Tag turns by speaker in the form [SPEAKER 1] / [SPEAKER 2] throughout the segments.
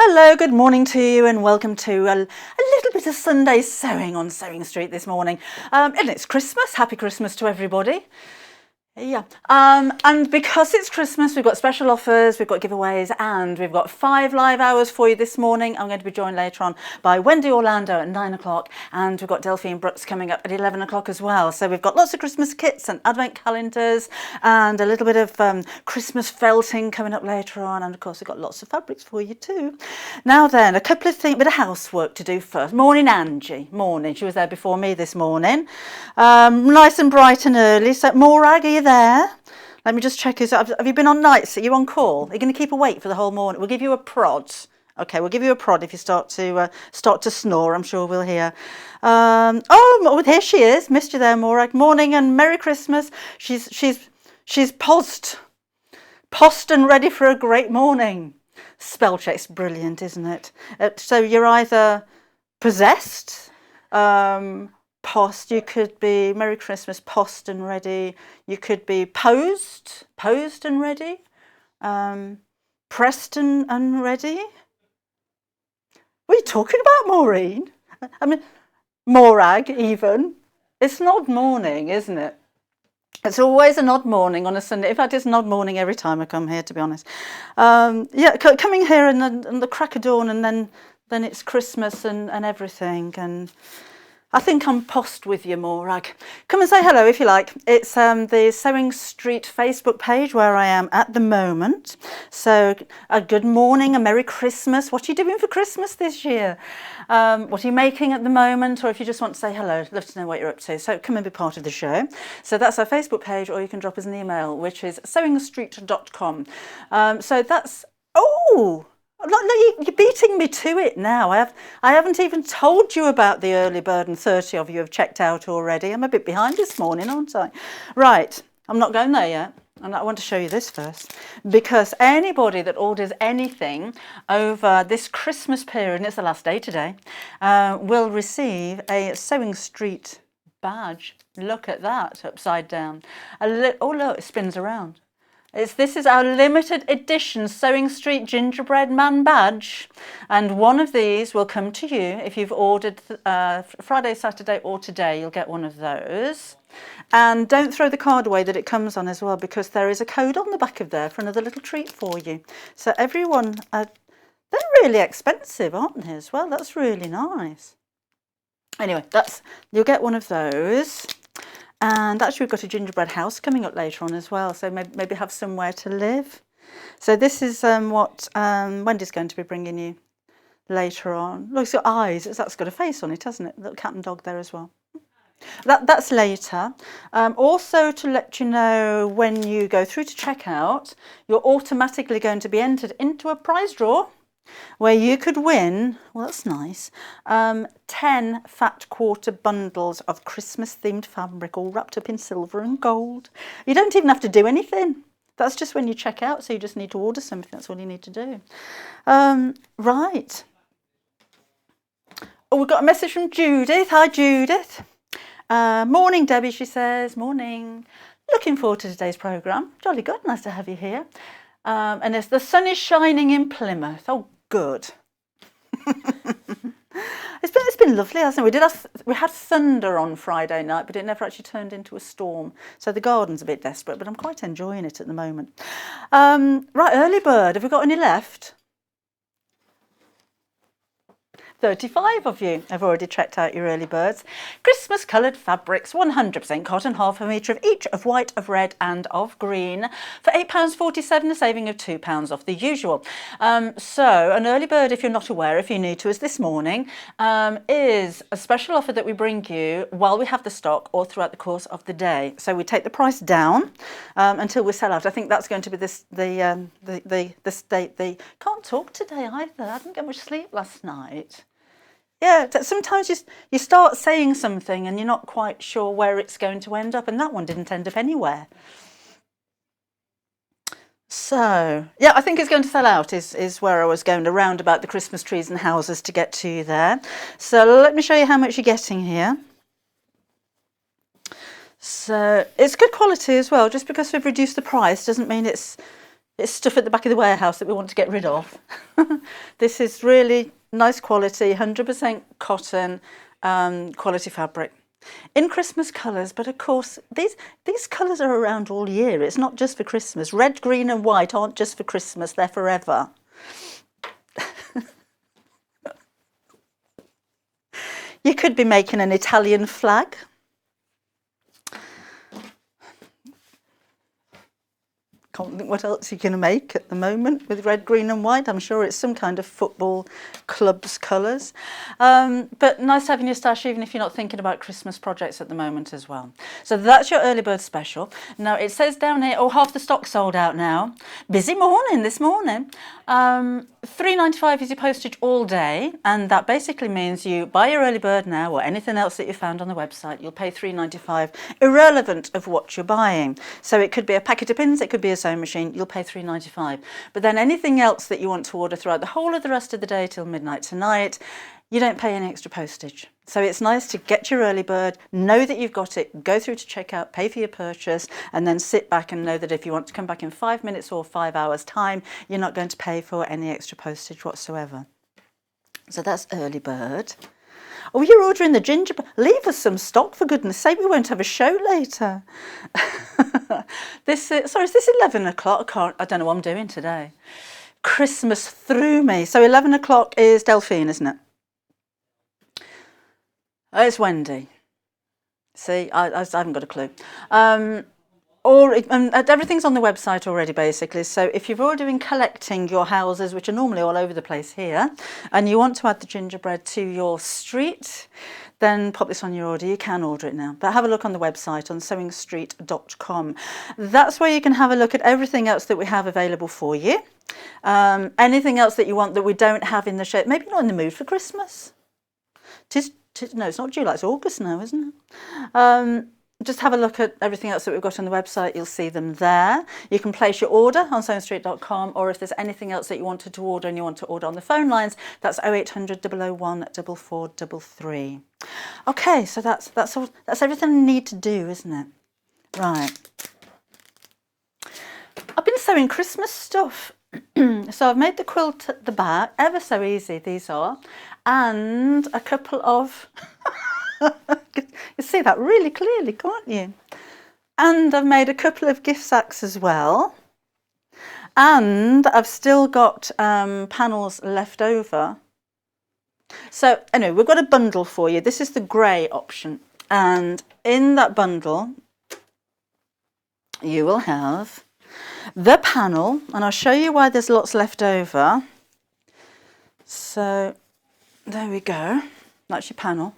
[SPEAKER 1] Hello, good morning to you and welcome to a little bit of Sunday sewing on Sewing Street this morning. And it's Christmas. Happy Christmas to everybody. Yeah, and because it's Christmas, we've got special offers, we've got giveaways, and we've got 5 live hours for you this morning. I'm going to be joined later on by Wendy Orlando at 9 o'clock, and we've got Delphine Brooks coming up at 11 o'clock as well. So we've got lots of Christmas kits and advent calendars and a little bit of Christmas felting coming up later on, and of course we've got lots of fabrics for you too. Now then, a couple of things, bit of housework to do first. Morning, Angie. Morning. She was there before me this morning. Nice and bright and early. So Morag, are you there? Let me just check. Have you been on nights? Are you on call? Are you going to keep awake for the whole morning? We'll give you a prod. Okay, we'll give you a prod if you start to snore. I'm sure we'll hear. Oh, here she is. Missed you there, Morag. Morning and Merry Christmas. She's post and ready for a great morning. Spell check's brilliant, isn't it? So you're either possessed. Post, you could be Merry Christmas, post and ready. You could be posed and ready. Pressed and ready. What are you talking about, Maureen? I mean, Morag even. It's an odd morning, isn't it? It's always an odd morning on a Sunday. In fact, it's an odd morning every time I come here, to be honest. Yeah, coming here and the crack of dawn, and then it's Christmas and everything. And I think I'm post with you, Morag. Come and say hello if you like. It's the Sewing Street Facebook page where I am at the moment. So a good morning, a Merry Christmas. What are you doing for Christmas this year? What are you making at the moment? Or if you just want to say hello, I'd love to know what you're up to. So come and be part of the show. So that's our Facebook page, or you can drop us an email, which is sewingstreet.com. So that's, oh, you're beating me to it now. I haven't even told you about the early bird, and 30 of you have checked out already. I'm a bit behind this morning, aren't I? Right, I'm not going there yet. And I want to show you this first, because anybody that orders anything over this Christmas period, and it's the last day today, will receive a Sewing Street badge. Look at that, upside down. Oh look, it spins around. This is our limited edition Sewing Street Gingerbread Man badge, and one of these will come to you if you've ordered Friday, Saturday or today. You'll get one of those. And don't throw the card away that it comes on as well, because there is a code on the back of there for another little treat for you. So everyone, they're really expensive, aren't they, as well? That's really nice. Anyway, you'll get one of those. And actually we've got a gingerbread house coming up later on as well, so maybe have somewhere to live. So this is what Wendy's going to be bringing you later on. Look, it's got eyes. That's got a face on it, hasn't it? Little cat and dog there as well. That's later. Also to let you know, when you go through to checkout, you're automatically going to be entered into a prize draw where you could win, well, that's nice, 10 fat quarter bundles of Christmas themed fabric, all wrapped up in silver and gold. You don't even have to do anything. That's just when you check out, so you just need to order something. That's all you need to do. Right. Oh, we've got a message from Judith. Hi, Judith. Morning, Debbie, she says. Morning. Looking forward to today's programme. Jolly good. Nice to have you here. And the sun is shining in Plymouth. Oh, good. It's been lovely, hasn't it? We had thunder on Friday night, but it never actually turned into a storm. So the garden's a bit desperate, but I'm quite enjoying it at the moment. Right, early bird. Have we got any left? 35 of you have already checked out your early birds. Christmas coloured fabrics, 100% cotton, half a metre of each, of white, of red and of green, for £8.47, a saving of £2 off the usual. So an early bird, if you're not aware, if you're new to us this morning, is a special offer that we bring you while we have the stock or throughout the course of the day. So we take the price down until we sell out. I think that's going to be can't talk today either. I didn't get much sleep last night. Yeah, sometimes you start saying something and you're not quite sure where it's going to end up, and that one didn't end up anywhere. So, yeah, I think it's going to sell out is where I was going, around about the Christmas trees and houses to get to there. So let me show you how much you're getting here. So it's good quality as well. Just because we've reduced the price doesn't mean it's It's stuff at the back of the warehouse that we want to get rid of. This is really nice quality, 100% cotton, quality fabric. In Christmas colours, but of course these colours are around all year. It's not just for Christmas. Red, green and white aren't just for Christmas, they're forever. You could be making an Italian flag. Can't think what else you're going to make at the moment with red, green and white. I'm sure it's some kind of football club's colours. But nice having your stash even if you're not thinking about Christmas projects at the moment as well. So that's your early bird special. Now it says down here, oh, half the stock sold out now. Busy morning this morning. £3.95 is your postage all day, and that basically means you buy your early bird now or anything else that you found on the website, you'll pay £3.95 irrelevant of what you're buying. So it could be a packet of pins, it could be a sewing machine, you'll pay £3.95. But then anything else that you want to order throughout the whole of the rest of the day till midnight tonight, you don't pay any extra postage. So it's nice to get your early bird, know that you've got it, go through to checkout, pay for your purchase, and then sit back and know that if you want to come back in 5 minutes or 5 hours time, you're not going to pay for any extra postage whatsoever. So that's early bird. Oh, you're ordering the gingerbread. Leave us some stock, for goodness sake, we won't have a show later. Is this 11 o'clock? I don't know what I'm doing today. Christmas threw me. So 11 o'clock is Delphine, isn't it? Oh, it's Wendy. See, I haven't got a clue. Everything's on the website already, basically. So if you've already been collecting your houses, which are normally all over the place here, and you want to add the gingerbread to your street, then pop this on your order. You can order it now. But have a look on the website on sewingstreet.com. That's where you can have a look at everything else that we have available for you. Anything else that you want that we don't have in the shop. Maybe you're not in the mood for Christmas. No, it's not July, it's August now, isn't it? Just have a look at everything else that we've got on the website. You'll see them there. You can place your order on sewingstreet.com, or if there's anything else that you wanted to order and you want to order on the phone lines, that's 0800 001 4433. Okay, so that's all. That's everything I need to do, isn't it? Right. I've been sewing Christmas stuff. So I've made the quilt at the back, ever so easy these are, and a couple of, you see that really clearly, can't you? And I've made a couple of gift sacks as well, and I've still got panels left over. So anyway, we've got a bundle for you. This is the grey option, and in that bundle you will have the panel, and I'll show you why there's lots left over. So there we go, that's your panel.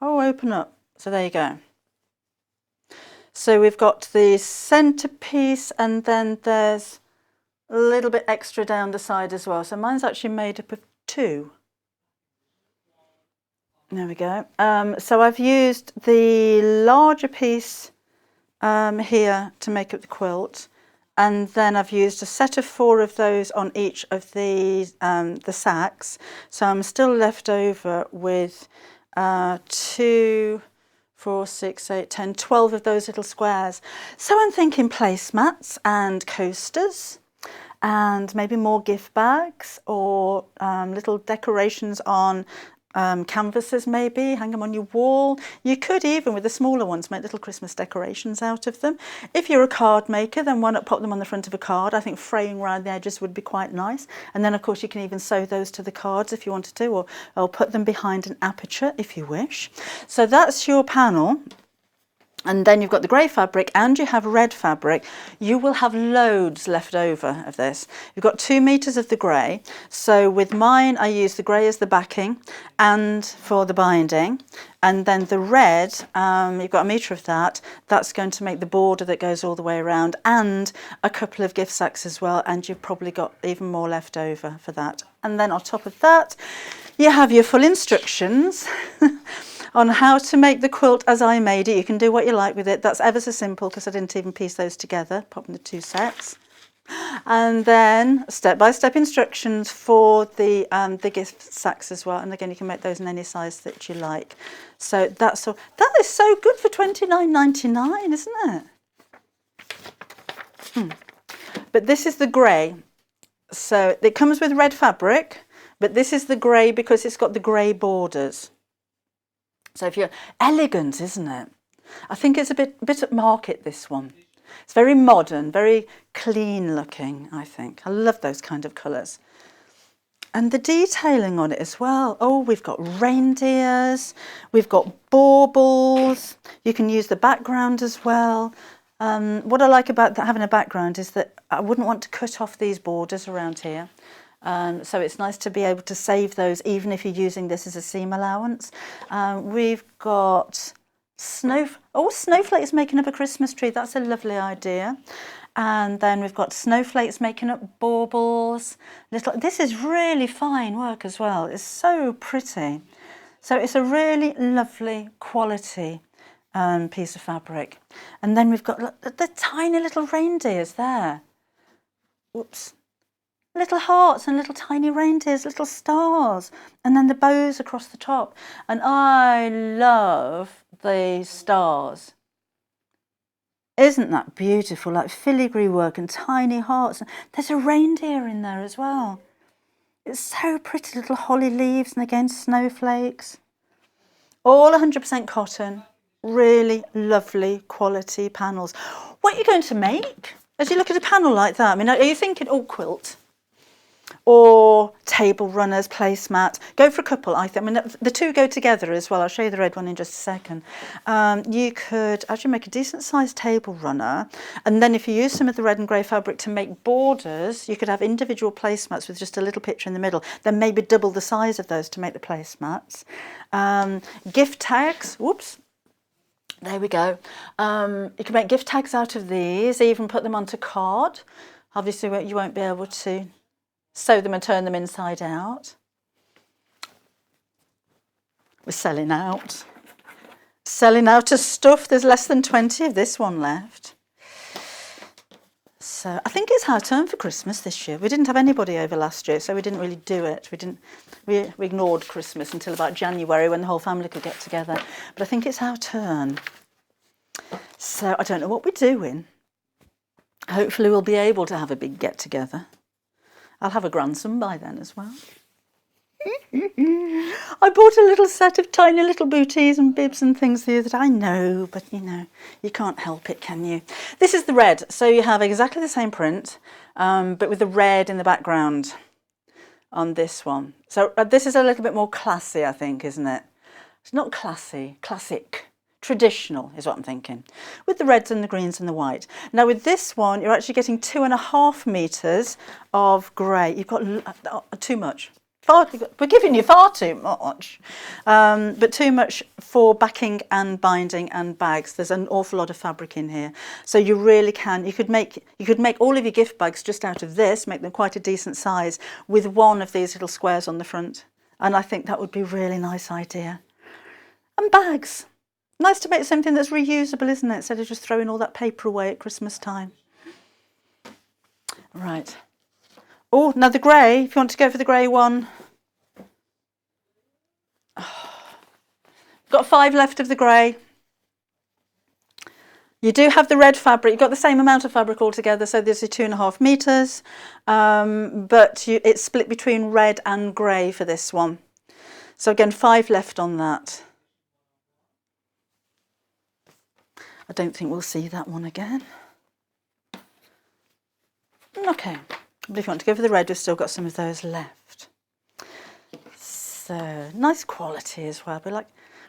[SPEAKER 1] Oh, open up. So there you go. So we've got the centerpiece, and then there's a little bit extra down the side as well. So mine's actually made up of two. There we go. So I've used the larger piece here to make up the quilt, and then I've used a set of 4 of those on each of the sacks. So I'm still left over with 2, 4, 6, 8, 10, 12 of those little squares. So I'm thinking placemats and coasters, and maybe more gift bags, or little decorations on canvases, maybe hang them on your wall. You could even, with the smaller ones, make little Christmas decorations out of them. If you're a card maker, then why not pop them on the front of a card? I think fraying around the edges would be quite nice. And then of course you can even sew those to the cards if you wanted to, or put them behind an aperture if you wish. So that's your panel. And then you've got the grey fabric and you have red fabric. You will have loads left over of this. You've got 2 meters of the grey. So with mine, I use the grey as the backing and for the binding. And then the red, you've got 1 meter of that. That's going to make the border that goes all the way around, and a couple of gift sacks as well. And you've probably got even more left over for that. And then on top of that, you have your full instructions on how to make the quilt as I made it. You can do what you like with it. That's ever so simple because I didn't even piece those together, popping the 2 sets. And then step-by-step instructions for the gift sacks as well. And again, you can make those in any size that you like. So that's all. That is so good for $29.99, isn't it? But this is the grey. So it comes with red fabric, but this is the grey because it's got the grey borders. So if you're elegant, isn't it? I think it's a bit at market, this one. It's very modern, very clean looking, I think. I love those kind of colours. And the detailing on it as well. Oh, we've got reindeers, we've got baubles. You can use the background as well. What I like about having a background is that I wouldn't want to cut off these borders around here. So it's nice to be able to save those even if you're using this as a seam allowance. We've got snowflakes making up a Christmas tree. That's a lovely idea. And then we've got snowflakes making up baubles. This is really fine work as well. It's so pretty. So it's a really lovely quality piece of fabric. And then we've got the tiny little reindeers there. Whoops. Little hearts and little tiny reindeers, little stars, and then the bows across the top. And I love the stars. Isn't that beautiful? Like filigree work and tiny hearts. There's a reindeer in there as well. It's so pretty, little holly leaves and again snowflakes. All 100% cotton. Really lovely quality panels. What are you going to make as you look at a panel like that? I mean, are you thinking, oh, quilt? Or table runners, placemat? Go for a couple, I think. I mean, the two go together as well. I'll show you the red one in just a second. You could actually make a decent sized table runner. And then if you use some of the red and grey fabric to make borders, you could have individual placemats with just a little picture in the middle. Then maybe double the size of those to make the placemats. Gift tags. Whoops. There we go. You can make gift tags out of these, even put them onto card. Obviously, you won't be able to sew them and turn them inside out. We're selling out. Selling out of stuff. There's less than 20 of this one left. So I think it's our turn for Christmas this year. We didn't have anybody over last year, so we didn't really do it. We ignored Christmas until about January when the whole family could get together. But I think it's our turn. So I don't know what we're doing. Hopefully we'll be able to have a big get together. I'll have a grandson by then as well. I bought a little set of tiny little booties and bibs and things the other day. I know, but you can't help it, can you? This is the red. So you have exactly the same print, but with the red in the background on this one. So this is a little bit more classy, I think, isn't it? It's not classy, classic. Traditional is what I'm thinking, with the reds and the greens and the white. Now with this one, you're actually getting 2.5 meters of grey. You've got too much. We're giving you far too much, but too much for backing and binding and bags. There's an awful lot of fabric in here, so you really can. You could make all of your gift bags just out of this, make them quite a decent size with one of these little squares on the front, and I think that would be a really nice idea. And bags. Nice to make something that's reusable, isn't it? Instead of just throwing all that paper away at Christmas time. Right. Oh, now the grey, if you want to go for the grey one. Got 5 left of the grey. You do have the red fabric. You've got the same amount of fabric altogether, so this is 2.5 meters. But it's split between red and grey for this one. So again, 5 left on that. I don't think we'll see that one again. Okay, but if you want to go for the red, we've still got some of those left. So nice quality as well.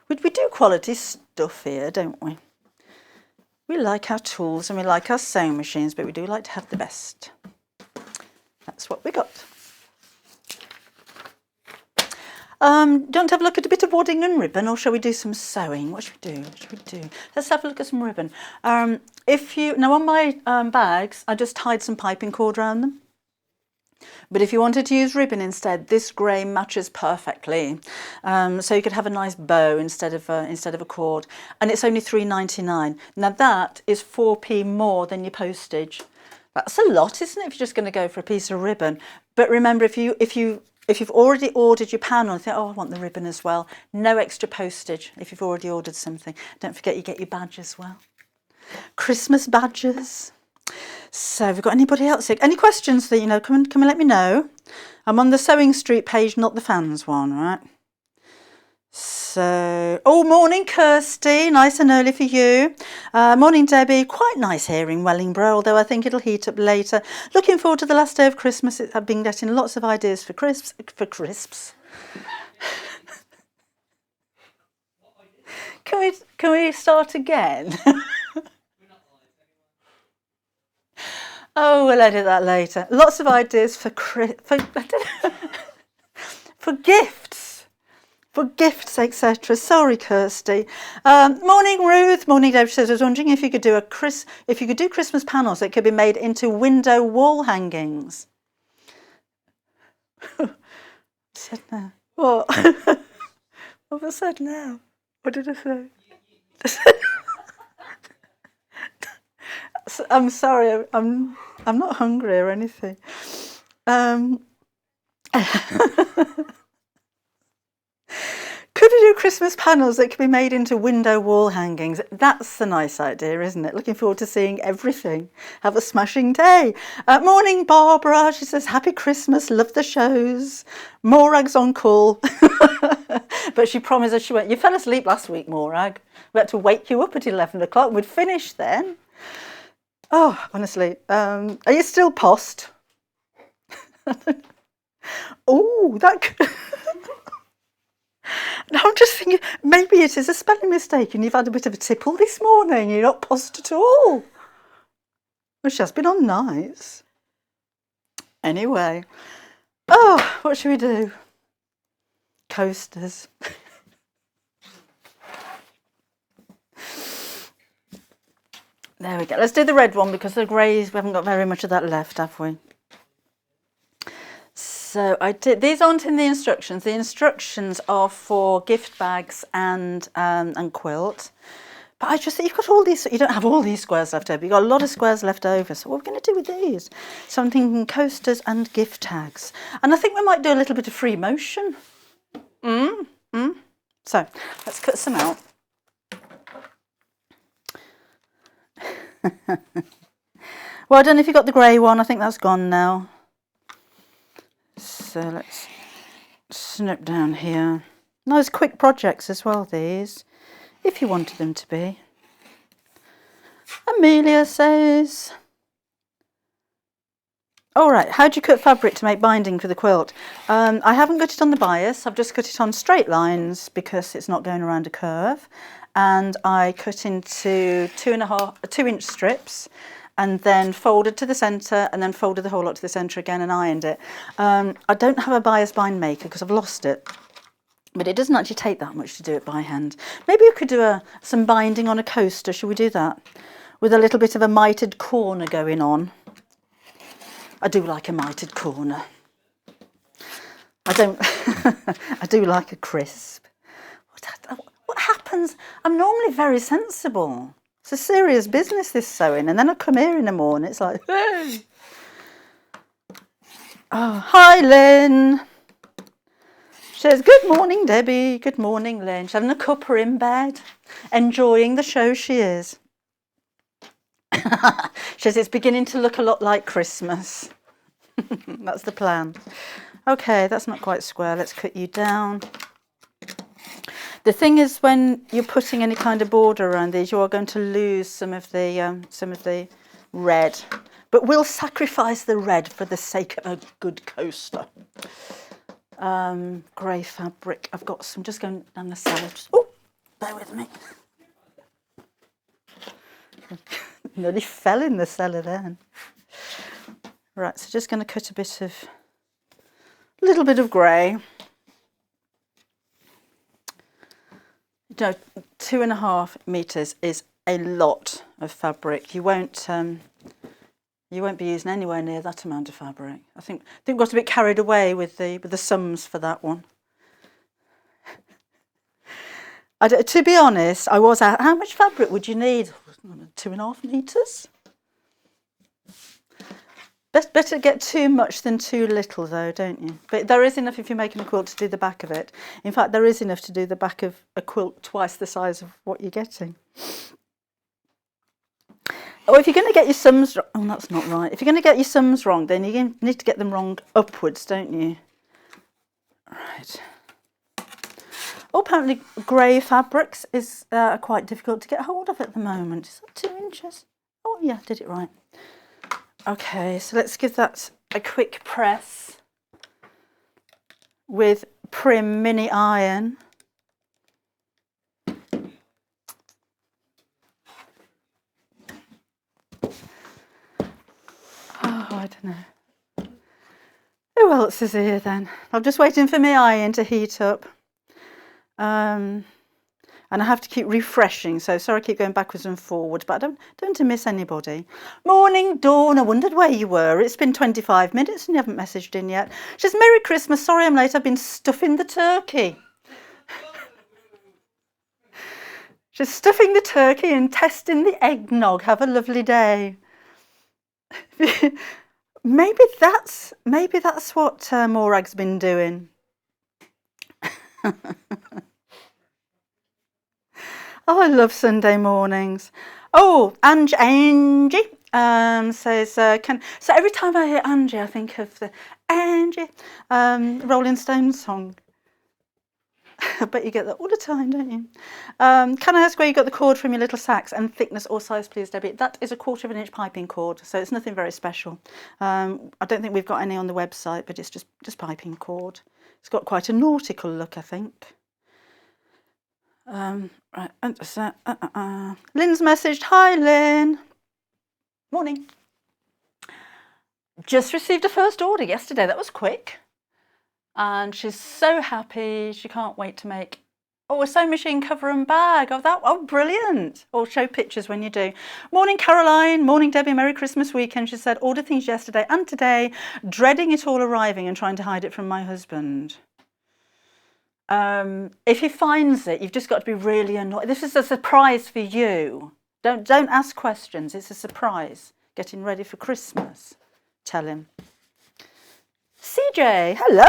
[SPEAKER 1] We do quality stuff here, don't we? We like our tools and we like our sewing machines, but we do like to have the best. That's what we got. Do you want to have a look at a bit of wadding and ribbon, or shall we do some sewing? What should we do? Let's have a look at some ribbon. Now on my bags, I just tied some piping cord around them. But if you wanted to use ribbon instead, this grey matches perfectly. So you could have a nice bow instead of a cord, and it's only $3.99. Now that is 4p more than your postage. That's a lot, isn't it, if you're just going to go for a piece of ribbon? But remember, if you've already ordered your panel, think, oh, I want the ribbon as well. No extra postage if you've already ordered something. Don't forget you get your badge as well. Christmas badges. So have we got anybody else? Any questions that, come and let me know. I'm on the Sewing Street page, not the fans one, right? So, morning Kirsty, nice and early for you. Morning Debbie, quite nice here in Wellingborough, although I think it'll heat up later. Looking forward to the last day of Christmas. I've been getting lots of ideas for crisps. Can we start again? Oh, we'll edit that later. Lots of ideas for gifts. For gifts, etc. Sorry, Kirsty. Morning, Ruth. Morning, Dave. She says, I was wondering if you could do Christmas panels that could be made into window wall hangings. Said no. What? What have I said now? What did I say? I'm sorry. I'm not hungry or anything. Could we do Christmas panels that could be made into window wall hangings? That's a nice idea, isn't it? Looking forward to seeing everything. Have a smashing day. Morning, Barbara. She says, happy Christmas. Love the shows. Morag's on call. But she promised us she went. You fell asleep last week, Morag. We had to wake you up at 11 o'clock. We'd finish then. Oh, honestly. Are you still post? Oh, that could... Now I'm just thinking, maybe it is a spelling mistake and you've had a bit of a tipple this morning. You're not post at all. Well, she has been on nights. Anyway. Oh, what should we do? Coasters. There we go. Let's do the red one because the greys, we haven't got very much of that left, have we? So these aren't in the instructions. The instructions are for gift bags and quilt. But I just think you've got all these, you don't have all these squares left over. You've got a lot of squares left over. So what are we going to do with these? So I'm thinking coasters and gift tags. And I think we might do a little bit of free motion. So let's cut some out. Well, I don't know if you got the grey one. I think that's gone now. So let's snip down here. Nice quick projects as well, these, if you wanted them to be. Amelia says, all right, how do you cut fabric to make binding for the quilt? I haven't cut it on the bias. I've just cut it on straight lines because it's not going around a curve. And I cut into 2-inch strips and then folded to the centre and then folded the whole lot to the centre again and ironed it. I don't have a bias bind maker because I've lost it. But it doesn't actually take that much to do it by hand. Maybe we could do some binding on a coaster. Should we do that? With a little bit of a mitered corner going on. I do like a mitered corner. I do like a crisp. What happens? I'm normally very sensible. It's a serious business, this sewing. And then I come here in the morning, it's like, hey. Oh, hi, Lynn. She says, good morning, Debbie. Good morning, Lynn. She's having a cuppa in bed, enjoying the show she is. She says, it's beginning to look a lot like Christmas. That's the plan. Okay, that's not quite square. Let's cut you down. The thing is, when you're putting any kind of border around these, you are going to lose some of the red. But we'll sacrifice the red for the sake of a good coaster. Grey fabric. I've got some. Just going down the cellar. Oh, bear with me. Nearly fell in the cellar then. Right, so just going to cut a little bit of grey. You know, 2.5 meters is a lot of fabric. You won't be using anywhere near that amount of fabric. I think we got a bit carried away with the sums for that one. To be honest, I was out. How much fabric would you need? 2.5 meters. Better get too much than too little though, don't you? But there is enough if you're making a quilt to do the back of it. In fact, there is enough to do the back of a quilt twice the size of what you're getting. Oh, if you're going to get your sums wrong, oh, that's not right. If you're going to get your sums wrong, then you need to get them wrong upwards, don't you? Right. Oh, apparently grey fabrics is quite difficult to get hold of at the moment. Is that 2 inches? Oh, yeah, did it right. Okay, so let's give that a quick press with Prim Mini Iron. Oh, I don't know. Who else is here then? I'm just waiting for my iron to heat up. And I have to keep refreshing, so sorry I keep going backwards and forwards, but I don't want to miss anybody. Morning, Dawn. I wondered where you were. It's been 25 minutes and you haven't messaged in yet. She says, Merry Christmas. Sorry I'm late. I've been stuffing the turkey. She's stuffing the turkey and testing the eggnog. Have a lovely day. Maybe that's what Morag's been doing. Oh, I love Sunday mornings. Oh, Angie says, so every time I hear Angie, I think of the Angie Rolling Stones song. I bet you get that all the time, don't you? Can I ask where you got the cord from your little sacks and thickness or size, please, Debbie? That is a 1/4 inch piping cord, so it's nothing very special. I don't think we've got any on the website, but it's just piping cord. It's got quite a nautical look, I think. Right. Lynn's messaged. Hi, Lynn. Morning. Just received a first order yesterday. That was quick. And she's so happy. She can't wait to make a sewing machine cover and bag. Oh, brilliant. Or show pictures when you do. Morning, Caroline. Morning, Debbie. Merry Christmas weekend. She said, ordered things yesterday and today, dreading it all arriving and trying to hide it from my husband. If he finds it, you've just got to be really annoyed. This is a surprise for you. Don't ask questions. It's a surprise. Getting ready for Christmas. Tell him. CJ, hello.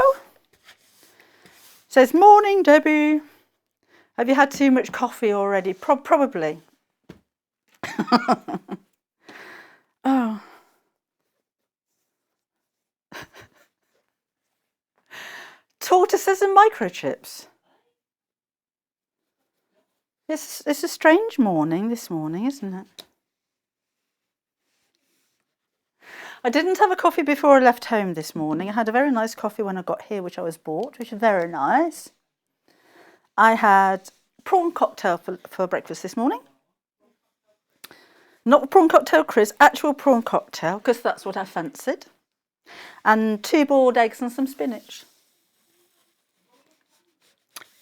[SPEAKER 1] Says, morning, Debbie. Have you had too much coffee already? Probably. Oh. Tortoises and microchips. It's a strange morning this morning, isn't it? I didn't have a coffee before I left home this morning. I had a very nice coffee when I got here, which I was bought, which is very nice. I had prawn cocktail for breakfast this morning. Not prawn cocktail, Chris, actual prawn cocktail, because that's what I fancied. And 2 boiled eggs and some spinach.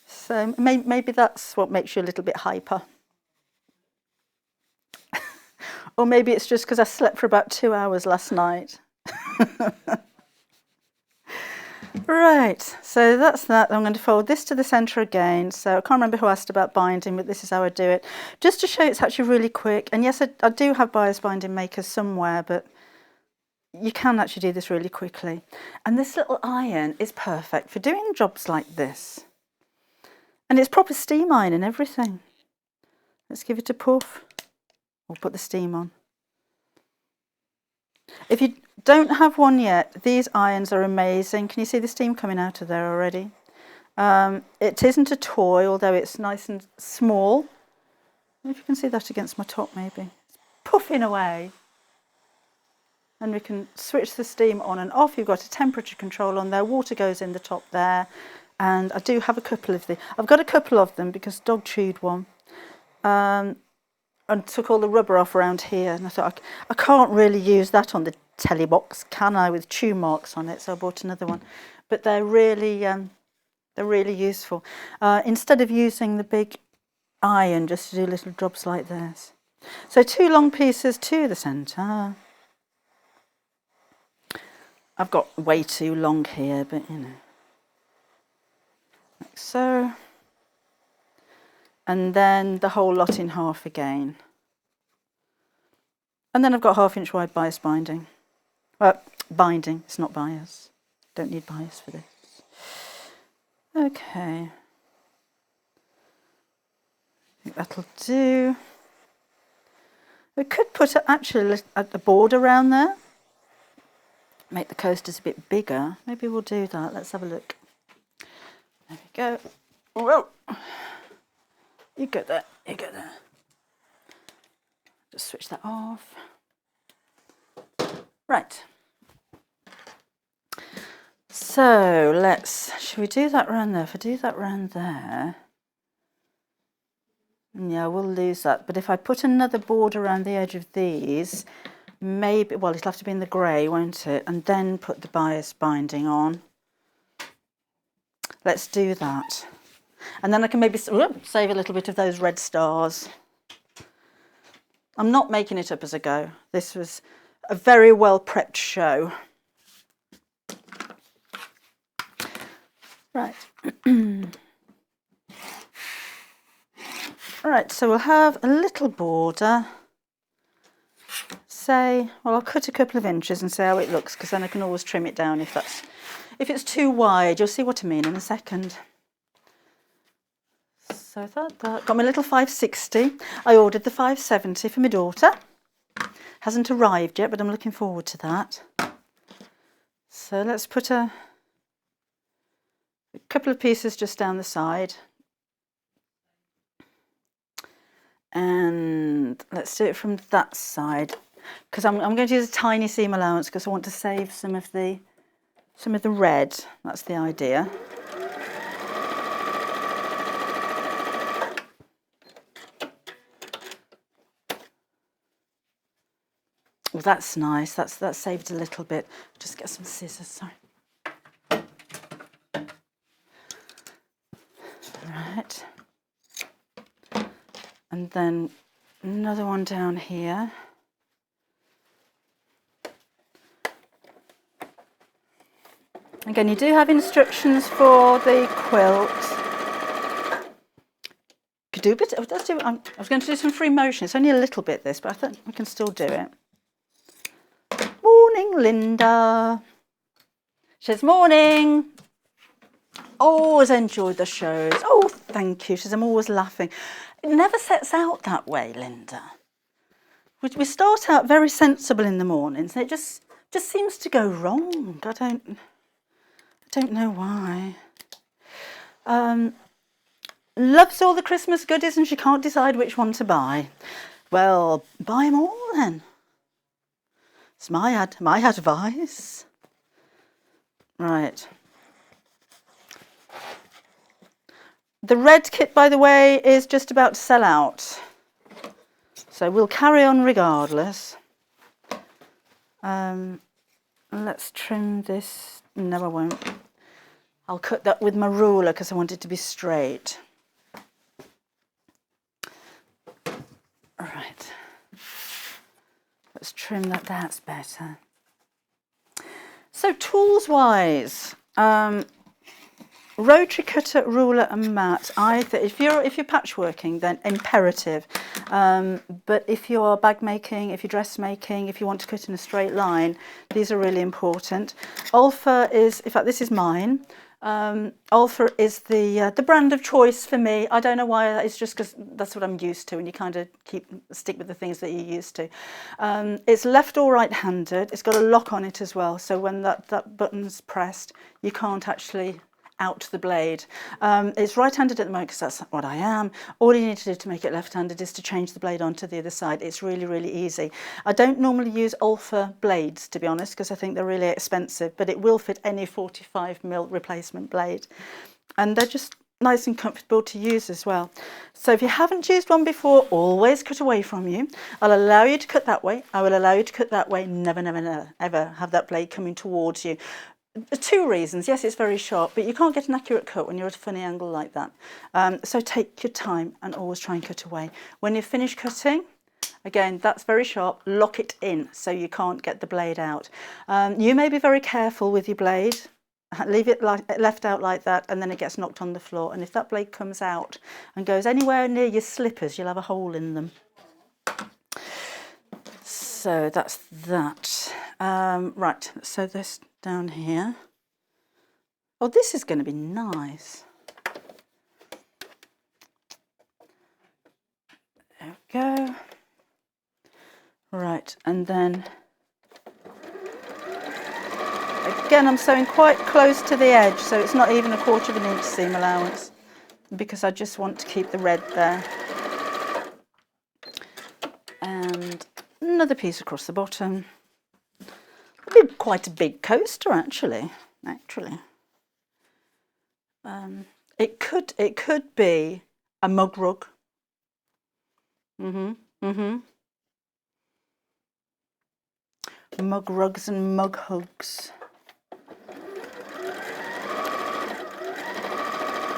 [SPEAKER 1] So maybe that's what makes you a little bit hyper. Or maybe it's just because I slept for about 2 hours last night. Right, so that's that. I'm going to fold this to the centre again. So I can't remember who asked about binding, but this is how I do it. Just to show it's actually really quick. And yes, I do have bias binding makers somewhere, but you can actually do this really quickly. And this little iron is perfect for doing jobs like this. And it's proper steam iron and everything. Let's give it a puff. We'll put the steam on. If you don't have one yet, these irons are amazing. Can you see the steam coming out of there already? It isn't a toy, although it's nice and small. I don't know if you can see that against my top, maybe. It's puffing away. And we can switch the steam on and off. You've got a temperature control on there. Water goes in the top there. And I do have a couple of these. I've got a couple of them because dog chewed one. And took all the rubber off around here. And I thought, I can't really use that on the telly box, can I, with chew marks on it? So I bought another one. But they're really useful. Instead of using the big iron just to do little jobs like this. So 2 long pieces to the centre. I've got way too long here, but you know. Like so. And then the whole lot in half again. And then I've got 1/2 inch wide bias binding. Well, binding, it's not bias. Don't need bias for this. Okay. I think that'll do. We could put actually a border around there. Make the coasters a bit bigger. Maybe we'll do that. Let's have a look. There we go. Whoa. You go there. You go there. Just switch that off. Right. So should we do that round there? If I do that round there, yeah, we'll lose that. But if I put another border around the edge of these, maybe, well, it'll have to be in the grey, won't it? And then put the bias binding on. Let's do that. And then I can maybe save a little bit of those red stars. I'm not making it up as I go. This was a very well prepped show. Right. Right, so we'll have a little border. Say, well, I'll cut a couple of inches and see how it looks, because then I can always trim it down if it's too wide. You'll see what I mean in a second. So that got my little 560. I ordered the 570 for my daughter. Hasn't arrived yet, but I'm looking forward to that. So let's put a couple of pieces just down the side. And let's do it from that side, because I'm going to use a tiny seam allowance because I want to save some of the red. That's the idea. Well, that's nice. That saved a little bit. Just get some scissors. Sorry. Right. And then another one down here. Again, you do have instructions for the quilt. Could do a bit. Let's do. I was going to do some free motion. It's only a little bit this, but I think we can still do it. Morning, Linda. She says, morning. Always enjoyed the shows. Oh, thank you. She says, I'm always laughing. It never sets out that way, Linda. We start out very sensible in the mornings, and it just seems to go wrong. I don't know why. Loves all the Christmas goodies, and she can't decide which one to buy. Well, buy them all then. It's my advice. Right. The red kit, by the way, is just about to sell out. So we'll carry on regardless. Let's trim this. No, I won't. I'll cut that with my ruler because I want it to be straight. All right. Let's trim that. That's better. So tools-wise, rotary cutter, ruler and mat. If you're patchworking, then imperative. But if you're bag making, if you're dressmaking, if you want to cut in a straight line, these are really important. Alpha is, in fact, this is mine. Alpha is the brand of choice for me. I don't know why. It's just because that's what I'm used to, and you kind of stick with the things that you're used to. It's left or right-handed. It's got a lock on it as well, so when that button's pressed, you can't actually out the blade. It's right-handed at the moment because that's what I am. All you need to do to make it left-handed is to change the blade onto the other side. It's really, really easy. I don't normally use Alpha blades, to be honest, because I think they're really expensive, but it will fit any 45mm replacement blade. And they're just nice and comfortable to use as well. So if you haven't used one before, always cut away from you. I'll allow you to cut that way. I will allow you to cut that way. Never, never, never, ever have that blade coming towards you. Two reasons. Yes, it's very sharp, but you can't get an accurate cut when you're at a funny angle like that. So take your time and always try and cut away. When you've finished cutting, again, that's very sharp, lock it in so you can't get the blade out. You may be very careful with your blade. Leave it left out like that, and then it gets knocked on the floor. And if that blade comes out and goes anywhere near your slippers, you'll have a hole in them. So that's that. Right, let's sew this down here. Oh, this is going to be nice. There we go. Right, and then again I'm sewing quite close to the edge, so it's not even 1/4 of an inch seam allowance, because I just want to keep the red there. And another piece across the bottom. It'll be quite a big coaster actually. It could be a mug rug. Mug rugs and mug hugs.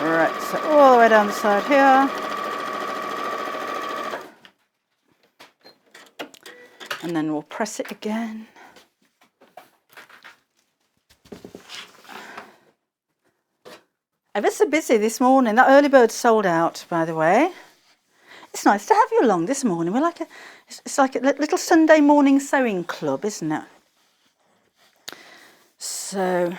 [SPEAKER 1] Right, so all the way down the side here. And then we'll press it again. Ever so busy this morning. That early bird sold out, by the way. It's nice to have you along this morning. We're like it's like a little Sunday morning sewing club, isn't it? So,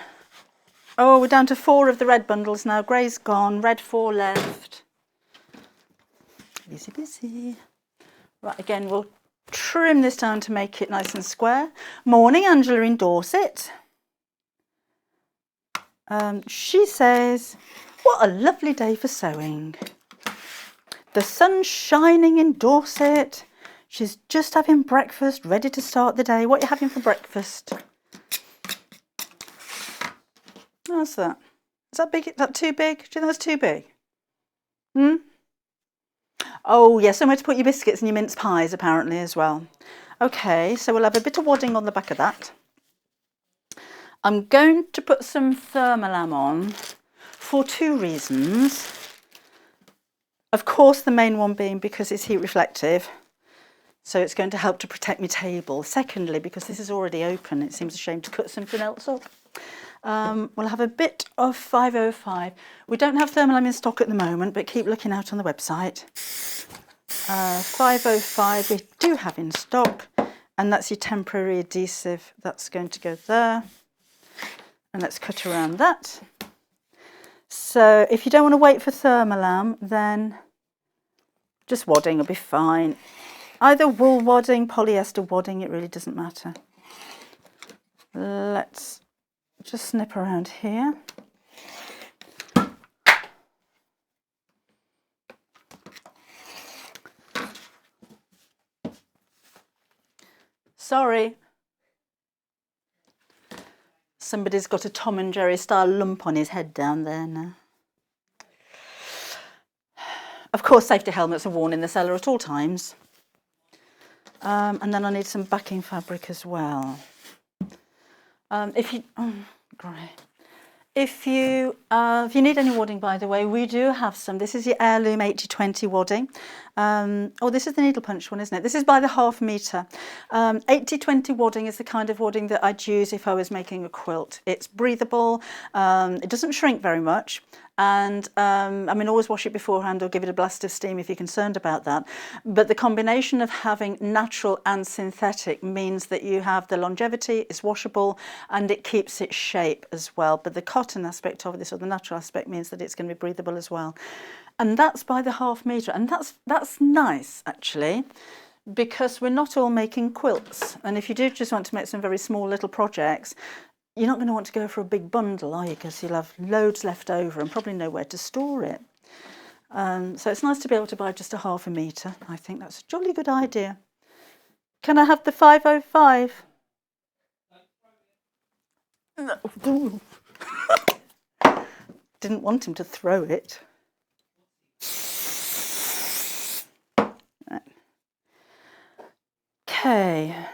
[SPEAKER 1] oh, we're down to 4 of the red bundles now. Grey's gone, red 4 left. Busy, busy. Right, again, we'll trim this down to make it nice and square. Morning, Angela in Dorset. She says, what a lovely day for sewing. The sun's shining in Dorset. She's just having breakfast, ready to start the day. What are you having for breakfast? How's that? Is that big? Is that too big? Do you think that's too big? Oh, yes, somewhere to put your biscuits and your mince pies, apparently, as well. Okay, so we'll have a bit of wadding on the back of that. I'm going to put some thermolam on for 2 reasons. Of course, the main one being because it's heat reflective, so it's going to help to protect my table. Secondly, because this is already open, it seems a shame to cut something else up. We'll have a bit of 505. We don't have thermolam in stock at the moment, but keep looking out on the website. 505 we do have in stock, and that's your temporary adhesive. That's going to go there. And let's cut around that. So if you don't want to wait for thermolam, then just wadding will be fine. Either wool wadding, polyester wadding, it really doesn't matter. Let's just snip around here. Sorry. Somebody's got a Tom and Jerry style lump on his head down there now. Of course, safety helmets are worn in the cellar at all times. And then I need some backing fabric as well. If you need any wadding, by the way, we do have some. This is your heirloom 80/20 wadding. Oh, this is the needle punch one, isn't it? This is by the 1/2 metre. 80/20 wadding is the kind of wadding that I'd use if I was making a quilt. It's breathable. It doesn't shrink very much. And I mean, always wash it beforehand or give it a blast of steam if you're concerned about that. But the combination of having natural and synthetic means that you have the longevity, it's washable, and it keeps its shape as well. But the cotton aspect of this, or the natural aspect, means that it's going to be breathable as well. And that's by the 1/2 metre, and that's nice actually, because we're not all making quilts. And if you do just want to make some very small little projects, you're not going to want to go for a big bundle, are you? Because you'll have loads left over and probably nowhere to store it. So it's nice to be able to buy just a 1/2 metre. I think that's a jolly good idea. Can I have the 505? No. Didn't want him to throw it. Right. Okay.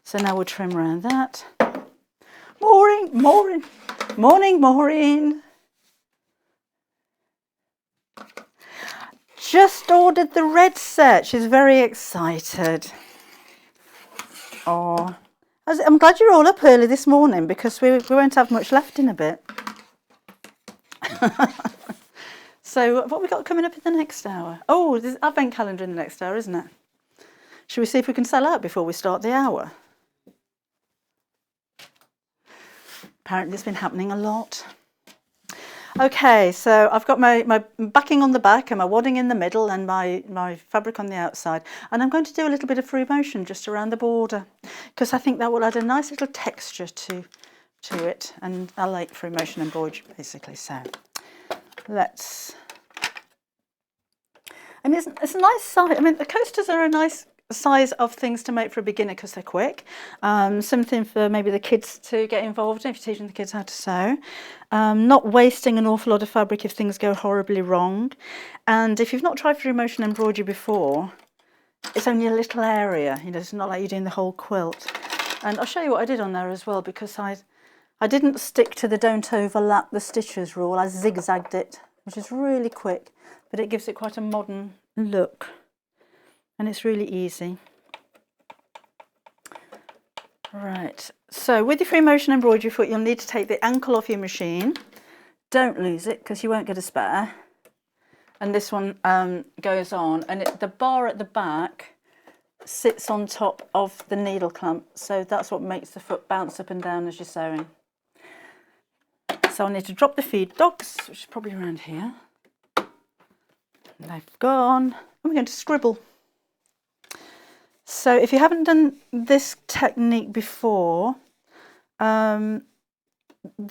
[SPEAKER 1] So now we'll trim around that. Maureen. Just ordered the red set. She's very excited. Oh, I'm glad you're all up early this morning, because we won't have much left in a bit. So what have we got coming up in the next hour? Oh, there's Advent calendar in the next hour, isn't it? Should we see if we can sell out before we start the hour? Apparently it's been happening a lot. Okay, so I've got my backing on the back and my wadding in the middle and my fabric on the outside. And I'm going to do a little bit of free motion just around the border because I think that will add a nice little texture to it. And I like free motion embroidery basically. So let's... And it's a nice size. I mean, the coasters are a nice size of things to make for a beginner because they're quick. Something for maybe the kids to get involved in if you're teaching the kids how to sew. Not wasting an awful lot of fabric if things go horribly wrong. And if you've not tried free motion embroidery before, it's only a little area. You know, it's not like you're doing the whole quilt. And I'll show you what I did on there as well because I didn't stick to the don't overlap the stitches rule. I zigzagged it, which is really quick, but it gives it quite a modern look. And it's really easy. Right, so with your free motion embroidery foot, you'll need to take the ankle off your machine. Don't lose it because you won't get a spare. And this one goes on, and the bar at the back sits on top of the needle clamp. So that's what makes the foot bounce up and down as you're sewing. So I need to drop the feed dogs, which is probably around here. And they've gone. And we're going to scribble. So if you haven't done this technique before, the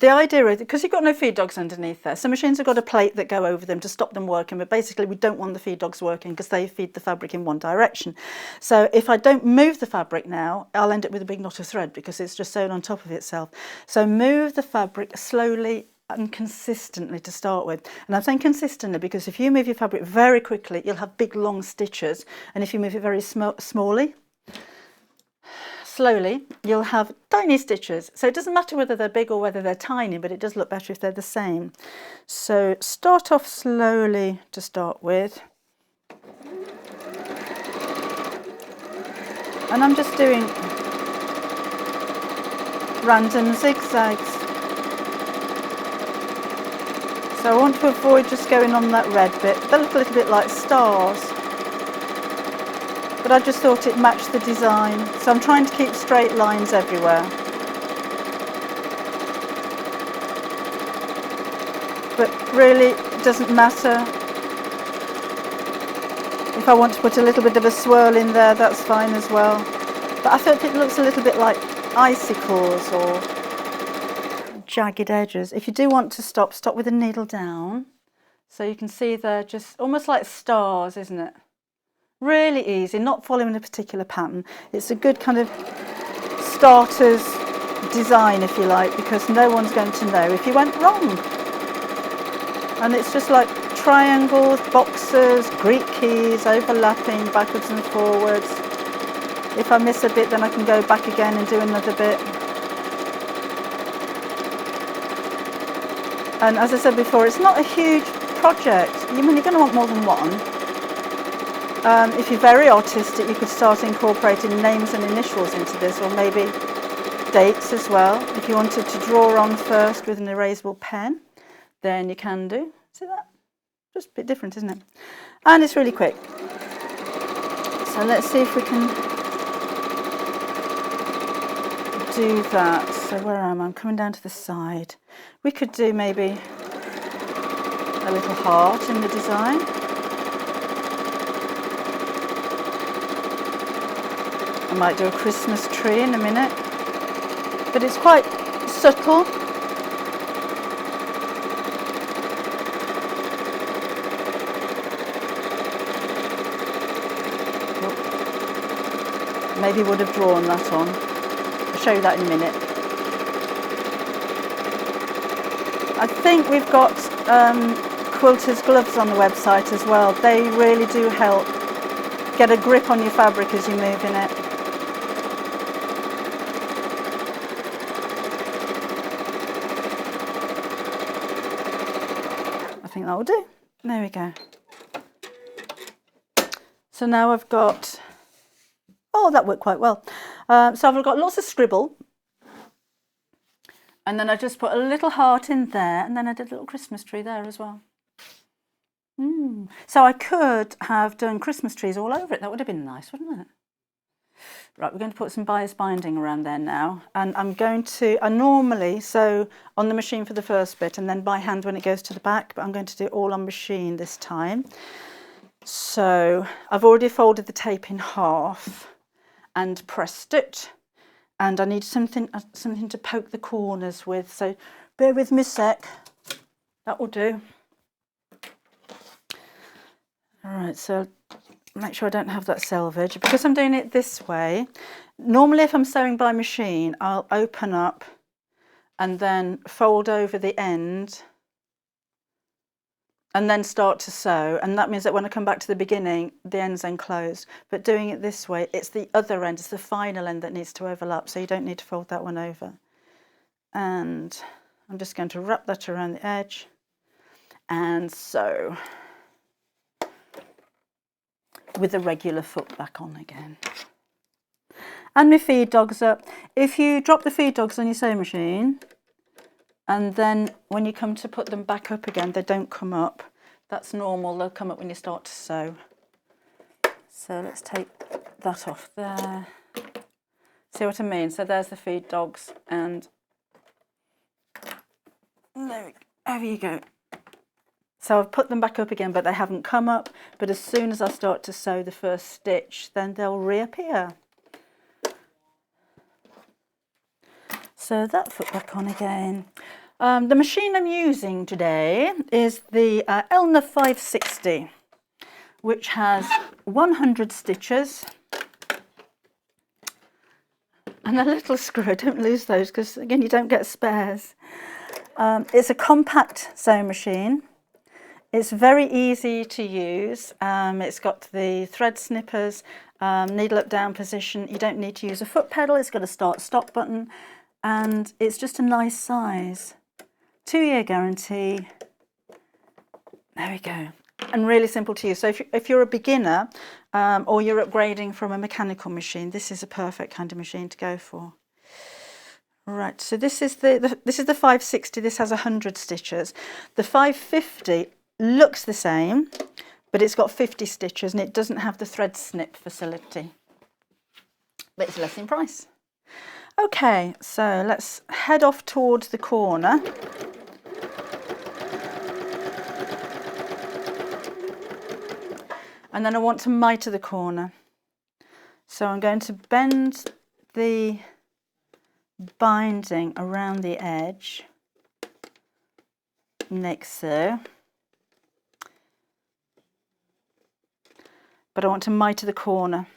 [SPEAKER 1] idea is, because you've got no feed dogs underneath there, some machines have got a plate that go over them to stop them working, but basically we don't want the feed dogs working because they feed the fabric in one direction. So if I don't move the fabric now, I'll end up with a big knot of thread because it's just sewn on top of itself. So move the fabric slowly and consistently to start with. And I'm saying consistently because if you move your fabric very quickly, you'll have big long stitches, and if you move it very slowly, you'll have tiny stitches. So it doesn't matter whether they're big or whether they're tiny, but it does look better if they're the same. So start off slowly to start with. And I'm just doing random zigzags. So I want to avoid just going on that red bit. They look a little bit like stars. But I just thought it matched the design. So I'm trying to keep straight lines everywhere. But really, it doesn't matter. If I want to put a little bit of a swirl in there, that's fine as well. But I thought it looks a little bit like icicles or jagged edges. If you do want to stop with the needle down. So you can see they're just almost like stars, isn't it? Really easy, not following a particular pattern. It's a good kind of starter's design, if you like, because no one's going to know if you went wrong. And it's just like triangles, boxes, Greek keys, overlapping backwards and forwards. If I miss a bit, then I can go back again and do another bit. And as I said before, it's not a huge project. You're going to want more than one. If you're very artistic, you could start incorporating names and initials into this, or maybe dates as well. If you wanted to draw on first with an erasable pen, then you can do. See that? Just a bit different, isn't it? And it's really quick. So let's see if we can do that. So where am I? I'm coming down to the side. We could do maybe a little heart in the design. I might do a Christmas tree in a minute, but it's quite subtle. Maybe would have drawn that on. I'll show you that in a minute. I think we've got quilters' gloves on the website as well. They really do help get a grip on your fabric as you're moving it. I think that will do. There we go. So now I've got, oh, that worked quite well. So I've got lots of scribble. And then I just put a little heart in there, and then I did a little Christmas tree there as well. So I could have done Christmas trees all over it. That would have been nice, wouldn't it? Right, we're going to put some bias binding around there now, and I'm going to, I normally sew on the machine for the first bit and then by hand when it goes to the back, but I'm going to do it all on machine this time. So I've already folded the tape in half and pressed it, and I need something to poke the corners with, so bear with me a sec, that will do. All right, so make sure I don't have that selvage. Because I'm doing it this way, normally if I'm sewing by machine, I'll open up and then fold over the end and then start to sew. And that means that when I come back to the beginning, the end's enclosed. But doing it this way, it's the other end, it's the final end that needs to overlap, so you don't need to fold that one over. And I'm just going to wrap that around the edge and sew with the regular foot back on again. And my feed dogs up. If you drop the feed dogs on your sewing machine and then when you come to put them back up again, they don't come up. That's normal, they'll come up when you start to sew. So let's take that off there. See what I mean? So there's the feed dogs, and there you go. So I've put them back up again, but they haven't come up. But as soon as I start to sew the first stitch, then they'll reappear. So that foot back on again. The machine I'm using today is the Elna 560, which has 100 stitches and a little screw. Don't lose those because, again, you don't get spares. It's a compact sewing machine. It's very easy to use. It's got the thread snippers, needle up down position. You don't need to use a foot pedal. It's got a start stop button, and it's just a nice size. 2-year guarantee. There we go. And really simple to use. So if you're a beginner or you're upgrading from a mechanical machine, this is a perfect kind of machine to go for. Right, so this is the 560. This has 100 stitches. The 550 looks the same, but it's got 50 stitches and it doesn't have the thread snip facility, but it's less in price. Okay, so let's head off towards the corner. And then I want to mitre the corner. So I'm going to bend the binding around the edge, like so. But I want to mitre the corner.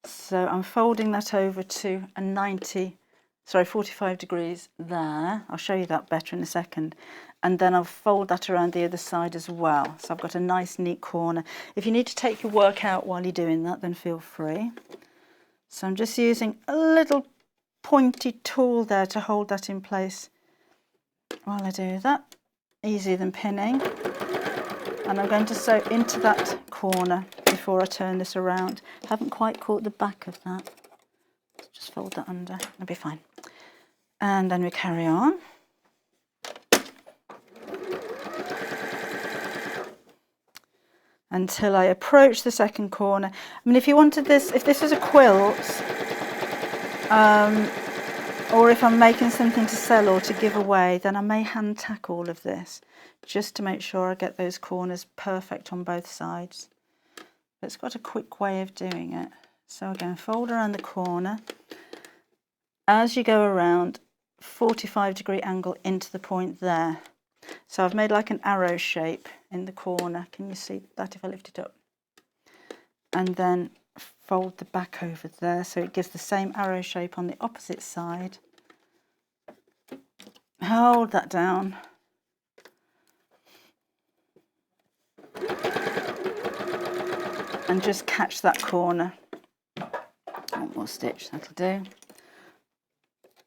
[SPEAKER 1] So I'm folding that over to a 45 degrees there. I'll show you that better in a second. And then I'll fold that around the other side as well. So I've got a nice neat corner. If you need to take your work out while you're doing that, then feel free. So I'm just using a little pointy tool there to hold that in place while I do that. Easier than pinning. And I'm going to sew into that corner before I turn this around. Haven't quite caught the back of that. Just fold that under, it'll be fine. And then we carry on. Until I approach the second corner. I mean, if you wanted this, if this was a quilt, or if I'm making something to sell or to give away, then I may hand tack all of this, just to make sure I get those corners perfect on both sides. But it's got a quick way of doing it. So again, fold around the corner. As you go around, 45-degree angle into the point there. So I've made like an arrow shape in the corner. Can you see that if I lift it up? And then fold the back over there so it gives the same arrow shape on the opposite side. Hold that down. And just catch that corner. One more stitch, that'll do.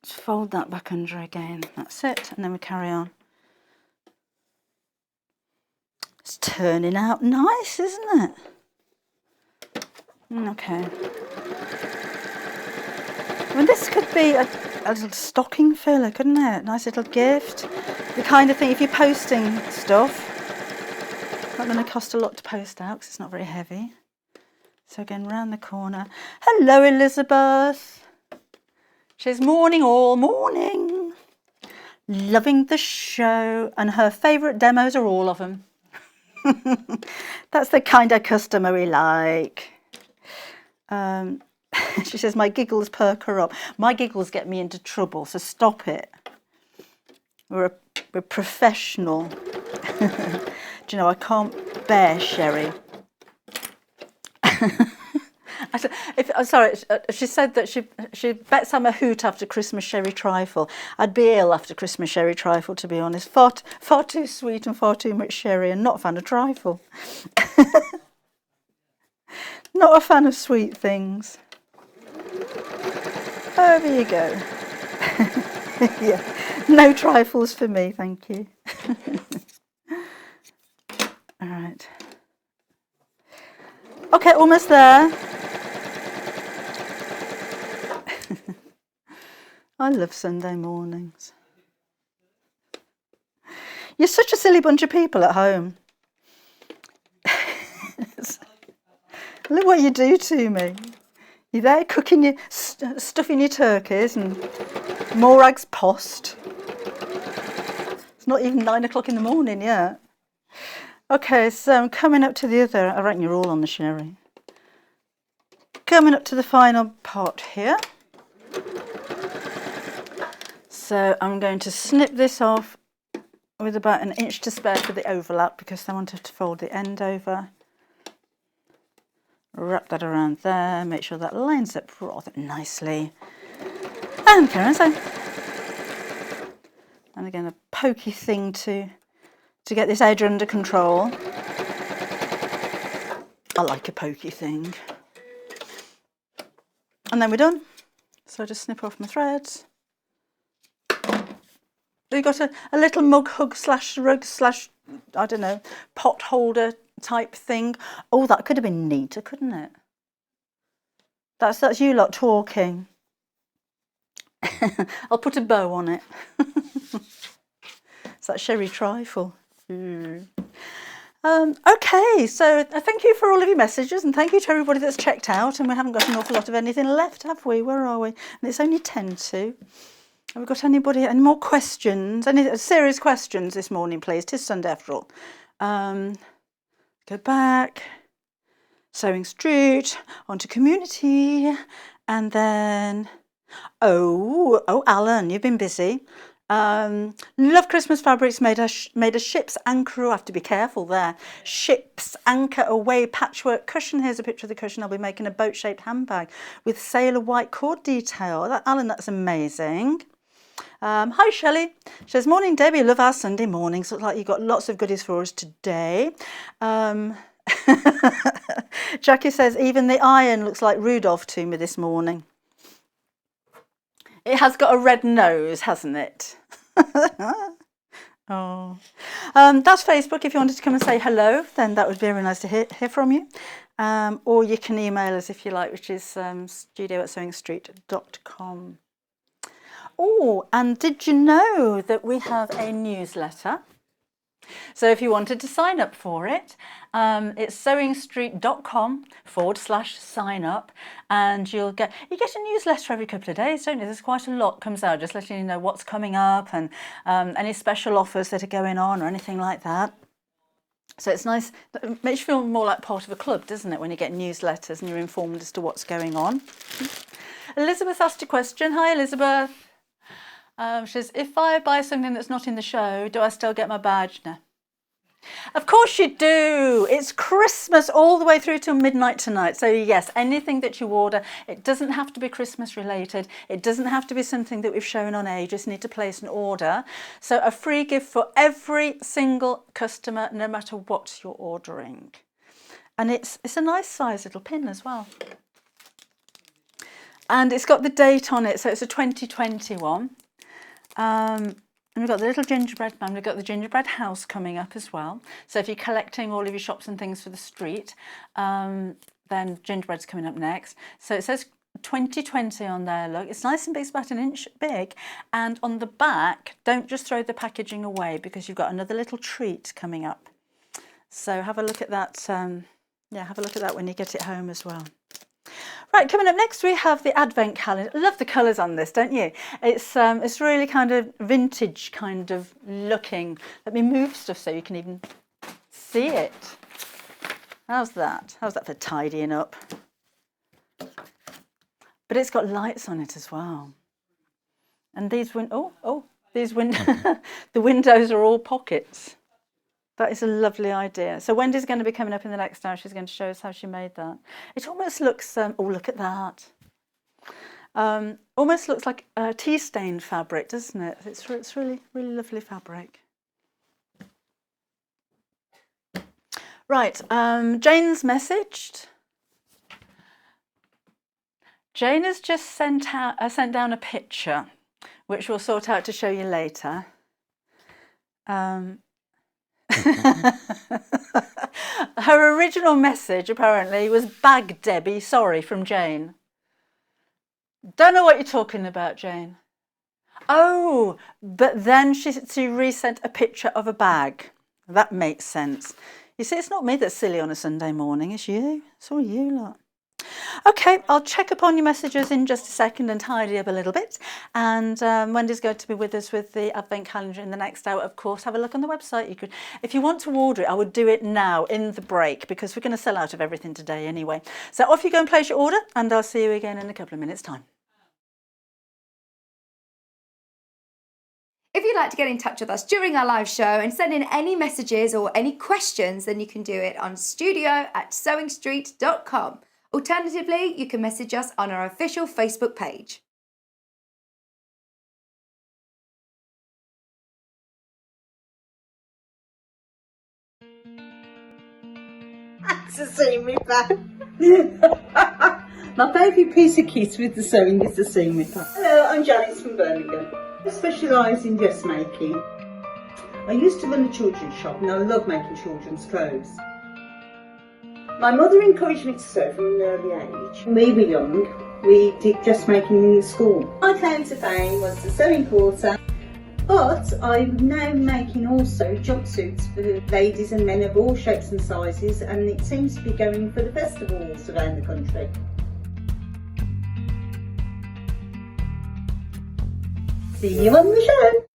[SPEAKER 1] Just fold that back under again. That's it, and then we carry on. It's turning out nice, isn't it? Okay. I mean, this could be a little stocking filler, couldn't it? Nice little gift. The kind of thing, if you're posting stuff, not going to cost a lot to post out because it's not very heavy. So again, round the corner. Hello, Elizabeth. She says, morning all, morning. Loving the show, and her favourite demos are all of them. That's the kind of customer we like. She says, my giggles perk her up. My giggles get me into trouble, so stop it. We're professional. Do you know, I can't bear sherry. She said that she bets I'm a hoot after Christmas sherry trifle. I'd be ill after Christmas sherry trifle, to be honest. Far too sweet and far too much sherry, and not a fan of trifle. Not a fan of sweet things. Over you go. Yeah, no trifles for me, thank you. All right. Okay, almost there. I love Sunday mornings. You're such a silly bunch of people at home. Look what you do to me. You're there cooking your stuffing your turkeys and Morag's post. It's not even 9 o'clock in the morning yet. Okay, so I'm coming up to the other. I reckon you're all on the sherry. Coming up to the final part here. So I'm going to snip this off with about 1 inch to spare for the overlap, because I wanted to fold the end over. Wrap that around there, make sure that lines up rather nicely. And carry on. And again, a pokey thing to get this edge under control. I like a pokey thing. And then we're done. So I just snip off my threads. We've got a little mug hug slash rug slash, I don't know, pot holder type thing. Oh, that could have been neater, couldn't it? That's you lot talking. I'll put a bow on it. It's that sherry trifle. Okay, so thank you for all of your messages, and thank you to everybody that's checked out. And we haven't got an awful lot of anything left, have we? Where are we? And it's only 10 to. Have we got any more questions? Any serious questions this morning, please? 'Tis Sunday after all. Go back. Sewing Street, onto community, and then Alan, you've been busy. Love Christmas fabrics made a ship's anchor. I have to be careful there. Ship's anchor away patchwork cushion. Here's a picture of the cushion. I'll be making a boat-shaped handbag with sailor white cord detail. Alan, that's amazing. Hi Shelley. She says, morning Debbie, love our Sunday mornings. Looks like you've got lots of goodies for us today. Jackie says, even the iron looks like Rudolph to me this morning. It has got a red nose, hasn't it? Oh, that's Facebook. If you wanted to come and say hello, then that would be very nice to hear from you. Or you can email us if you like, which is studio@sewingstreet.com. Oh, and did you know that we have a newsletter? So if you wanted to sign up for it, it's sewingstreet.com/sign up, and you get a newsletter every couple of days, don't you? There's quite a lot comes out, just letting you know what's coming up and any special offers that are going on or anything like that. So it's nice. It makes you feel more like part of a club, doesn't it, when you get newsletters and you're informed as to what's going on. Elizabeth asked a question. Hi, Elizabeth. She says, if I buy something that's not in the show, do I still get my badge? No. Of course you do. It's Christmas all the way through till midnight tonight. So yes, anything that you order, it doesn't have to be Christmas related. It doesn't have to be something that we've shown on air. You just need to place an order. So a free gift for every single customer, no matter what you're ordering. And it's a nice size little pin as well. And it's got the date on it. So it's a 2021. And we've got the little gingerbread man. We've got the gingerbread house coming up as well. So if you're collecting all of your shops and things for the street, then gingerbread's coming up next. So it says 2020 on there. Look, it's nice and big. It's about 1 inch big. And on the back, don't just throw the packaging away, because you've got another little treat coming up. So have a look at that Yeah, have a look at that when you get it home as well. Right, coming up next we have the Advent calendar. I love the colours on this, don't you? It's really kind of vintage kind of looking. Let me move stuff so you can even see it. How's that? How's that for tidying up? But it's got lights on it as well. And these the windows are all pockets. That is a lovely idea. So Wendy's going to be coming up in the next hour. She's going to show us how she made that. It almost looks, oh, look at that. Almost looks like a tea-stained fabric, doesn't it? It's really, really lovely fabric. Right, Jane's messaged. Jane has just sent down a picture, which we'll sort out to show you later. Her original message apparently was "Bag Debbie, sorry," from Jane. Don't know what you're talking about, Jane. Oh, but then she resent a picture of a bag. That makes sense. You see, it's not me that's silly on a Sunday morning, it's you. It's all you lot. Okay, I'll check up on your messages in just a second and tidy up a little bit. And Wendy's going to be with us with the Advent calendar in the next hour, of course. Have a look on the website. You could, if you want to order it, I would do it now in the break because we're going to sell out of everything today anyway. So off you go and place your order, and I'll see you again in a couple of minutes' time.
[SPEAKER 2] If you'd like to get in touch with us during our live show and send in any messages or any questions, then you can do it on studio@sewingstreet.com. Alternatively, you can message us on our official Facebook page.
[SPEAKER 3] That's a seam ripper. My favourite piece of kit with the sewing is the seam ripper. Hello, I'm Janice from Birmingham. I specialise in dressmaking. I used to run a children's shop and I love making children's clothes. My mother encouraged me to sew from an early age. When we were young, we did dressmaking in the school. My claim to fame was the sewing quarter, but I'm now making also jumpsuits for ladies and men of all shapes and sizes, and it seems to be going for the festivals around the country. See you on the show!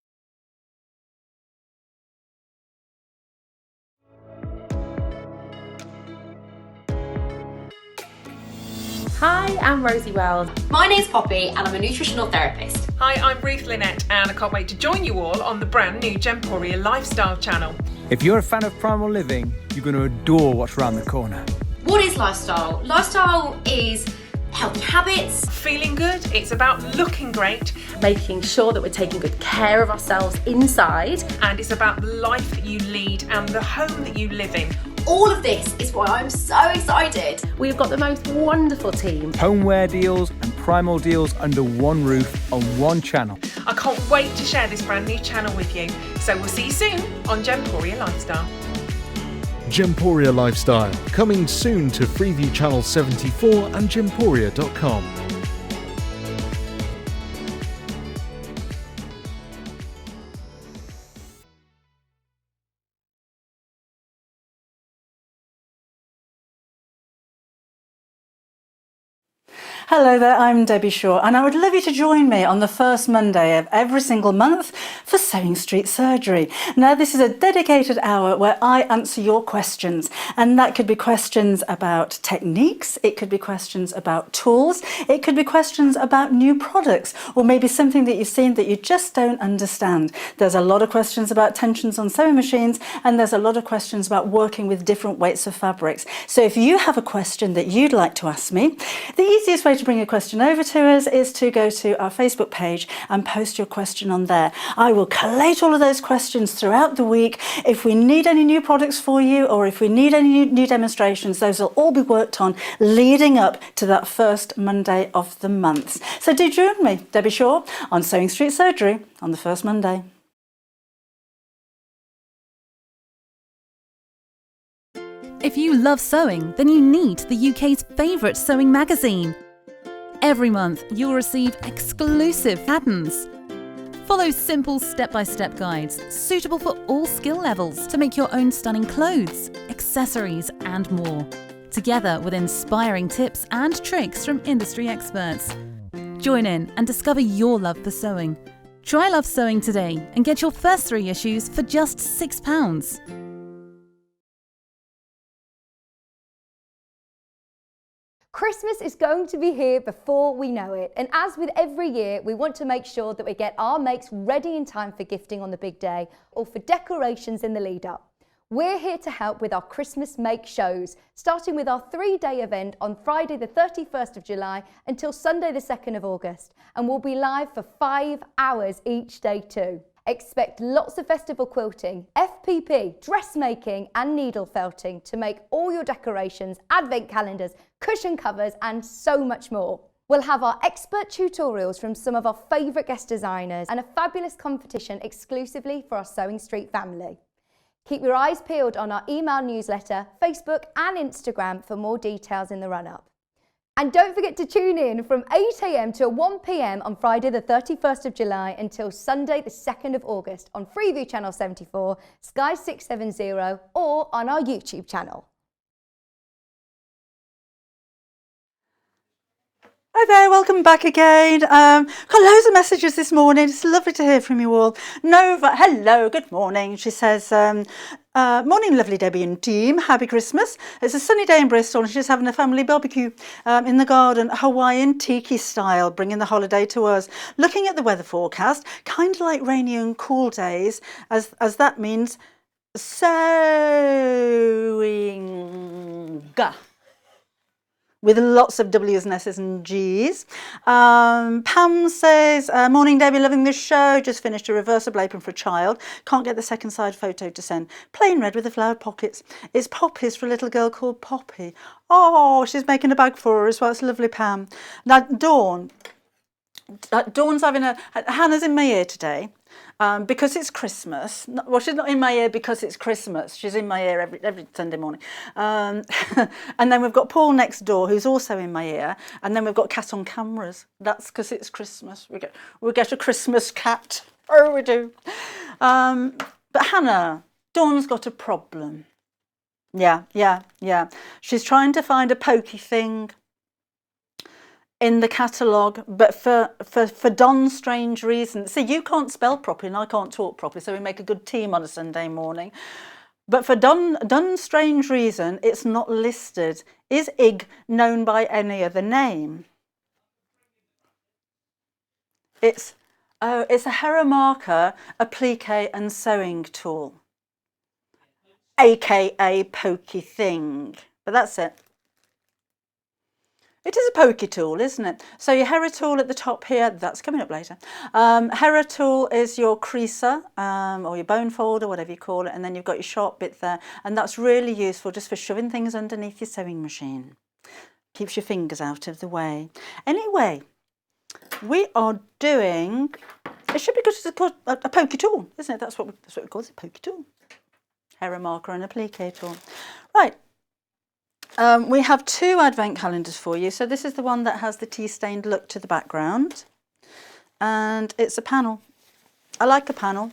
[SPEAKER 4] Hi, I'm Rosie Wells.
[SPEAKER 5] My name's Poppy and I'm a nutritional therapist.
[SPEAKER 6] Hi, I'm Ruth Lynette and I can't wait to join you all on the brand new Gemporia Lifestyle channel.
[SPEAKER 7] If you're a fan of primal living, you're going to adore what's around the corner.
[SPEAKER 5] What is lifestyle? Lifestyle is healthy habits.
[SPEAKER 6] Feeling good, it's about looking great,
[SPEAKER 4] Making sure that we're taking good care of ourselves inside.
[SPEAKER 6] and it's about the life that you lead and the home that you live in.
[SPEAKER 5] All of this is why I'm so excited.
[SPEAKER 4] We've got the most wonderful team.
[SPEAKER 7] Homeware deals and primal deals under one roof on one channel.
[SPEAKER 6] I can't wait to share this brand new channel with you. So we'll see you soon on Gemporia Lifestyle.
[SPEAKER 8] Gemporia Lifestyle, coming soon to Freeview Channel 74 and gemporia.com.
[SPEAKER 1] Hello there, I'm Debbie Shaw, and I would love you to join me on the first Monday of every single month for Sewing Street Surgery. Now, this is a dedicated hour where I answer your questions, and that could be questions about techniques, it could be questions about tools, it could be questions about new products, or maybe something that you've seen that you just don't understand. There's a lot of questions about tensions on sewing machines, and there's a lot of questions about working with different weights of fabrics. So if you have a question that you'd like to ask me, the easiest way to bring a question over to us is to go to our Facebook page and post your question on there. I will collate all of those questions throughout the week. If we need any new products for you, or if we need any new demonstrations, those will all be worked on leading up to that first Monday of the month. So do join me, Debbie Shaw, on Sewing Street Surgery on the first Monday.
[SPEAKER 9] If you love sewing, then you need the UK's favourite sewing magazine. Every month, you'll receive exclusive patterns. Follow simple step-by-step guides suitable for all skill levels to make your own stunning clothes, accessories and more. together with inspiring tips and tricks from industry experts. Join in and discover your love for sewing. Try Love Sewing today and get your first 3 issues for just £6.
[SPEAKER 2] Christmas is going to be here before we know it, and as with every year, we want to make sure that we get our makes ready in time for gifting on the big day or for decorations in the lead up. We're here to help with our Christmas make shows, starting with our 3-day event on Friday the 31st of July until Sunday the 2nd of August, and we'll be live for 5 hours each day too. Expect lots of festival quilting, FPP, dressmaking and needle felting to make all your decorations, advent calendars, cushion covers and so much more. We'll have our expert tutorials from some of our favourite guest designers and a fabulous competition exclusively for our Sewing Street family. Keep your eyes peeled on our email newsletter, Facebook and Instagram for more details in the run-up. And don't forget to tune in from 8 AM to 1 PM on Friday the 31st of July until Sunday the 2nd of August on Freeview Channel 74, Sky 670 or on our YouTube channel.
[SPEAKER 1] Hi there, welcome back again. Got loads of messages this morning. It's lovely to hear from you all. Nova, hello, good morning. She says, morning lovely Debbie and team, happy Christmas. It's a sunny day in Bristol and she's having a family barbecue in the garden, Hawaiian tiki style, bringing the holiday to us. Looking at the weather forecast, kind of like rainy and cool days, as that means sewing. With lots of W's and S's and G's. Pam says, morning Debbie, loving this show. Just finished a reversible apron for a child. Can't get the second side photo to send. Plain red with the flowered pockets. It's poppies for a little girl called Poppy. Oh, she's making a bag for her as well. It's lovely, Pam. Now, Dawn's having Hannah's in my ear today. Because it's Christmas. Well, she's not in my ear because it's Christmas. She's in my ear every Sunday morning. And then we've got Paul next door, who's also in my ear. And then we've got cat on cameras. That's because it's Christmas. We get a Christmas cat. Oh, we do. But Hannah, Dawn's got a problem. Yeah. She's trying to find a pokey thing in the catalogue, but for Don's strange reasons. See, you can't spell properly and I can't talk properly, so we make a good team on a Sunday morning. But for Don's strange reason, it's not listed. Is Ig known by any other name? It's a Hera marker, applique and sewing tool, aka pokey thing. But that's it. It is a pokey tool, isn't it? So your Hera tool at the top here, that's coming up later. Hera tool is your creaser or your bone folder, whatever you call it, and then you've got your sharp bit there, and that's really useful just for shoving things underneath your sewing machine. Keeps your fingers out of the way. Anyway, we are doing, it should be good as a pokey tool, isn't it? That's what we call it, a pokey tool. Hera marker and applique tool. Right. We have 2 advent calendars for you. So this is the one that has the tea-stained look to the background. And it's a panel. I like a panel.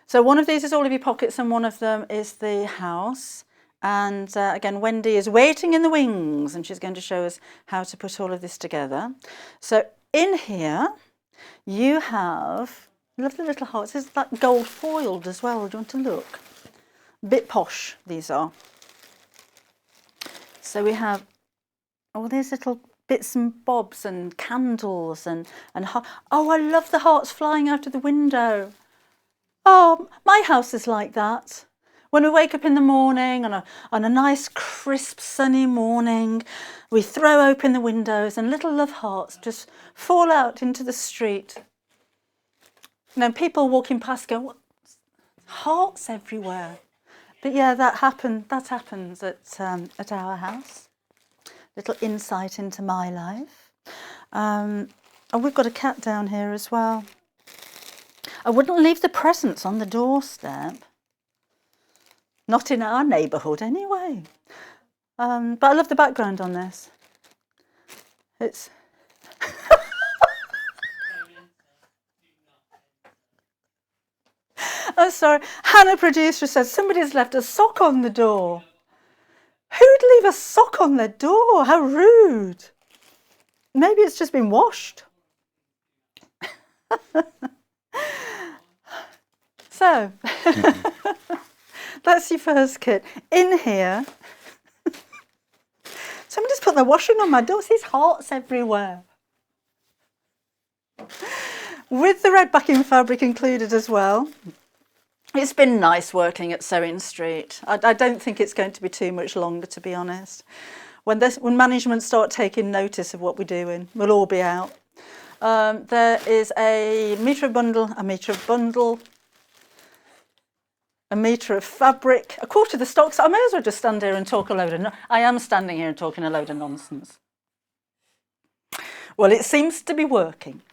[SPEAKER 1] So one of these is all of your pockets and one of them is the house. And again, Wendy is waiting in the wings and she's going to show us how to put all of this together. So in here, you have lovely little hearts. This is like gold foiled as well. Do you want to look? Bit posh, these are. So we have all these little bits and bobs and candles and oh, I love the hearts flying out of the window. Oh, my house is like that. When we wake up in the morning on a nice crisp sunny morning, we throw open the windows and little love hearts just fall out into the street. And then people walking past go, what? Hearts everywhere. But yeah, that happens at our house. Little insight into my life. And we've got a cat down here as well. I wouldn't leave the presents on the doorstep. Not in our neighbourhood anyway. But I love the background on this. It's Oh, sorry. Hannah, producer, says somebody's left a sock on the door. Who'd leave a sock on their door? How rude. Maybe it's just been washed. So, that's your first kit. In here, somebody's put their washing on my door. There's hearts everywhere. With the red backing fabric included as well. It's been nice working at Sewing Street. I don't think it's going to be too much longer, to be honest. When management start taking notice of what we're doing, we'll all be out. There is a metre of bundle, a metre of bundle, a metre of fabric, a quarter of the stock. So I may as well just stand here and talk a load of... I am standing here and talking a load of nonsense. Well, it seems to be working.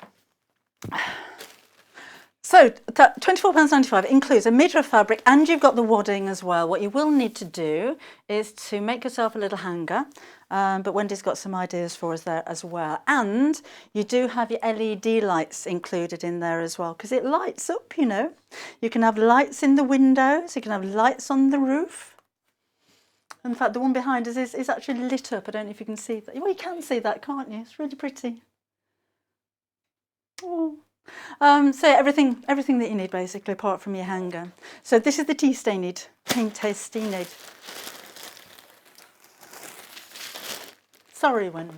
[SPEAKER 1] So that £24.95 includes a metre of fabric, and you've got the wadding as well. What you will need to do is to make yourself a little hanger, but Wendy's got some ideas for us there as well. And you do have your LED lights included in there as well, because it lights up, you know. You can have lights in the windows, you can have lights on the roof. In fact, the one behind us is actually lit up. I don't know if you can see that. Well, you can see that, can't you? It's really pretty. Oh. So everything that you need basically, apart from your hanger. So this is the tea stained, Sorry, Wendy.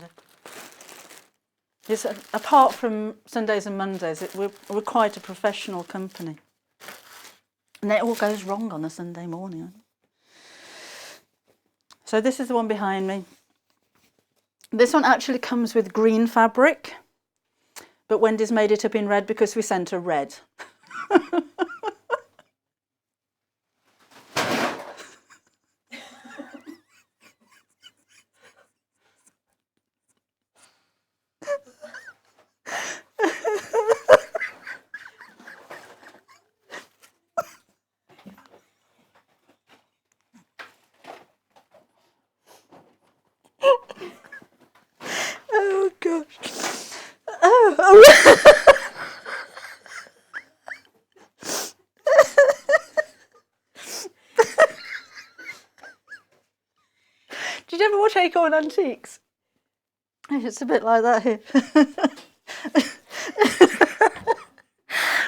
[SPEAKER 1] It's, apart from Sundays and Mondays, we're quite a professional company. And it all goes wrong on a Sunday morning. So this is the one behind me. This one actually comes with green fabric. But Wendy's made it up in red because we sent her red. Oh, gosh. Oh. Did you ever watch Acorn Antiques? It's a bit like that here.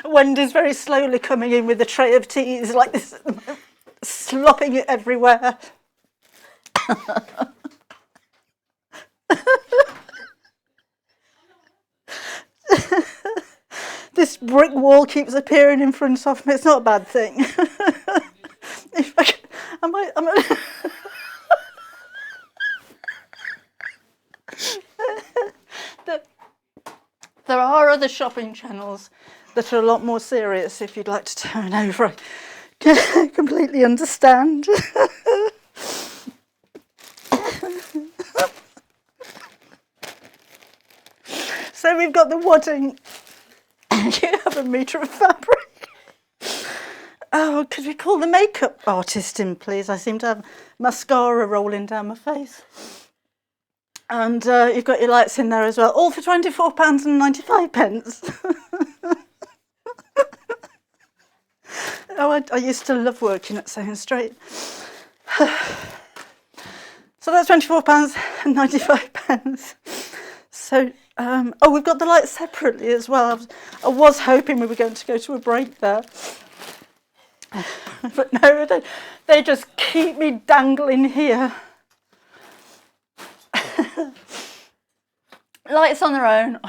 [SPEAKER 1] Wendy's very slowly coming in with a tray of teas like this, slopping it everywhere. This brick wall keeps appearing in front of me. It's not a bad thing. If I can, I might There are other shopping channels that are a lot more serious if you'd like to turn over. I completely understand. So we've got the wadding. You have a metre of fabric. Oh, could we call the makeup artist in, please? I seem to have mascara rolling down my face. And you've got your lights in there as well, all for £24.95. Oh, I used to love working at Sewing Street. So that's £24.95. So, oh, we've got the lights separately as well. I was hoping we were going to go to a break there. But no, they just keep me dangling here. Lights on their own.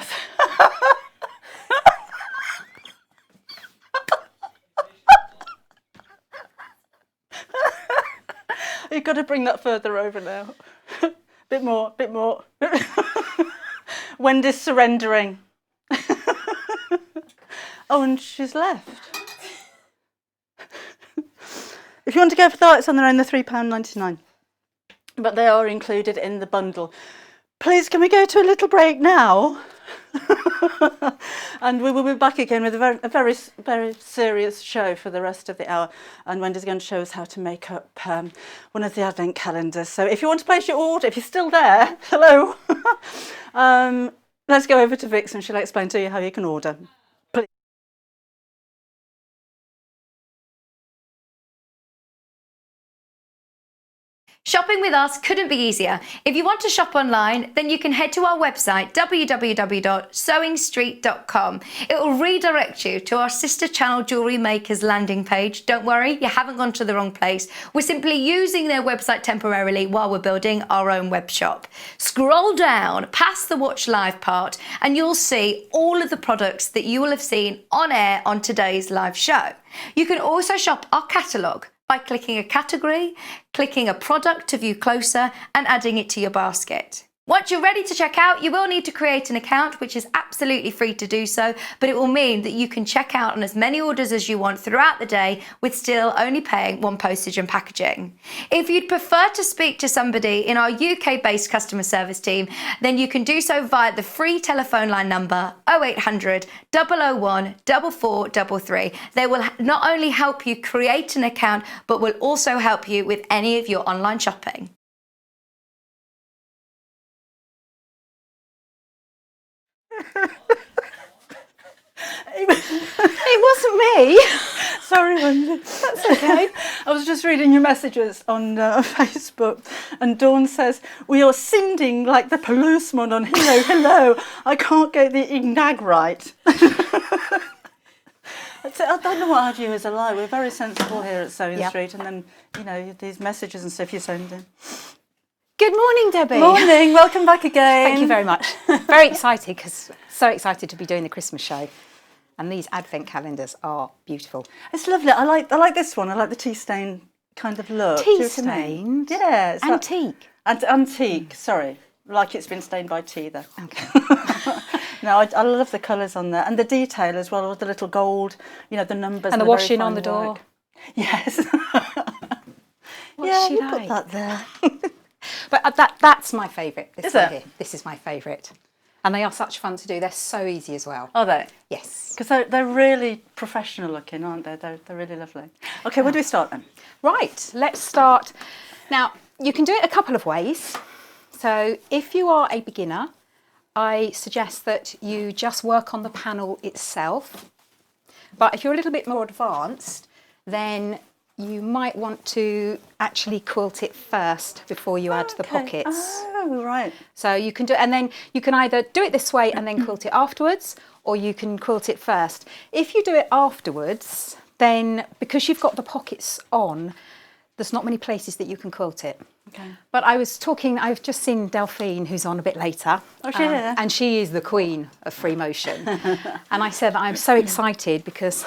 [SPEAKER 1] You've got to bring that further over now. Bit more, bit more. Wendy's surrendering. Oh, and she's left. If you want to go for the lights on their own, they're £3.99. But they are included in the bundle. Please, can we go to a little break now? And we will be back again with a very, very serious show for the rest of the hour. And Wendy's going to show us how to make up one of the advent calendars. So if you want to place your order, if you're still there, hello. Let's go over to Vix and she'll explain to you how you can order.
[SPEAKER 2] Shopping with us couldn't be easier. If you want to shop online, then you can head to our website, www.sewingstreet.com. It will redirect you to our sister channel Jewellery Makers landing page. Don't worry, you haven't gone to the wrong place. We're simply using their website temporarily while we're building our own web shop. Scroll down past the Watch Live part and you'll see all of the products that you will have seen on air on today's live show. You can also shop our catalogue by clicking a category, clicking a product to view closer and adding it to your basket. Once you're ready to check out, you will need to create an account, which is absolutely free to do so, but it will mean that you can check out on as many orders as you want throughout the day with still only paying one postage and packaging. If you'd prefer to speak to somebody in our UK-based customer service team, then you can do so via the free telephone line number 0800 001 4433. They will not only help you create an account, but will also help you with any of your online shopping.
[SPEAKER 1] It wasn't me. Sorry, Wendy. That's okay. I was just reading your messages on Facebook, and Dawn says, "We are singing like the policeman on Hello, Hello. I can't get the ignag right." I don't know what our viewers are like. We're very sensible here at Sewing Street, and then, you know, these messages and stuff you send in.
[SPEAKER 10] Good morning, Debbie.
[SPEAKER 1] Morning, welcome back again.
[SPEAKER 10] Thank you very much. Very excited, because so excited to be doing the Christmas show. And these advent calendars are beautiful.
[SPEAKER 1] It's lovely. I like this one. I like the tea stain kind of look.
[SPEAKER 10] Tea stained?
[SPEAKER 1] Yeah. It's
[SPEAKER 10] antique.
[SPEAKER 1] Antique, sorry. Like it's been stained by tea there.
[SPEAKER 10] Okay.
[SPEAKER 1] No, I love the colours on there. And the detail as well, with the little gold, you know, the numbers.
[SPEAKER 10] And the washing on the door.
[SPEAKER 1] Work. Yes.
[SPEAKER 10] What's she
[SPEAKER 1] you
[SPEAKER 10] like?
[SPEAKER 1] put that there.
[SPEAKER 10] But that's my favourite.
[SPEAKER 1] Is it?
[SPEAKER 10] Here. This is my favourite. And they are such fun to do. They're so easy as well.
[SPEAKER 1] Are they?
[SPEAKER 10] Yes.
[SPEAKER 1] Because they're really professional looking, aren't they? They're really lovely. Okay, where do we start then?
[SPEAKER 10] Right, let's start. Now, you can do it a couple of ways. So if you are a beginner, I suggest that you just work on the panel itself. But if you're a little bit more advanced, then you might want to actually quilt it first before you add the pockets.
[SPEAKER 1] Oh, right.
[SPEAKER 10] So you can do, and then you can either do it this way and then quilt it afterwards, or you can quilt it first. If you do it afterwards, then because you've got the pockets on, there's not many places that you can quilt it.
[SPEAKER 1] Okay.
[SPEAKER 10] But I've just seen Delphine, who's on a bit later.
[SPEAKER 1] Oh, yeah.
[SPEAKER 10] And she is the queen of free motion. And I said that I'm so excited because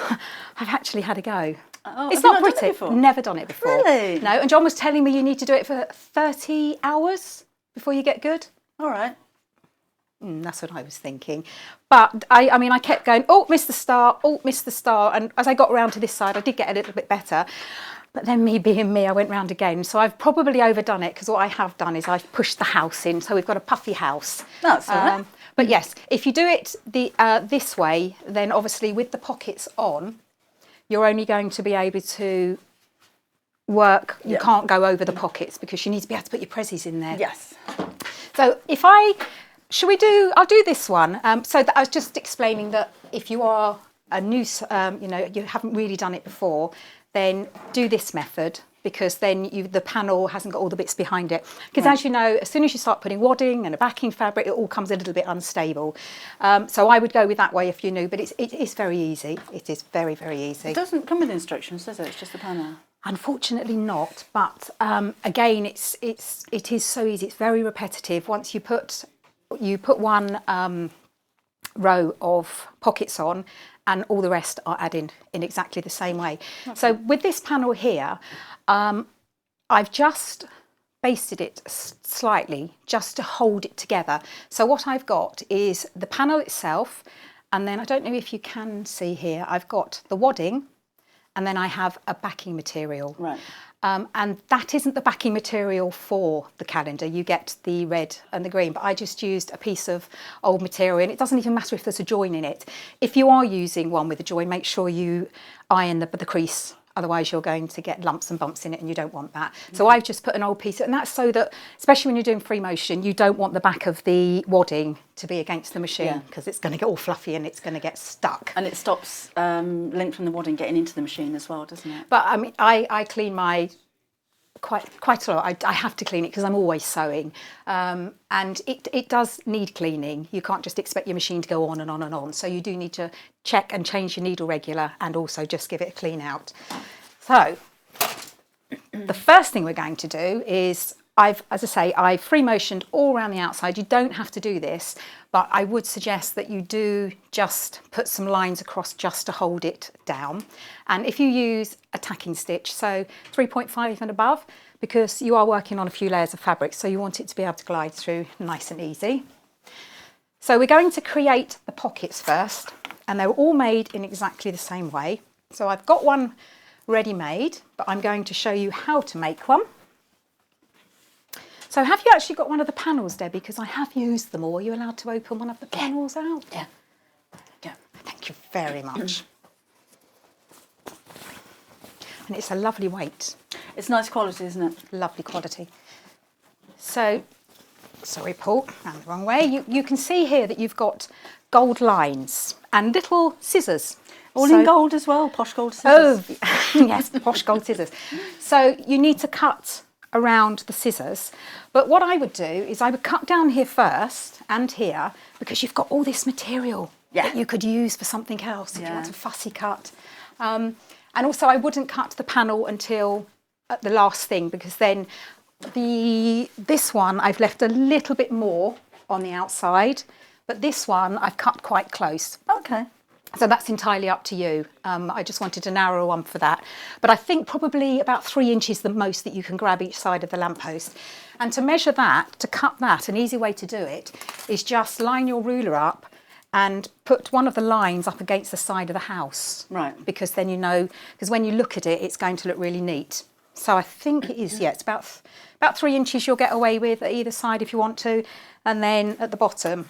[SPEAKER 10] I've actually had a go.
[SPEAKER 1] Oh,
[SPEAKER 10] it's
[SPEAKER 1] have
[SPEAKER 10] not
[SPEAKER 1] you not done it
[SPEAKER 10] pretty.
[SPEAKER 1] before?
[SPEAKER 10] Never done it before.
[SPEAKER 1] Really?
[SPEAKER 10] No. And John was telling me you need to do it for 30 hours before you get good.
[SPEAKER 1] All right.
[SPEAKER 10] That's what I was thinking. But I mean, I kept going, oh, missed the star, oh, missed the star. And as I got around to this side, I did get a little bit better. But then me being me, I went round again. So I've probably overdone it, because what I have done is I've pushed the house in. So we've got a puffy house.
[SPEAKER 1] That's all right.
[SPEAKER 10] But yes, if you do it this way, then obviously with the pockets on, you're only going to be able to work. You can't go over the pockets because you need to be able to put your prezzies in there.
[SPEAKER 1] Yes.
[SPEAKER 10] So I'll do this one. So that I was just explaining that if you are a new, you haven't really done it before, then do this method, because then the panel hasn't got all the bits behind it. Because as you know, as soon as you start putting wadding and a backing fabric, it all comes a little bit unstable. So I would go with that way if you knew, but it is very easy. It is very, very easy.
[SPEAKER 1] It doesn't come with instructions, does it? It's just the panel.
[SPEAKER 10] Unfortunately not, but again, it is so easy. It's very repetitive. Once you put one row of pockets on, and all the rest are added in exactly the same way. Okay. So with this panel here, I've just basted it slightly just to hold it together. So what I've got is the panel itself, and then I don't know if you can see here, I've got the wadding, and then I have a backing material.
[SPEAKER 1] Right.
[SPEAKER 10] And that isn't the backing material for the calendar. You get the red and the green, but I just used a piece of old material, and it doesn't even matter if there's a join in it. If you are using one with a join, make sure you iron the crease. Otherwise, you're going to get lumps and bumps in it, and you don't want that. So I've just put an old piece, and that's so that, especially when you're doing free motion, you don't want the back of the wadding to be against the machine, because it's going to get all fluffy and it's going to get stuck.
[SPEAKER 1] And it stops lint from the wadding getting into the machine as well, doesn't it?
[SPEAKER 10] But I mean, I clean my quite a lot. I have to clean it because I'm always sewing, and it does need cleaning. You can't just expect your machine to go on and on and on. So you do need to check and change your needle regular, and also just give it a clean out. So the first thing we're going to do is, as I say, I've free motioned all around the outside. You don't have to do this, but I would suggest that you do just put some lines across just to hold it down. And if you use a tacking stitch, so 3.5 and above, because you are working on a few layers of fabric, so you want it to be able to glide through nice and easy. So we're going to create the pockets first, and they're all made in exactly the same way. So I've got one ready-made, but I'm going to show you how to make one. So have you actually got one of the panels, Debbie? Because I have used them all. Are you allowed to open one of the panels out?
[SPEAKER 1] Yeah.
[SPEAKER 10] Yeah. Thank you very much. And it's a lovely weight.
[SPEAKER 1] It's nice quality, isn't it?
[SPEAKER 10] Lovely quality. So, sorry, Paul, ran the wrong way. You can see here that you've got gold lines and little scissors.
[SPEAKER 1] All in gold as well, posh gold scissors.
[SPEAKER 10] Oh, yes, posh gold scissors. So you need to cut around the scissors, but what I would do is I would cut down here first and here, because you've got all this material that you could use for something else if you want a fussy cut. And also I wouldn't cut the panel until at the last thing, because then this one I've left a little bit more on the outside, but this one I've cut quite close.
[SPEAKER 1] Okay.
[SPEAKER 10] So that's entirely up to you. I just wanted a narrower one for that. But I think probably about 3 inches the most that you can grab each side of the lamppost. And to measure that, to cut that, an easy way to do it is just line your ruler up and put one of the lines up against the side of the house.
[SPEAKER 1] Right.
[SPEAKER 10] Because then you know, because when you look at it, it's going to look really neat. So I think it is, it's about 3 inches you'll get away with at either side if you want to. And then at the bottom,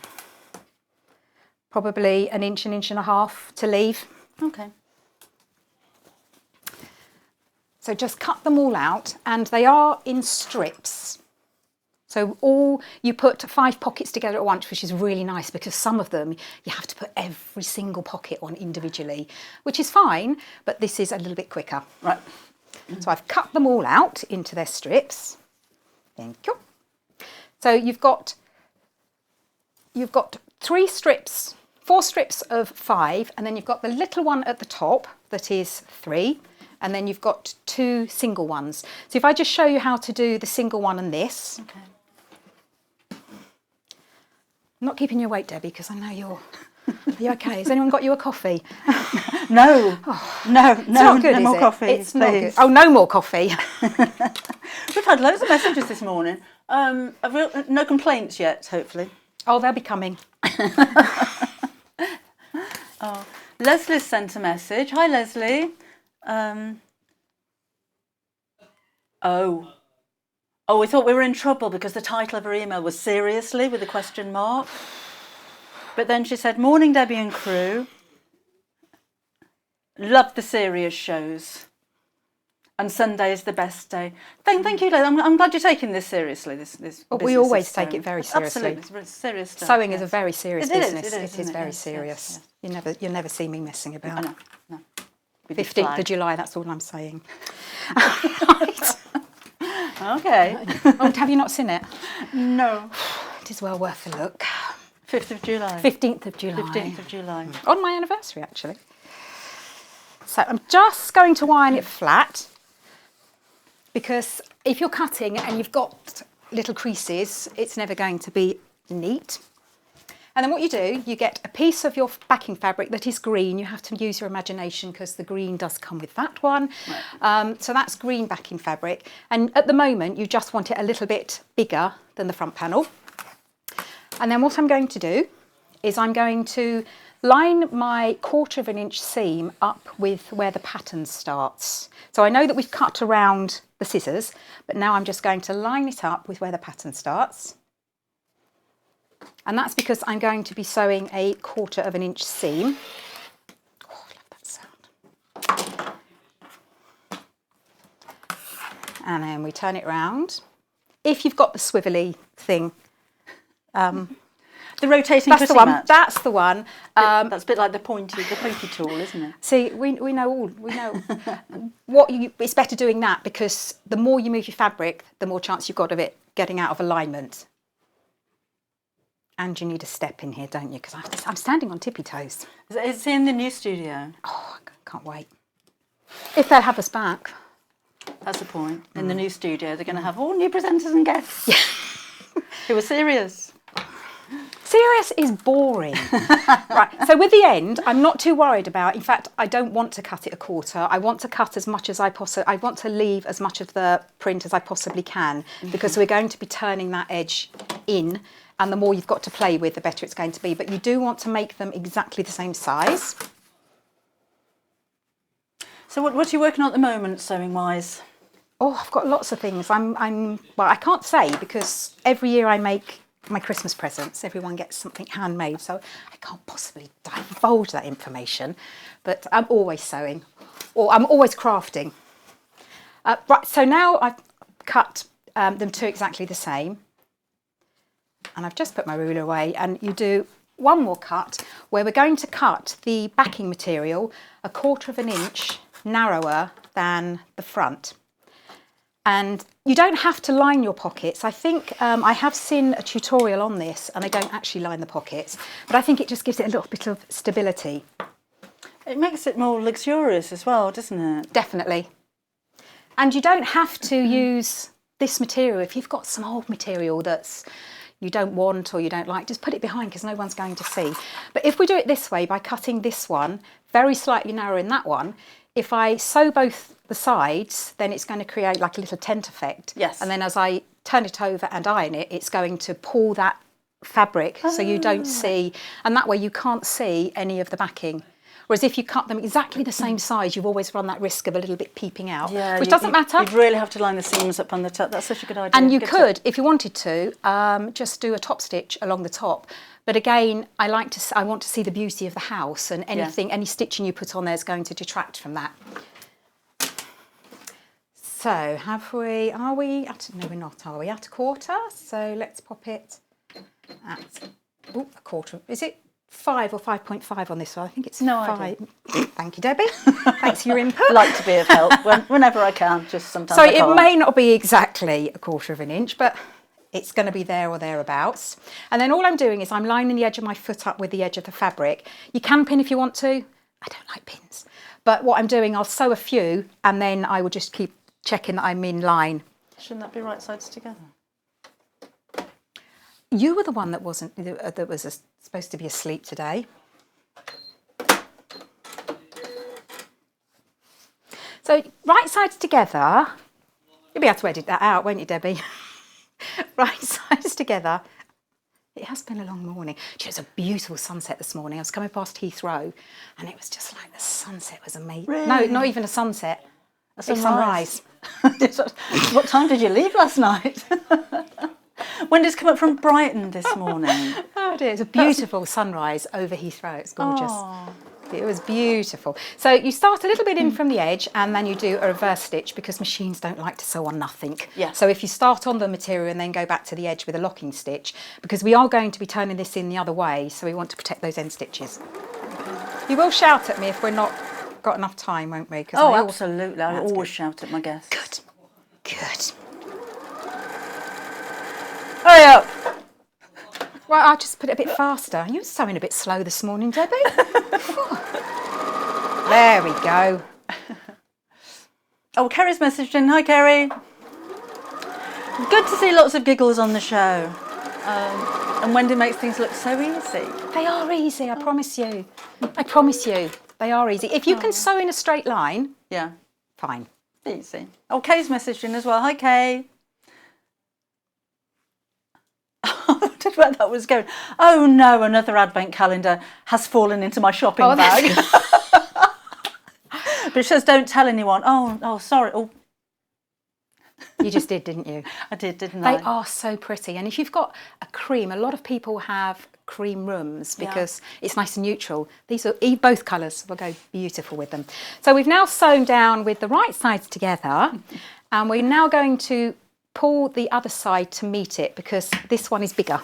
[SPEAKER 10] probably an inch and a half to leave.
[SPEAKER 1] Okay.
[SPEAKER 10] So just cut them all out, and they are in strips. So you put 5 pockets together at once, which is really nice, because some of them you have to put every single pocket on individually, which is fine, but this is a little bit quicker.
[SPEAKER 1] Right.
[SPEAKER 10] So I've cut them all out into their strips. Thank you. So you've got 4 strips of 5, and then you've got the little one at the top that is 3, and then you've got 2 single ones. So if I just show you how to do the single one and this.
[SPEAKER 1] Okay.
[SPEAKER 10] I'm not keeping you awake, Debbie, because I know you're... Are you okay? Has anyone got you a coffee?
[SPEAKER 1] No.
[SPEAKER 10] Oh,
[SPEAKER 1] no,
[SPEAKER 10] it's not good,
[SPEAKER 1] no more coffee.
[SPEAKER 10] It's not good. Oh, no more coffee.
[SPEAKER 1] We've had loads of messages this morning. No complaints yet, hopefully.
[SPEAKER 10] Oh, they'll be coming.
[SPEAKER 1] Oh, Leslie sent a message. Hi, Leslie. We thought we were in trouble because the title of her email was Seriously with a question mark. But then she said, morning, Debbie and crew. Love the serious shows. And Sunday is the best day. Thank you, Leslie. I'm glad you're taking this seriously. This
[SPEAKER 10] we always take it very seriously.
[SPEAKER 1] Absolutely, it's serious stuff.
[SPEAKER 10] Sewing is a very serious business.
[SPEAKER 1] It is
[SPEAKER 10] very serious.
[SPEAKER 1] Yes.
[SPEAKER 10] You never see me messing about.
[SPEAKER 1] No.
[SPEAKER 10] 15th of July, that's all I'm saying.
[SPEAKER 1] Right. Okay.
[SPEAKER 10] Oh, have you not seen it?
[SPEAKER 1] No.
[SPEAKER 10] It is well worth a look.
[SPEAKER 1] 5th of July.
[SPEAKER 10] 15th of July.
[SPEAKER 1] 15th of July.
[SPEAKER 10] On my anniversary, actually. So I'm just going to iron it flat, because if you're cutting and you've got little creases, it's never going to be neat. And then what you do, you get a piece of your backing fabric that is green. You have to use your imagination because the green does come with that one. Right. So that's green backing fabric. And at the moment, you just want it a little bit bigger than the front panel. And then what I'm going to do is I'm going to line my 1/4 inch seam up with where the pattern starts. So I know that we've cut around the scissors, but now I'm just going to line it up with where the pattern starts. And that's because I'm going to be sewing a 1/4 inch seam. Oh, I love that sound. And then we turn it round. If you've got the swivelly thing,
[SPEAKER 1] The rotating
[SPEAKER 10] That's the
[SPEAKER 1] cutting
[SPEAKER 10] one.
[SPEAKER 1] mat.
[SPEAKER 10] That's the one.
[SPEAKER 1] That's a bit like the pointy tool, isn't it?
[SPEAKER 10] See, we know it's better doing that, because the more you move your fabric, the more chance you've got of it getting out of alignment. And you need a step in here, don't you? Because I'm standing on tippy toes.
[SPEAKER 1] It's in the new studio.
[SPEAKER 10] Oh, I can't wait. If they'll have us back.
[SPEAKER 1] That's the point. In the new studio, they're going to have all new presenters and guests. Yeah. Who are serious.
[SPEAKER 10] Serious is boring. Right, so with the end, I'm not too worried about. In fact, I don't want to cut it a quarter. I want to cut as much as I want to leave as much of the print as I possibly can, because we're going to be turning that edge in, and the more you've got to play with, the better it's going to be. But you do want to make them exactly the same size.
[SPEAKER 1] So what are you working on at the moment, sewing-wise?
[SPEAKER 10] Oh, I've got lots of things. Well, I can't say, because every year I make my Christmas presents. Everyone gets something handmade, so I can't possibly divulge that information. But I'm always sewing, or I'm always crafting. Right, so now I've cut them to exactly the same. And I've just put my ruler away, and you do one more cut where we're going to cut the backing material 1/4 of an inch narrower than the front. And you don't have to line your pockets. I think I have seen a tutorial on this, and they don't actually line the pockets, but I think it just gives it a little bit of stability.
[SPEAKER 1] It makes it more luxurious as well, doesn't it?
[SPEAKER 10] Definitely. And you don't have to use this material. If you've got some old material that's you don't want or you don't like, just put it behind, because no one's going to see. But if we do it this way, by cutting this one very slightly narrower in that one, if I sew both the sides, then it's going to create like a little tent effect.
[SPEAKER 1] Yes.
[SPEAKER 10] And then as I turn it over and iron it, it's going to pull that fabric so you don't see, and that way you can't see any of the backing. Whereas if you cut them exactly the same size, you've always run that risk of a little bit peeping out, which doesn't matter.
[SPEAKER 1] You'd really have to line the seams up on the top. That's such a good idea.
[SPEAKER 10] And you could, if you wanted to, just do a top stitch along the top. But again, I want to see the beauty of the house, and any stitching you put on there is going to detract from that. So are we no, we're not, are we at 1/4? So let's pop it at, 1/4. Is it 5 or 5.5 on this one? I think it's 5. Thank you, Debbie. Thanks for your input.
[SPEAKER 1] Like to be of help whenever I can, just sometimes
[SPEAKER 10] So
[SPEAKER 1] I can't.
[SPEAKER 10] it may not be exactly 1/4 of an inch, but it's going to be there or thereabouts. And then all I'm doing is I'm lining the edge of my foot up with the edge of the fabric. You can pin if you want to. I don't like pins. But what I'm doing, I'll sew a few, and then I will just keep checking that I'm in line.
[SPEAKER 1] Shouldn't that be right sides together?
[SPEAKER 10] You were the one that was supposed to be asleep today. So right sides together. You'll be able to edit that out, won't you, Debbie? Right sides together. It has been a long morning. It was a beautiful sunset this morning. I was coming past Heathrow, and it was just like the sunset was amazing.
[SPEAKER 1] Really?
[SPEAKER 10] No, not even a sunset. A sunrise.
[SPEAKER 1] What time did you leave last night? Wendy's come up from Brighton this morning.
[SPEAKER 10] Oh dear, it's a beautiful sunrise over Heathrow. It's gorgeous. It was beautiful. So you start a little bit in from the edge, and then you do a reverse stitch, because machines don't like to sew on nothing.
[SPEAKER 1] Yeah.
[SPEAKER 10] So if you start on the material and then go back to the edge with a locking stitch, because we are going to be turning this in the other way, so we want to protect those end stitches. You will shout at me if we're not got enough time, won't we?
[SPEAKER 1] Absolutely. I always shout at my guests.
[SPEAKER 10] Good.
[SPEAKER 1] Hurry up.
[SPEAKER 10] Right, I'll just put it a bit faster. You were sewing a bit slow this morning, Debbie. There we go.
[SPEAKER 1] Oh, Kerry's messaged in. Hi, Kerry. Good to see lots of giggles on the show. And Wendy makes things look so easy.
[SPEAKER 10] They are easy, I promise you. I promise you, they are easy. If you can sew in a straight line, fine.
[SPEAKER 1] Easy. Oh, Kay's messaged in as well. Hi, Kay. I wondered where that was going. Oh no, another advent calendar has fallen into my shopping bag. But it says don't tell anyone. Oh, sorry. Oh.
[SPEAKER 10] You just did, didn't you?
[SPEAKER 1] I did, didn't I?
[SPEAKER 10] They are so pretty. And if you've got a cream, a lot of people have cream rooms because it's nice and neutral. These are both colours will go beautiful with them. So we've now sewn down with the right sides together, and we're now going to pull the other side to meet it, because this one is bigger.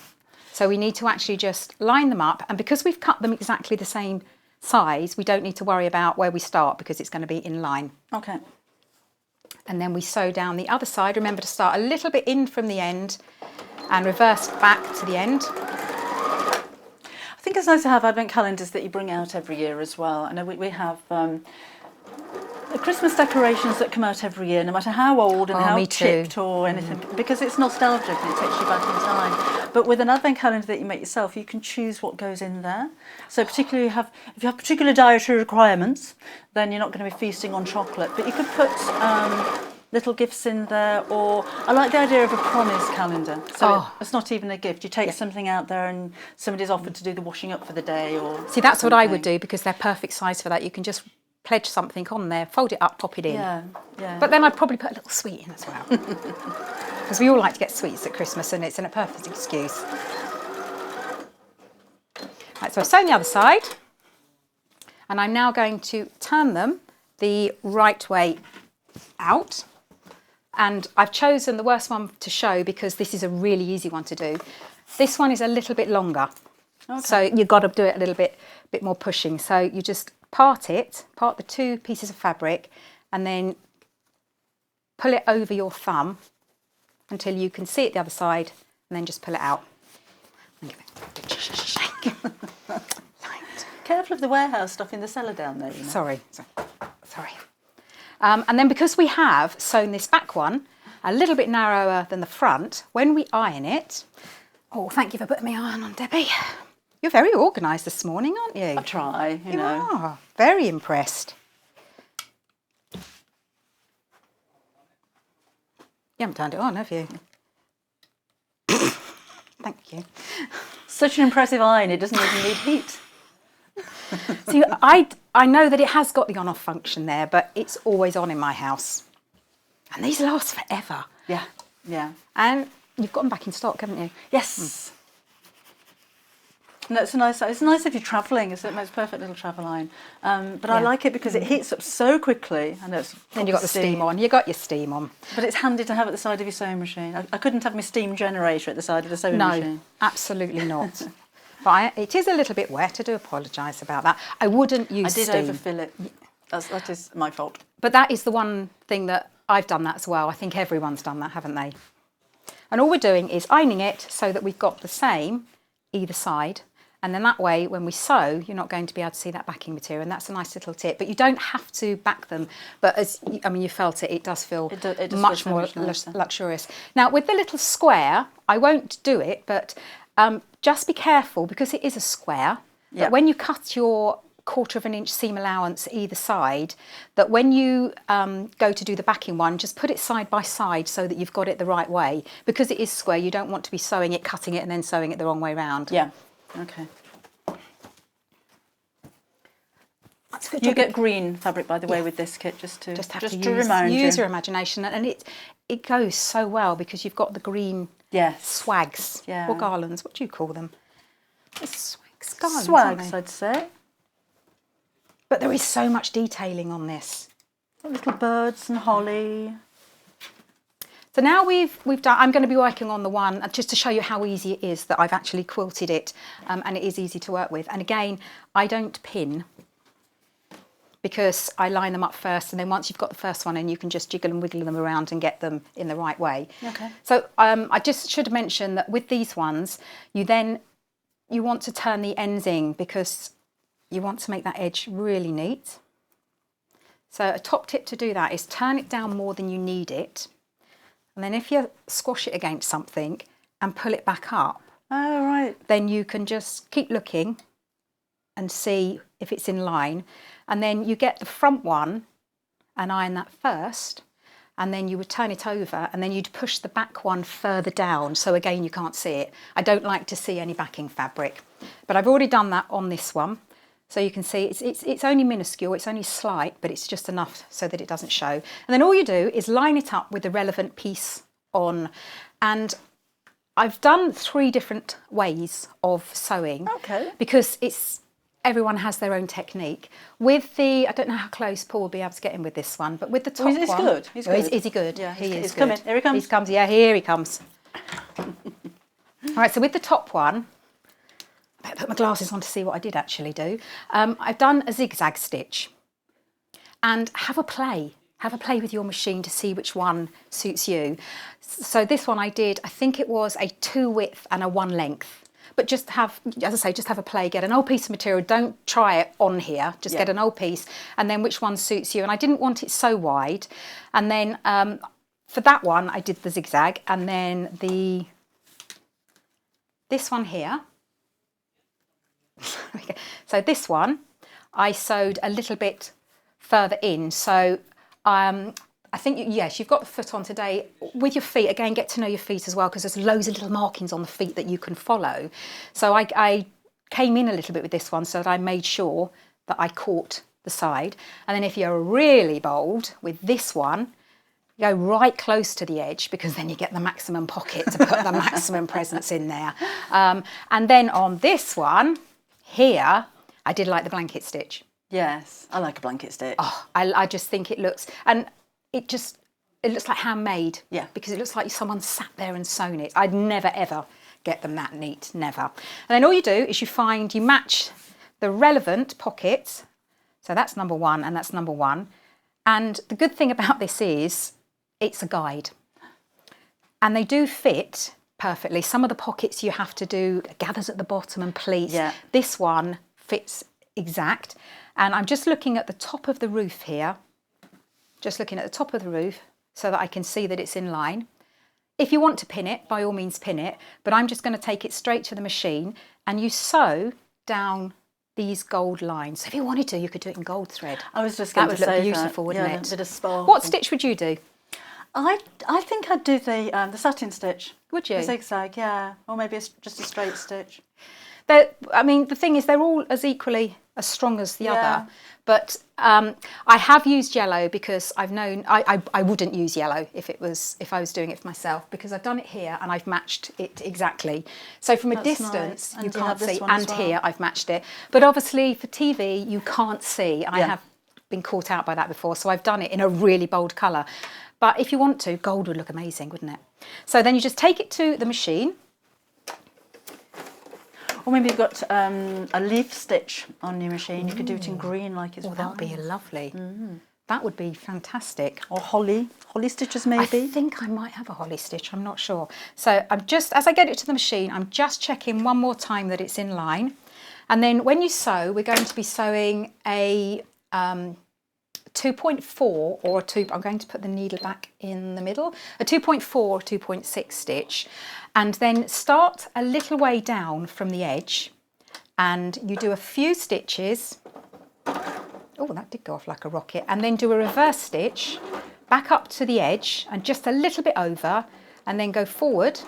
[SPEAKER 10] So we need to actually just line them up, and because we've cut them exactly the same size, we don't need to worry about where we start because it's going to be in line.
[SPEAKER 1] Okay.
[SPEAKER 10] And then we sew down the other side. Remember to start a little bit in from the end and reverse back to the end.
[SPEAKER 1] I think it's nice to have advent calendars that you bring out every year as well. I know we have the Christmas decorations that come out every year, no matter how old and how chipped or anything, because it's nostalgic and it takes you back in time. But with an advent calendar that you make yourself, you can choose what goes in there. So particularly if you have particular dietary requirements, then you're not going to be feasting on chocolate. But you could put little gifts in there, or I like the idea of a promise calendar. So it's not even a gift. You take something out there and somebody's offered to do the washing up for the day, or
[SPEAKER 10] see, that's what I would do, because they're perfect size for that. You can just pledge something on there, fold it up, pop it in. Yeah. But then I'd probably put a little sweet in as well, because we all like to get sweets at Christmas, and it's a perfect excuse. Right, so I've sewn the other side, and I'm now going to turn them the right way out. And I've chosen the worst one to show because this is a really easy one to do. This one is a little bit longer, so you've got to do it a little bit more pushing. So you just part the two pieces of fabric, and then pull it over your thumb until you can see it the other side, and then just pull it out. And give it a shake.
[SPEAKER 1] Careful of the warehouse stuff in the cellar down there. You know?
[SPEAKER 10] Sorry. And then because we have sewn this back one a little bit narrower than the front, when we iron it, oh, thank you for putting my iron on, Debbie. You're very organised this morning, aren't you?
[SPEAKER 1] I try, you know.
[SPEAKER 10] You are. Very impressed. You haven't turned it on, have you? Thank you.
[SPEAKER 1] Such an impressive iron, it doesn't even need heat.
[SPEAKER 10] See, I know that it has got the on-off function there, but it's always on in my house. And these last forever.
[SPEAKER 1] Yeah.
[SPEAKER 10] And you've got them back in stock, haven't you?
[SPEAKER 1] Yes. No, it's nice if you're travelling. It's a perfect little travel iron. But I like it because it heats up so quickly. And
[SPEAKER 10] then you've got the steam on. You got your steam on.
[SPEAKER 1] But it's handy to have at the side of your sewing machine. I couldn't have my steam generator at the side of the sewing machine.
[SPEAKER 10] No, absolutely not. But it is a little bit wet. I do apologise about that. I wouldn't use steam.
[SPEAKER 1] I did overfill it. That is my fault.
[SPEAKER 10] But that is the one thing that I've done that as well. I think everyone's done that, haven't they? And all we're doing is ironing it so that we've got the same either side. And then that way, when we sew, you're not going to be able to see that backing material. And that's a nice little tip. But you don't have to back them. But you felt it. It does feel much more luxurious. Now, with the little square, I won't do it, but just be careful, because it is a square, that when you cut your 1/4 inch seam allowance either side, that when you go to do the backing one, just put it side by side so that you've got it the right way. Because it is square, you don't want to be sewing it, cutting it, and then sewing it the wrong way round.
[SPEAKER 1] Yeah. Okay. That's good. You get green fabric, by the way, with this kit, just to remind you.
[SPEAKER 10] Use your imagination, and it goes so well because you've got the green swags or garlands. What do you call them? Garlands,
[SPEAKER 1] swags, I'd say.
[SPEAKER 10] But there is so much detailing on this.
[SPEAKER 1] Little birds and holly.
[SPEAKER 10] So now we've done. I'm going to be working on the one just to show you how easy it is that I've actually quilted it, and it is easy to work with. And again, I don't pin, because I line them up first, and then once you've got the first one in, you can just jiggle and wiggle them around and get them in the right way.
[SPEAKER 1] Okay.
[SPEAKER 10] So I just should mention that with these ones, you want to turn the ends in, because you want to make that edge really neat. So a top tip to do that is turn it down more than you need it. And then if you squash it against something and pull it back up, then you can just keep looking and see if it's in line. And then you get the front one and iron that first, and then you would turn it over, and then you'd push the back one further down. So again, you can't see it. I don't like to see any backing fabric, but I've already done that on this one. So you can see it's only minuscule, it's only slight, but it's just enough so that it doesn't show. And then all you do is line it up with the relevant piece on. And I've done 3 different ways of sewing.
[SPEAKER 1] Okay.
[SPEAKER 10] Because everyone has their own technique. With I don't know how close Paul will be able to get in with this one, but with the top one.
[SPEAKER 1] He's good. He's good.
[SPEAKER 10] Is he good?
[SPEAKER 1] Yeah,
[SPEAKER 10] he is
[SPEAKER 1] he's
[SPEAKER 10] good.
[SPEAKER 1] Coming. Here he comes.
[SPEAKER 10] Here he comes. right, so with the top one, I better put my glasses on to see what I did actually do. I've done a zigzag stitch, and have a play with your machine to see which one suits you. So this one I did, I think it was a 2 width and a 1 length. But just have, as I say, just have a play, get an old piece of material, don't try it on here, just get an old piece, and then which one suits you. And I didn't want it so wide. And then for that one, I did the zigzag, and then this one here. So this one, I sewed a little bit further in. So I think, yes, you've got the foot on today. With your feet, again, get to know your feet as well, because there's loads of little markings on the feet that you can follow. So I came in a little bit with this one so that I made sure that I caught the side. And then if you're really bold with this one, go right close to the edge, because then you get the maximum pocket to put the maximum presents in there. And then on this one here, I did like the blanket stitch.
[SPEAKER 1] Yes, I like a blanket stitch.
[SPEAKER 10] Oh, I just think it looks, and it looks like handmade. Yeah. Because it looks like someone sat there and sewn it. I'd never ever get them that neat, never. And then all you do is you match the relevant pockets. So that's number 1 and that's number 1. And the good thing about this is it's a guide. And they do fit perfectly. Some of the pockets you have to do gathers at the bottom and pleats. Yeah. This one fits exact. And I'm just looking at the top of the roof here. Just looking at the top of the roof so that I can see that it's in line. If you want to pin it, by all means pin it, but I'm just going to take it straight to the machine, and you sew down these gold lines. So if you wanted to, you could do it in gold thread.
[SPEAKER 1] I was just going to say
[SPEAKER 10] that would look beautiful, wouldn't it?
[SPEAKER 1] A bit of sparkle.
[SPEAKER 10] What stitch would you do?
[SPEAKER 1] I think I'd do the satin stitch.
[SPEAKER 10] Would you?
[SPEAKER 1] The zigzag, yeah, or maybe just a straight stitch.
[SPEAKER 10] I mean, the thing is, they're all as equally as strong as the other. But I have used yellow because I've known I wouldn't use yellow if I was doing it for myself, because I've done it here and I've matched it exactly. So from a distance you can't see, and here I've matched it. But obviously for TV you can't see. I have been caught out by that before, so I've done it in a really bold colour. But if you want to, gold would look amazing, wouldn't it? So then you just take it to the machine.
[SPEAKER 1] Or maybe you've got a leaf stitch on your machine. You could do it in green like it's well.
[SPEAKER 10] That would be lovely. That would be fantastic.
[SPEAKER 1] Or holly stitches maybe.
[SPEAKER 10] I think I might have a holly stitch, I'm not sure. So I'm just, as I get it to the machine, I'm just checking one more time that it's in line. And then when you sew, we're going to be sewing a 2.4 or a 2, I'm going to put the needle back in the middle, a 2.4 or 2.6 stitch, and then start a little way down from the edge, and you do a few stitches. Oh, that did go off like a rocket. And then do a reverse stitch back up to the edge and just a little bit over, and then go forward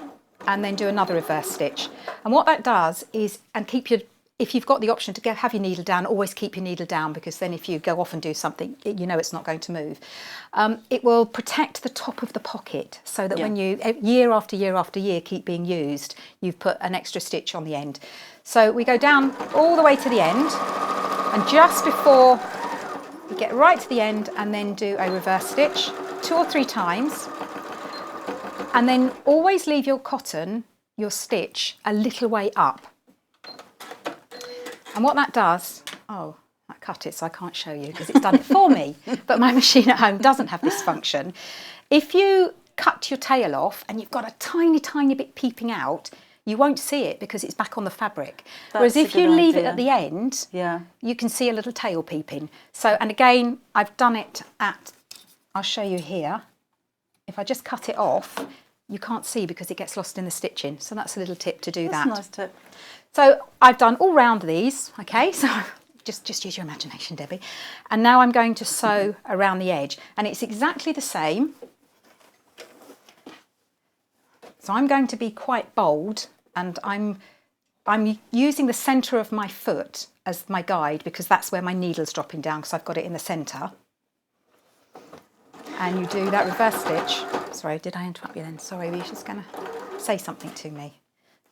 [SPEAKER 10] and then do another reverse stitch. And what that does is, and keep your, if you've got the option to have your needle down, always keep your needle down, because then if you go off and do something, you know it's not going to move. It will protect the top of the pocket, so that when you, year after year after year, keep being used, you've put an extra stitch on the end. So we go down all the way to the end, and just before you get right to the end, and then do a reverse stitch 2 or 3 times, and then always leave your cotton, your stitch, a little way up. And what that does, oh, I cut it so I can't show you because it's done it for me, but my machine at home doesn't have this function. If you cut your tail off and you've got a tiny, tiny bit peeping out, you won't see it because it's back on the fabric. Whereas if you leave it at the end, you can see a little tail peeping. So, and again, I've done it at, I'll show you here. If I just cut it off, you can't see because it gets lost in the stitching. So that's a little tip to do that.
[SPEAKER 1] That's a nice tip.
[SPEAKER 10] So I've done all round these, okay, so just use your imagination, Debbie. And now I'm going to sew around the edge, and it's exactly the same. So I'm going to be quite bold, and I'm using the centre of my foot as my guide, because that's where my needle's dropping down, because I've got it in the centre. And you do that reverse stitch. Sorry, did I interrupt you then? Sorry, were you just going to say something to me?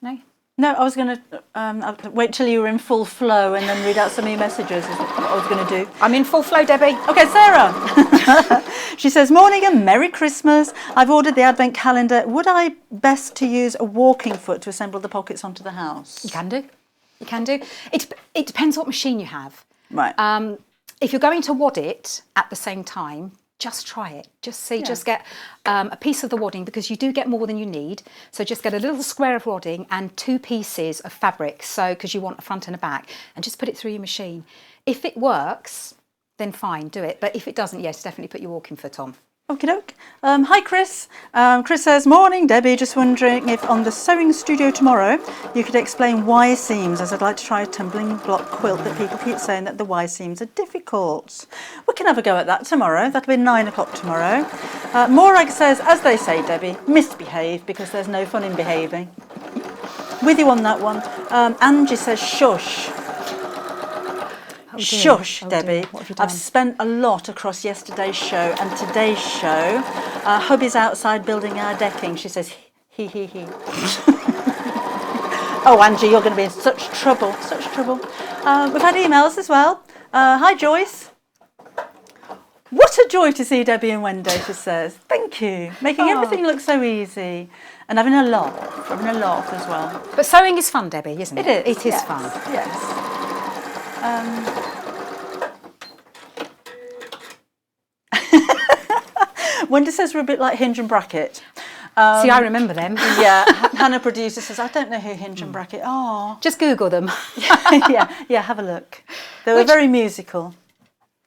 [SPEAKER 10] No?
[SPEAKER 1] No, I was going to wait till you were in full flow and then read out some of your messages is what I was going to do.
[SPEAKER 10] I'm in full flow, Debbie.
[SPEAKER 1] Okay, Sarah. She says, morning and Merry Christmas. I've ordered the Advent calendar. Would I best to use a walking foot to assemble the pockets onto the house?
[SPEAKER 10] You can do. You can do. It depends what machine you have.
[SPEAKER 1] Right.
[SPEAKER 10] If you're going to wad it at the same time, just try it. Just see, just get a piece of the wadding because you do get more than you need. So just get a little square of wadding and 2 pieces of fabric. So because you want a front and a back, and just put it through your machine. If it works, then fine, do it. But if it doesn't, yes, definitely put your walking foot on.
[SPEAKER 1] Okie doke. Hi, Chris. Chris says, morning, Debbie. Just wondering if on the sewing studio tomorrow you could explain Y seams, as I'd like to try a tumbling block quilt that people keep saying that the Y seams are difficult. We can have a go at that tomorrow. That'll be 9 o'clock tomorrow. Morag says, as they say, Debbie, misbehave because there's no fun in behaving. With you on that one. Angie says, shush.
[SPEAKER 10] Oh dear.
[SPEAKER 1] Shush,
[SPEAKER 10] Oh
[SPEAKER 1] Debbie.
[SPEAKER 10] dear. What have you done?
[SPEAKER 1] I've spent a lot across yesterday's show and today's show. Hubby's outside building our decking. She says, he. Oh, Angie, you're going to be in such trouble, such trouble. We've had emails as well. Hi, Joyce. What a joy to see Debbie and Wendy, she says. Thank you. Making everything look so easy. And having a laugh as well.
[SPEAKER 10] But sewing is fun, Debbie, isn't it?
[SPEAKER 1] It is.
[SPEAKER 10] It is
[SPEAKER 1] yes,
[SPEAKER 10] fun.
[SPEAKER 1] Yes. Wendy says we're a bit like Hinge and Bracket.
[SPEAKER 10] See, I remember them.
[SPEAKER 1] Yeah, Hannah producer says, I don't know who Hinge and Bracket are.
[SPEAKER 10] Just Google them.
[SPEAKER 1] yeah, have a look. They were very musical.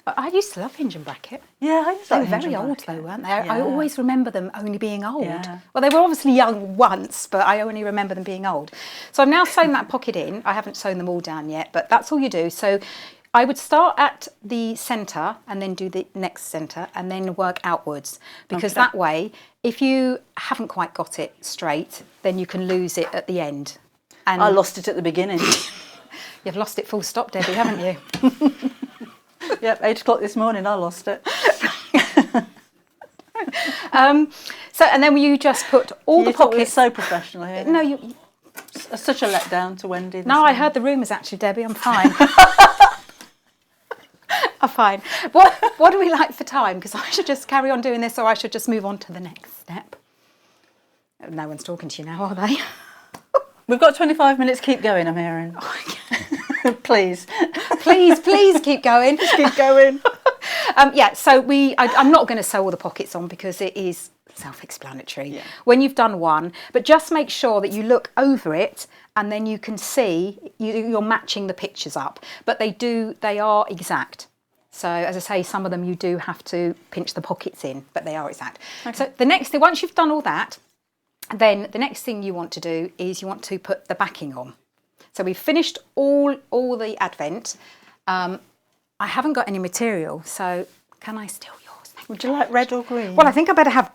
[SPEAKER 10] I used to love Hinge and Bracket.
[SPEAKER 1] Yeah, I used to
[SPEAKER 10] They were
[SPEAKER 1] like Hinge
[SPEAKER 10] very
[SPEAKER 1] and
[SPEAKER 10] old
[SPEAKER 1] Bracket.
[SPEAKER 10] though, weren't they?
[SPEAKER 1] Yeah.
[SPEAKER 10] I always remember them only being old.
[SPEAKER 1] Yeah.
[SPEAKER 10] Well, they were obviously young once, but I only remember them being old. So I've now sewn that pocket in. I haven't sewn them all down yet, but that's all you do. So I would start at the centre and then do the next centre and then work outwards, because that way, if you haven't quite got it straight, then you can lose it at the end. And
[SPEAKER 1] I lost it at the beginning.
[SPEAKER 10] You've lost it full stop, Debbie, haven't you?
[SPEAKER 1] Yep, 8 o'clock this morning, I lost it.
[SPEAKER 10] So, and then you just put all the
[SPEAKER 1] thought we were
[SPEAKER 10] pockets.
[SPEAKER 1] so professional here.
[SPEAKER 10] No, you.
[SPEAKER 1] Such a letdown to Wendy. this
[SPEAKER 10] No, I
[SPEAKER 1] morning.
[SPEAKER 10] heard the rumours actually, Debbie. I'm fine. I'm fine. What do we like for time? Because I should just carry on doing this, or I should just move on to the next step. No one's talking to you now, are they?
[SPEAKER 1] We've got 25 minutes. Keep going, I'm hearing. Please.
[SPEAKER 10] Please keep going.
[SPEAKER 1] Keep going.
[SPEAKER 10] Yeah, so I'm not going to sew all the pockets on because it is self-explanatory.
[SPEAKER 1] Yeah.
[SPEAKER 10] When you've done one, but just make sure that you look over it and then you can see you're matching the pictures up. But they are exact. So as I say, some of them you do have to pinch the pockets in, but they are exact. Okay. So the next thing, once you've done all that, then the next thing you want to do is you want to put the backing on. So we've finished all the Advent. I haven't got any material, so can I steal yours?
[SPEAKER 1] Would you like red or green?
[SPEAKER 10] Well, I think I better have...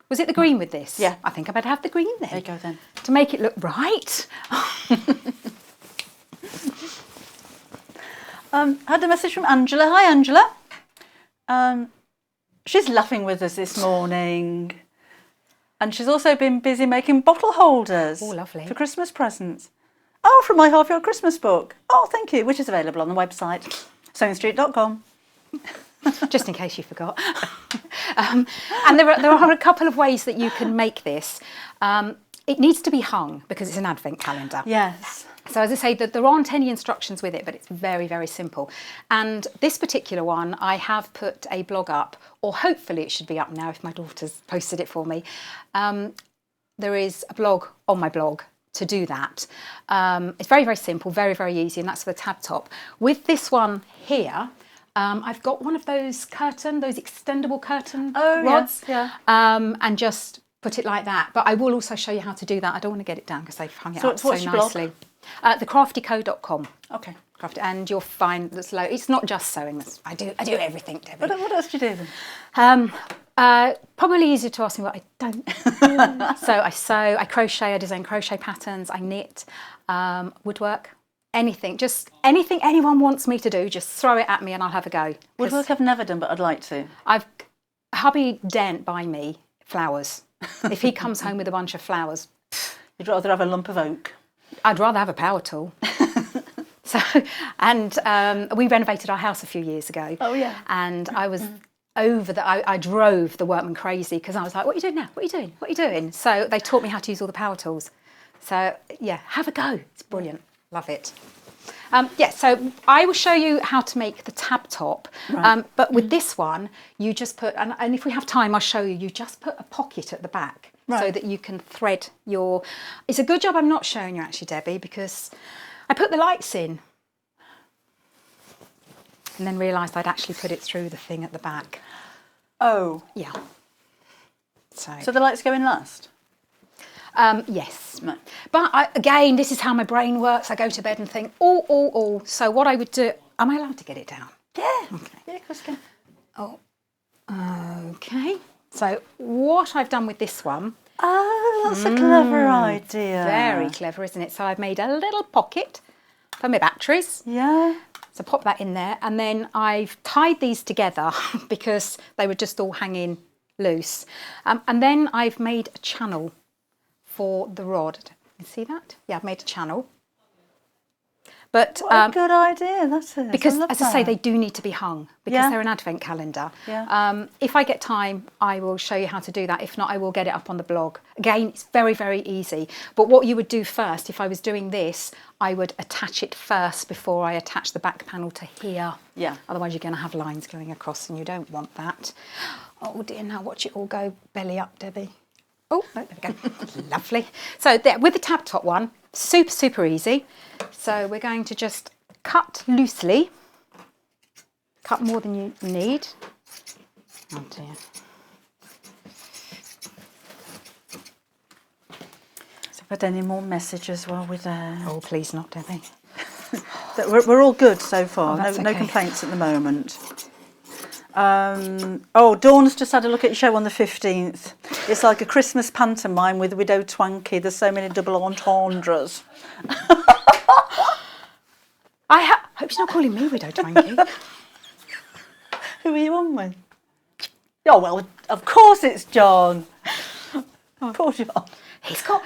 [SPEAKER 10] Was it the green with this?
[SPEAKER 1] Yeah.
[SPEAKER 10] I think I better have the green then.
[SPEAKER 1] There you go then.
[SPEAKER 10] To make it look right.
[SPEAKER 1] Had a message from Angela. Hi, Angela. She's laughing with us this morning. And she's also been busy making bottle holders.
[SPEAKER 10] Oh, lovely.
[SPEAKER 1] For Christmas presents. Oh, from my half-year Christmas book. Oh, thank you. Which is available on the website, sewingstreet.com.
[SPEAKER 10] Just in case you forgot. And there are a couple of ways that you can make this. It needs to be hung because it's an Advent calendar.
[SPEAKER 1] Yes.
[SPEAKER 10] So as I say, there aren't any instructions with it, but it's very, very simple. And this particular one, I have put a blog up, or hopefully it should be up now if my daughter's posted it for me. There is a blog on my blog to do that. It's very, very simple, very, very easy, and that's for the tab top. With this one here, I've got one of those extendable curtain rods, and just put it like that. But I will also show you how to do that. I don't want to get it down because they've hung it up so nicely. Thecraftyco.com.
[SPEAKER 1] Okay.
[SPEAKER 10] And you'll find there's it's not just sewing. I do everything, Debbie.
[SPEAKER 1] What else do you do then?
[SPEAKER 10] Probably easier to ask me what I don't do. So I sew, I crochet, I design crochet patterns, I knit, woodwork, anything. Just anything anyone wants me to do, just throw it at me and I'll have a go.
[SPEAKER 1] Woodwork I've never done, but I'd like to.
[SPEAKER 10] Hubby daren't buy me flowers. If he comes home with a bunch of flowers,
[SPEAKER 1] You'd rather have a lump of oak.
[SPEAKER 10] I'd rather have a power tool. So, and we renovated our house a few years ago.
[SPEAKER 1] Oh, yeah.
[SPEAKER 10] And I was I drove the workmen crazy because I was like, what are you doing now? What are you doing? What are you doing? So they taught me how to use all the power tools. So yeah, have a go. It's brilliant. Love it. Yeah, so I will show you how to make the tab top.
[SPEAKER 1] Right.
[SPEAKER 10] But with this one, you just put, and if we have time, I'll show you, you just put a pocket at the back so that you can thread your... It's a good job I'm not showing you actually, Debbie, because I put the lights in and then realised I'd actually put it through the thing at the back.
[SPEAKER 1] Oh.
[SPEAKER 10] Yeah.
[SPEAKER 1] So the lights go in last?
[SPEAKER 10] Yes. No. But again, this is how my brain works. I go to bed and think, oh. So what I would do... Am I allowed to get it down?
[SPEAKER 1] Yeah.
[SPEAKER 10] Okay.
[SPEAKER 1] Yeah, of course you can.
[SPEAKER 10] Oh. Okay. So what I've done with this one...
[SPEAKER 1] Oh, that's a clever idea.
[SPEAKER 10] Very clever, isn't it? So I've made a little pocket for my batteries.
[SPEAKER 1] Yeah.
[SPEAKER 10] So pop that in there. And then I've tied these together because they were just all hanging loose. And then I've made a channel for the rod. You see that? Yeah, I've made a channel. But
[SPEAKER 1] what a good idea that is.
[SPEAKER 10] Because, as I say, they do need to be hung because they're an advent calendar.
[SPEAKER 1] Yeah.
[SPEAKER 10] If I get time, I will show you how to do that. If not, I will get it up on the blog. Again, it's very, very easy. But what you would do first, if I was doing this, I would attach it first before I attach the back panel to here.
[SPEAKER 1] Yeah.
[SPEAKER 10] Otherwise, you're going to have lines going across and you don't want that. Oh dear, now watch it all go belly up, Debbie. Oh, there we go. Lovely. So there, with the tab top one, super, super easy. So we're going to just cut loosely. Cut more than you need. Oh dear.
[SPEAKER 1] So I've had any more messages while we're there?
[SPEAKER 10] Oh, please not, Debbie.
[SPEAKER 1] We're all good so far.
[SPEAKER 10] Oh,
[SPEAKER 1] No
[SPEAKER 10] okay.
[SPEAKER 1] complaints at the moment. Dawn's just had a look at your show on the 15th. It's like a Christmas pantomime with Widow Twankey. There's so many double entendres.
[SPEAKER 10] I hope she's not calling me Widow Twankey.
[SPEAKER 1] Who are you on with? Oh, well, of course it's John. Of course you are.
[SPEAKER 10] He's got...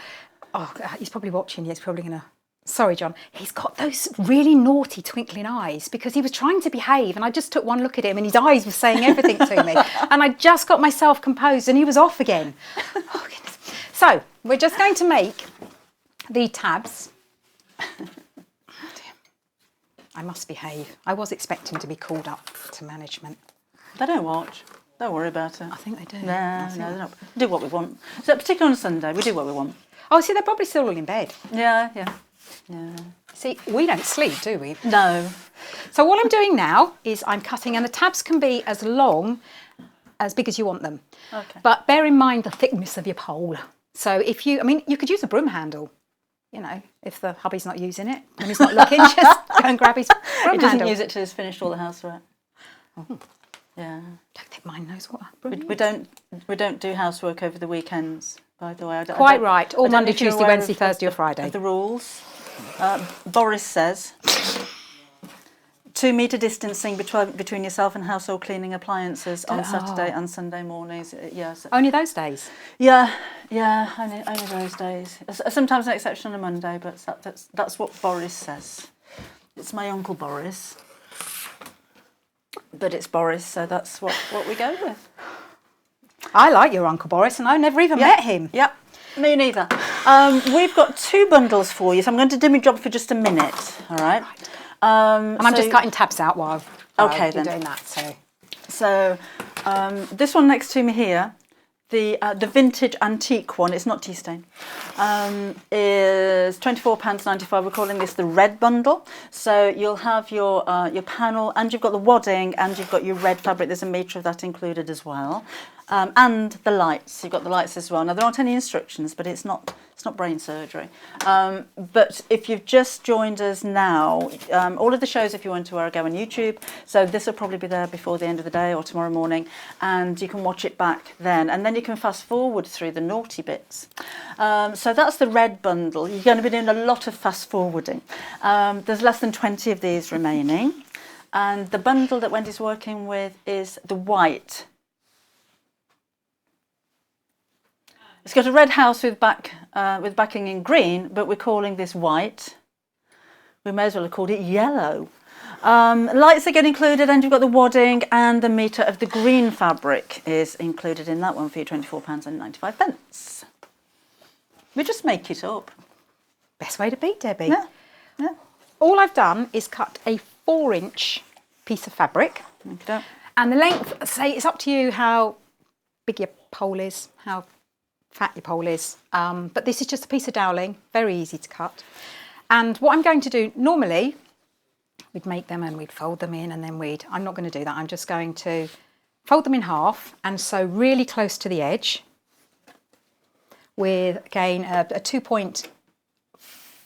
[SPEAKER 10] Oh, he's probably watching. He's probably going to... Sorry, John. He's got those really naughty twinkling eyes because he was trying to behave and I just took one look at him and his eyes were saying everything to me. And I just got myself composed and he was off again. Oh, goodness. So, we're just going to make the tabs. I must behave. I was expecting to be called up to management.
[SPEAKER 1] They don't watch. Don't worry about it.
[SPEAKER 10] I think they do.
[SPEAKER 1] No, they're not. Do what we want. So, particularly on a Sunday, we do what we want.
[SPEAKER 10] Oh, see, they're probably still all in bed.
[SPEAKER 1] Yeah.
[SPEAKER 10] See, we don't sleep, do we?
[SPEAKER 1] No.
[SPEAKER 10] So what I'm doing now is I'm cutting, and the tabs can be as long, as big as you want them.
[SPEAKER 1] Okay.
[SPEAKER 10] But bear in mind the thickness of your pole. So if you, you could use a broom handle, if the hubby's not using it, when he's not looking, just go and grab his broom handle.
[SPEAKER 1] He doesn't use it till he's finished all the housework.
[SPEAKER 10] Oh.
[SPEAKER 1] Yeah.
[SPEAKER 10] I don't think mine knows what a broom
[SPEAKER 1] We don't do housework over the weekends, by the way.
[SPEAKER 10] Quite right. All Monday, Tuesday, Wednesday, Thursday or Friday.
[SPEAKER 1] The rules. Boris says 2 metre distancing between yourself and household cleaning appliances on Saturday and Sunday mornings. Yes.
[SPEAKER 10] Only those days?
[SPEAKER 1] Yeah, only those days. Sometimes an exception on a Monday, but that's what Boris says. It's my Uncle Boris. But it's Boris, so that's what we go with.
[SPEAKER 10] I like your Uncle Boris, and I never even met him.
[SPEAKER 1] Yep, me neither. We've got 2 bundles for you, so I'm going to do my job for just a minute, all right?
[SPEAKER 10] And I'm just cutting tabs out while
[SPEAKER 1] you're
[SPEAKER 10] doing that.
[SPEAKER 1] So this one next to me here, the vintage antique one, it's not tea stain, is £24.95. We're calling this the red bundle. So you'll have your panel, and you've got the wadding, and you've got your red fabric. There's a metre of that included as well, and the lights. You've got the lights as well. Now there aren't any instructions, but it's not brain surgery. But if you've just joined us now, all of the shows, if you want to, are go on YouTube. So this will probably be there before the end of the day or tomorrow morning, and you can watch it back then. And then you can fast forward through the naughty bits. So that's the red bundle. You're going to be doing a lot of fast forwarding. There's less than 20 of these remaining. And the bundle that Wendy's working with is the white. It's got a red house with backing in green, but we're calling this white. We may as well have called it yellow. Lights are getting included, and you've got the wadding, and the metre of the green fabric is included in that one for you, £24.95. We just make it up.
[SPEAKER 10] Best way to beat, Debbie.
[SPEAKER 1] Yeah, yeah.
[SPEAKER 10] All I've done is cut a 4-inch piece of fabric.
[SPEAKER 1] Okay.
[SPEAKER 10] And the length, say, it's up to you how big your pole is, how fat your pole is. But this is just a piece of doweling, very easy to cut. And what I'm going to do, normally, we'd make them and we'd fold them in and then I'm not going to do that. I'm just going to fold them in half and sew really close to the edge with, again, a 2.4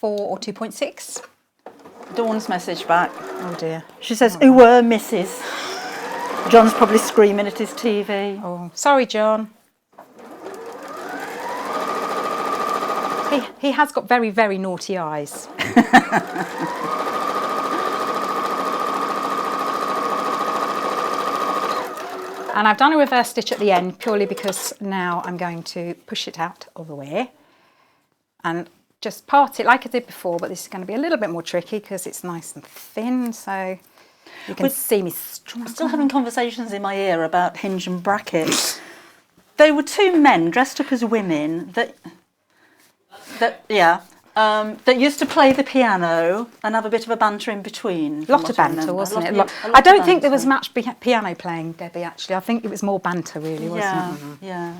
[SPEAKER 10] or 2.6.
[SPEAKER 1] Dawn's message back.
[SPEAKER 10] Oh dear.
[SPEAKER 1] She says, "Who were Mrs." John's probably screaming at his TV.
[SPEAKER 10] Oh, sorry, John. He has got very, very naughty eyes. And I've done a reverse stitch at the end purely because now I'm going to push it out of the way and just part it like I did before, but this is going to be a little bit more tricky because it's nice and thin, so you can see me
[SPEAKER 1] I'm still having conversations in my ear about hinge and bracket. They were two men dressed up as women that used to play the piano and have a bit of a banter in between.
[SPEAKER 10] A lot of banter, wasn't it? I don't think there was much piano playing, Debbie, actually. I think it was more banter, really, wasn't it?
[SPEAKER 1] Yeah.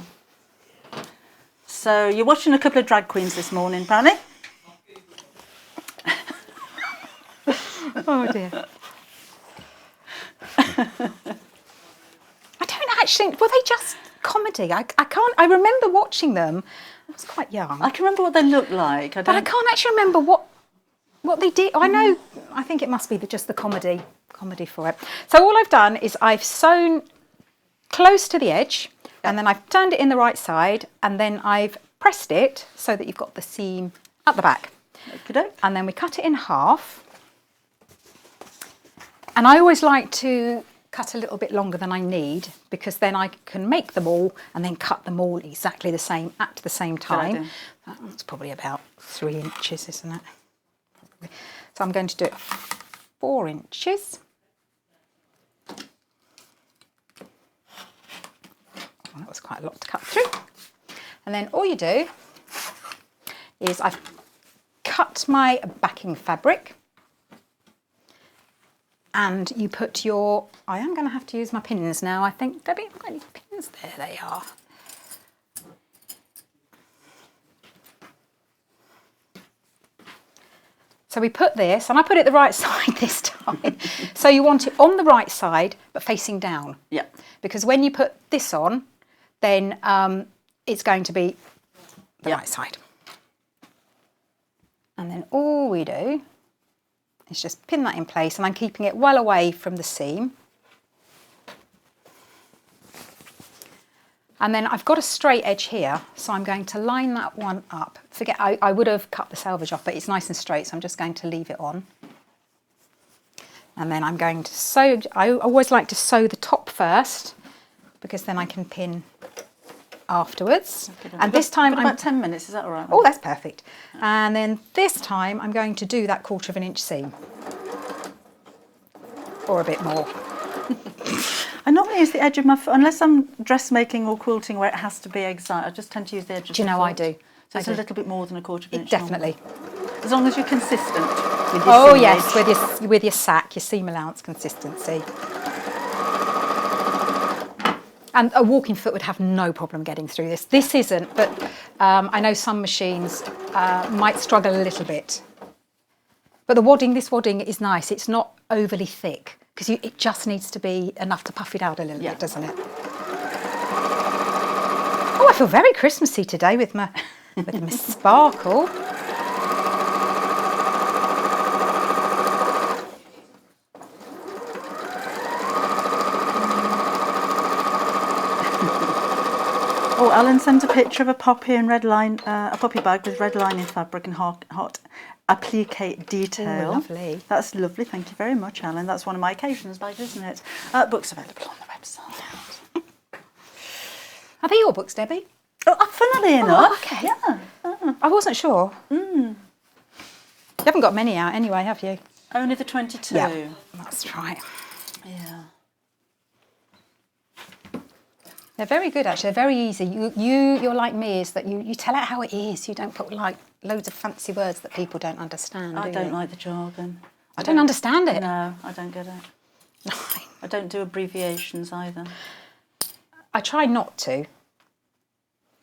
[SPEAKER 1] So you're watching a couple of drag queens this morning, apparently?
[SPEAKER 10] Oh, dear. I don't actually... Were they just comedy? I can't... I remember watching them. I was quite young.
[SPEAKER 1] I can remember what they looked like.
[SPEAKER 10] But I can't actually remember what they did. I know, I think it must be just the comedy for it. So all I've done is I've sewn close to the edge, and then I've turned it in the right side, and then I've pressed it so that you've got the seam at the back.
[SPEAKER 1] Okey-doke.
[SPEAKER 10] And then we cut it in half. And I always like to cut a little bit longer than I need, because then I can make them all and then cut them all exactly the same at the same time. That's probably about 3 inches, isn't it? So I'm going to do it 4 inches. Well, that was quite a lot to cut through. And then all you do is I've cut my backing fabric, and you put your... I am going to have to use my pins now, I think. Debbie, I've got any pins? There they are. So we put this, and I put it the right side this time. So you want it on the right side, but facing down.
[SPEAKER 1] Yeah.
[SPEAKER 10] Because when you put this on, then it's going to be the right side. And then all we do is just pin that in place, and I'm keeping it well away from the seam. And then I've got a straight edge here, so I'm going to line that one up. Forget, I would have cut the selvage off, but it's nice and straight, so I'm just going to leave it on. And then I'm going to sew. I always like to sew the top first, because then I can pin afterwards. Okay, and this time
[SPEAKER 1] about 10 minutes, is that all right?
[SPEAKER 10] Oh, that's perfect. And then this time I'm going to do that 1/4 inch seam, or a bit more.
[SPEAKER 1] I normally use the edge of my foot, unless I'm dressmaking or quilting where it has to be exact. I just tend to use the edge of
[SPEAKER 10] Do you
[SPEAKER 1] my
[SPEAKER 10] know
[SPEAKER 1] foot.
[SPEAKER 10] I do?
[SPEAKER 1] So it's a little bit more than a 1/4 inch.
[SPEAKER 10] Definitely.
[SPEAKER 1] Normally. As long as you're consistent with your
[SPEAKER 10] Oh
[SPEAKER 1] seamage.
[SPEAKER 10] yes, with your sack, your seam allowance consistency. And a walking foot would have no problem getting through this. This isn't, but I know some machines might struggle a little bit. But this wadding is nice. It's not overly thick, because it just needs to be enough to puff it out a little bit, doesn't it? Oh, I feel very Christmassy today with my sparkle.
[SPEAKER 1] Oh, Alan sent a picture of a poppy and red line, a poppy bag with red lining fabric and hot applique detail.
[SPEAKER 10] Oh, lovely.
[SPEAKER 1] That's lovely. Thank you very much, Alan. That's one of my occasions bags, isn't it? Books available on the website.
[SPEAKER 10] Are they your books, Debbie?
[SPEAKER 1] Oh, I funnily enough.
[SPEAKER 10] Okay.
[SPEAKER 1] Yeah.
[SPEAKER 10] I wasn't sure. You haven't got many out anyway, have you?
[SPEAKER 1] Only the 22.
[SPEAKER 10] Yeah, that's right.
[SPEAKER 1] Yeah.
[SPEAKER 10] They're very good, actually. They're very easy. You're like me, is that you tell it how it is. You don't put like loads of fancy words that people don't understand.
[SPEAKER 1] I don't like the jargon.
[SPEAKER 10] I don't understand it.
[SPEAKER 1] No, I don't get it. I don't do abbreviations either.
[SPEAKER 10] I try not to.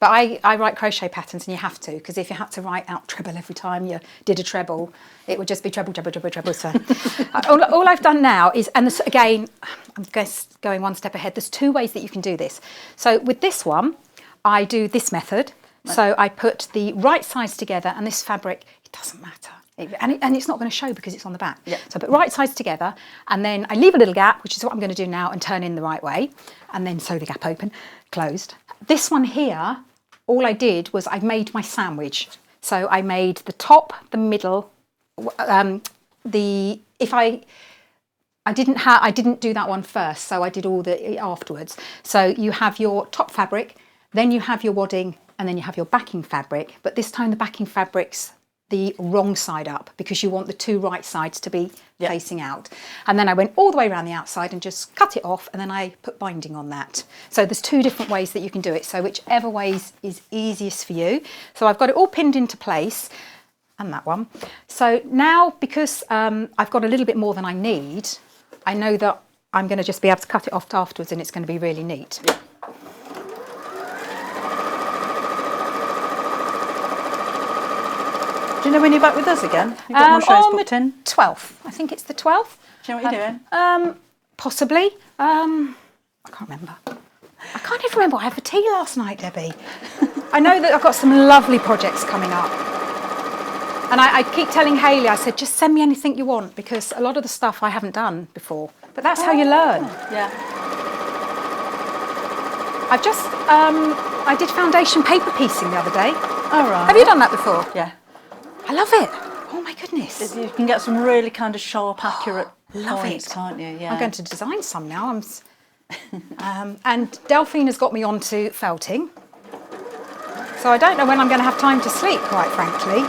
[SPEAKER 10] But I write crochet patterns, and you have to, because if you had to write out treble every time you did a treble, it would just be treble, treble, treble, treble. So all I've done now is, and this, again, I'm going one step ahead, there's 2 ways that you can do this. So with this one, I do this method. So I put the right sides together, and this fabric, it doesn't matter. And it's not going to show because it's on the back.
[SPEAKER 1] Yeah.
[SPEAKER 10] So I put right sides together, and then I leave a little gap, which is what I'm going to do now, and turn in the right way, and then sew the gap open, closed. This one here, all I did was I made my sandwich. So I made the top, the middle, I didn't do that one first, so I did all the afterwards. So you have your top fabric, then you have your wadding, and then you have your backing fabric. But this time the backing fabric's the wrong side up, because you want the 2 right sides to be facing out. And then I went all the way around the outside and just cut it off, and then I put binding on that. So there's 2 different ways that you can do it. So whichever way is easiest for you. So I've got it all pinned into place, and that one. So now, because I've got a little bit more than I need, I know that I'm going to just be able to cut it off afterwards, and it's going to be really neat.
[SPEAKER 1] Yeah. Do you know when you're back with us again? You've got more shows booked in?
[SPEAKER 10] 12th. I think it's the 12th.
[SPEAKER 1] Do you know what you're doing?
[SPEAKER 10] Possibly. I can't remember. I can't even remember what I had for tea last night, Debbie. I know that I've got some lovely projects coming up. And I keep telling Hayley, I said, just send me anything you want, because a lot of the stuff I haven't done before. But that's how you learn.
[SPEAKER 1] Yeah.
[SPEAKER 10] I've just, I did foundation paper piecing the other day.
[SPEAKER 1] All right.
[SPEAKER 10] Have you done that before?
[SPEAKER 1] Yeah.
[SPEAKER 10] I love it. Oh my goodness.
[SPEAKER 1] You can get some really kind of sharp, accurate
[SPEAKER 10] love
[SPEAKER 1] points,
[SPEAKER 10] it.
[SPEAKER 1] can't you? Yeah.
[SPEAKER 10] I'm going to design some now. And Delphine has got me onto felting. So I don't know when I'm going to have time to sleep, quite frankly.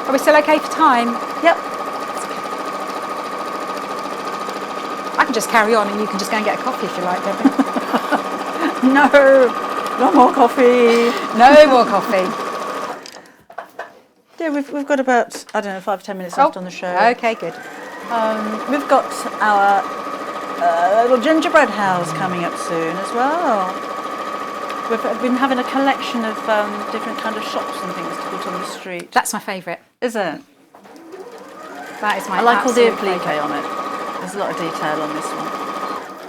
[SPEAKER 10] Are we still okay for time?
[SPEAKER 1] Yep.
[SPEAKER 10] I can just carry on, and you can just go and get a coffee if you like, Debbie.
[SPEAKER 1] No more coffee.
[SPEAKER 10] No more coffee.
[SPEAKER 1] Yeah, we've got about, I don't know, 5 or 10 minutes left on the show.
[SPEAKER 10] Okay, good.
[SPEAKER 1] We've got our little gingerbread house coming up soon as well. We've been having a collection of different kind of shops and things to put on the street.
[SPEAKER 10] That's my favourite.
[SPEAKER 1] Is it?
[SPEAKER 10] That is my
[SPEAKER 1] I like all the
[SPEAKER 10] absolute
[SPEAKER 1] applique
[SPEAKER 10] favourite.
[SPEAKER 1] on it. There's a lot of detail on this one.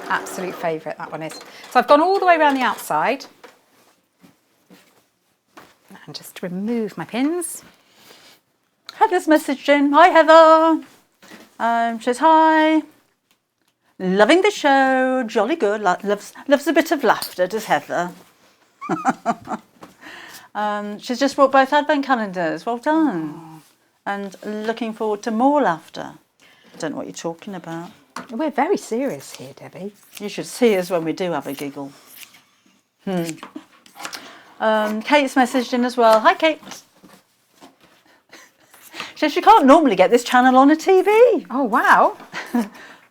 [SPEAKER 10] Absolute favourite, that one is. So I've gone all the way around the outside. And just remove my pins.
[SPEAKER 1] Heather's messaged in. Hi, Heather. She says, hi. Loving the show. Jolly good. Loves a bit of laughter, does Heather. She's just brought both advent calendars. Well done. And looking forward to more laughter. I don't know what you're talking about.
[SPEAKER 10] We're very serious here, Debbie.
[SPEAKER 1] You should see us when we do have a giggle. Kate's messaged in as well. Hi, Kate. She says she can't normally get this channel on a TV.
[SPEAKER 10] Oh, wow.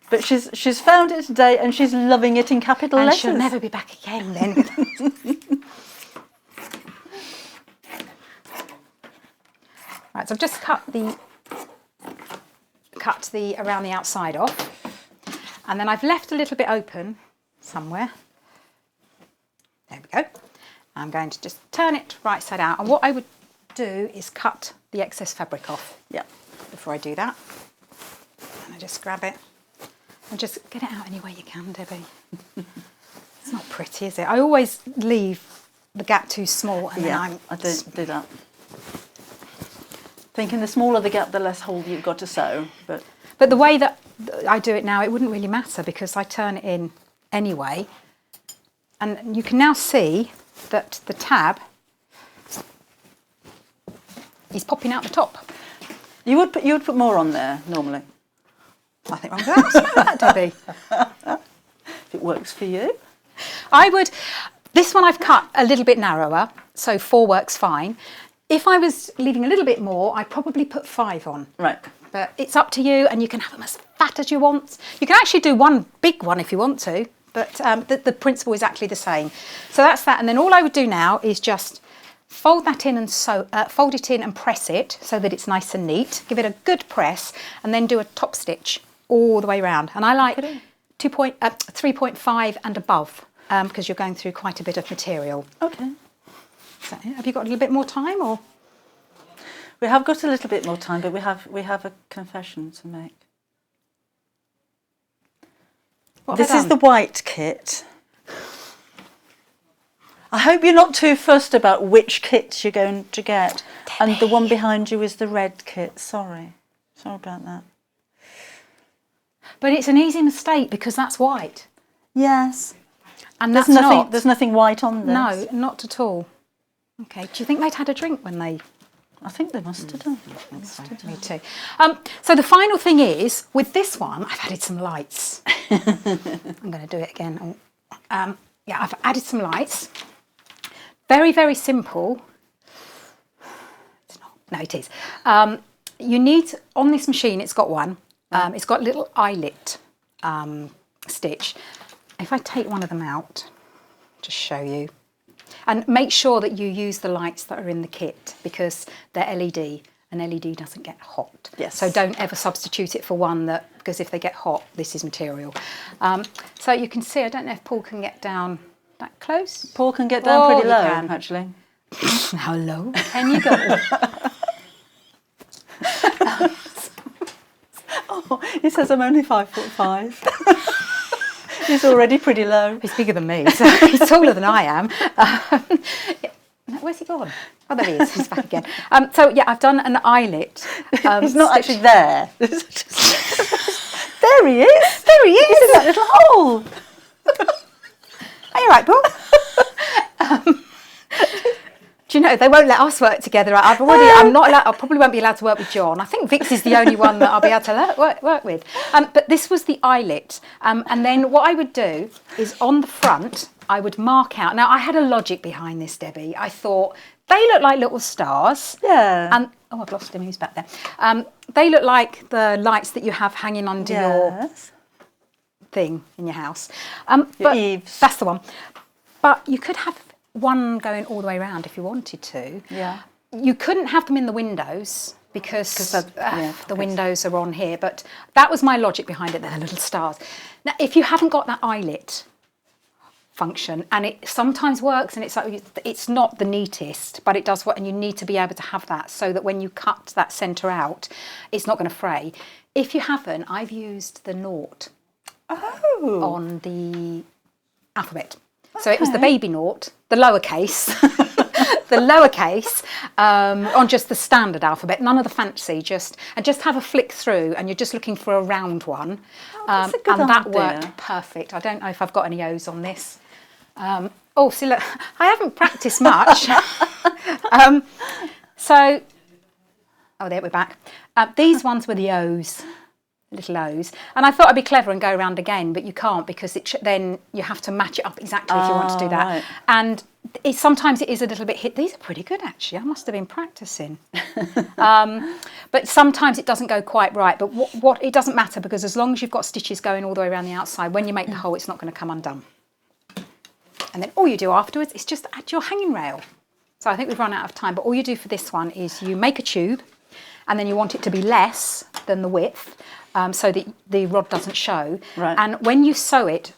[SPEAKER 1] But she's found it today, and she's loving it in capital letters.
[SPEAKER 10] She'll never be back again then. Right, so I've just cut the around the outside off, and then I've left a little bit open somewhere. There we go. I'm going to just turn it right side out, and what I would do is cut the excess fabric off.
[SPEAKER 1] Yeah.
[SPEAKER 10] Before I do that, and I just grab it and just get it out any way you can, Debbie. It's not pretty, is it? I always leave the gap too small, and then
[SPEAKER 1] I don't do that. Thinking the smaller the gap, the less hole you've got to sew. But
[SPEAKER 10] the way that I do it now, it wouldn't really matter, because I turn it in anyway, and you can now see that the tab is popping out the top.
[SPEAKER 1] You would put more on there normally.
[SPEAKER 10] Nothing wrong with that, Debbie.
[SPEAKER 1] If it works for you.
[SPEAKER 10] I would. This one I've cut a little bit narrower, so 4 works fine. If I was leaving a little bit more, I'd probably put 5 on.
[SPEAKER 1] Right.
[SPEAKER 10] But it's up to you, and you can have them as fat as you want. You can actually do one big one if you want to, but the principle is actually the same. So that's that, and then all I would do now is just fold that in and fold it in and press it so that it's nice and neat. Give it a good press, and then do a top stitch all the way around. And I like 3.5 and above because you're going through quite a bit of material.
[SPEAKER 1] Okay.
[SPEAKER 10] So, have you got a little bit more time, or?
[SPEAKER 1] We have got a little bit more time, but we have a confession to make. This is the white kit. I hope you're not too fussed about which kit you're going to get. Debbie. And the one behind you is the red kit. Sorry about that.
[SPEAKER 10] But it's an easy mistake because that's white.
[SPEAKER 1] Yes.
[SPEAKER 10] And
[SPEAKER 1] there's nothing white on this.
[SPEAKER 10] No, not at all. Okay. Do you think they'd had a drink when they?
[SPEAKER 1] I think they must have done.
[SPEAKER 10] Me too. So the final thing is, with this one, I've added some lights. I'm going to do it again. Yeah, I've added some lights. Very, very simple. It's not. No, it is. You need, on this machine, it's got one. It's got a little eyelet stitch. If I take one of them out, just show you. And make sure that you use the lights that are in the kit because they're LED, and LED doesn't get hot.
[SPEAKER 1] Yes.
[SPEAKER 10] So don't ever substitute it for one because if they get hot, this is material. So you can see, I don't know if Paul can get down that close.
[SPEAKER 1] Paul can get down pretty low, actually.
[SPEAKER 10] How low can you go?
[SPEAKER 1] He says I'm only 5'5". He's already pretty low.
[SPEAKER 10] He's bigger than me, so he's taller than I am. Where's he gone? Oh, there he is. He's back again. So yeah, I've done an eyelet.
[SPEAKER 1] He's not actually there. There he is. There he is. He's in that little hole.
[SPEAKER 10] Are you right, Paul? Do you know, they won't let us work together. I'm not allowed, I probably won't be allowed to work with John. I think Vix is the only one that I'll be able to work with. But this was the eyelet. And then what I would do is on the front, I would mark out. Now, I had a logic behind this, Debbie. I thought, they look like little stars.
[SPEAKER 1] Yeah.
[SPEAKER 10] And oh, I've lost him. He's back there. They look like the lights that you have hanging under your thing in your house.
[SPEAKER 1] Your eaves.
[SPEAKER 10] That's the one. But you could have one going all the way around if you wanted to.
[SPEAKER 1] Yeah.
[SPEAKER 10] You couldn't have them in the windows because the windows are on here, but that was my logic behind it. They're the little stars. Now, if you haven't got that eyelet function, and it sometimes works, and it's not the neatest, but it does work, and you need to be able to have that so that when you cut that centre out, it's not going to fray. If you haven't, I've used the nought on the alphabet. So it was the baby nought, the lowercase, on just the standard alphabet, none of the fancy, just have a flick through, and you're just looking for a round one.
[SPEAKER 1] That's a good
[SPEAKER 10] and that
[SPEAKER 1] idea.
[SPEAKER 10] worked perfect. I don't know if I've got any O's on this. See, look, I haven't practiced much. There we're back. These ones were the O's. Little O's, and I thought I'd be clever and go around again, but you can't because then you have to match it up exactly if you want to do that.
[SPEAKER 1] Right.
[SPEAKER 10] And sometimes it is a little bit hit. These are pretty good actually. I must have been practicing. But sometimes it doesn't go quite right. But what it doesn't matter because as long as you've got stitches going all the way around the outside, when you make the hole, it's not going to come undone. And then all you do afterwards is just add your hanging rail. So I think we've run out of time, but all you do for this one is you make a tube, and then you want it to be less than the width. So that the rod doesn't show.
[SPEAKER 1] Right.
[SPEAKER 10] And when you sew it,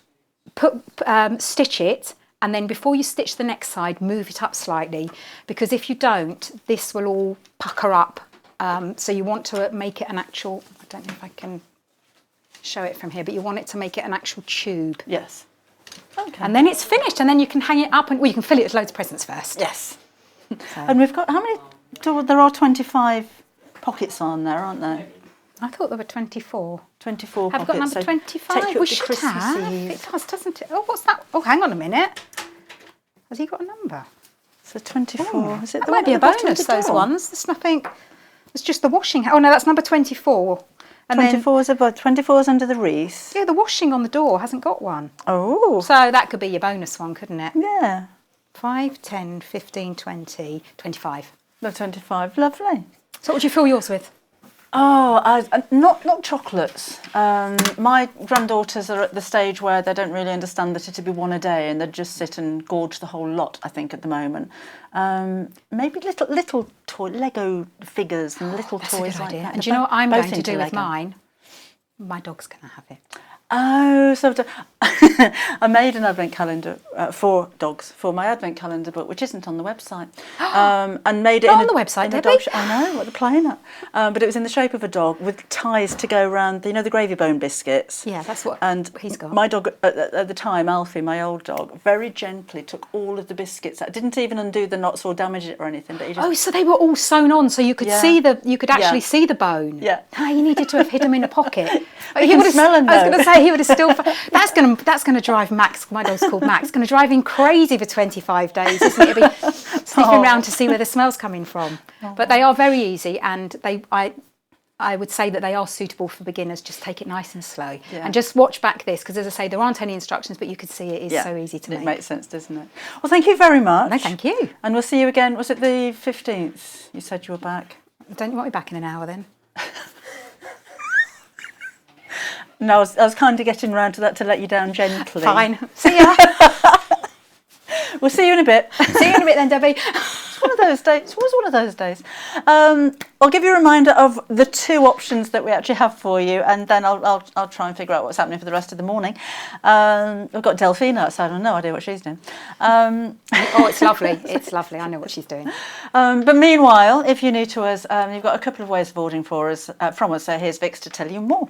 [SPEAKER 10] stitch it, and then before you stitch the next side, move it up slightly, because if you don't, this will all pucker up. So you want to make it an actual, I don't know if I can show it from here, but you want it to make it an actual tube.
[SPEAKER 1] Yes. Okay.
[SPEAKER 10] And then it's finished, and then you can hang it up, and you can fill it with loads of presents first.
[SPEAKER 1] Yes. So. And we've got, how many, there are 25 pockets on there, aren't there?
[SPEAKER 10] I thought there were 24.
[SPEAKER 1] 24
[SPEAKER 10] Have
[SPEAKER 1] pockets.
[SPEAKER 10] Have got number 25? We should have. It does, doesn't it? Oh, what's that? Oh, hang on a minute. Has he got a number?
[SPEAKER 1] So 24.
[SPEAKER 10] Oh,
[SPEAKER 1] is it
[SPEAKER 10] that might be a bonus, those ones. There's nothing. It's just the washing. Oh, no, that's number 24. And then
[SPEAKER 1] 24's under the wreath.
[SPEAKER 10] yeah, the washing on the door hasn't got one.
[SPEAKER 1] Oh.
[SPEAKER 10] So that could be your bonus one, couldn't it?
[SPEAKER 1] Yeah.
[SPEAKER 10] 5, 10, 15, 20, 25.
[SPEAKER 1] The 25. Lovely.
[SPEAKER 10] So what would you fill yours with?
[SPEAKER 1] Oh, not chocolates. My granddaughters are at the stage where they don't really understand that it'd be one a day, and they'd just sit and gorge the whole lot. I think at the moment, maybe little toy Lego figures and little
[SPEAKER 10] That's
[SPEAKER 1] toys
[SPEAKER 10] a good
[SPEAKER 1] like
[SPEAKER 10] idea.
[SPEAKER 1] that.
[SPEAKER 10] And do you know what I'm
[SPEAKER 1] Both
[SPEAKER 10] going to
[SPEAKER 1] into
[SPEAKER 10] do with
[SPEAKER 1] Lego.
[SPEAKER 10] mine? My dog's going to have it.
[SPEAKER 1] Oh, so I made an advent calendar for dogs for my advent calendar book, which isn't on the website, and made it
[SPEAKER 10] Not
[SPEAKER 1] in
[SPEAKER 10] on the website,
[SPEAKER 1] in a
[SPEAKER 10] Debbie.
[SPEAKER 1] dog I know what they're playing at, but it was in the shape of a dog with ties to go around. You know, the gravy bone biscuits.
[SPEAKER 10] Yeah, that's what he's got.
[SPEAKER 1] My dog at the time, Alfie, my old dog, very gently took all of the biscuits out. Didn't even undo the knots or damage it or anything, but he just.
[SPEAKER 10] Oh, so they were all sewn on, so you could see you could actually see the bone.
[SPEAKER 1] Yeah.
[SPEAKER 10] Ah, you needed to have hid them in a pocket.
[SPEAKER 1] You can smell them,
[SPEAKER 10] I was
[SPEAKER 1] though.
[SPEAKER 10] going to say he would have still. That's going to drive Max. My dog's called Max. Going to drive him crazy for 25 days, isn't it? He'll be sniffing around to see where the smell's coming from. But they are very easy, and I would say that they are suitable for beginners. Just take it nice and slow, and just watch back this, because as I say, there aren't any instructions, but you could see it is so easy to make.
[SPEAKER 1] It makes sense, doesn't it? Well, thank you very much.
[SPEAKER 10] No, thank you.
[SPEAKER 1] And we'll see you again. Was it the 15th? You said you were back.
[SPEAKER 10] Don't you want me back in an hour then?
[SPEAKER 1] No, I was kind of getting round to that to let you down gently.
[SPEAKER 10] Fine. See ya.
[SPEAKER 1] We'll see you in a bit.
[SPEAKER 10] See you in a bit then, Debbie.
[SPEAKER 1] It's one of those days. It was one of those days. I'll give you a reminder of the 2 options that we actually have for you, and then I'll try and figure out what's happening for the rest of the morning. We've got Delphine outside. I've no idea what she's doing.
[SPEAKER 10] Oh, it's lovely. It's lovely. I know what she's doing.
[SPEAKER 1] But meanwhile, if you're new to us, you've got a couple of ways of ordering from us. So here's Vix to tell you more.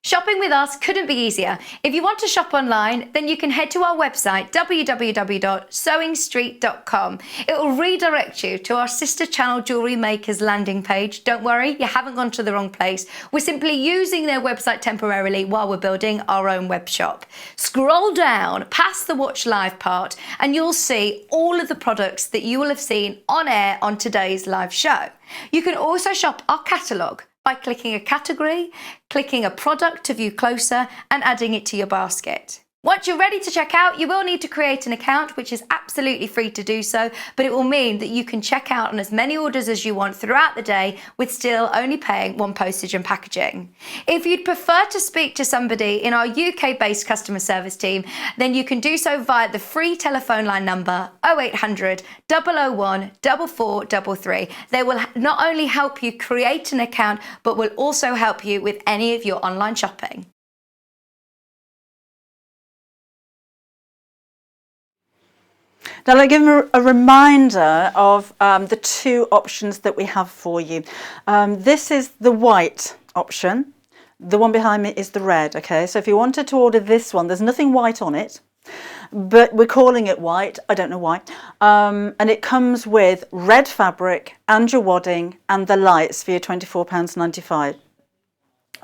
[SPEAKER 2] Shopping with us couldn't be easier. If you want to shop online, then you can head to our website, www.sewingstreet.com. It will redirect you to our sister channel Jewellery Makers landing page. Don't worry, you haven't gone to the wrong place. We're simply using their website temporarily while we're building our own web shop. Scroll down past the Watch Live part and you'll see all of the products that you will have seen on air on today's live show. You can also shop our catalogue by clicking a category, clicking a product to view closer, and adding it to your basket. Once you're ready to check out, you will need to create an account, which is absolutely free to do so, but it will mean that you can check out on as many orders as you want throughout the day with still only paying 1 postage and packaging. If you'd prefer to speak to somebody in our UK-based customer service team, then you can do so via the free telephone line number 0800 001 4433. They will not only help you create an account, but will also help you with any of your online shopping.
[SPEAKER 1] Now, I'll give you a reminder of the 2 options that we have for you. This is the white option. The one behind me is the red, okay? So if you wanted to order this one, there's nothing white on it, but we're calling it white. I don't know why. And it comes with red fabric and your wadding and the lights for your £24.95.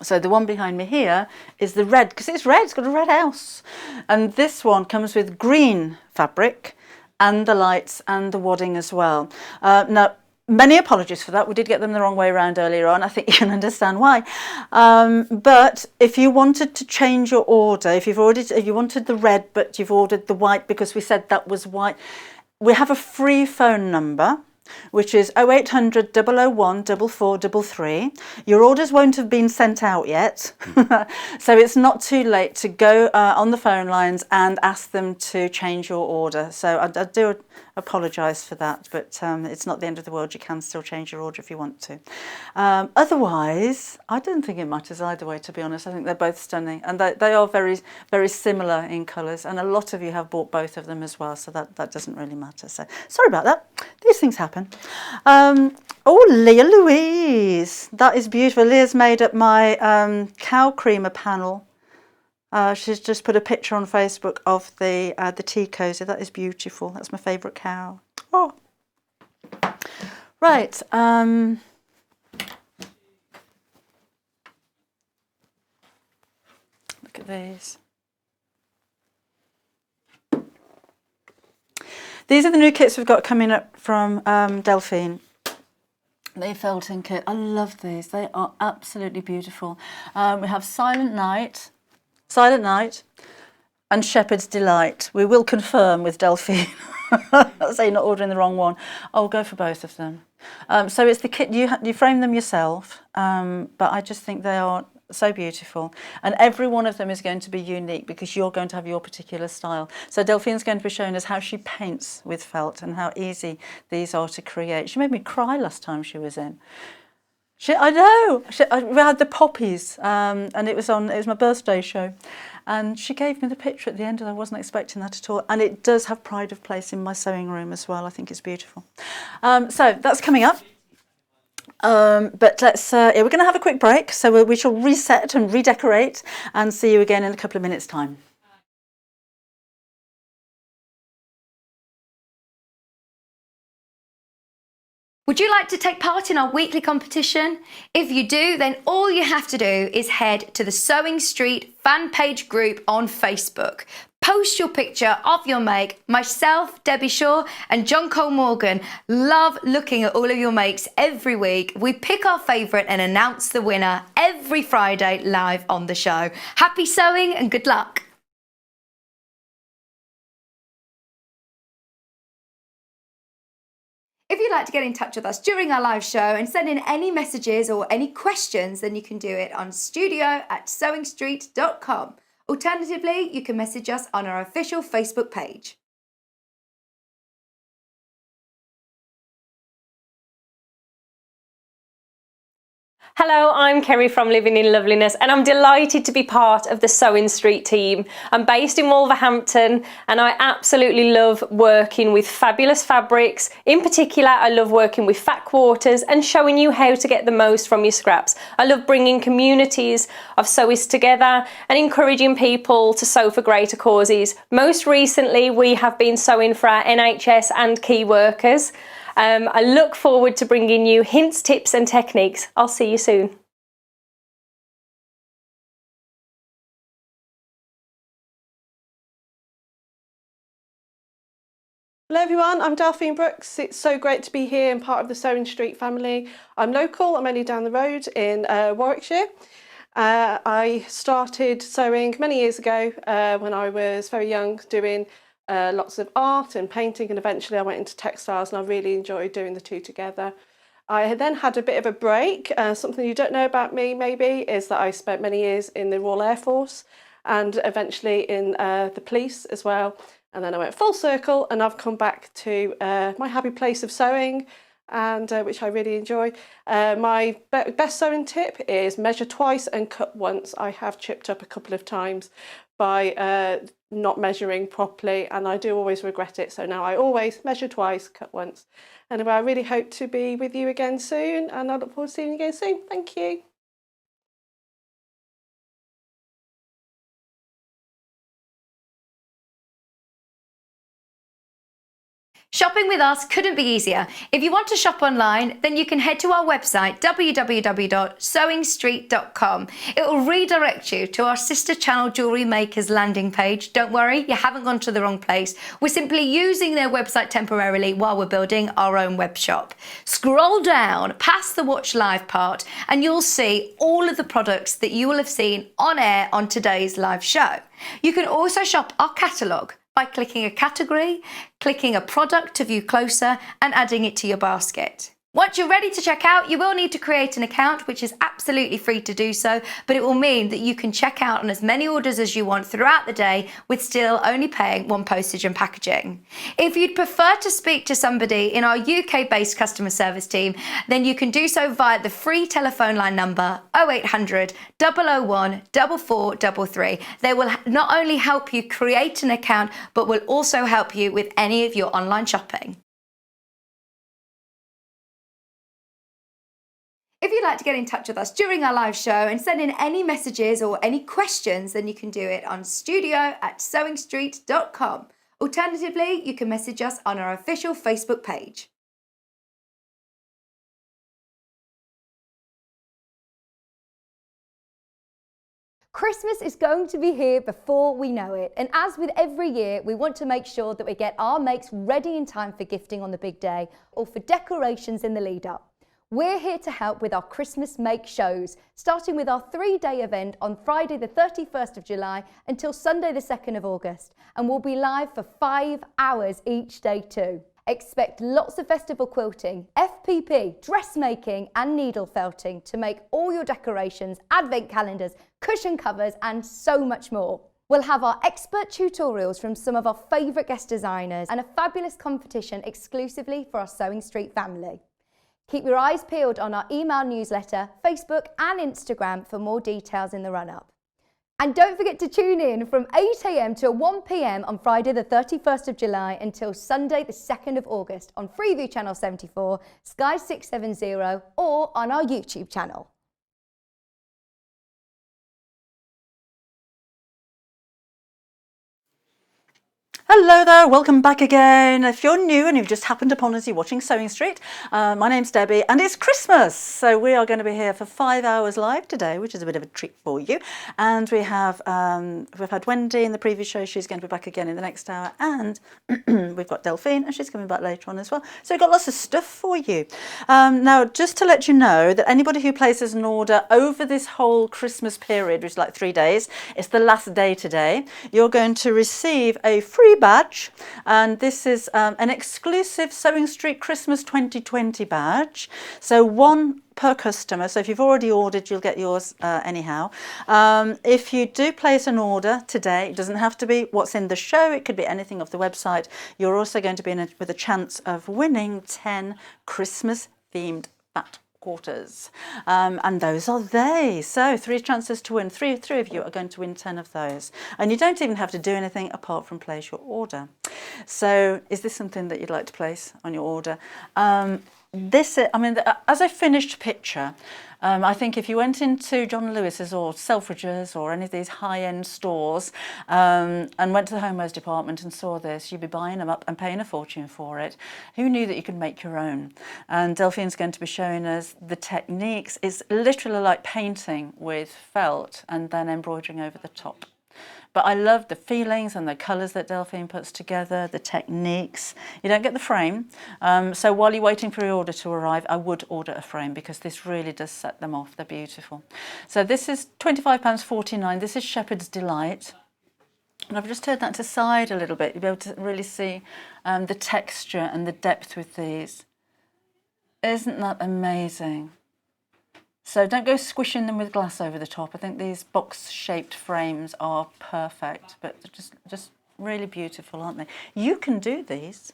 [SPEAKER 1] So the one behind me here is the red, because it's red, it's got a red house. And this one comes with green fabric and the lights and the wadding as well. Now, many apologies for that. We did get them the wrong way around earlier on. I think you can understand why. But if you wanted to change your order, if you wanted the red but you've ordered the white because we said that was white, we have a free phone number, which is 0800 001 4433. Your orders won't have been sent out yet, so it's not too late to go on the phone lines and ask them to change your order. So I do apologise for that, but it's not the end of the world. You can still change your order if you want to. Otherwise, I don't think it matters either way, to be honest. I think they're both stunning, and they are very, very similar in colours, and a lot of you have bought both of them as well, so that doesn't really matter. So sorry about that. These things happen. Oh, Leah Louise, that is beautiful. Leah's made up my cow creamer panel. She's just put a picture on Facebook of the tea cozy. That is beautiful. That's my favourite cow. Oh, right. Look at these. These are the new kits we've got coming up from Delphine. The felting kit. I love these. They are absolutely beautiful. We have Silent Night, and Shepherd's Delight. We will confirm with Delphine. So you're not ordering the wrong one. I'll go for both of them. So it's the kit, you frame them yourself, but I just think they are so beautiful. And every one of them is going to be unique because you're going to have your particular style. So Delphine's going to be showing us how she paints with felt and how easy these are to create. She made me cry last time she was in. I know. We had the poppies, and it was my birthday show, and she gave me the picture at the end, and I wasn't expecting that at all. And it does have pride of place in my sewing room as well. I think it's beautiful. So that's coming up. But let's. We're going to have a quick break, so we shall reset and redecorate, and see you again in a couple of minutes' time.
[SPEAKER 2] Would you like to take part in our weekly competition? If you do, then all you have to do is head to the Sewing Street fan page group on Facebook. Post your picture of your make. Myself, Debbie Shaw and John Cole Morgan love looking at all of your makes every week. We pick our favourite and announce the winner every Friday live on the show. Happy sewing and good luck. If you'd like to get in touch with us during our live show and send in any messages or any questions, then you can do it on studio@sewingstreet.com. Alternatively, you can message us on our official Facebook page.
[SPEAKER 11] Hello, I'm Kerry from Living in Loveliness and I'm delighted to be part of the Sewing Street team. I'm based in Wolverhampton and I absolutely love working with fabulous fabrics. In particular, I love working with fat quarters and showing you how to get the most from your scraps. I love bringing communities of sewists together and encouraging people to sew for greater causes. Most recently, we have been sewing for our NHS and key workers. I look forward to bringing you hints, tips and techniques. I'll see you soon.
[SPEAKER 12] Hello everyone, I'm Delphine Brooks. It's so great to be here and part of the Sewing Street family. I'm local, I'm only down the road in Warwickshire. I started sewing many years ago when I was very young, doing lots of art and painting, and eventually I went into textiles and I really enjoyed doing the two together. I then had a bit of a break. Something you don't know about me maybe is that I spent many years in the Royal Air Force and eventually in the police as well. And then I went full circle and I've come back to my happy place of sewing, and which I really enjoy. My best sewing tip is measure twice and cut once. I have chipped up a couple of times by not measuring properly, and I do always regret it, so now I always measure twice, cut once. Anyway, I really hope to be with you again soon, and I look forward to seeing you again soon. Thank you.
[SPEAKER 2] Shopping with us couldn't be easier. If you want to shop online, then you can head to our website, www.sewingstreet.com. It will redirect you to our sister channel Jewellery Makers landing page. Don't worry, you haven't gone to the wrong place. We're simply using their website temporarily while we're building our own web shop. Scroll down past the Watch Live part and you'll see all of the products that you will have seen on air on today's live show. You can also shop our catalogue by clicking a category, clicking a product to view closer and adding it to your basket. Once you're ready to check out, you will need to create an account, which is absolutely free to do so, but it will mean that you can check out on as many orders as you want throughout the day with still only paying one postage and packaging. If you'd prefer to speak to somebody in our UK-based customer service team, then you can do so via the free telephone line number 0800 001 4433. They will not only help you create an account, but will also help you with any of your online shopping. If you'd like to get in touch with us during our live show and send in any messages or any questions, then you can do it on studio@sewingstreet.com. Alternatively, you can message us on our official Facebook page. Christmas is going to be here before we know it, and as with every year, we want to make sure that we get our makes ready in time for gifting on the big day or for decorations in the lead up. We're here to help with our Christmas make shows, starting with our 3-day event on Friday the 31st of July until Sunday the 2nd of August, and we'll be live for 5 hours each day too. Expect lots of festival quilting, FPP, dressmaking and needle felting to make all your decorations, advent calendars, cushion covers and so much more. We'll have our expert tutorials from some of our favourite guest designers and a fabulous competition exclusively for our Sewing Street family. Keep your eyes peeled on our email newsletter, Facebook and Instagram for more details in the run-up. And don't forget to tune in from 8 AM to 1 PM on Friday the 31st of July until Sunday the 2nd of August on Freeview Channel 74, Sky 670 or on our YouTube channel.
[SPEAKER 1] Hello there, welcome back again. If you're new and you've just happened upon us, you're watching Sewing Street, my name's Debbie and it's Christmas. So we are going to be here for 5 hours live today, which is a bit of a treat for you. And we have, we've had Wendy in the previous show, she's going to be back again in the next hour. And we've got Delphine and she's coming back later on as well. So we've got lots of stuff for you. Now, just to let you know that anybody who places an order over this whole Christmas period, which is like 3 days, it's the last day today, you're going to receive a free badge, and this is an exclusive Sewing Street Christmas 2020 badge, so one per customer. So if you've already ordered, you'll get yours anyhow. If you do place an order today, it doesn't have to be what's in the show, it could be anything off the website. You're also going to be with a chance of winning 10 Christmas themed fat quarters, and those are they. So 3 chances to win. Three of you are going to win 10 of those, and you don't even have to do anything apart from place your order. So is this something that you'd like to place on your order? This is, I mean, as a finished picture, I think if you went into John Lewis's or Selfridges or any of these high-end stores and went to the homewares department and saw this, you'd be buying them up and paying a fortune for it. Who knew that you could make your own? And Delphine's going to be showing us the techniques. It's literally like painting with felt and then embroidering over the top. But I love the feelings and the colours that Delphine puts together, the techniques. You don't get the frame, so while you're waiting for your order to arrive, I would order a frame because this really does set them off. They're beautiful. So this is £25.49. This is Shepherd's Delight. And I've just turned that to side a little bit. You'll be able to really see the texture and the depth with these. Isn't that amazing? So don't go squishing them with glass over the top. I think these box-shaped frames are perfect, but they're just really beautiful, aren't they? You can do these.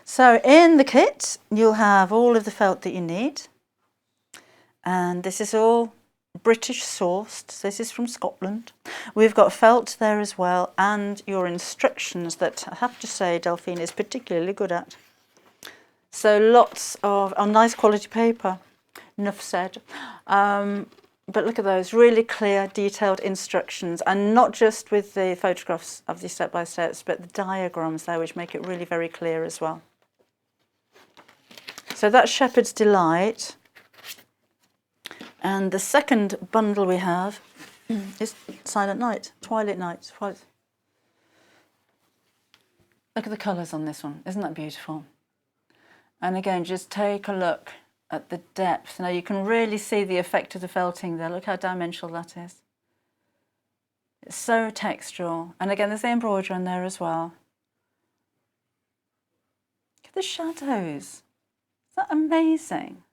[SPEAKER 1] So in the kit, you'll have all of the felt that you need. And this is all British sourced. This is from Scotland. We've got felt there as well, and your instructions that I have to say Delphine is particularly good at. So lots of nice quality paper. Enough said. But look at those really clear, detailed instructions, and not just with the photographs of the step-by-steps, but the diagrams there, which make it really very clear as well. So that's Shepherd's Delight. And the second bundle we have is Silent Night, Twilight Night. Look at the colours on this one. Isn't that beautiful? And again, just take a look at the depth. Now you can really see the effect of the felting there. Look how dimensional that is. It's so textural. And again, there's the embroidery on there as well. Look at the shadows. Is that amazing?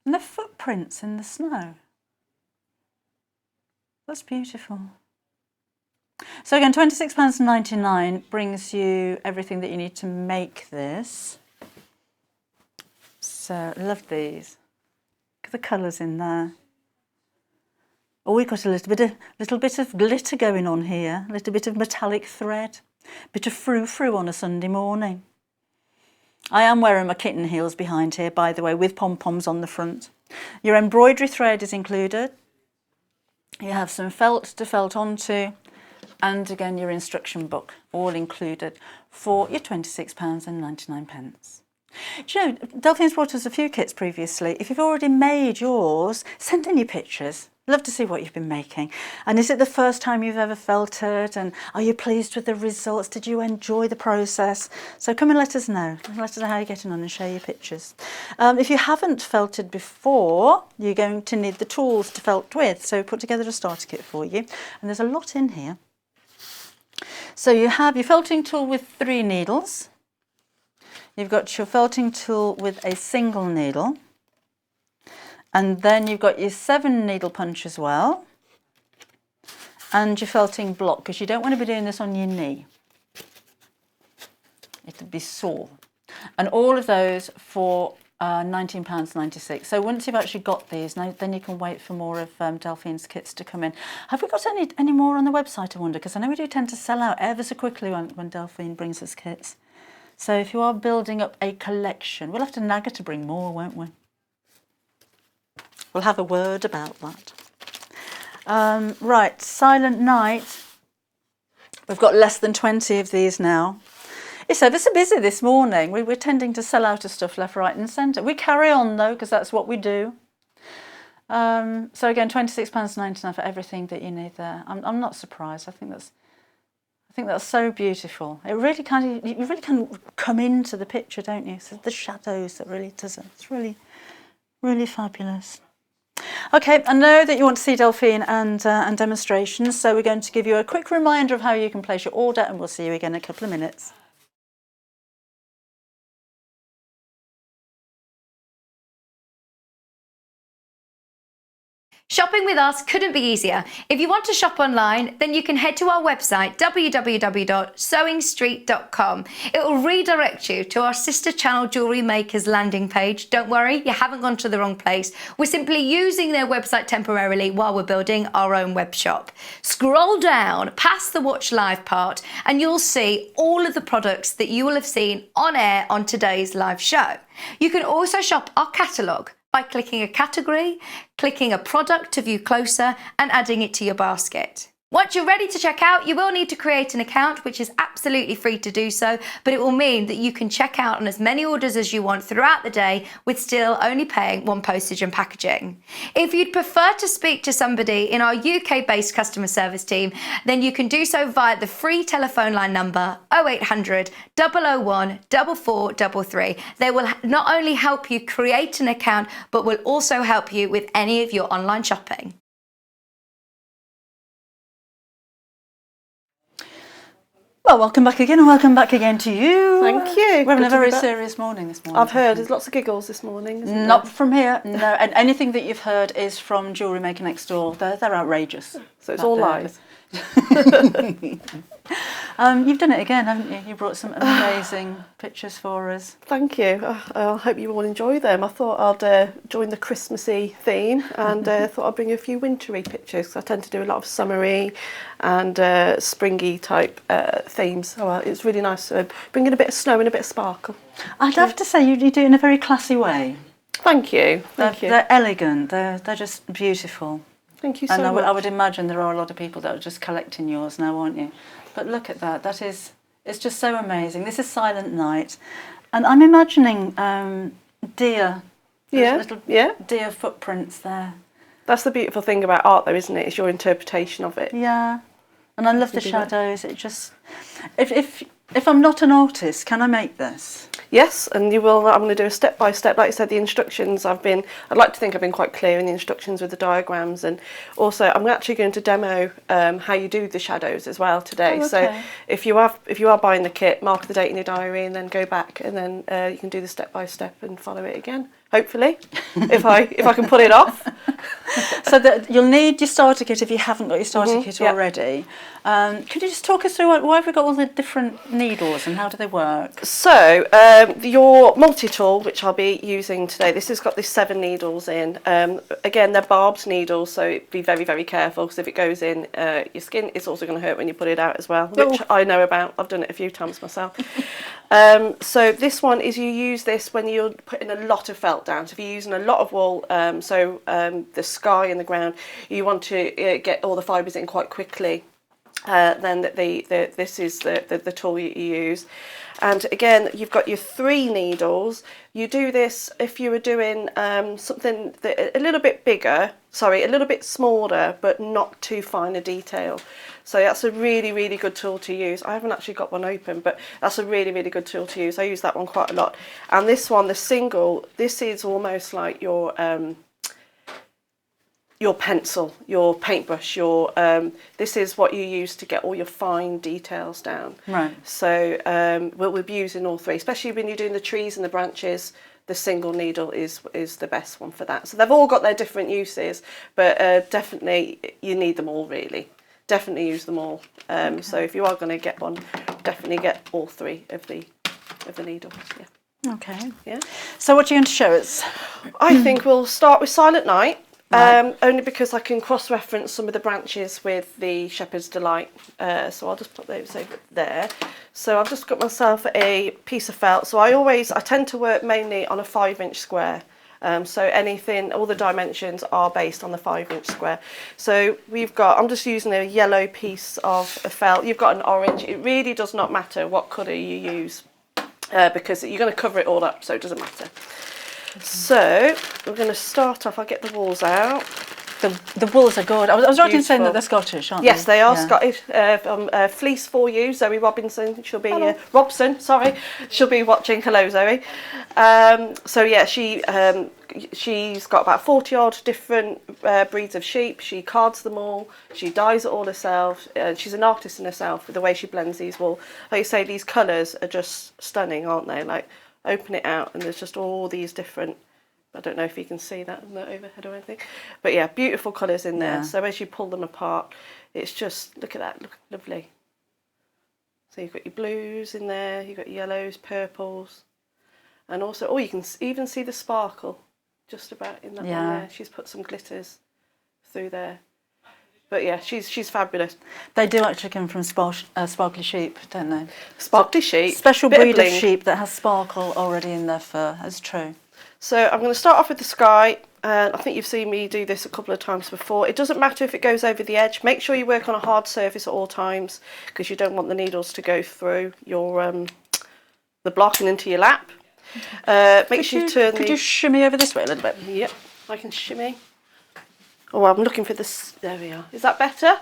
[SPEAKER 1] And the footprints in the snow. That's beautiful. So again, £26.99 brings you everything that you need to make this. So, love these. Look at the colours in there. Oh, we've got a little bit of glitter going on here, a little bit of metallic thread, a bit of frou-frou on a Sunday morning. I am wearing my kitten heels behind here, by the way, with pom-poms on the front. Your embroidery thread is included. You have some felt to felt onto, and again your instruction book, all included for your £26.99. Do you know, Delphine's brought us a few kits previously. If you've already made yours, send in your pictures. Love to see what you've been making. And is it the first time you've ever felted? And are you pleased with the results? Did you enjoy the process? So come and let us know. Let us know how you're getting on and share your pictures. If you haven't felted before, you're going to need the tools to felt with. So put together a starter kit for you. And there's a lot in here. So you have your felting tool with 3 needles. You've got your felting tool with a single needle. And then you've got your 7 needle punch as well, and your felting block, because you don't want to be doing this on your knee. It'll be sore. And all of those for £19.96. So once you've actually got these, now then you can wait for more of Delphine's kits to come in. Have we got any more on the website, I wonder? Because I know we do tend to sell out ever so quickly when Delphine brings us kits. So if you are building up a collection, we'll have to nag her to bring more, won't we? We'll have a word about that. Right, Silent Night. We've got less than 20 of these now. It's ever so busy this morning. We're tending to sell out of stuff left, right and centre. We carry on though, because that's what we do. So again, £26.99 for everything that you need there. I'm not surprised. I think that's so beautiful. It really you really can come into the picture, don't you? So the shadows that really does it. It's really, really fabulous. Okay, I know that you want to see Delphine and demonstrations, so we're going to give you a quick reminder of how you can place your order, and we'll see you again in a couple of minutes.
[SPEAKER 2] Shopping with us couldn't be easier. If you want to shop online, then you can head to our website, www.sewingstreet.com. It will redirect you to our sister channel Jewellery Makers landing page. Don't worry, you haven't gone to the wrong place. We're simply using their website temporarily while we're building our own web shop. Scroll down past the Watch Live part and you'll see all of the products that you will have seen on air on today's live show. You can also shop our catalogue by clicking a category, clicking a product to view closer and adding it to your basket. Once you're ready to check out, you will need to create an account, which is absolutely free to do so, but it will mean that you can check out on as many orders as you want throughout the day with still only paying 1 postage and packaging. If you'd prefer to speak to somebody in our UK-based customer service team, then you can do so via the free telephone line number 0800 001 4433. They will not only help you create an account, but will also help you with any of your online shopping.
[SPEAKER 1] Well, welcome back again, and welcome back again to you.
[SPEAKER 12] Thank you.
[SPEAKER 1] We're having a very serious morning this morning.
[SPEAKER 12] I've heard there's lots of giggles this morning. Isn't
[SPEAKER 1] Not
[SPEAKER 12] there?
[SPEAKER 1] from here, no. And anything that you've heard is from Jewellery Maker Next Door. They're outrageous.
[SPEAKER 12] So it's all lies.
[SPEAKER 1] You've done it again, haven't you? You brought some amazing pictures for us.
[SPEAKER 12] Thank you. I hope you all enjoy them. I thought I'd join the Christmassy theme and thought I'd bring you a few wintry pictures because I tend to do a lot of summery and springy type themes. So it's really nice bringing a bit of snow and a bit of sparkle.
[SPEAKER 1] I'd have to say you do it in a very classy way.
[SPEAKER 12] Thank you. Thank you.
[SPEAKER 1] They're elegant. They're just beautiful.
[SPEAKER 12] Thank you so
[SPEAKER 1] much. And
[SPEAKER 12] much.
[SPEAKER 1] I would imagine there are a lot of people that are just collecting yours now, aren't you? But look at that. It's just so amazing. This is Silent Night. And I'm imagining deer. Little deer footprints there.
[SPEAKER 12] That's the beautiful thing about art though, isn't it? It's your interpretation of it.
[SPEAKER 1] Yeah. And I love the shadows. It just... If I'm not an artist, can I make this?
[SPEAKER 12] Yes, and you will. I'm going to do a step by step. Like I said, the instructions. I'd like to think I've been quite clear in the instructions with the diagrams, and also I'm actually going to demo how you do the shadows as well today.
[SPEAKER 1] Oh, okay.
[SPEAKER 12] So if you are buying the kit, mark the date in your diary, and then go back, and then you can do the step by step and follow it again. Hopefully, if I can pull it off.
[SPEAKER 1] So that you'll need your starter kit if you haven't got your starter kit already. Could you just talk us through why have we got all the different needles and how do they work?
[SPEAKER 12] So your multi-tool, which I'll be using today, this has got these 7 needles in. Again, they're barbed needles, so be very, very careful because if it goes in your skin, it's also going to hurt when you put it out as well, which I know about. I've done it a few times myself. So this one is you use this when you're putting a lot of felt down. So if you're using a lot of wool, the sky and the ground, you want to get all the fibres in quite quickly. then this is the tool you use. And again, you've got your 3 needles. You do this if you were doing something that a little bit bigger, sorry, a little bit smaller, but not too fine a detail. So that's a really, really good tool to use. I haven't actually got one open, but that's a really, really good tool to use. I use that one quite a lot. And this one, the single, this is almost like your pencil, your paintbrush, this is what you use to get all your fine details down.
[SPEAKER 1] Right.
[SPEAKER 12] So we'll be using all 3, especially when you're doing the trees and the branches. The single needle is the best one for that. So they've all got their different uses, but definitely you need them all really. Definitely use them all. Okay. So if you are going to get one, definitely get all 3 of the needles. Yeah.
[SPEAKER 1] Okay.
[SPEAKER 12] Yeah.
[SPEAKER 1] So what are you going to show us?
[SPEAKER 12] I think we'll start with Silent Night.
[SPEAKER 1] Right.
[SPEAKER 12] Only because I can cross-reference some of the branches with the Shepherd's Delight. So I'll just put those over there. So I've just got myself a piece of felt. So I tend to work mainly on a 5-inch square. So all the dimensions are based on the 5-inch square. So I'm just using a yellow piece of felt. You've got an orange. It really does not matter what colour you use because you're going to cover it all up, so it doesn't matter. Okay. So we're going to start off. I'll get the walls out.
[SPEAKER 1] The walls are good. I was right in saying that they're Scottish, aren't they?
[SPEAKER 12] Yes, they are Scottish. Fleece for you, Zoe Robinson. She'll be Robson. Sorry, she'll be watching. Hello, Zoe. So yeah, she's got about 40 odd different breeds of sheep. She cards them all. She dyes it all herself. She's an artist in herself with the way she blends these wool. Like you say, these colours are just stunning, aren't they? Like open it out, and there's just all these different. I don't know if you can see that in the overhead or anything, but yeah, beautiful colours in there. Yeah. So as you pull them apart, it's just, look at that, look lovely. So you've got your blues in there, you've got your yellows, purples, and also, you can even see the sparkle just about in that one there. She's put some glitters through there. But yeah, she's fabulous.
[SPEAKER 1] They do actually come from sparkly sheep, don't they?
[SPEAKER 12] Sparkly sheep.
[SPEAKER 1] Special breed of sheep that has sparkle already in their fur, that's true.
[SPEAKER 12] So I'm going to start off with the sky. I think you've seen me do this a couple of times before. It doesn't matter if it goes over the edge. Make sure you work on a hard surface at all times because you don't want the needles to go through your the block and into your lap. Make sure you turn.
[SPEAKER 1] Could you shimmy over this way a little bit?
[SPEAKER 12] Yep, I can shimmy. Oh, I'm looking for this. There we are. Is that better?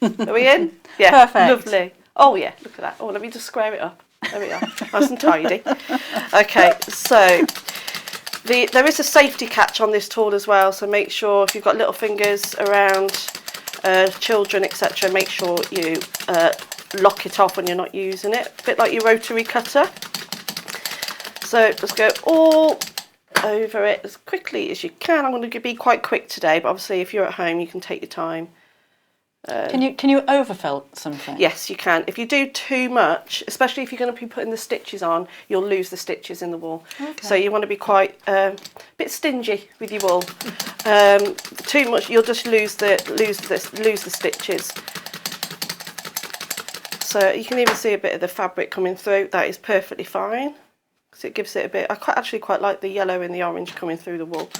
[SPEAKER 12] Are we in? Yeah,
[SPEAKER 1] perfect.
[SPEAKER 12] Lovely. Oh yeah, look at that. Oh, let me just square it up. There we are. Nice and tidy. Okay, so. There is a safety catch on this tool as well, so make sure if you've got little fingers around children, etc., make sure you lock it off when you're not using it, a bit like your rotary cutter. So just go all over it as quickly as you can. I'm going to be quite quick today, but obviously if you're at home you can take your time.
[SPEAKER 1] Can you overfelt something?
[SPEAKER 12] Yes, you can. If you do too much, especially if you're going to be putting the stitches on, you'll lose the stitches in the wool. Okay. So you want to be quite a bit stingy with your wool. Too much, you'll just lose the stitches. So you can even see a bit of the fabric coming through. That is perfectly fine because it gives it a bit. I actually quite like the yellow and the orange coming through the wool.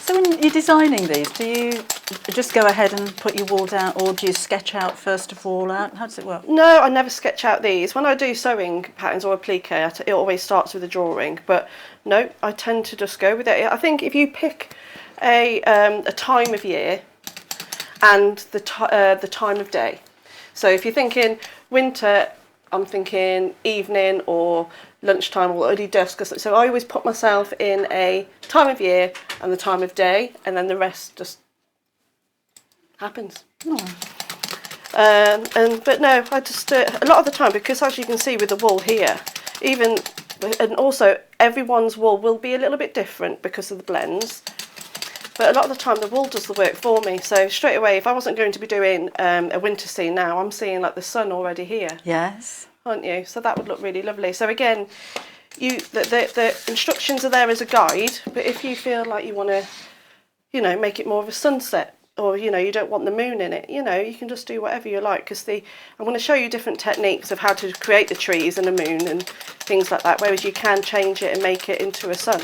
[SPEAKER 1] So when you're designing these, do you just go ahead and put your wool down, or do you sketch out first of all out? How does it work?
[SPEAKER 12] No, I never sketch out these. When I do sewing patterns or applique, it always starts with a drawing. But no, I tend to just go with it. I think if you pick a time of year and the time of day. So if you're thinking winter, I'm thinking evening or lunchtime or early dusk. So I always put myself in a time of year and the time of day, and then the rest just happens. But no, I just a lot of the time, because as you can see with the wool here, and also everyone's wool will be a little bit different because of the blends. But a lot of the time the wool does the work for me. So straight away, if I wasn't going to be doing a winter scene now, I'm seeing like the sun already here.
[SPEAKER 1] Yes.
[SPEAKER 12] Aren't you? So that would look really lovely. So again, the instructions are there as a guide, but if you feel like you want to, make it more of a sunset, or you don't want the moon in it, you can just do whatever you like, because I'm going to show you different techniques of how to create the trees and the moon and things like that, whereas you can change it and make it into a sun.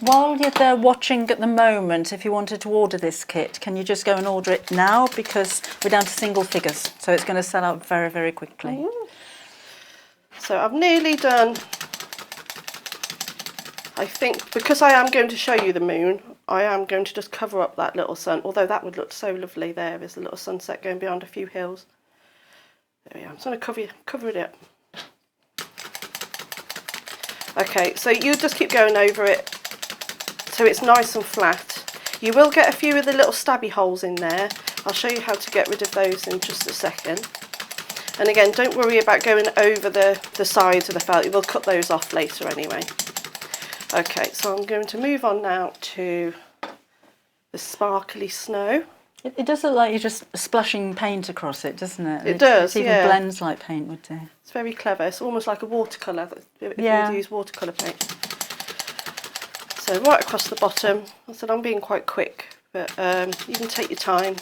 [SPEAKER 1] While you're there watching at the moment, if you wanted to order this kit, can you just go and order it now? Because we're down to single figures, so it's going to sell out very, very quickly.
[SPEAKER 12] So I've nearly done, I think, because I am going to show you the moon, I am going to just cover up that little sun, although that would look so lovely there. There's a little sunset going beyond a few hills. There we are. I'm just going to cover it up. Okay, so you just keep going over it so it's nice and flat. You will get a few of the little stabby holes in there. I'll show you how to get rid of those in just a second. And again, don't worry about going over the sides of the felt. You will cut those off later anyway. Okay, so I'm going to move on now to the sparkly snow.
[SPEAKER 1] It does look like you're just splashing paint across it, doesn't it?
[SPEAKER 12] It does,
[SPEAKER 1] It even
[SPEAKER 12] yeah.
[SPEAKER 1] blends like paint would do.
[SPEAKER 12] It's very clever. It's almost like a watercolour if
[SPEAKER 1] Yeah.
[SPEAKER 12] you use watercolour paint. So right across the bottom. I said I'm being quite quick, but you can take your time.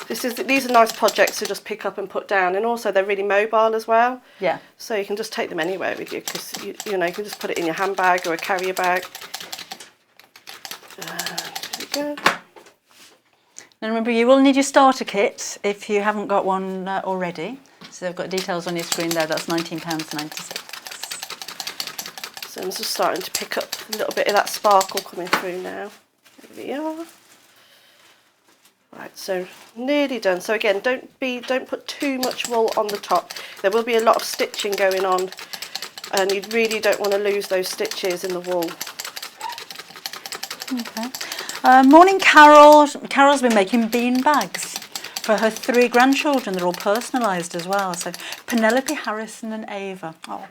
[SPEAKER 12] These are nice projects to just pick up and put down, and also they're really mobile as well.
[SPEAKER 1] Yeah.
[SPEAKER 12] So you can just take them anywhere with you, because you know, you can just put it in your handbag or a carrier bag. There we go.
[SPEAKER 1] And remember, you will need your starter kit if you haven't got one already. So I've got details on your screen there. That's £19.96.
[SPEAKER 12] So I'm just starting to pick up a little bit of that sparkle coming through now. There we are. Right, so nearly done. So again, don't put too much wool on the top. There will be a lot of stitching going on, and you really don't want to lose those stitches in the wool.
[SPEAKER 1] Okay. Morning, Carol. Carol's been making bean bags for her 3 grandchildren. They're all personalised as well. So Penelope, Harrison and Ava. Oh.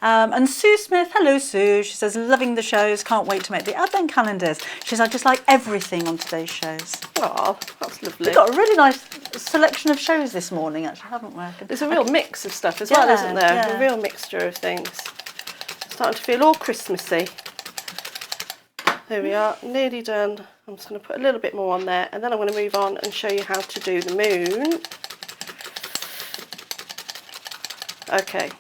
[SPEAKER 1] And Sue Smith. Hello, Sue. She says, loving the shows. Can't wait to make the advent calendars. She says, I just like everything on today's shows.
[SPEAKER 12] Oh, that's lovely.
[SPEAKER 1] We've got a really nice selection of shows this morning, actually, haven't we?
[SPEAKER 12] There's a real mix of stuff as well, isn't there?
[SPEAKER 1] Yeah.
[SPEAKER 12] A real mixture of things. Starting to feel all Christmassy. There we are, nearly done. I'm just going to put a little bit more on there, and then I'm going to move on and show you how to do the moon. Okay,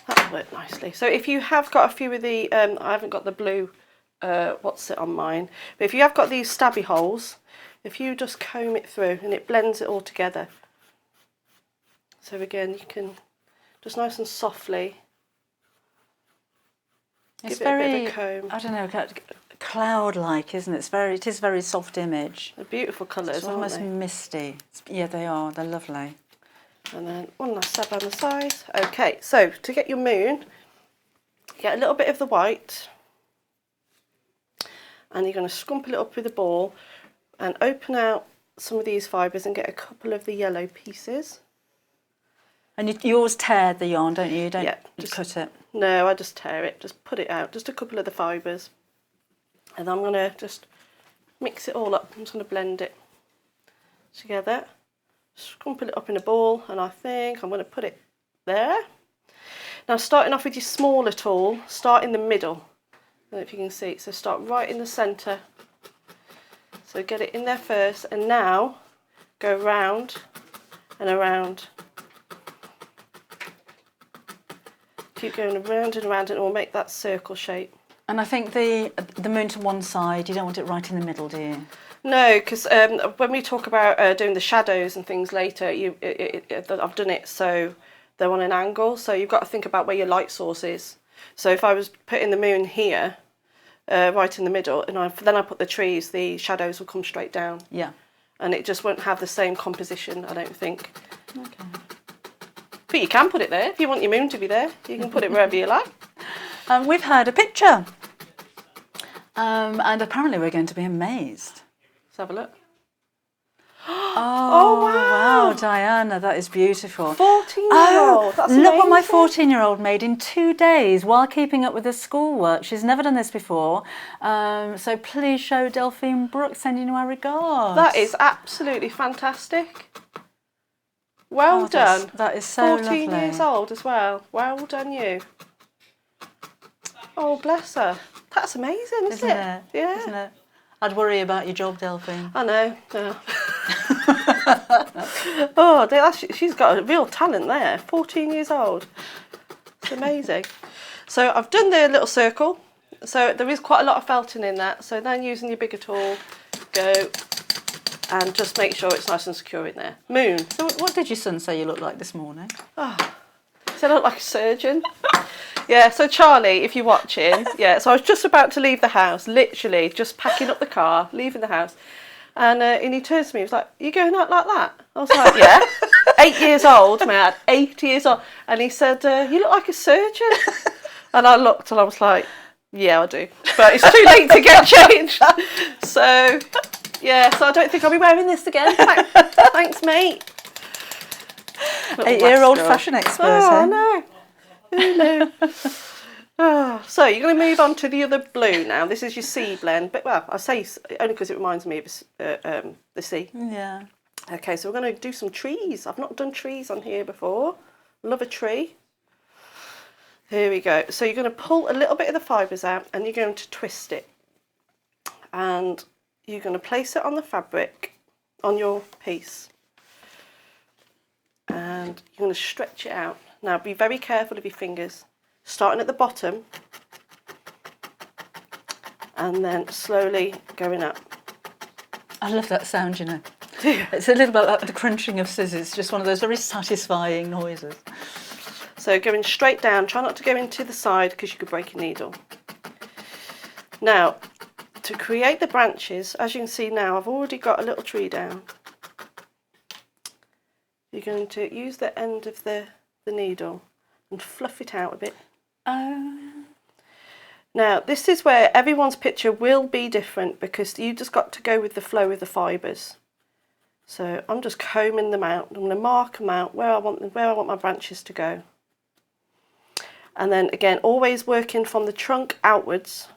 [SPEAKER 12] that worked nicely. So if you have got a few of the, I haven't got the blue, what's it on mine, but if you have got these stabby holes, if you just comb it through and it blends it all together. So again, you can just nice and softly
[SPEAKER 1] It's
[SPEAKER 12] give
[SPEAKER 1] very,
[SPEAKER 12] it a bit of a comb.
[SPEAKER 1] I don't know, cloud-like, isn't it? It is a very soft image.
[SPEAKER 12] They're beautiful colours,
[SPEAKER 1] It's
[SPEAKER 12] aren't
[SPEAKER 1] almost
[SPEAKER 12] they?
[SPEAKER 1] misty. Yeah, they are. They're lovely.
[SPEAKER 12] And then one last stab on the sides. Okay, so to get your moon, get a little bit of the white, and you're going to scrumple it up with a ball and open out some of these fibres and get a couple of the yellow pieces.
[SPEAKER 1] And you always tear the yarn, don't you? You don't
[SPEAKER 12] just
[SPEAKER 1] cut it.
[SPEAKER 12] No, I just tear it, just put it out, just a couple of the fibres. And I'm going to just mix it all up. I'm just going to blend it together, scrumple it up in a ball, and I think I'm going to put it there. Now, starting off with your smaller tool, start in the middle. I don't know if you can see it, so start right in the centre. So get it in there first, and now go round and around. Keep going around and around, and it will make that circle shape.
[SPEAKER 1] And I think the moon to one side, you don't want it right in the middle, do you?
[SPEAKER 12] No, because when we talk about doing the shadows and things later, I've done it so they're on an angle, so you've got to think about where your light source is. So if I was putting the moon here, right in the middle, and then I put the trees, the shadows will come straight down.
[SPEAKER 1] Yeah.
[SPEAKER 12] And it just won't have the same composition, I don't think.
[SPEAKER 1] Okay.
[SPEAKER 12] But you can put it there if you want your moon to be there. You can put it wherever you like.
[SPEAKER 1] We've heard a picture, and apparently we're going to be amazed.
[SPEAKER 12] Let's have a look.
[SPEAKER 1] Oh, wow, Diana, that is beautiful.
[SPEAKER 12] 14-year-old, that's
[SPEAKER 1] look what my
[SPEAKER 12] amazing.
[SPEAKER 1] 14-year-old made in 2 days while keeping up with her schoolwork. She's never done this before, so please show Delphine Brooks, sending you our regards.
[SPEAKER 12] That is absolutely fantastic. Well done.
[SPEAKER 1] That is so
[SPEAKER 12] 14
[SPEAKER 1] lovely.
[SPEAKER 12] years old as well. Well done you. Oh, bless her. That's amazing, isn't it? Yeah.
[SPEAKER 1] Isn't it? I'd worry about your job, Delphine.
[SPEAKER 12] I know. Oh, she's got a real talent there. 14 years old. It's amazing. So I've done the little circle. So there is quite a lot of felting in that. So then using your bigger tool, go and just make sure it's nice and secure in there. Moon.
[SPEAKER 1] So what did your son say you looked like this morning?
[SPEAKER 12] Oh, he said I look like a surgeon. Yeah, so Charlie, if you're watching, yeah, so I was just about to leave the house, literally just packing up the car, leaving the house. And he turns to me, he was like, "You going out like that?" I was like, "Yeah." 8 years old, man, 8 years old. And he said, "You look like a surgeon." And I looked and I was like, "Yeah, I do." But it's too late to get changed. So, yeah, so I don't think I'll be wearing this again. Thanks, mate.
[SPEAKER 1] 8-year-old fashion expert,
[SPEAKER 12] Oh,
[SPEAKER 1] eh?
[SPEAKER 12] no. Who knew? Oh, so you're going to move on to the other blue now. This is your sea blend, but well, I say only because it reminds me of the sea.
[SPEAKER 1] Yeah.
[SPEAKER 12] Okay, so we're going to do some trees. I've not done trees on here before. Love a tree. Here we go. So you're going to pull a little bit of the fibres out and you're going to twist it. And you're going to place it on the fabric, on your piece. And you're going to stretch it out. Now be very careful of your fingers. Starting at the bottom and then slowly going up.
[SPEAKER 1] I love that sound, you know. It's a little bit like the crunching of scissors, just one of those very satisfying noises.
[SPEAKER 12] So going straight down, try not to go into the side because you could break your needle. Now, to create the branches, as you can see now, I've already got a little tree down. You're going to use the end of the needle and fluff it out a bit. Now this is where everyone's picture will be different because you just got to go with the flow of the fibres. So I'm just combing them out. I'm going to mark them out where I want my branches to go. And then again, always working from the trunk outwards.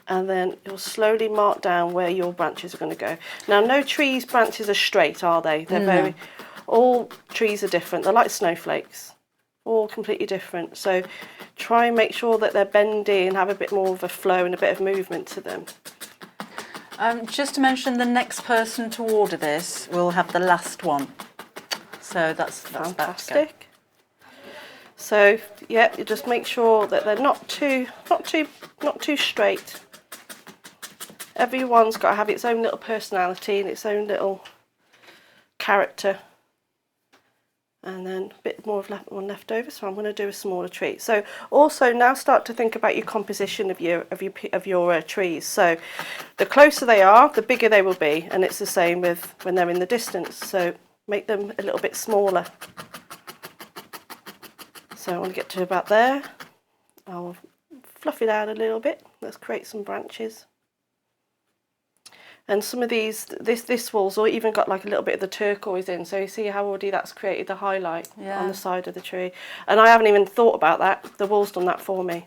[SPEAKER 12] And then you'll slowly mark down where your branches are going to go. Now no trees' branches are straight, are they? They're all trees are different. They're like snowflakes. All completely different. So try and make sure that they're bendy and have a bit more of a flow and a bit of movement to them.
[SPEAKER 1] Just to mention, the next person to order this will have the last one. So that's
[SPEAKER 12] fantastic. So yeah, you just make sure that they're not too straight. Everyone's got to have its own little personality and its own little character. And then a bit more of one left over, so I'm going to do a smaller tree. So also now start to think about your composition of your trees. So the closer they are, the bigger they will be, and it's the same with when they're in the distance. So make them a little bit smaller. So I want to get to about there. I'll fluff it out a little bit. Let's create some branches. And some of these, this wall's even got like a little bit of the turquoise in, so you see how already that's created the highlight on the side of the tree. And I haven't even thought about that. The wall's done that for me.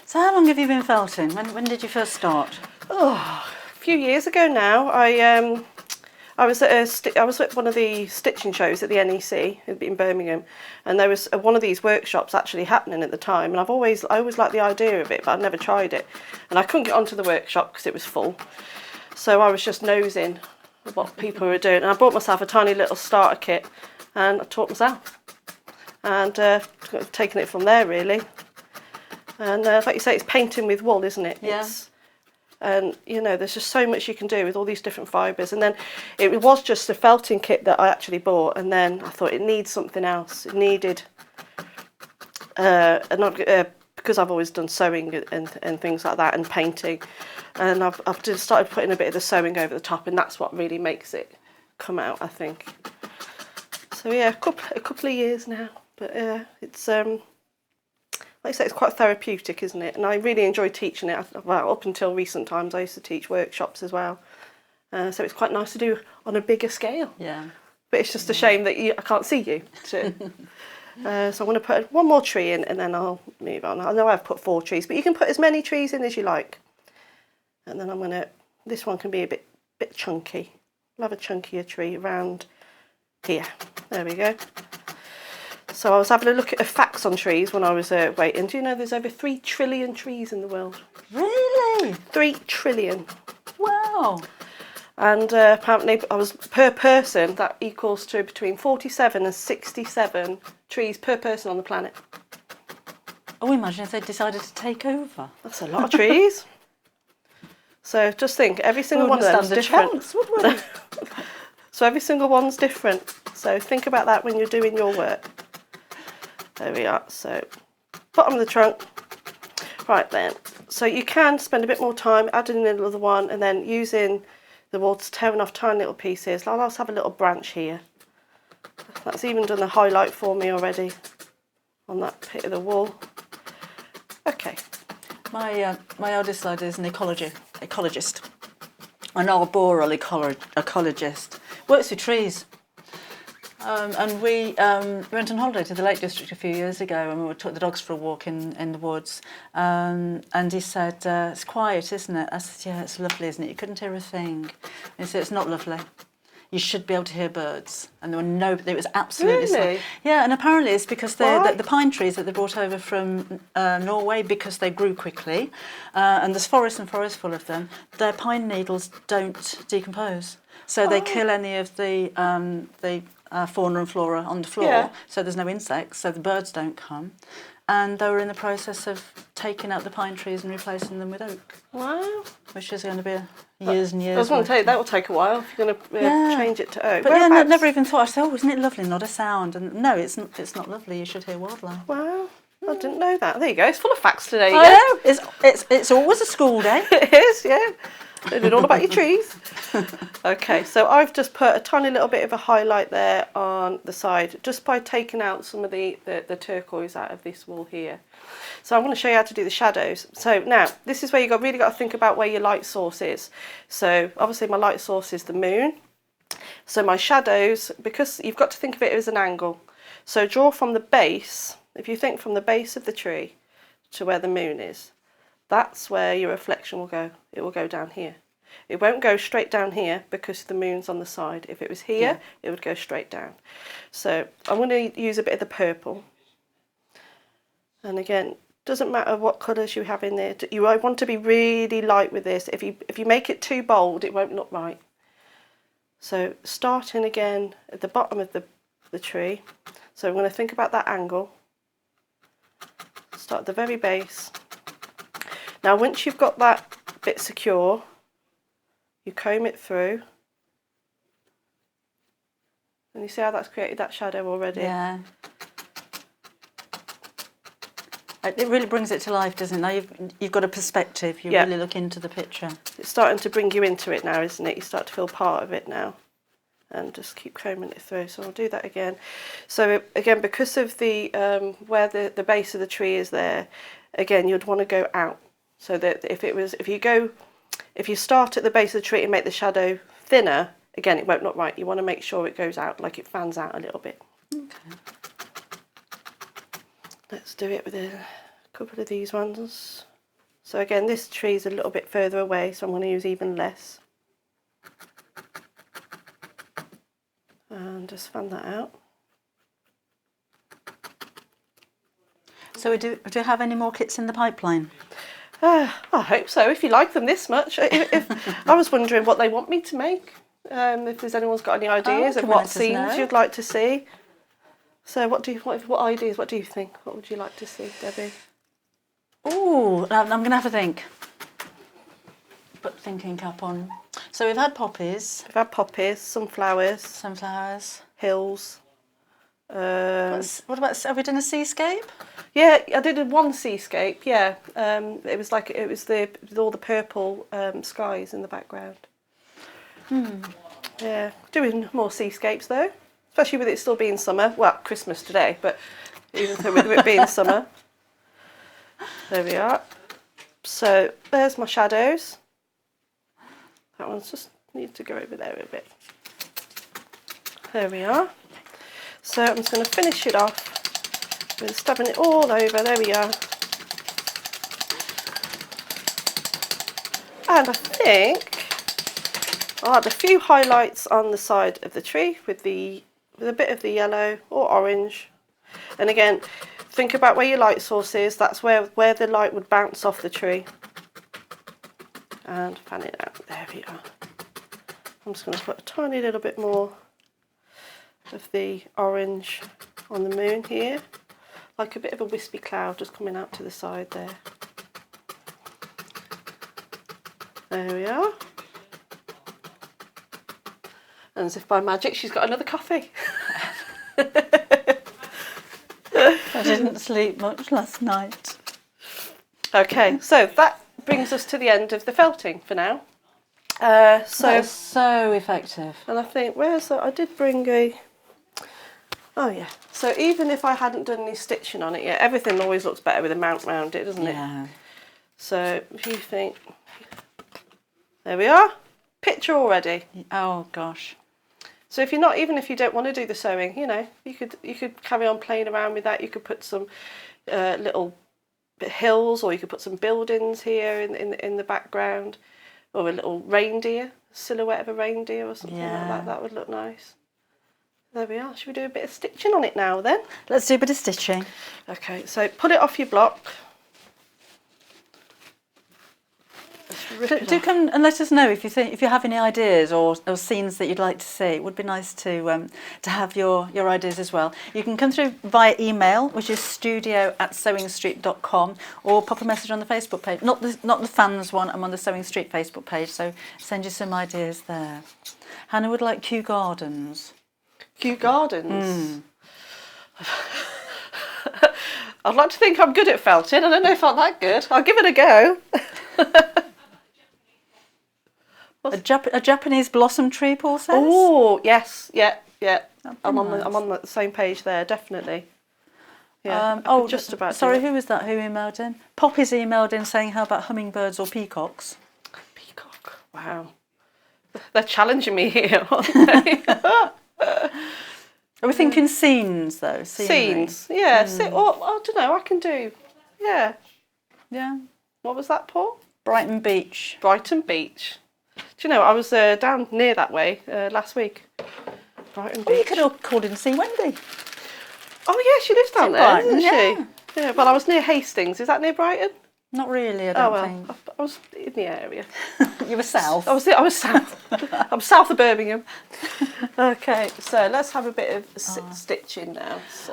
[SPEAKER 1] So how long have you been felting? When did you first start?
[SPEAKER 12] Oh, a few years ago now. I was at one of the stitching shows at the NEC in Birmingham, and there was one of these workshops actually happening at the time. And I always liked the idea of it, but I'd never tried it, and I couldn't get onto the workshop because it was full. So I was just nosing what people were doing, and I bought myself a tiny little starter kit, and I taught myself, and taken it from there really. And like you say, it's painting with wool, isn't it?
[SPEAKER 1] Yeah.
[SPEAKER 12] And you know, there's just so much you can do with all these different fibres. And then it was just a felting kit that I actually bought, and then I thought it needs something else. It needed because I've always done sewing and things like that and painting, and I've just started putting a bit of the sewing over the top, and that's what really makes it come out, I think. So yeah, a couple of years now, but it's like I say, it's quite therapeutic, isn't it? And I really enjoy teaching it. Well, up until recent times, I used to teach workshops as well. So it's quite nice to do on a bigger scale.
[SPEAKER 1] Yeah.
[SPEAKER 12] But it's just a shame that I can't see you. So I'm going to put one more tree in and then I'll move on. I know I've put 4 trees, but you can put as many trees in as you like. And then this one can be a bit chunky. I'll have a chunkier tree around here. There we go. So I was having a look at facts on trees when I was waiting. Do you know there's over 3 trillion trees in the world?
[SPEAKER 1] Really?
[SPEAKER 12] 3 trillion.
[SPEAKER 1] Wow.
[SPEAKER 12] And apparently per person, that equals to between 47 and 67 trees per person on the planet.
[SPEAKER 1] Oh, imagine if they decided to take over.
[SPEAKER 12] That's a lot of trees. So just think, every single one of them is different.
[SPEAKER 1] Chance, would we?
[SPEAKER 12] So every single one's different. So think about that when you're doing your work. There we are. So bottom of the trunk. Right then. So you can spend a bit more time adding in another one and then using the water, tearing off tiny little pieces. I'll also have a little branch here. That's even done a highlight for me already on that bit of the wall. Okay.
[SPEAKER 1] My eldest lad is an ecologist, an arboreal ecologist. Works with trees. And we went on holiday to the Lake District a few years ago, and we took the dogs for a walk in the woods. And he said, "It's quiet, isn't it?" I said, "Yeah, it's lovely, isn't it? You couldn't hear a thing." And he said, "It's not lovely. You should be able to hear birds." And there were no, it was absolutely
[SPEAKER 12] Really?
[SPEAKER 1] Yeah, and apparently it's because the pine trees that they brought over from Norway, because they grew quickly, and there's forest and forest full of them, their pine needles don't decompose. So they kill any of the fauna and flora on the floor, so there's no insects, so the birds don't come. And they were in the process of taking out the pine trees and replacing them with oak.
[SPEAKER 12] Wow.
[SPEAKER 1] Which is going to be years and years.
[SPEAKER 12] I was going to tell you, that will take a while if you're going to change it to oak.
[SPEAKER 1] But yeah, I never even thought, I said, "Oh, isn't it lovely, not a sound?" And no, it's not lovely, you should hear wildlife.
[SPEAKER 12] Wow, I didn't know that. There you go, it's full of facts today.
[SPEAKER 1] I know, it's always a school day.
[SPEAKER 12] It is, yeah. Learning all about your trees. Okay, so I've just put a tiny little bit of a highlight there on the side, just by taking out some of the turquoise out of this wall here. So I'm going to show you how to do the shadows. So now, this is where you've really got to think about where your light source is. So obviously my light source is the moon. So my shadows, because you've got to think of it as an angle. So draw from the base, if you think from the base of the tree to where the moon is, that's where your reflection will go. It will go down here. It won't go straight down here because the moon's on the side. If it was here, it would go straight down. So I'm going to use a bit of the purple. And again, doesn't matter what colours you have in there. You want to be really light with this. If you make it too bold, it won't look right. So starting again at the bottom of the tree. So I'm going to think about that angle. Start at the very base. Now once you've got that bit secure, you comb it through. And you see how that's created that shadow already?
[SPEAKER 1] Yeah. It really brings it to life, doesn't it? Now you've got a perspective, you really look into the picture.
[SPEAKER 12] It's starting to bring you into it now, isn't it? You start to feel part of it now. And just keep combing it through. So I'll do that again. So again, because of the where the base of the tree is there, again, you'd want to go out. So that if you start at the base of the tree and make the shadow thinner, again, it won't look right. You want to make sure it goes out, like it fans out a little bit.
[SPEAKER 1] Okay.
[SPEAKER 12] Let's do it with a couple of these ones. So again, this tree's a little bit further away, so I'm going to use even less. And just fan that out.
[SPEAKER 1] So do you have any more kits in the pipeline?
[SPEAKER 12] I hope so, if you like them this much. If I was wondering what they want me to make, if there's anyone's got any ideas of what scenes you'd like to see. So what ideas, what do you think? What would you like to see, Debbie?
[SPEAKER 1] Oh, I'm going to have a think. Put thinking cap on. So we've had poppies.
[SPEAKER 12] We've had poppies, sunflowers.
[SPEAKER 1] Sunflowers.
[SPEAKER 12] Hills.
[SPEAKER 1] What about, have we done a seascape?
[SPEAKER 12] Yeah, I did one seascape, yeah. It was with all the purple skies in the background. Yeah, doing more seascapes though, especially with it still being summer. Well, Christmas today, but even with it being summer. There we are. So there's my shadows. That one's just needs to go over there a bit. There we are. So I'm just going to finish it off with stubbing it all over. There we are. And I think I'll add a few highlights on the side of the tree with a bit of the yellow or orange. And again, think about where your light source is. That's where the light would bounce off the tree. And fan it out. There we are. I'm just going to put a tiny little bit more of the orange on the moon here. like a bit of a wispy cloud just coming out to the side there. There we are. And as if by magic, she's got another coffee.
[SPEAKER 1] I didn't sleep much last night.
[SPEAKER 12] Okay, so that brings us to the end of the felting for now.
[SPEAKER 1] That is so effective.
[SPEAKER 12] And I think, I did bring a... Oh yeah, so even if I hadn't done any stitching on it yet, everything always looks better with a mount round it, doesn't it?
[SPEAKER 1] Yeah.
[SPEAKER 12] So if you think... There we are. Picture already.
[SPEAKER 1] Oh gosh.
[SPEAKER 12] So if you're not, even if you don't want to do the sewing, you know, you could carry on playing around with that. You could put some little hills, or you could put some buildings here in the background, or a little reindeer, silhouette of a reindeer or something like that. That would look nice. There we are. Should we do a bit of stitching on it now then?
[SPEAKER 1] Let's do a bit of stitching.
[SPEAKER 12] Okay, so pull it off your block.
[SPEAKER 1] Do come and let us know if you have any ideas or scenes that you'd like to see. It would be nice to have your ideas as well. You can come through via email, which is studio@sewingstreet.com, or pop a message on the Facebook page. Not the fans one. I'm on the Sewing Street Facebook page, so send you some ideas there. Hannah would like Kew Gardens.
[SPEAKER 12] Kew Gardens. I'd like to think I'm good at felting. I don't know if I'm that good. I'll give it a go.
[SPEAKER 1] A Japanese blossom tree, Paul says.
[SPEAKER 12] Oh yes, yeah. I'm on the same page there, definitely. Yeah. Just about.
[SPEAKER 1] Sorry, who was that? Who emailed in? Poppy's emailed in saying, "How about hummingbirds or peacocks?"
[SPEAKER 12] Peacock. Wow. They're challenging me here, aren't they?
[SPEAKER 1] Are we thinking scenes though?
[SPEAKER 12] Scenes. Yeah. Or I don't know. I can do. Yeah.
[SPEAKER 1] Yeah.
[SPEAKER 12] What was that, Paul?
[SPEAKER 1] Brighton Beach.
[SPEAKER 12] Brighton Beach. Do you know, I was down near that way last week. Brighton Beach.
[SPEAKER 1] You could have called in to see Wendy.
[SPEAKER 12] Oh yeah, she lives down there,
[SPEAKER 1] Brighton,
[SPEAKER 12] doesn't she? Yeah, well I was near Hastings. Is that near Brighton?
[SPEAKER 1] Not really, I don't think.
[SPEAKER 12] I was in the area.
[SPEAKER 1] You were south.
[SPEAKER 12] I was south. I'm south of Birmingham. Okay, so let's have a bit of stitching now. So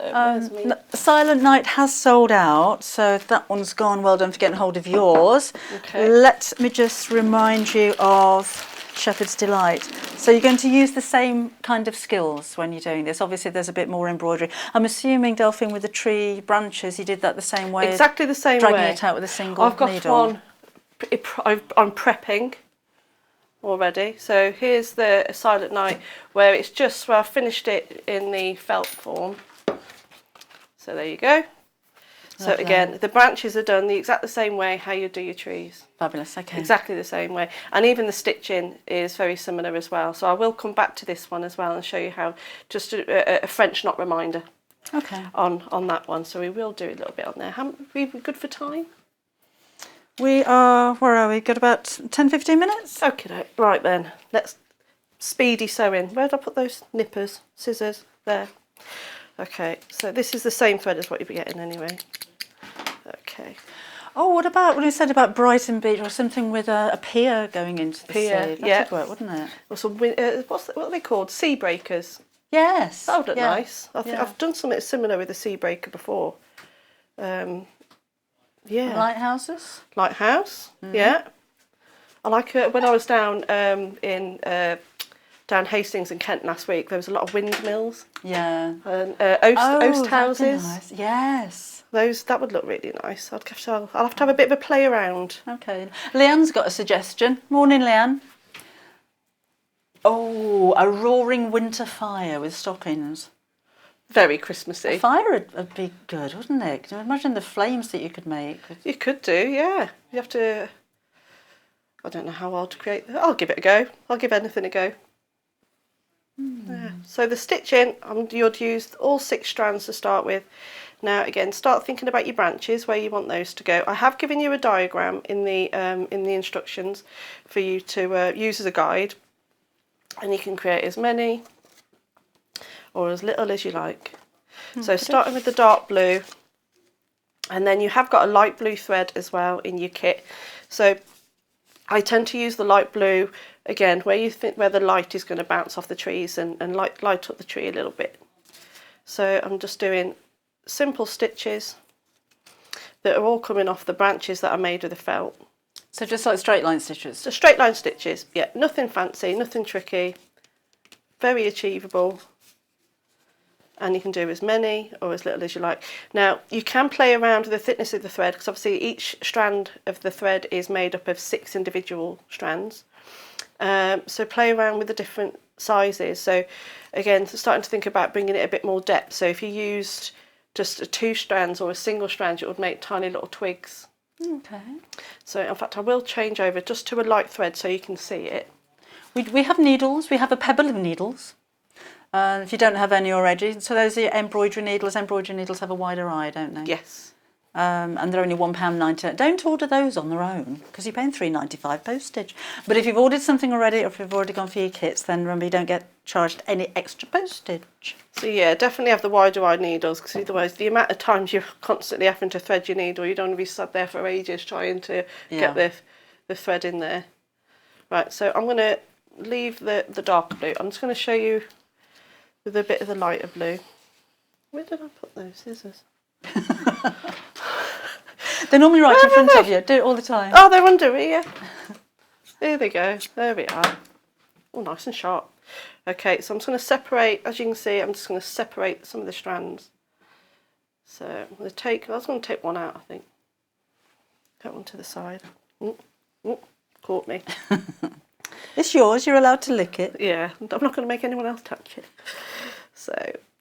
[SPEAKER 1] Silent Night has sold out, so that one's gone. Well done for getting hold of yours.
[SPEAKER 12] Okay.
[SPEAKER 1] Let me just remind you of Shepherd's Delight. So you're going to use the same kind of skills when you're doing this. Obviously there's a bit more embroidery. I'm assuming, Delphine, with the tree branches, you did that the same way.
[SPEAKER 12] Exactly the same
[SPEAKER 1] dragging
[SPEAKER 12] way.
[SPEAKER 1] Dragging it out with a single
[SPEAKER 12] I've got
[SPEAKER 1] needle.
[SPEAKER 12] one, I'm prepping already. So here's the Silent Night, where it's just where I finished it in the felt form. So there you go. So again, the branches are done the exact same way how you do your trees.
[SPEAKER 1] Fabulous, okay.
[SPEAKER 12] Exactly the same way. And even the stitching is very similar as well. So I will come back to this one as well and show you how, just a French knot reminder on that one. So we will do a little bit on there. Are we good for time?
[SPEAKER 1] We are, where are we? Got about 10-15 minutes?
[SPEAKER 12] Okay, right then. Let's speedy sewing. Where did I put those nippers? Scissors? There. Okay, so this is the same thread as what you'll be getting anyway. Okay.
[SPEAKER 1] Oh, what about when you said about Brighton Beach or something with a pier going into the sea? That would work, wouldn't it?
[SPEAKER 12] Or some what are they called? Sea breakers.
[SPEAKER 1] Yes.
[SPEAKER 12] That would look nice. I've done something similar with a sea breaker before.
[SPEAKER 1] Lighthouses.
[SPEAKER 12] Lighthouse. Yeah. I like it. When I was down down Hastings in Kent last week, there was a lot of windmills.
[SPEAKER 1] Yeah.
[SPEAKER 12] And oast houses.
[SPEAKER 1] Nice. Yes.
[SPEAKER 12] That would look really nice. I'll have to have a bit of a play around.
[SPEAKER 1] Okay. Leanne's got a suggestion. Morning, Leanne. Oh, a roaring winter fire with stockings.
[SPEAKER 12] Very Christmassy.
[SPEAKER 1] A fire would be good, wouldn't it? Can you imagine the flames that you could make?
[SPEAKER 12] You could do, yeah. You have to... I don't know how I'll create... I'll give it a go. I'll give anything a go. Yeah. So the stitching, you'd use all 6 strands to start with. Now again, start thinking about your branches, where you want those to go. I have given you a diagram in the instructions for you to use as a guide, and you can create as many or as little as you like. So starting with the dark blue, and then you have got a light blue thread as well in your kit. So I tend to use the light blue again where you think where the light is going to bounce off the trees and light up the tree a little bit. So I'm just doing simple stitches that are all coming off the branches that I made with the felt.
[SPEAKER 1] So just like straight line stitches?
[SPEAKER 12] So straight line stitches, yeah, nothing fancy, nothing tricky, very achievable. And you can do as many or as little as you like. Now, you can play around with the thickness of the thread, because obviously each strand of the thread is made up of 6 individual strands. So play around with the different sizes. So again, starting to think about bringing it a bit more depth. So if you used just 2 strands or a single strand, it would make tiny little twigs.
[SPEAKER 1] Okay.
[SPEAKER 12] So in fact, I will change over just to a light thread so you can see it.
[SPEAKER 1] We have needles. We have a pebble of needles. If you don't have any already, so those are your embroidery needles. Embroidery needles have a wider eye, don't they?
[SPEAKER 12] Yes.
[SPEAKER 1] And they're only £1.99. Don't order those on their own, because you're paying £3.95 postage. But if you've ordered something already, or if you've already gone for your kits, then remember you don't get charged any extra postage.
[SPEAKER 12] So yeah, definitely have the wider eye needles, because otherwise the amount of times you're constantly having to thread your needle, you don't want to be sat there for ages trying to get the thread in there. Right, so I'm going to leave the darker blue. I'm just going to show you with a bit of the lighter blue. Where did I put those scissors?
[SPEAKER 1] They're normally right in front of you. Do it all the time.
[SPEAKER 12] Oh, they're under here. There they go. There we are. Oh, nice and sharp. Okay, so I'm just going to separate, as you can see, I'm just going to separate some of the strands. So I'm going to take, I was going to take one out, I think. That one to the side. Caught me.
[SPEAKER 1] It's yours, you're allowed to lick it.
[SPEAKER 12] Yeah, I'm not going to make anyone else touch it. So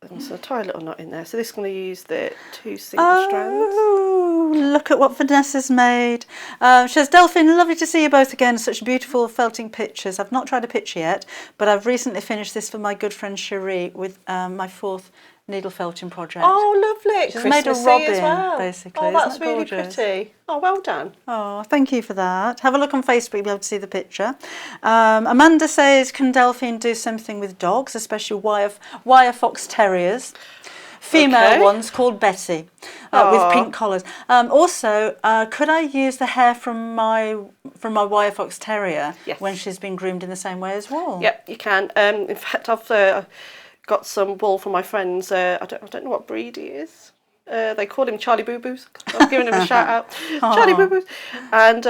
[SPEAKER 12] I'm just going to tie a little knot in there. So this is going to use the 2 single strands.
[SPEAKER 1] Oh, look at what Vanessa's made. She says, Delphine, lovely to see you both again. Such beautiful felting pictures. I've not tried a picture yet, but I've recently finished this for my good friend Cherie with my 4th needle felting project.
[SPEAKER 12] Oh, lovely.
[SPEAKER 1] She's made a robin,
[SPEAKER 12] as well.
[SPEAKER 1] basically.
[SPEAKER 12] Oh, that's
[SPEAKER 1] Isn't that
[SPEAKER 12] really
[SPEAKER 1] gorgeous?
[SPEAKER 12] pretty. Oh, well done.
[SPEAKER 1] Oh, thank you for that. Have a look on Facebook, you'll be able to see the picture. Amanda says, can Delphine do something with dogs, especially wire fox terriers? Female ones called Betty, with pink collars. Also, could I use the hair from my wire fox terrier when she's been groomed in the same way as well?
[SPEAKER 12] Yep, you can. In fact, I've got some wool from my friends. I don't know what breed he is. They call him Charlie Boo Boos. I'm giving him a shout out, Charlie Boo Boos. And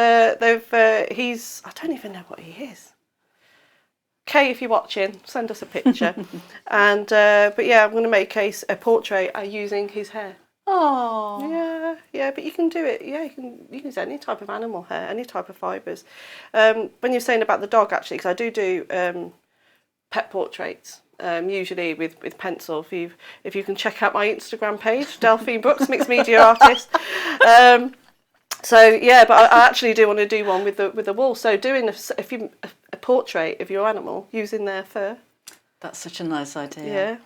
[SPEAKER 12] he's, I don't even know what he is. Kay, if you're watching, send us a picture. And but yeah, I'm going to make a portrait using his hair.
[SPEAKER 1] Oh.
[SPEAKER 12] Yeah, but you can do it. Yeah, you can use any type of animal hair, any type of fibres. When you're saying about the dog, actually, because I do pet portraits. Usually with pencil. If you can check out my Instagram page, Delphine Brooks, mixed media artist. So yeah, but I actually do want to do one with the wool. So doing a portrait of your animal using their fur.
[SPEAKER 1] That's such a nice idea.
[SPEAKER 12] Yeah.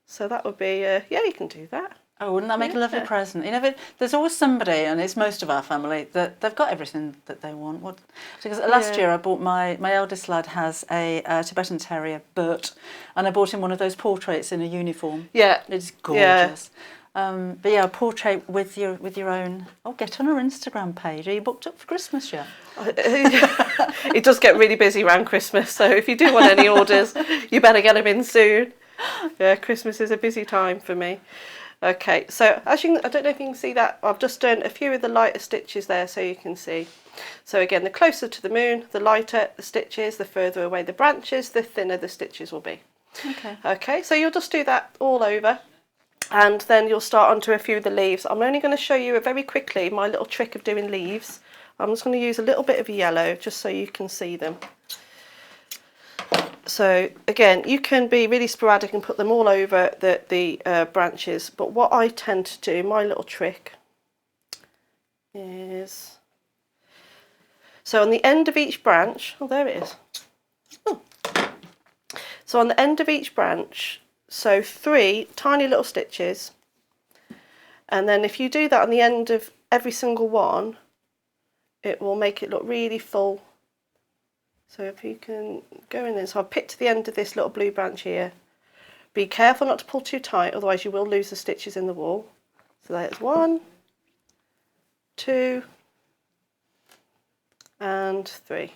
[SPEAKER 12] So that would be yeah, you can do that.
[SPEAKER 1] Oh, wouldn't that make a lovely present? You know, there's always somebody, and it's most of our family, that they've got everything that they want. Because last year I bought my eldest lad has a Tibetan Terrier, Bert, and I bought him one of those portraits in a uniform.
[SPEAKER 12] Yeah.
[SPEAKER 1] It's gorgeous. But yeah, a portrait with your own. Oh, get on our Instagram page. Are you booked up for Christmas yet?
[SPEAKER 12] It does get really busy around Christmas, so if you do want any orders, you better get them in soon. Yeah, Christmas is a busy time for me. Okay, so as I don't know if you can see that, I've just done a few of the lighter stitches there so you can see. So again, the closer to the moon, the lighter the stitches, the further away the branches, the thinner the stitches will be. Okay, so you'll just do that all over, and then you'll start onto a few of the leaves. I'm only going to show you very quickly my little trick of doing leaves. I'm just going to use a little bit of yellow just so you can see them. So again, you can be really sporadic and put them all over the branches, but what I tend to do, my little trick, is, so on the end of each branch, oh there it is. Oh. So on the end of each branch, so 3 tiny little stitches, and then if you do that on the end of every single one, it will make it look really full. So if you can go in there, so I've picked the end of this little blue branch here. Be careful not to pull too tight, otherwise you will lose the stitches in the wool. So there's 1, 2, and 3.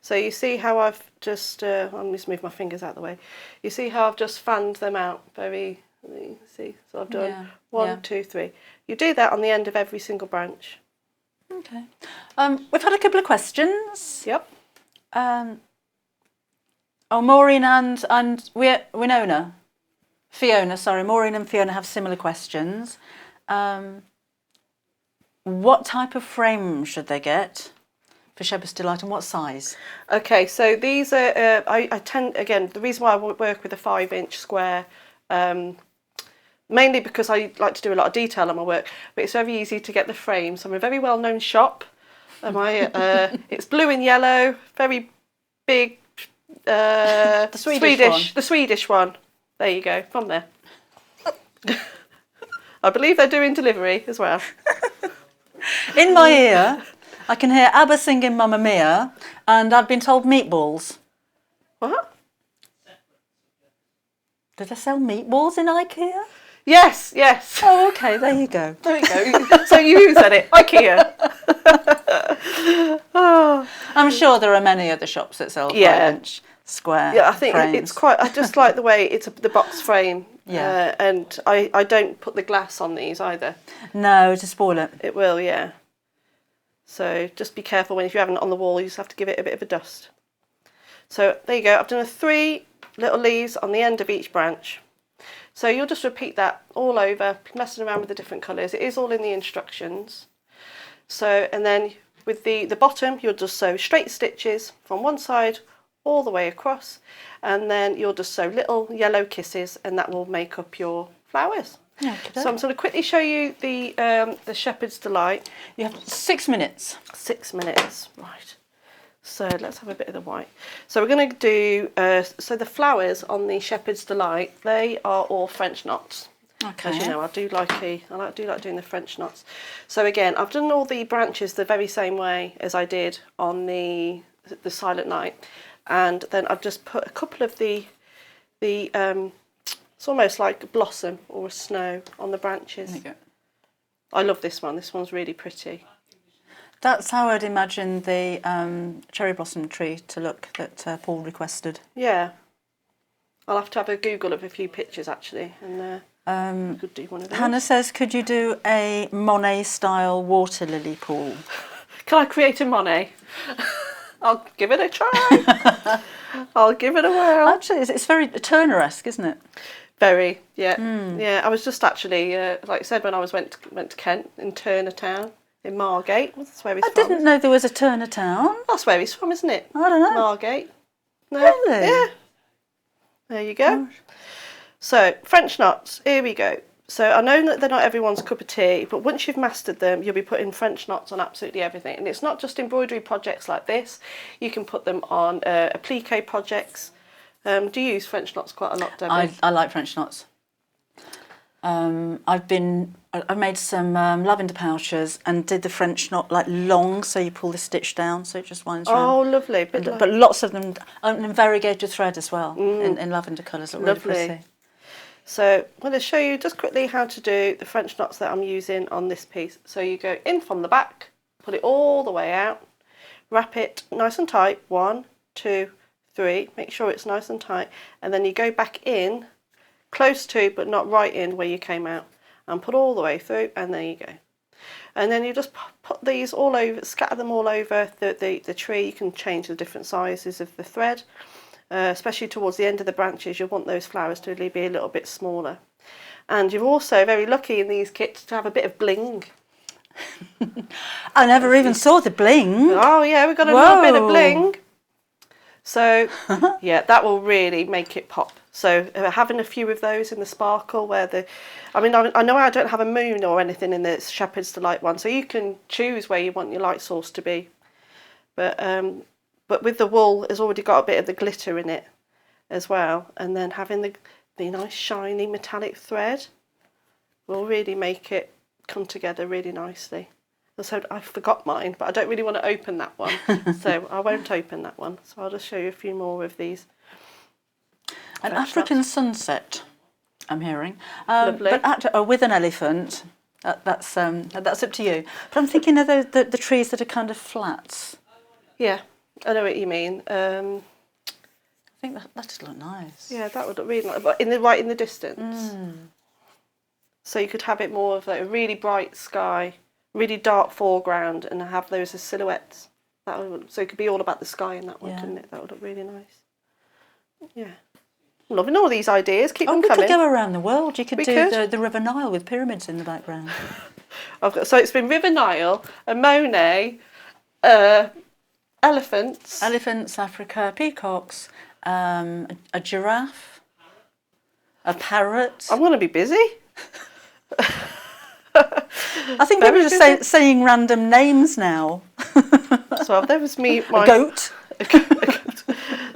[SPEAKER 12] So you see how I've just, I'll just move my fingers out of the way. You see how I've just fanned them out very And then you can see, so I've done 1, 2, 3. You do that on the end of every single branch.
[SPEAKER 1] Okay. We've had a couple of questions.
[SPEAKER 12] Yep.
[SPEAKER 1] Maureen and Winona. Fiona, sorry. Maureen and Fiona have similar questions. What type of frame should they get for Shepherd's Delight and what size?
[SPEAKER 12] Okay, so these are, I tend, again, the reason why I work with a 5-inch square, mainly because I like to do a lot of detail on my work, but it's very easy to get the frame. So I'm a very well-known shop. It's blue and yellow, very big,
[SPEAKER 1] the
[SPEAKER 12] Swedish one. There you go, from there. I believe they're doing delivery as well.
[SPEAKER 1] In my ear, I can hear ABBA singing Mamma Mia, and I've been told meatballs.
[SPEAKER 12] What?
[SPEAKER 1] Do they sell meatballs in IKEA?
[SPEAKER 12] Yes, yes.
[SPEAKER 1] Oh, okay, there you go.
[SPEAKER 12] There you go. So you said it, IKEA.
[SPEAKER 1] Oh. I'm sure there are many other shops that sell 5-inch square.
[SPEAKER 12] Yeah, I think
[SPEAKER 1] frames.
[SPEAKER 12] it's quite. I just like the way it's the box frame.
[SPEAKER 1] Yeah.
[SPEAKER 12] And I don't put the glass on these either.
[SPEAKER 1] No, to spoil it.
[SPEAKER 12] It will, yeah. So just be careful if you're having it on the wall. You just have to give it a bit of a dust. So there you go. I've done 3 little leaves on the end of each branch. So you'll just repeat that all over, messing around with the different colours. It is all in the instructions. So, and then with the bottom, you'll just sew straight stitches from one side all the way across, and then you'll just sew little yellow kisses, and that will make up your flowers.
[SPEAKER 1] Okay.
[SPEAKER 12] So I'm going to quickly show you the Shepherd's Delight.
[SPEAKER 1] You have 6 minutes.
[SPEAKER 12] 6 minutes, right. So let's have a bit of the white. So we're going to do, so the flowers on the Shepherd's Delight, they are all French knots.
[SPEAKER 1] Okay.
[SPEAKER 12] As you know, I do like doing the French knots. So again, I've done all the branches the very same way as I did on the Silent Night, and then I've just put a couple of the it's almost like a blossom or a snow on the branches.
[SPEAKER 1] There you go.
[SPEAKER 12] I love this one. This one's really pretty.
[SPEAKER 1] That's how I'd imagine the cherry blossom tree to look that Paul requested.
[SPEAKER 12] Yeah. I'll have to have a Google of a few pictures actually, and could do one of those.
[SPEAKER 1] Hannah says, could you do a Monet-style water lily pool?
[SPEAKER 12] Can I create a Monet? I'll give it a try. I'll give it a whirl.
[SPEAKER 1] Actually, it's very Turner-esque, isn't it?
[SPEAKER 12] Very, yeah. Yeah, I was just actually, like I said, when I went to Kent, in Turner Town, in Margate. That's where he's from.
[SPEAKER 1] I didn't know there was a Turner Town.
[SPEAKER 12] That's where he's from, isn't it?
[SPEAKER 1] I don't know.
[SPEAKER 12] Margate. No.
[SPEAKER 1] Really?
[SPEAKER 12] Yeah. There you go. Gosh. So, French knots, here we go. So I know that they're not everyone's cup of tea, but once you've mastered them, you'll be putting French knots on absolutely everything. And it's not just embroidery projects like this. You can put them on applique projects. Do you use French knots quite a lot, Debbie?
[SPEAKER 1] I like French knots. I've made some lavender pouches and did the French knot like long, so you pull the stitch down, so it just winds around.
[SPEAKER 12] Oh, lovely.
[SPEAKER 1] But lots of them, and variegated thread as well, in lavender colours. Look really pretty.
[SPEAKER 12] So I'm going to show you just quickly how to do the French knots that I'm using on this piece. So you go in from the back, pull it all the way out, wrap it nice and tight, 1, 2, 3, make sure it's nice and tight, and then you go back in, close to but not right in where you came out, and put all the way through, and there you go. And then you just put these all over, scatter them all over the tree. You can change the different sizes of the thread. Especially towards the end of the branches, you'll want those flowers to be a little bit smaller. And you're also very lucky in these kits to have a bit of bling.
[SPEAKER 1] I never even saw the bling.
[SPEAKER 12] Oh yeah, we've got a little bit of bling. So yeah, that will really make it pop. So having a few of those in the sparkle where I know I don't have a moon or anything in the Shepherd's Delight one, so you can choose where you want your light source to be. But with the wool, it's already got a bit of the glitter in it as well. And then having the nice shiny metallic thread will really make it come together really nicely. So I forgot mine, but I don't really want to open that one. So I won't open that one. So I'll just show you a few more of these.
[SPEAKER 1] An African sunset, I'm hearing.
[SPEAKER 12] Lovely.
[SPEAKER 1] But with an elephant, that's up to you. But I'm thinking of the trees that are kind of flats.
[SPEAKER 12] Yeah. I know what you mean.
[SPEAKER 1] think that just look nice.
[SPEAKER 12] Yeah, that would look really nice, but right in the distance. So you could have it more of like a really bright sky, really dark foreground, and have those as silhouettes. So it could be all about the sky in that one, couldn't it? That would look really nice. Yeah. I'm loving all these ideas. Keep them coming.
[SPEAKER 1] We could go around the world. You could do the River Nile with pyramids in the background.
[SPEAKER 12] So it's been River Nile, a Monet, elephants.
[SPEAKER 1] Elephants, Africa, peacocks, a giraffe, a parrot.
[SPEAKER 12] I'm going to be busy.
[SPEAKER 1] I think people are just saying random names now.
[SPEAKER 12] So there was me.
[SPEAKER 1] A goat.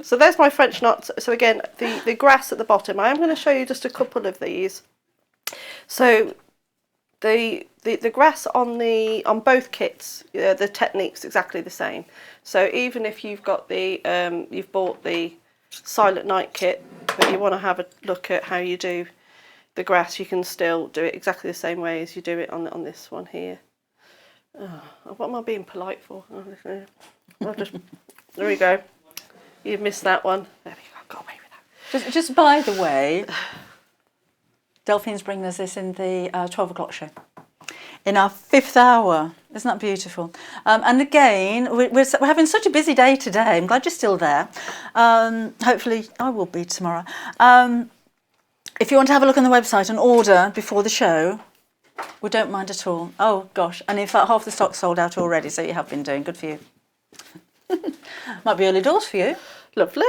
[SPEAKER 12] So there's my French knots. So again, the grass at the bottom. I am going to show you just a couple of these. So the grass on both kits, the technique's exactly the same. So even if you've got you've bought the Silent Night kit, but you want to have a look at how you do the grass, you can still do it exactly the same way as you do it on this one here. Oh, what am I being polite for? There we go. You've missed that one. There we go. Got away with that.
[SPEAKER 1] Just by the way, Delphine's bringing us this in the 12 o'clock show. In our 5th hour. Isn't that beautiful? And again, we're having such a busy day today. I'm glad you're still there. Hopefully I will be tomorrow. If you want to have a look on the website and order before the show, we don't mind at all. Oh gosh, and in fact half the stock's sold out already, so you have been doing good for you. Might be early doors for you.
[SPEAKER 12] Lovely.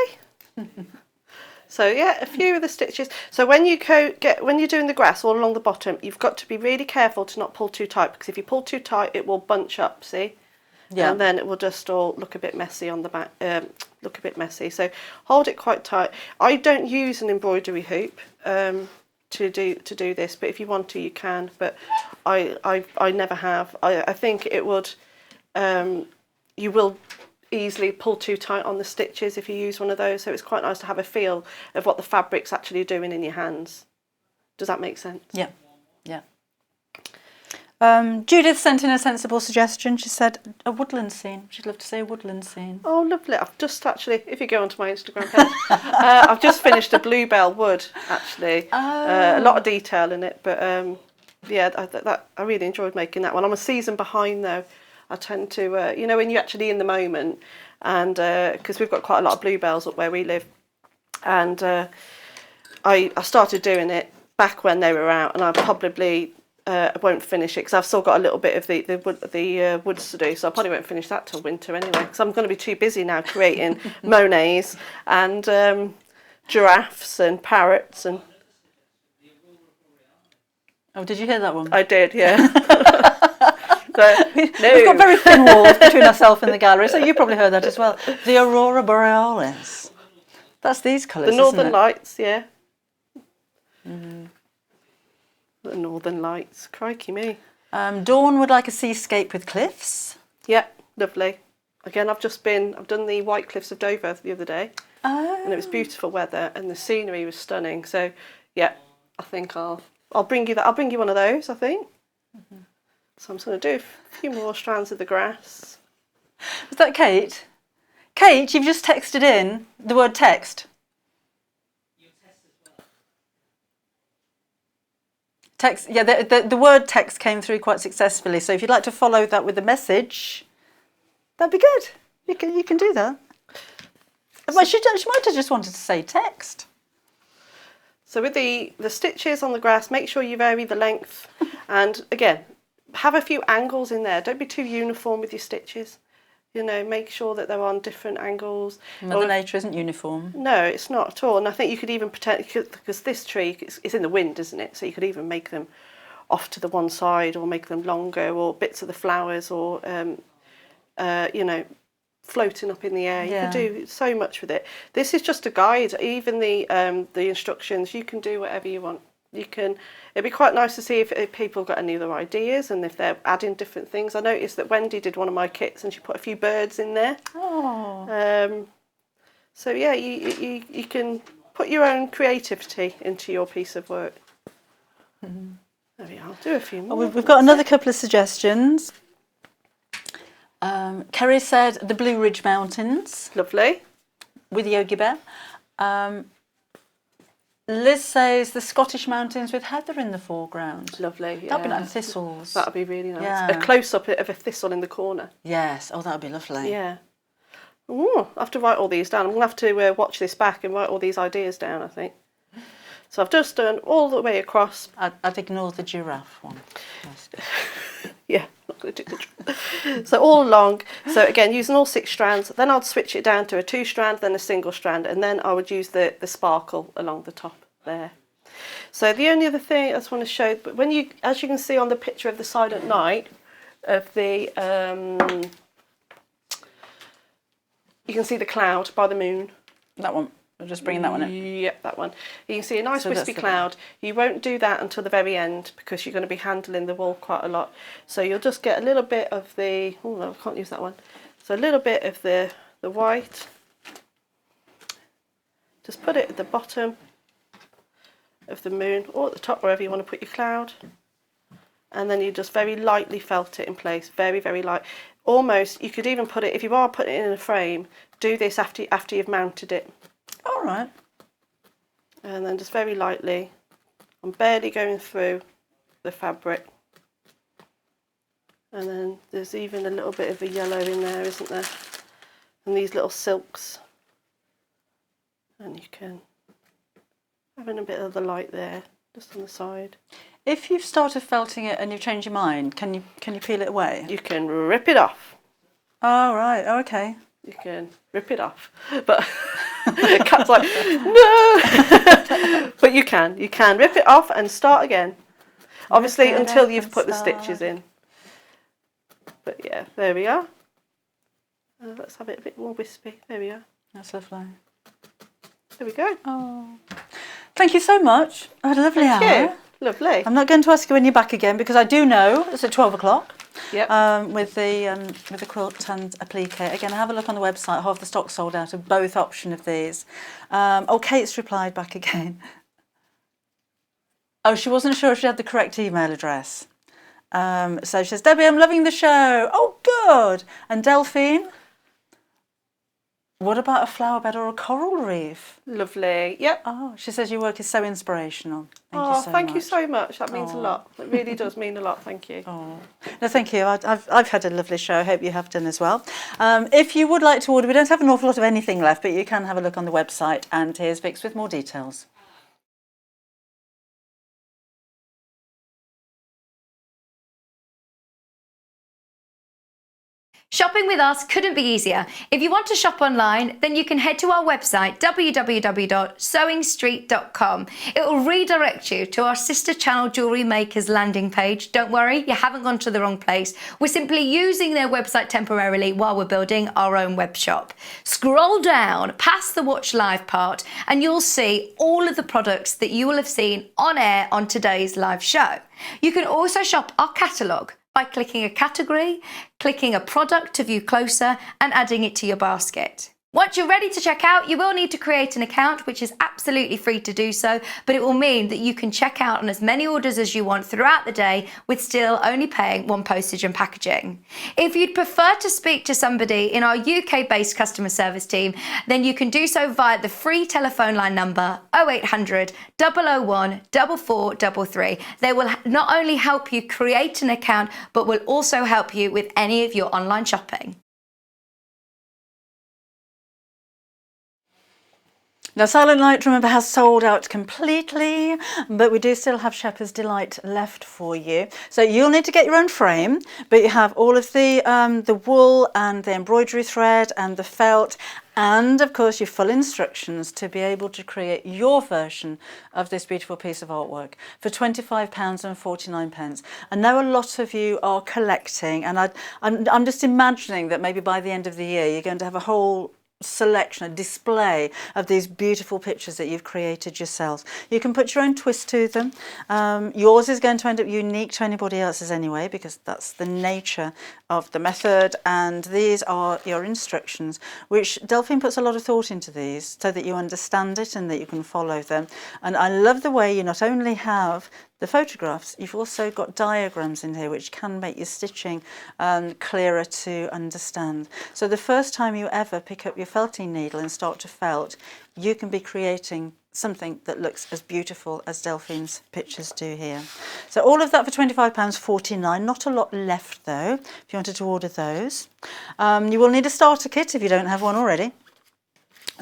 [SPEAKER 12] So yeah, a few of the stitches. So when you're doing the grass all along the bottom, you've got to be really careful to not pull too tight, because if you pull too tight, it will bunch up. See. Yeah. And then it will just all look a bit messy on the back. Look a bit messy. So hold it quite tight. I don't use an embroidery hoop to do this, but if you want to, you can. But I never have. I think it would. You will easily pull too tight on the stitches if you use one of those. So it's quite nice to have a feel of what the fabric's actually doing in your hands. Does that make sense?
[SPEAKER 1] Yeah. Yeah. Judith sent in a sensible suggestion. She said a woodland scene. She'd love to say a woodland scene.
[SPEAKER 12] Oh, lovely. I've just actually, if you go onto my Instagram page, I've just finished a bluebell wood, actually. A lot of detail in it, but yeah, I really enjoyed making that one. I'm a season behind, though. I tend to, when you're actually in the moment, and because we've got quite a lot of bluebells up where we live, and I started doing it back when they were out, and I probably won't finish it because I've still got a little bit of the woods to do, so I probably won't finish that till winter anyway, because I'm going to be too busy now creating Monets and giraffes and parrots and.
[SPEAKER 1] Oh, did you hear that one?
[SPEAKER 12] I did, yeah.
[SPEAKER 1] We've got very thin walls between ourselves and the gallery, so you probably heard that as well. The Aurora Borealis. That's these colours,
[SPEAKER 12] the Northern
[SPEAKER 1] isn't it?
[SPEAKER 12] Lights, yeah. Mm. The Northern Lights, crikey me.
[SPEAKER 1] Dawn would like a seascape with cliffs.
[SPEAKER 12] Yeah, lovely. Again, I've done the White Cliffs of Dover the other day.
[SPEAKER 1] Oh.
[SPEAKER 12] And it was beautiful weather and the scenery was stunning. So yeah, I think I'll bring you that. I'll bring you one of those, I think. Mm-hmm. So I'm just going to do a few more strands of the grass.
[SPEAKER 1] Was that Kate? Kate, you've just texted in the word text. Text, yeah, the word text came through quite successfully. So if you'd like to follow that with a message, that'd be good. You can do that. Well, she might have just wanted to say text.
[SPEAKER 12] So with the stitches on the grass, make sure you vary the length, and again, have a few angles in there. Don't be too uniform with your stitches. You know, make sure that they're on different angles.
[SPEAKER 1] Mother Nature isn't uniform.
[SPEAKER 12] No, it's not at all. And I think you could even pretend, because this tree is in the wind, isn't it? So you could even make them off to the one side, or make them longer, or bits of the flowers, or floating up in the air. You can do so much with it. This is just a guide. Even the instructions, you can do whatever you want. It'd be quite nice to see if people got any other ideas and if they're adding different things. I noticed that Wendy did one of my kits and she put a few birds in there.
[SPEAKER 1] Oh.
[SPEAKER 12] So yeah, you can put your own creativity into your piece of work. Mm-hmm. There we are. I'll do a few more.
[SPEAKER 1] We've got another couple of suggestions. Kerry said the Blue Ridge Mountains.
[SPEAKER 12] Lovely.
[SPEAKER 1] With Yogi Bear. Liz says the Scottish mountains with heather in the foreground.
[SPEAKER 12] Lovely. Yeah.
[SPEAKER 1] That'd be nice. Thistles.
[SPEAKER 12] That'd be really nice.
[SPEAKER 1] Yeah.
[SPEAKER 12] A close-up of a thistle in the corner.
[SPEAKER 1] Yes. Oh, that'd be lovely.
[SPEAKER 12] Yeah. Ooh, I have to write all these down. I'm going to have to watch this back and write all these ideas down, I think. So I've just done all the way across.
[SPEAKER 1] I'd ignore the giraffe one.
[SPEAKER 12] Yeah, not going to do the So all along, so again, using all 6 strands, then I'd switch it down to a 2-strand, then a single strand, and then I would use the sparkle along the top there. So the only other thing I just want to show, but when you, as you can see on the picture of the Silent Night, of the, you can see the cloud by the moon.
[SPEAKER 1] That one. I'm just bringing that one in.
[SPEAKER 12] Yep, that one. You can see a nice wispy cloud. You won't do that until the very end because you're going to be handling the wool quite a lot. So you'll just get a little bit of the, oh no, I can't use that one. So a little bit of the white. Just put it at the bottom of the moon or at the top, wherever you want to put your cloud. And then you just very lightly felt it in place, very, very light. Almost, you could even put it, if you are putting it in a frame, do this after you've mounted it.
[SPEAKER 1] All right.
[SPEAKER 12] And then just very lightly, I'm barely going through the fabric. And then there's even a little bit of a yellow in there, isn't there? And these little silks. And you can have in a bit of the light there, just on the side.
[SPEAKER 1] If you've started felting it and you've changed your mind, can you peel it away?
[SPEAKER 12] You can rip it off.
[SPEAKER 1] Oh, right. Okay.
[SPEAKER 12] You can rip it off. But Cat's like, no! But you can rip it off and start again. Obviously, until you've put the stitches in. But yeah, there we are. Let's have it a bit more wispy. There we are.
[SPEAKER 1] That's lovely.
[SPEAKER 12] There we go.
[SPEAKER 1] Oh, thank you so much. I had a lovely hour.
[SPEAKER 12] Thank you. Lovely.
[SPEAKER 1] I'm not going to ask you when you're back again because I do know it's at 12 o'clock.
[SPEAKER 12] Yep.
[SPEAKER 1] With the quilt and applique. Again, have a look on the website. Half the stock sold out of both option of these. Oh, Kate's replied back again. Oh, she wasn't sure if she had the correct email address. So she says, Debbie, I'm loving the show. Oh, good. And Delphine, what about a flower bed or a coral reef?
[SPEAKER 12] Lovely. Yep.
[SPEAKER 1] Oh, she says your work is so inspirational.
[SPEAKER 12] Thank you so much. That means a lot. It really does mean a lot. Thank you.
[SPEAKER 1] Oh, no, thank you. I've had a lovely show. I hope you have done as well. If you would like to order, we don't have an awful lot of anything left, but you can have a look on the website. And here's Vix with more details.
[SPEAKER 2] Shopping with us couldn't be easier. If you want to shop online, then you can head to our website, www.sewingstreet.com. It will redirect you to our sister channel Jewellery Makers landing page. Don't worry, you haven't gone to the wrong place. We're simply using their website temporarily while we're building our own web shop. Scroll down past the Watch Live part and you'll see all of the products that you will have seen on air on today's live show. You can also shop our catalogue by clicking a category, clicking a product to view closer, and adding it to your basket. Once you're ready to check out, you will need to create an account, which is absolutely free to do so, but it will mean that you can check out on as many orders as you want throughout the day with still only paying one postage and packaging. If you'd prefer to speak to somebody in our UK-based customer service team, then you can do so via the free telephone line number 0800 001 4433. They will not only help you create an account, but will also help you with any of your online shopping.
[SPEAKER 1] Now, Silent Night, remember, has sold out completely, but we do still have Shepherd's Delight left for you. So you'll need to get your own frame, but you have all of the wool and the embroidery thread and the felt, and of course your full instructions to be able to create your version of this beautiful piece of artwork for £25.49. I know a lot of you are collecting, and I'm just imagining that maybe by the end of the year you're going to have a whole selection, a display of these beautiful pictures that you've created yourselves. You can put your own twist to them. Yours is going to end up unique to anybody else's anyway, because that's the nature of the method. And these are your instructions, which Delphine puts a lot of thought into these so that you understand it and that you can follow them. And I love the way you not only have the photographs, you've also got diagrams in here which can make your stitching clearer to understand. So the first time you ever pick up your felting needle and start to felt, you can be creating something that looks as beautiful as Delphine's pictures do here. So all of that for £25.49, not a lot left though, if you wanted to order those. You will need a starter kit if you don't have one already.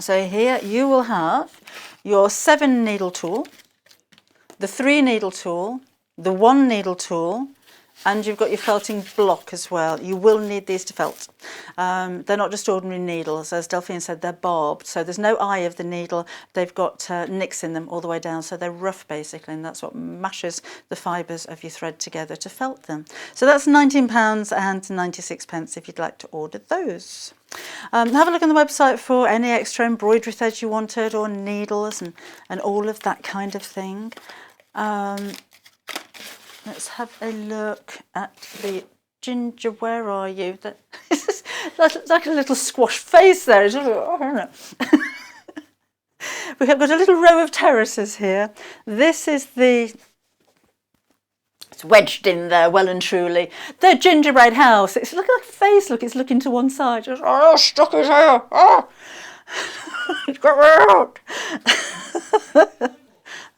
[SPEAKER 1] So here you will have your 7 needle tool, the 3 needle tool, the 1 needle tool, and you've got your felting block as well. You will need these to felt. They're not just ordinary needles, as Delphine said, they're barbed, so there's no eye of the needle. They've got nicks in them all the way down, so they're rough basically, and that's what mashes the fibres of your thread together to felt them. So that's £19.96 if you'd like to order those. Have a look on the website for any extra embroidery threads you wanted, or needles and all of that kind of thing. Let's have a look at the ginger. Where are you? That's like a little squash face there. We have got a little row of terraces here. This is it's wedged in there well and truly. The gingerbread house. It's like a face. Look, it's looking to one side. Oh, stuck his hair. Oh, it's got out.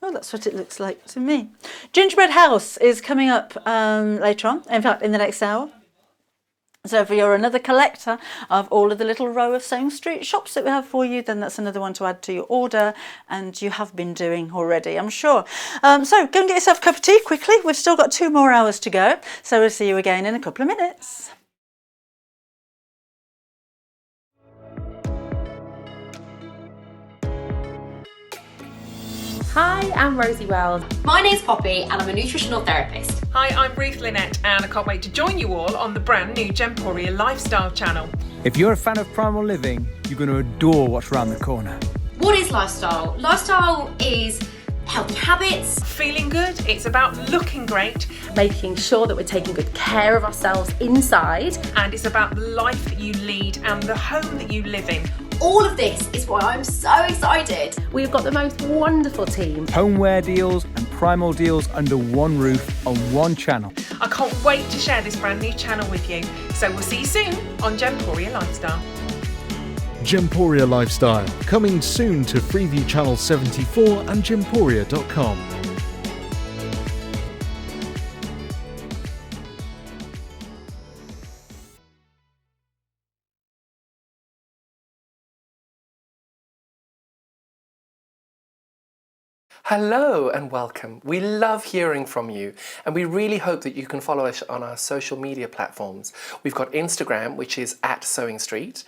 [SPEAKER 1] Oh, that's what it looks like to me. Gingerbread house is coming up later on, in fact, in the next hour. So if you're another collector of all of the little row of Sewing Street shops that we have for you, then that's another one to add to your order, and you have been doing already, I'm sure. So go and get yourself a cup of tea quickly. We've still got 2 more hours to go, so we'll see you again in a couple of minutes.
[SPEAKER 4] Hi, I'm Rosie Wells.
[SPEAKER 5] My name's Poppy and I'm a nutritional therapist.
[SPEAKER 6] Hi, I'm Ruth Lynette and I can't wait to join you all on the brand new Gemporia Lifestyle channel.
[SPEAKER 7] If you're a fan of primal living, you're going to adore what's around the corner.
[SPEAKER 5] What is lifestyle? Lifestyle is healthy habits.
[SPEAKER 6] Feeling good, it's about looking great.
[SPEAKER 4] Making sure that we're taking good care of ourselves inside.
[SPEAKER 6] And it's about the life that you lead and the home that you live in.
[SPEAKER 5] All of this is why I'm so excited.
[SPEAKER 4] We've got the most wonderful team.
[SPEAKER 7] Homeware deals and primal deals under one roof on one channel.
[SPEAKER 6] I can't wait to share this brand new channel with you. So we'll see you soon on Gemporia Lifestyle.
[SPEAKER 8] Gemporia Lifestyle, coming soon to Freeview Channel 74 and Gemporia.com.
[SPEAKER 13] Hello and welcome. We love hearing from you and we really hope that you can follow us on our social media platforms. We've got Instagram, which is @SewingStreet.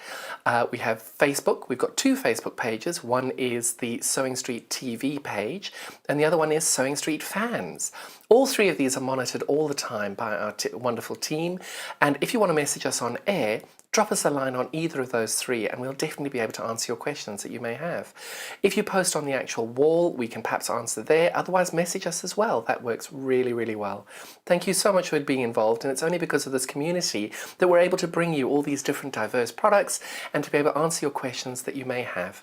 [SPEAKER 13] We have Facebook. We've got 2 Facebook pages. One is the Sewing Street TV page and the other one is Sewing Street Fans. All 3 of these are monitored all the time by our wonderful team, and if you want to message us on air, drop us a line on either of those 3 and we'll definitely be able to answer your questions that you may have. If you post on the actual wall, we can perhaps answer there. Otherwise, message us as well. That works really, really well. Thank you so much for being involved, and it's only because of this community that we're able to bring you all these different diverse products and to be able to answer your questions that you may have.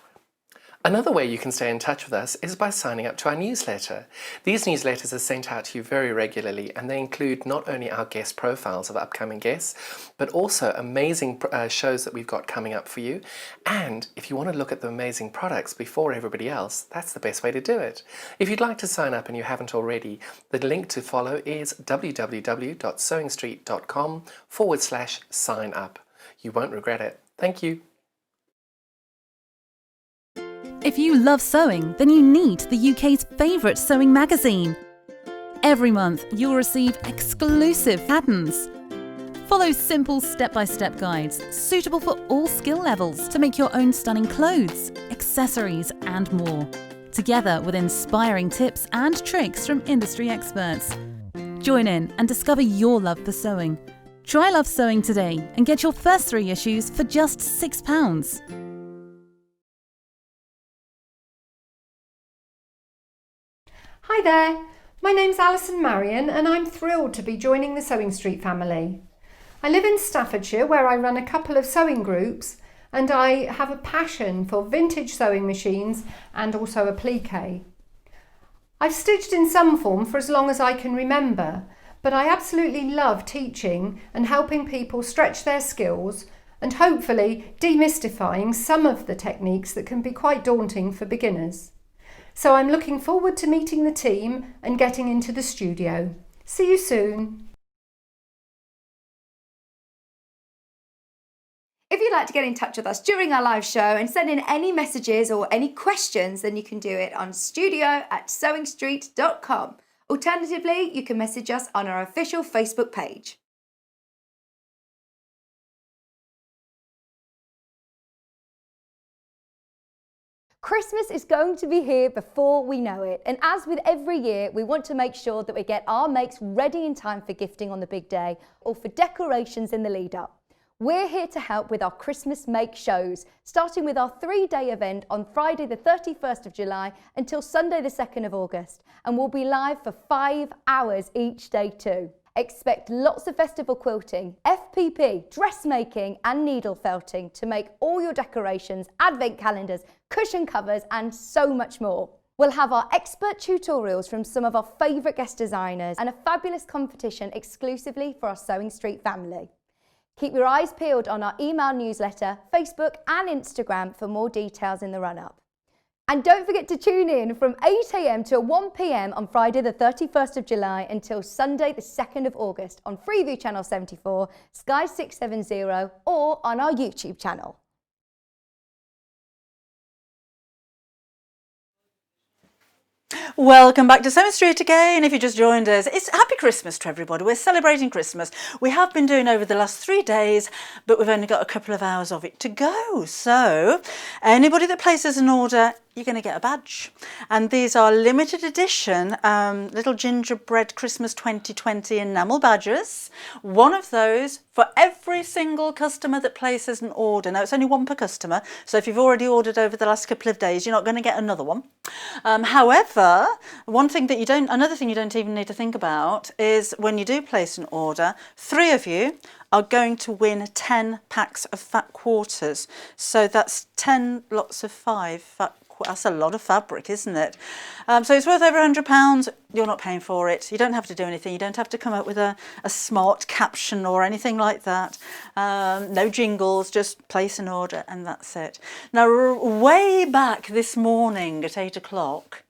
[SPEAKER 13] Another way you can stay in touch with us is by signing up to our newsletter. These newsletters are sent out to you very regularly, and they include not only our guest profiles of upcoming guests, but also amazing shows that we've got coming up for you. And if you want to look at the amazing products before everybody else, that's the best way to do it. If you'd like to sign up and you haven't already, the link to follow is www.sewingstreet.com/sign up. You won't regret it. Thank you.
[SPEAKER 9] If you love sewing, then you need the UK's favourite sewing magazine. Every month, you'll receive exclusive patterns. Follow simple step-by-step guides suitable for all skill levels to make your own stunning clothes, accessories and more, together with inspiring tips and tricks from industry experts. Join in and discover your love for sewing. Try Love Sewing today and get your first 3 issues for just £6.
[SPEAKER 14] Hi there, my name's Alison Marion and I'm thrilled to be joining the Sewing Street family. I live in Staffordshire where I run a couple of sewing groups, and I have a passion for vintage sewing machines and also applique. I've stitched in some form for as long as I can remember, but I absolutely love teaching and helping people stretch their skills and hopefully demystifying some of the techniques that can be quite daunting for beginners. So I'm looking forward to meeting the team and getting into the studio. See you soon.
[SPEAKER 2] If you'd like to get in touch with us during our live show and send in any messages or any questions, then you can do it on studio@sewingstreet.com. Alternatively, you can message us on our official Facebook page. Christmas is going to be here before we know it, and as with every year, we want to make sure that we get our makes ready in time for gifting on the big day or for decorations in the lead up. We're here to help with our Christmas make shows, starting with our 3-day event on Friday the 31st of July until Sunday the 2nd of August, and we'll be live for 5 hours each day too. Expect lots of festival quilting, FPP, dressmaking and needle felting to make all your decorations, advent calendars, cushion covers and so much more. We'll have our expert tutorials from some of our favourite guest designers and a fabulous competition exclusively for our Sewing Street family. Keep your eyes peeled on our email newsletter, Facebook and Instagram for more details in the run-up. And don't forget to tune in from 8 AM till 1 PM on Friday the 31st of July until Sunday the 2nd of August on Freeview Channel 74, Sky 670 or on our YouTube channel.
[SPEAKER 1] Welcome back to Sewing Street again. If you just joined us, it's Happy Christmas to everybody. We're celebrating Christmas. We have been doing over the last 3 days, but we've only got a couple of hours of it to go. So anybody that places an order, you're going to get a badge. And these are limited edition little Gingerbread Christmas 2020 enamel badges. One of those for every single customer that places an order. Now, it's only one per customer, so if you've already ordered over the last couple of days, you're not going to get another one. However, another thing you don't even need to think about is when you do place an order, 3 of you are going to win 10 packs of fat quarters. So that's 10 lots of 5 fat. That's a lot of fabric, isn't it? So it's worth over £100. You're not paying for it. You don't have to do anything. You don't have to come up with a smart caption or anything like that. No jingles, just place an order and that's it. Now, way back this morning at 8 o'clock,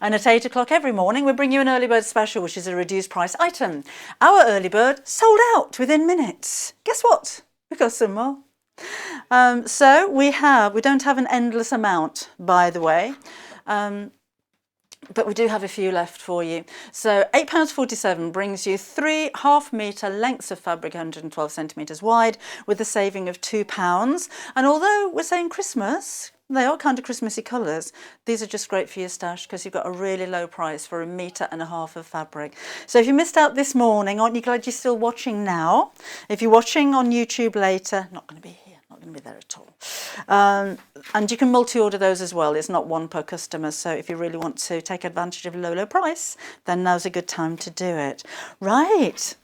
[SPEAKER 1] and at 8 o'clock every morning, we bring you an early bird special, which is a reduced price item. Our early bird sold out within minutes. Guess what? We've got some more. So we don't have an endless amount, by the way, but we do have a few left for you. So £8.47 brings you 3 half-metre lengths of fabric, 112 centimetres wide, with a saving of £2. And although we're saying Christmas, they are kind of Christmassy colours. These are just great for your stash because you've got a really low price for 1.5 metres of fabric. So if you missed out this morning, aren't you glad you're still watching now? If you're watching on YouTube later, not going to be here. Not going to be there at all. And you can multi-order those as well. It's not one per customer. So if you really want to take advantage of low price, then now's a good time to do it. Right.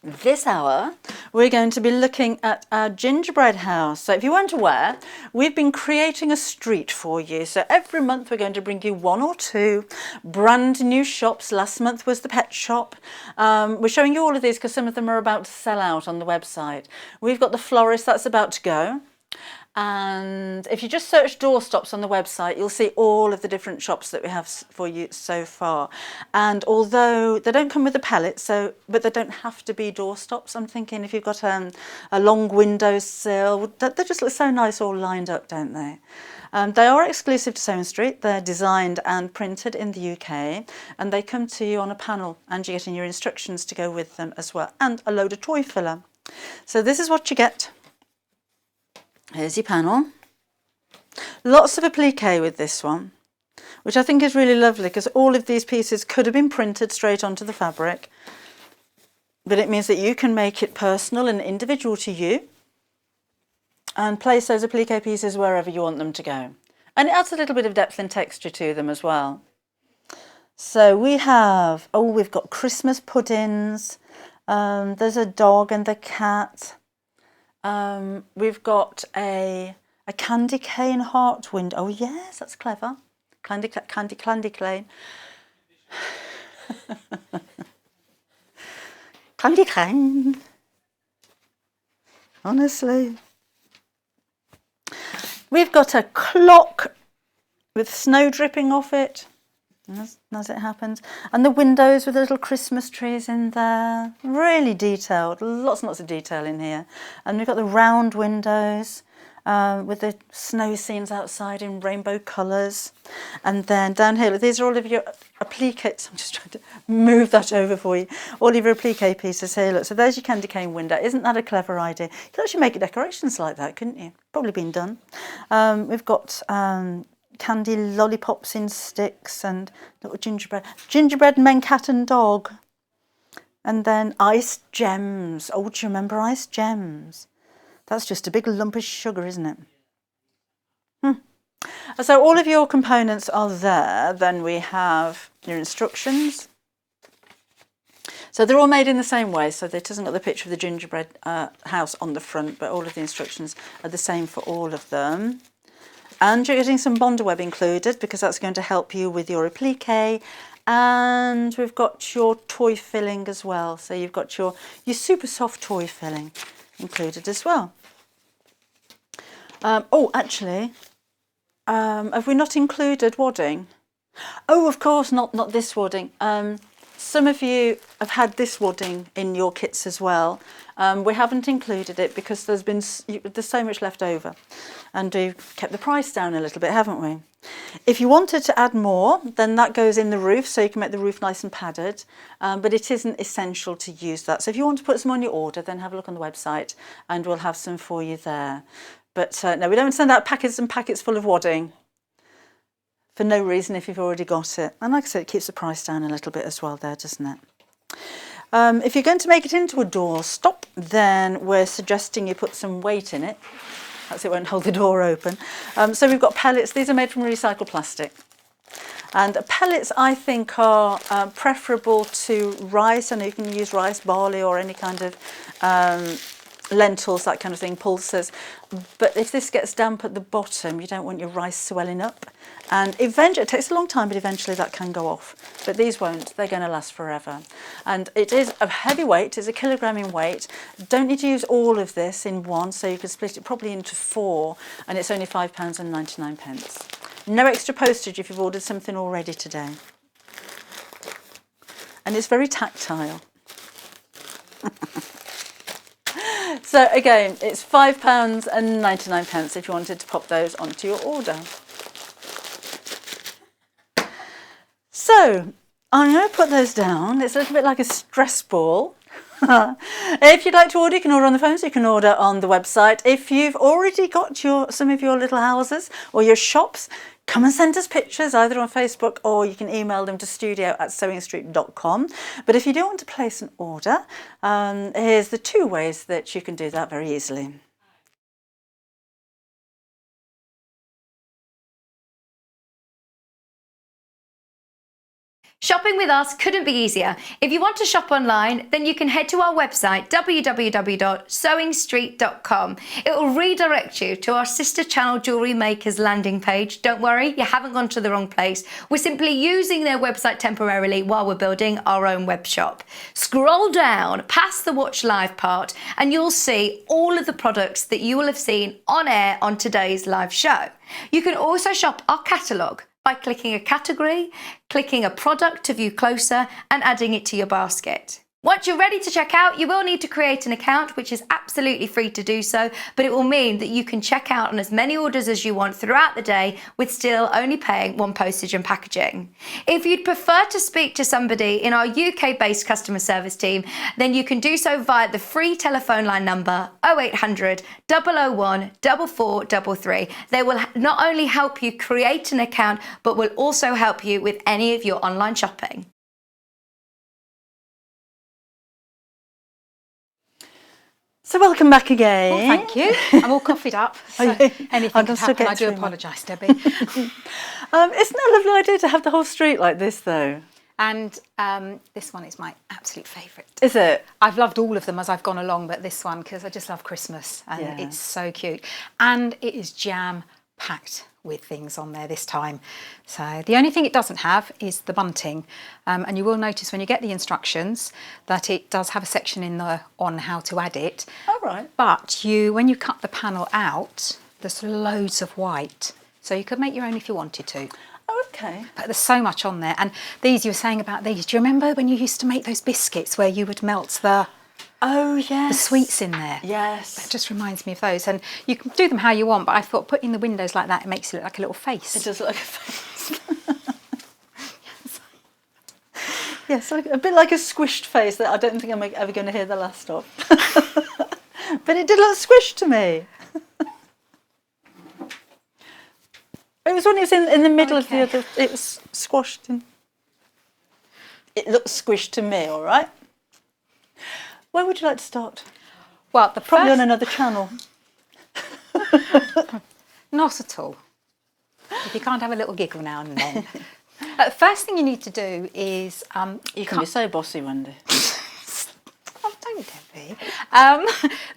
[SPEAKER 1] This hour, we're going to be looking at our gingerbread house. So if you weren't aware, we've been creating a street for you. So every month we're going to bring you 1 or 2 brand new shops. Last month was the pet shop. We're showing you all of these because some of them are about to sell out on the website. We've got the florist that's about to go. And if you just search Doorstops on the website, you'll see all of the different shops that we have for you so far. And although they don't come with a pallet, but they don't have to be doorstops. I'm thinking if you've got a long windowsill, they just look so nice all lined up, don't they? They are exclusive to Sewing Street. They're designed and printed in the UK, and they come to you on a panel, and you're getting your instructions to go with them as well, and a load of toy filler. So this is what you get. Here's your panel. Lots of applique with this one, which I think is really lovely because all of these pieces could have been printed straight onto the fabric, but it means that you can make it personal and individual to you and place those applique pieces wherever you want them to go. And it adds a little bit of depth and texture to them as well. So we've got Christmas puddings. There's a dog and the cat. We've got a candy cane heart window. Oh yes, that's clever. Candy cane. Candy cane. Honestly. We've got a clock with snow dripping off it, as it happens. And the windows with the little Christmas trees in there. Really detailed. Lots and lots of detail in here. And we've got the round windows with the snow scenes outside in rainbow colours. And then down here, these are all of your applique. I'm just trying to move that over for you. All of your applique pieces here. Look, so there's your candy cane window. Isn't that a clever idea? You could actually make decorations like that, couldn't you? Probably been done. We've got candy lollipops in sticks and little gingerbread men, cat and dog. And then iced gems. Oh, do you remember iced gems? That's just a big lump of sugar, isn't it? So all of your components are there. Then we have your instructions. So they're all made in the same way. So it doesn't got the picture of the gingerbread house on the front, but all of the instructions are the same for all of them. And you're getting some Bonder web included because that's going to help you with your applique. And we've got your toy filling as well. So you've got your super soft toy filling included as well. Oh, actually, have we not included wadding? Oh, of course, not this wadding. Some of you have had this wadding in your kits as well. We haven't included it because there's so much left over, and we've kept the price down a little bit, haven't we? If you wanted to add more, then that goes in the roof, so you can make the roof nice and padded, but it isn't essential to use that. So if you want to put some on your order, then have a look on the website and we'll have some for you there. But no, we don't send out packets and packets full of wadding for no reason if you've already got it. And like I said, it keeps the price down a little bit as well there, doesn't it? If you're going to make it into a doorstop, then we're suggesting you put some weight in it. That's it won't hold the door open. So we've got pellets. These are made from recycled plastic. And pellets, I think, are preferable to rice. I know you can use rice, barley, or any kind of lentils, that kind of thing, pulses. But if this gets damp at the bottom, you don't want your rice swelling up. And eventually, it takes a long time, but eventually that can go off. But these won't, they're going to last forever. And it is a heavy weight, it's a kilogram in weight. Don't need to use all of this in one, so you can split it probably into 4, and it's only £5.99. No extra postage if you've ordered something already today. And it's very tactile. So again, it's £5.99 if you wanted to pop those onto your order. So I'm going to put those down. It's a little bit like a stress ball. If you'd like to order, you can order on the phone, so you can order on the website. If you've already got some of your little houses or your shops, come and send us pictures either on Facebook, or you can email them to studio@sewingstreet.com. But if you do want to place an order, here's the 2 ways that you can do that very easily.
[SPEAKER 2] Shopping with us couldn't be easier. If you want to shop online, then you can head to our website, www.sewingstreet.com. It will redirect you to our sister channel Jewellery Makers landing page. Don't worry, you haven't gone to the wrong place. We're simply using their website temporarily while we're building our own web shop. Scroll down past the Watch Live part and you'll see all of the products that you will have seen on air on today's live show. You can also shop our catalogue by clicking a category, clicking a product to view closer, and adding it to your basket. Once you're ready to check out, you will need to create an account, which is absolutely free to do so, but it will mean that you can check out on as many orders as you want throughout the day with still only paying 1 postage and packaging. If you'd prefer to speak to somebody in our UK-based customer service team, then you can do so via the free telephone line number 0800 001 4433. They will not only help you create an account, but will also help you with any of your online shopping.
[SPEAKER 1] So welcome back again.
[SPEAKER 10] Oh, thank you. I'm all coffeeed up. So anything can happen. I do apologise, Debbie.
[SPEAKER 1] Isn't it a lovely idea to have the whole street like this, though?
[SPEAKER 10] And this one is my absolute favourite.
[SPEAKER 1] Is it?
[SPEAKER 10] I've loved all of them as I've gone along, but this one, because I just love Christmas and it's so cute. And it is jam-packed with things on there this time. So the only thing it doesn't have is the bunting, and you will notice when you get the instructions that it does have a section in there on how to add it.
[SPEAKER 1] All right.
[SPEAKER 10] But when you cut the panel out, there's loads of white, so you could make your own if you wanted to.
[SPEAKER 1] Oh, okay.
[SPEAKER 10] But there's so much on there. And these, you were saying about these, do you remember when you used to make those biscuits where you would melt the sweets in there?
[SPEAKER 1] Yes.
[SPEAKER 10] That just reminds me of those. And you can do them how you want, but I thought putting the windows like that, it makes it look like a little face.
[SPEAKER 1] It does look like a face. Yes, a bit like a squished face that I don't think I'm ever going to hear the last of. But it did look squished to me. It was when it was in the middle of the other, it was squashed in. It looked squished to me, all right? Where would you like to start?
[SPEAKER 10] Well,
[SPEAKER 1] probably on another channel.
[SPEAKER 10] Not at all. If you can't have a little giggle now and then. The first thing you need to do is...
[SPEAKER 1] you can be so bossy, Wendy.
[SPEAKER 10] Oh, don't Debbie.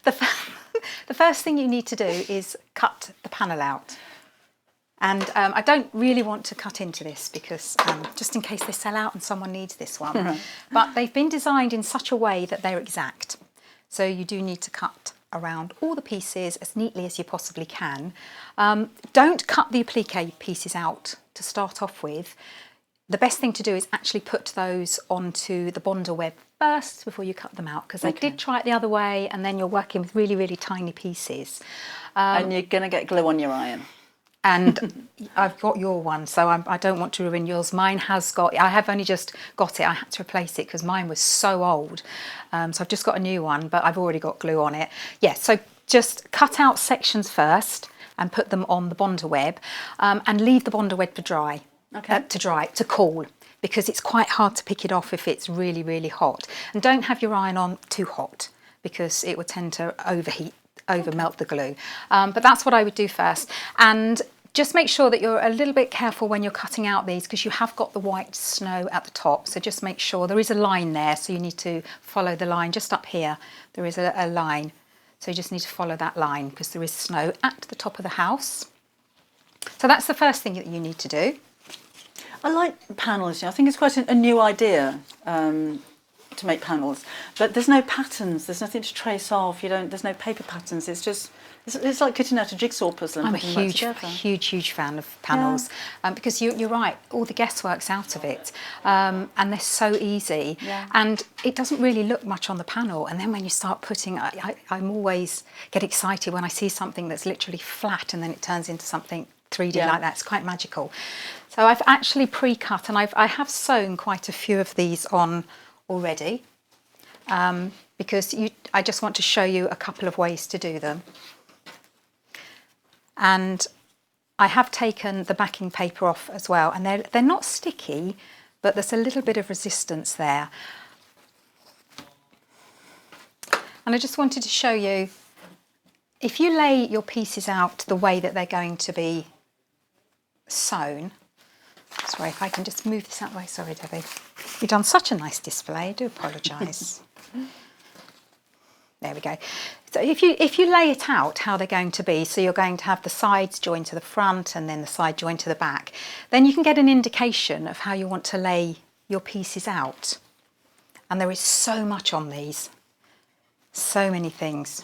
[SPEAKER 10] The first thing you need to do is cut the panel out. And I don't really want to cut into this because just in case they sell out and someone needs this one.
[SPEAKER 1] Right.
[SPEAKER 10] But they've been designed in such a way that they're exact. So you do need to cut around all the pieces as neatly as you possibly can. Don't cut the applique pieces out to start off with. The best thing to do is actually put those onto the bonder web first before you cut them out, because I did try it the other way and then you're working with really, really tiny pieces.
[SPEAKER 1] And you're going to get glue on your iron.
[SPEAKER 10] And I've got your one, so I don't want to ruin yours. Mine has got, I have only just got it. I had to replace it because mine was so old. So I've just got a new one, but I've already got glue on it. Yeah, so just cut out sections first and put them on the bonder web, and leave the bonder web to dry.
[SPEAKER 1] Okay.
[SPEAKER 10] To cool, because it's quite hard to pick it off if it's really, really hot. And don't have your iron on too hot because it would tend to overheat, over melt the glue. But that's what I would do first. And just make sure that you're a little bit careful when you're cutting out these, because you have got the white snow at the top. So just make sure there is a line there. So you need to follow the line just up here. There is a line. So you just need to follow that line because there is snow at the top of the house. So that's the first thing that you need to do.
[SPEAKER 1] I like panels. I think it's quite a new idea to make panels, but there's no patterns. There's nothing to trace off. There's no paper patterns. It's just it's like cutting out a jigsaw puzzle. And
[SPEAKER 10] I'm a huge fan of panels, because you're right. All the guesswork's out of it, and they're so easy.
[SPEAKER 1] Yeah.
[SPEAKER 10] And it doesn't really look much on the panel. And then when you start putting, I'm always get excited when I see something that's literally flat and then it turns into something 3D like that. It's quite magical. So I've actually pre-cut, and I have sewn quite a few of these on already, because I just want to show you a couple of ways to do them. And I have taken the backing paper off as well, and they're not sticky, but there's a little bit of resistance there. And I just wanted to show you, if you lay your pieces out the way that they're going to be sewn. Sorry, if I can just move this that way. Sorry, Debbie. You've done such a nice display. I do apologise. There we go. So if you lay it out how they're going to be, so you're going to have the sides joined to the front and then the side joined to the back, then you can get an indication of how you want to lay your pieces out. And there is so much on these. So many things.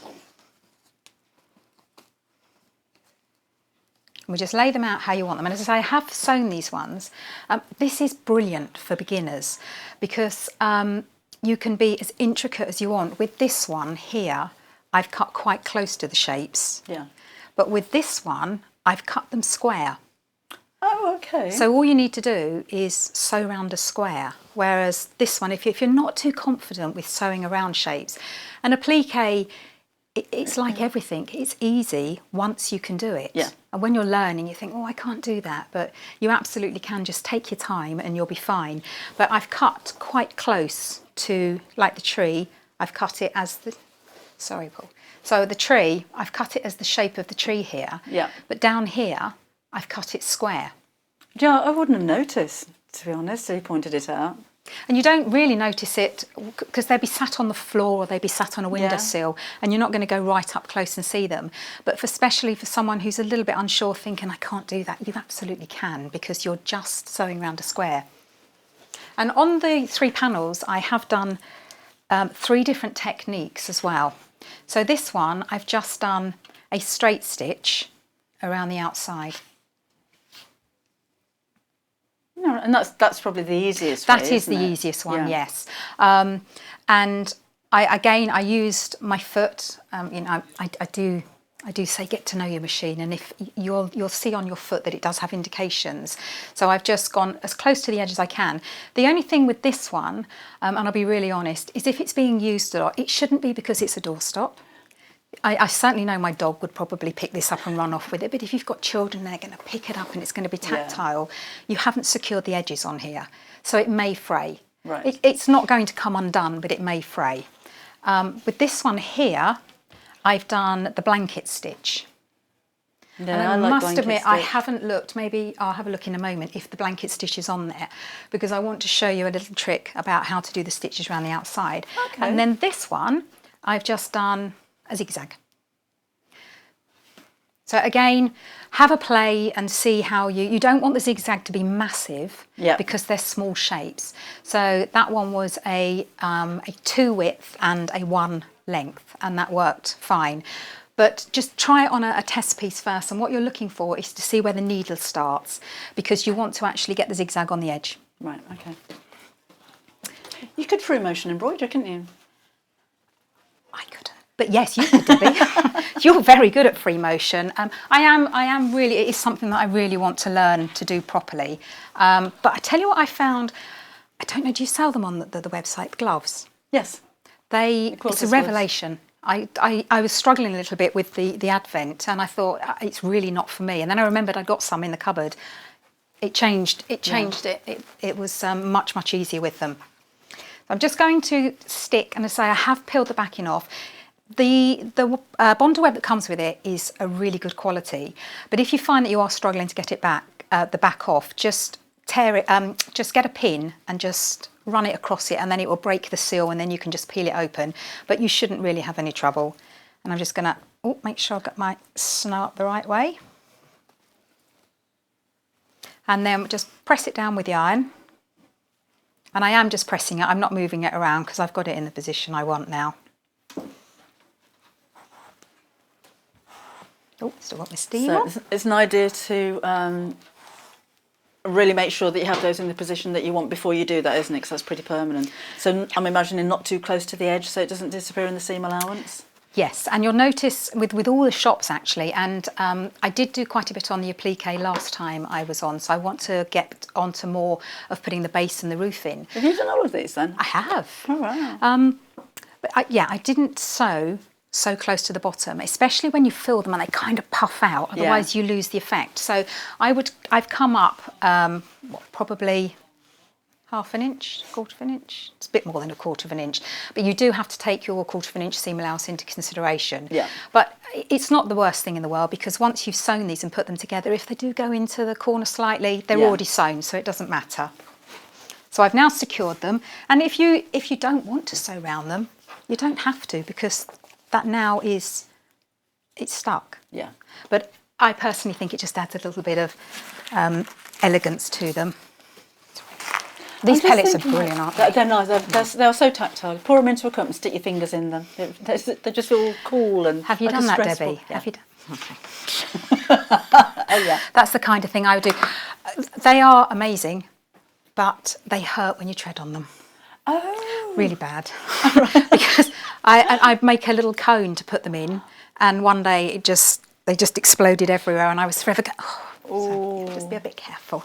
[SPEAKER 10] We just lay them out how you want them. And as I say, I have sewn these ones. This is brilliant for beginners because you can be as intricate as you want. With this one here, I've cut quite close to the shapes.
[SPEAKER 1] Yeah.
[SPEAKER 10] But with this one, I've cut them square.
[SPEAKER 1] Oh, okay.
[SPEAKER 10] So all you need to do is sew around a square. Whereas this one, if you're not too confident with sewing around shapes, an applique, it's like everything. It's easy once you can do it.
[SPEAKER 1] Yeah.
[SPEAKER 10] And when you're learning, you think, oh, I can't do that. But you absolutely can. Just take your time and you'll be fine. But I've cut quite close to, like the tree, I've cut it as the... Sorry, Paul. So the tree, I've cut it as the shape of the tree here.
[SPEAKER 1] Yeah.
[SPEAKER 10] But down here, I've cut it square.
[SPEAKER 1] Yeah, I wouldn't have noticed, to be honest, till you pointed it out.
[SPEAKER 10] And you don't really notice it because they'd be sat on the floor or they'd be sat on a windowsill, and you're not going to go right up close and see them. But especially for someone who's a little bit unsure, thinking, I can't do that, you absolutely can, because you're just sewing around a square. And on the 3 panels, I have done 3 different techniques as well. So this one, I've just done a straight stitch around the outside.
[SPEAKER 1] No, and that's probably the easiest
[SPEAKER 10] That
[SPEAKER 1] way,
[SPEAKER 10] is the
[SPEAKER 1] isn't it?
[SPEAKER 10] easiest one,
[SPEAKER 1] Yeah.
[SPEAKER 10] yes. And I used my foot. You know, I do say get to know your machine, and if you'll see on your foot that it does have indications. So I've just gone as close to the edge as I can. The only thing with this one, and I'll be really honest, is if it's being used a lot, it shouldn't be, because it's a doorstop. I certainly know my dog would probably pick this up and run off with it, but if you've got children, they're going to pick it up and it's going to be tactile. You haven't secured the edges on here, so it may fray.
[SPEAKER 1] Right.
[SPEAKER 10] It's not going to come undone, but it may fray. With this one here, I've done the blanket stitch.
[SPEAKER 1] Yeah,
[SPEAKER 10] and I
[SPEAKER 1] like
[SPEAKER 10] must
[SPEAKER 1] blanket
[SPEAKER 10] admit, I
[SPEAKER 1] stitch.
[SPEAKER 10] haven't looked. Maybe I'll have a look in a moment if the blanket stitch is on there, because I want to show you a little trick about how to do the stitches around the outside.
[SPEAKER 1] Okay.
[SPEAKER 10] And then this one, I've just done a zigzag. So again, have a play and see how you don't want the zigzag to be massive, because they're small shapes. So that one was a 2 width and a 1 length, and that worked fine. But just try it on a test piece first, and what you're looking for is to see where the needle starts, because you want to actually get the zigzag on the edge.
[SPEAKER 1] Right, okay. You could free motion embroider, couldn't you?
[SPEAKER 10] I couldn't. But yes, you could, Debbie. You're very good at free motion. I am really, it is something that I really want to learn to do properly. But I tell you what I found, I don't know, do you sell them on the website, gloves?
[SPEAKER 1] Yes.
[SPEAKER 10] It's a revelation. I was struggling a little bit with the Advent, and I thought it's really not for me. And then I remembered I'd got some in the cupboard. It changed it. It was much easier with them. I'm just going to stick, and I say I have peeled the backing off. The Bonder web that comes with it is a really good quality, but if you find that you are struggling to get it back, the back off, just tear it. Just get a pin and just run it across it, and then it will break the seal, and then you can just peel it open. But you shouldn't really have any trouble. And I'm just going to make sure I've got my snow up the right way, and then just press it down with the iron. And I am just pressing it. I'm not moving it around because I've got it in the position I want now. Oh, still got my steam on.
[SPEAKER 1] It's an idea to really make sure that you have those in the position that you want before you do that, isn't it? Because that's pretty permanent. So I'm imagining not too close to the edge so it doesn't disappear in the seam allowance.
[SPEAKER 10] Yes, and you'll notice with all the shops actually, and I did do quite a bit on the applique last time I was on, so I want to get onto more of putting the base and the roof in.
[SPEAKER 1] Have you done all of these then?
[SPEAKER 10] I have.
[SPEAKER 1] Oh, wow.
[SPEAKER 10] But I didn't sew so close to the bottom, especially when you fill them and they kind of puff out, otherwise you lose the effect. So I've come up probably half an inch, quarter of an inch. It's a bit more than a quarter of an inch, but you do have to take your quarter of an inch seam allowance into consideration.
[SPEAKER 1] Yeah.
[SPEAKER 10] But it's not the worst thing in the world, because once you've sewn these and put them together, if they do go into the corner slightly, they're already sewn, so it doesn't matter. So I've now secured them, and if you don't want to sew around them, you don't have to, because that now it's stuck.
[SPEAKER 1] Yeah.
[SPEAKER 10] But I personally think it just adds a little bit of elegance to them. These pellets are brilliant, aren't they?
[SPEAKER 1] They're nice. They're so tactile. You pour them into a cup and stick your fingers in them. They just feel cool and.
[SPEAKER 10] Have you done that, Debbie?
[SPEAKER 1] Yeah.
[SPEAKER 10] Have you done? Okay.
[SPEAKER 1] Oh yeah.
[SPEAKER 10] That's the kind of thing I would do. They are amazing, but they hurt when you tread on them.
[SPEAKER 1] Oh.
[SPEAKER 10] Really bad. Because I'd make a little cone to put them in, and one day they just exploded everywhere, and I was forever going, so just be a bit careful.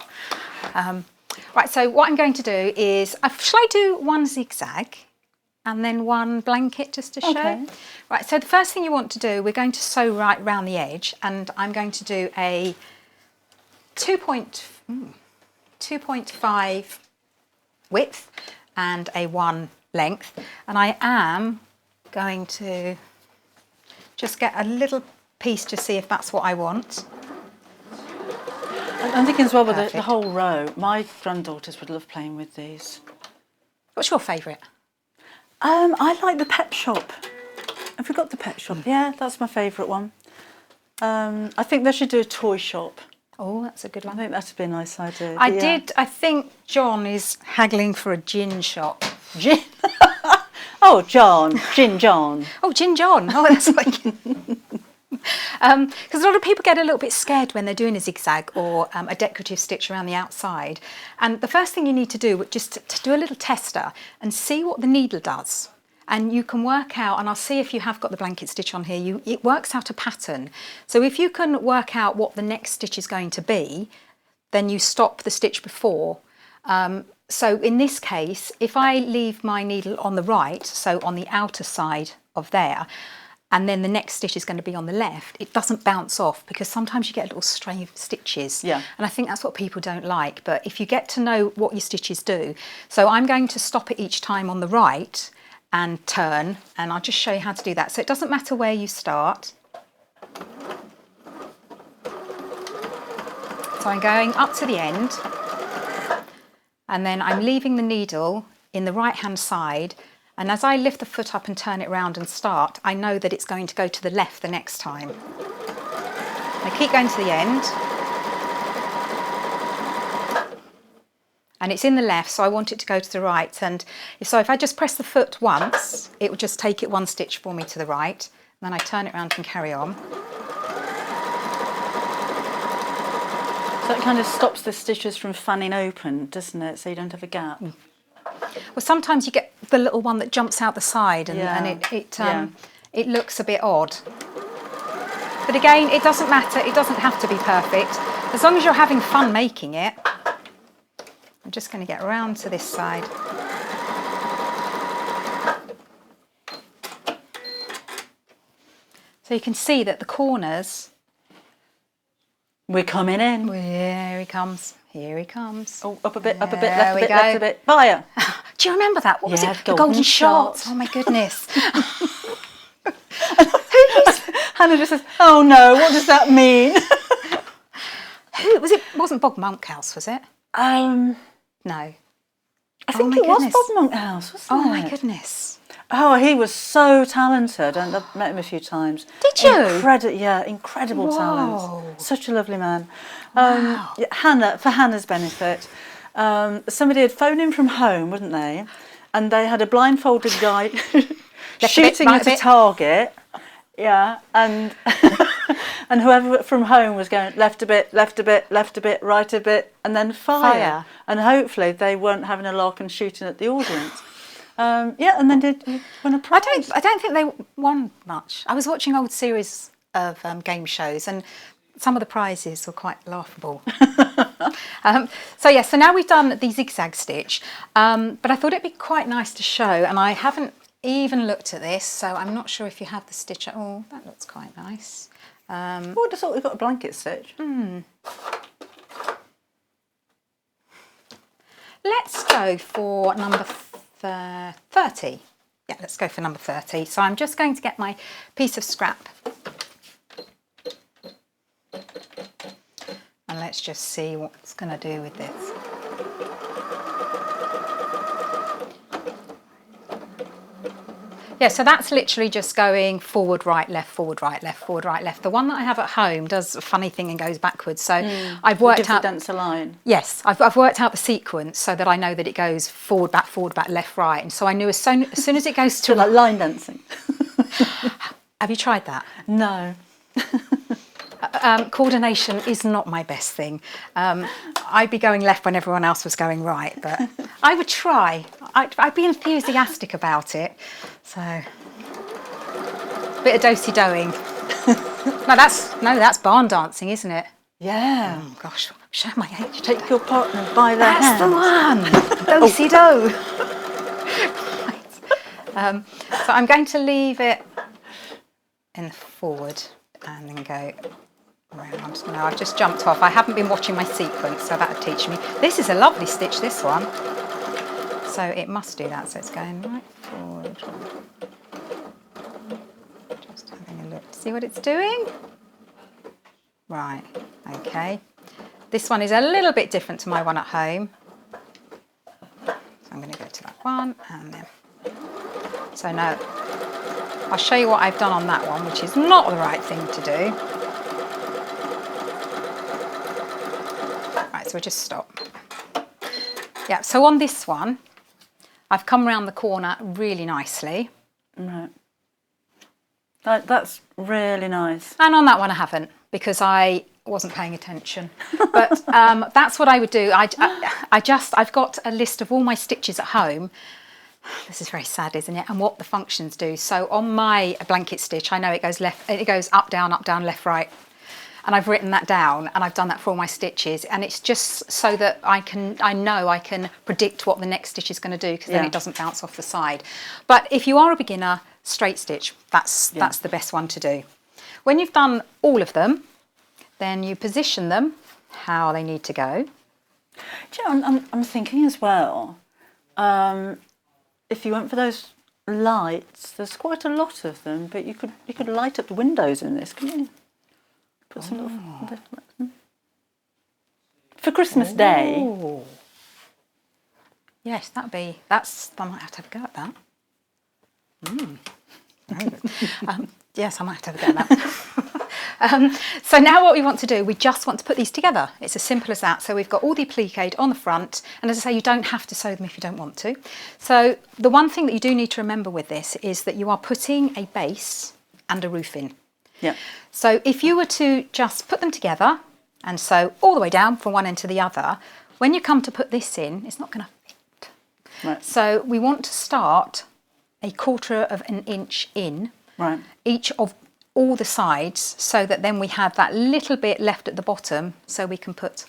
[SPEAKER 10] Right, so what I'm going to do is, shall I do one zigzag and then one blanket just to show?
[SPEAKER 1] Okay.
[SPEAKER 10] Right, so the first thing you want to do, we're going to sew right round the edge, and I'm going to do a 2.5 width and a 1 length, and I am going to just get a little piece to see if that's what I want.
[SPEAKER 1] I'm thinking as well with the whole row, my granddaughters would love playing with these.
[SPEAKER 10] What's your favourite?
[SPEAKER 1] I like the pet shop. Have we got the pet shop? Yeah, that's my favourite one. I think they should do a toy shop.
[SPEAKER 10] Oh, that's a good one.
[SPEAKER 1] I think that'd be a nice idea.
[SPEAKER 10] I think John is haggling for a gin shop.
[SPEAKER 1] Gin? Oh, John. Gin John.
[SPEAKER 10] Oh, Gin John. Oh, that's like... Because a lot of people get a little bit scared when they're doing a zigzag or a decorative stitch around the outside. And the first thing you need to do is just to do a little tester and see what the needle does. And you can work out, and I'll see if you have got the blanket stitch on here, it works out a pattern. So if you can work out what the next stitch is going to be, then you stop the stitch before. So in this case, if I leave my needle on the right, so on the outer side of there, and then the next stitch is going to be on the left, it doesn't bounce off, because sometimes you get little stray stitches.
[SPEAKER 1] Yeah.
[SPEAKER 10] And I think that's what people don't like. But if you get to know what your stitches do, so I'm going to stop it each time on the right and turn, and I'll just show you how to do that. So it doesn't matter where you start. So I'm going up to the end, and then I'm leaving the needle in the right hand side, and as I lift the foot up and turn it round and start, I know that it's going to go to the left the next time. I keep going to the end, and it's in the left, so I want it to go to the right. And so if I just press the foot once, it will just take it one stitch for me to the right, and then I turn it around and carry on.
[SPEAKER 1] So it kind of stops the stitches from fanning open, doesn't it? So you don't have a gap.
[SPEAKER 10] Well, sometimes you get the little one that jumps out the side, and it looks a bit odd. But again, it doesn't matter. It doesn't have to be perfect. As long as you're having fun making it. I'm just going to get around to this side. So you can see that the corners...
[SPEAKER 1] We're coming in.
[SPEAKER 10] Here he comes. Here he comes.
[SPEAKER 1] Oh, up a bit, left a bit, left a bit. Fire.
[SPEAKER 10] Do you remember that? What was it? The
[SPEAKER 1] golden
[SPEAKER 10] shot.
[SPEAKER 1] shot.
[SPEAKER 10] Oh my goodness.
[SPEAKER 1] Hannah just says, "Oh no, what does that mean?"
[SPEAKER 10] Who was it? Wasn't Bob Monkhouse, was it? No.
[SPEAKER 1] I think it was Bob Monkhouse, wasn't it?
[SPEAKER 10] Oh my goodness.
[SPEAKER 1] Oh, he was so talented, and I've met him a few times.
[SPEAKER 10] Did you?
[SPEAKER 1] Incredible talent. Such a lovely man.
[SPEAKER 10] Wow.
[SPEAKER 1] Hannah, for Hannah's benefit, somebody had phoned in from home, wouldn't they? And they had a blindfolded guy shooting at a target. Yeah, and and whoever from home was going left a bit, left a bit, left a bit, right a bit, and then fire. And hopefully they weren't having a lark and shooting at the audience. And then did win a prize.
[SPEAKER 10] I don't think they won much. I was watching old series of game shows, and some of the prizes were quite laughable. So now we've done the zigzag stitch, but I thought it'd be quite nice to show, and I haven't even looked at this, so I'm not sure if you have the stitch. Oh, that looks quite nice.
[SPEAKER 1] I just thought we've got a blanket stitch.
[SPEAKER 10] Let's go for number 30. Yeah, let's go for number 30. So I'm just going to get my piece of scrap. And let's just see what it's going to do with this. Yeah, so that's literally just going forward, right, left, forward, right, left, forward, right, left. The one that I have at home does a funny thing and goes backwards. So I've worked out...
[SPEAKER 1] Dance a line.
[SPEAKER 10] Yes, I've worked out the sequence so that I know that it goes forward, back, left, right. And so I knew as soon as it goes to...
[SPEAKER 1] like line dancing.
[SPEAKER 10] Have you tried that?
[SPEAKER 1] No.
[SPEAKER 10] Coordination is not my best thing. I'd be going left when everyone else was going right, but I would try. I'd be enthusiastic about it. So, bit of do-si-doing. No, that's barn dancing, isn't it?
[SPEAKER 1] Yeah.
[SPEAKER 10] Oh gosh, show my age.
[SPEAKER 1] Take your partner by the hand.
[SPEAKER 10] That's the one. Do-si-do. Right. So I'm going to leave it in the forward and then go around. No, I've just jumped off. I haven't been watching my sequence, so that'll teach me. This is a lovely stitch, this one. So it must do that. So it's going right forward. Just having a look to see what it's doing. Right, okay. This one is a little bit different to my one at home. So I'm going to go to that one, and then, so now I'll show you what I've done on that one, which is not the right thing to do. Right, so we'll just stop. Yeah, so on this one, I've come round the corner really nicely.
[SPEAKER 1] Right. That's really nice.
[SPEAKER 10] And on that one I haven't, because I wasn't paying attention. But that's what I would do. I've got a list of all my stitches at home. This is very sad, isn't it? And what the functions do. So on my blanket stitch, I know it goes up, down, left, right. And I've written that down, and I've done that for all my stitches. And it's just so that I know I can predict what the next stitch is going to do, because then it doesn't bounce off the side. But if you are a beginner, straight stitch, that's the best one to do. When you've done all of them, then you position them how they need to go.
[SPEAKER 1] Do you know, I'm thinking as well, if you went for those lights, there's quite a lot of them, but you could light up the windows in this, couldn't you? Put some little, for Christmas Day.
[SPEAKER 10] Yes, I might have to have a go at that. Very good. Yes, I might have to have a go at that. So now what we want to do, we just want to put these together. It's as simple as that. So we've got all the applique on the front, and as I say, you don't have to sew them if you don't want to. So the one thing that you do need to remember with this is that you are putting a base and a roof in.
[SPEAKER 1] Yeah.
[SPEAKER 10] So if you were to just put them together and sew all the way down from one end to the other, when you come to put this in, it's not going to fit.
[SPEAKER 1] Right.
[SPEAKER 10] So we want to start 1/4 of an inch in each of all the sides, so that then we have that little bit left at the bottom, so we can put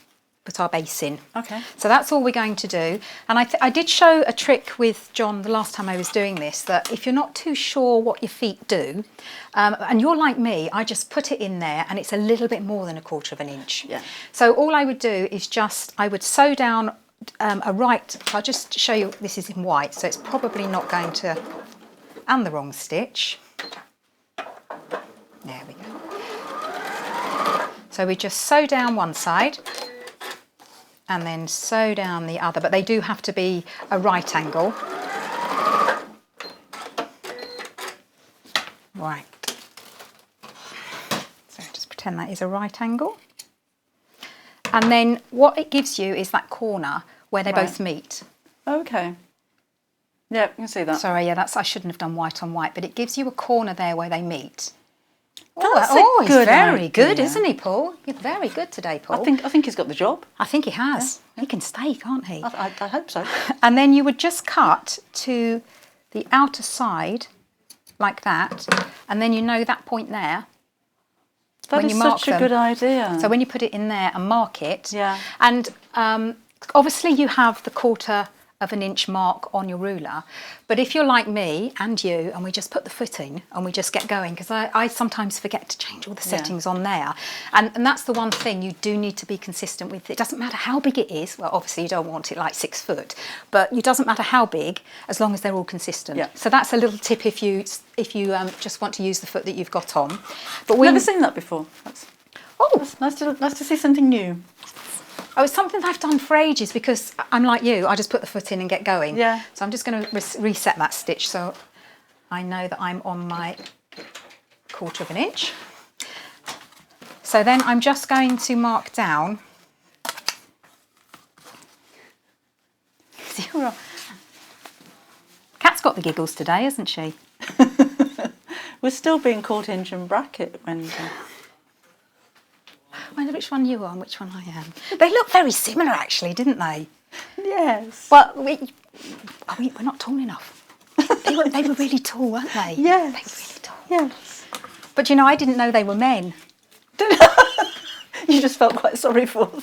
[SPEAKER 10] our base in.
[SPEAKER 1] Okay.
[SPEAKER 10] So that's all we're going to do. And I did show a trick with John the last time I was doing this, that if you're not too sure what your feet do, and you're like me, I just put it in there, and it's a little bit more than 1/4 of an inch.
[SPEAKER 1] Yeah.
[SPEAKER 10] So all I would do is I would sew down I'll just show you, this is in white, so it's probably not going to, and the wrong stitch. There we go. So we just sew down one side and then sew down the other, but they do have to be a right angle. Right. So just pretend that is a right angle. And then what it gives you is that corner where they both meet.
[SPEAKER 1] Okay. Yeah, you can see that.
[SPEAKER 10] Sorry, yeah, I shouldn't have done white on white, but it gives you a corner there where they meet.
[SPEAKER 1] That's
[SPEAKER 10] he's
[SPEAKER 1] good
[SPEAKER 10] very
[SPEAKER 1] idea.
[SPEAKER 10] good, isn't he, Paul? You're very good today, Paul.
[SPEAKER 1] I think he's got the job.
[SPEAKER 10] I think he has. Yeah. He can stay, can't he?
[SPEAKER 1] I hope so.
[SPEAKER 10] And then you would just cut to the outer side like that, and then you know that point there.
[SPEAKER 1] That is such a good idea.
[SPEAKER 10] So when you put it in there and mark it,
[SPEAKER 1] yeah.
[SPEAKER 10] And obviously you have the 1/4 of an inch mark on your ruler, but if you're like me and you, and we just put the foot in and we just get going, because I sometimes forget to change all the settings on there, and that's the one thing you do need to be consistent with. It doesn't matter how big it is. Well, obviously you don't want it like 6 foot, but it doesn't matter how big, as long as they're all consistent.
[SPEAKER 1] Yeah.
[SPEAKER 10] So that's a little tip if you just want to use the foot that you've got on. But
[SPEAKER 1] Never seen that before. That's nice to see something new.
[SPEAKER 10] Oh, it's something that I've done for ages, because I'm like you, I just put the foot in and get going.
[SPEAKER 1] Yeah.
[SPEAKER 10] So I'm just going to reset that stitch so I know that I'm on my 1/4 of an inch. So then I'm just going to mark down. Kat's got the giggles today, hasn't she?
[SPEAKER 1] We're still being called hinge and bracket, Wendy.
[SPEAKER 10] I wonder which one you are and which one I am. They look very similar, actually, didn't they?
[SPEAKER 1] Yes.
[SPEAKER 10] Well, we're not tall enough. They were really tall, weren't they?
[SPEAKER 1] Yes.
[SPEAKER 10] They were really tall.
[SPEAKER 1] Yes.
[SPEAKER 10] But you know, I didn't know they were men.
[SPEAKER 1] You just felt quite sorry for them.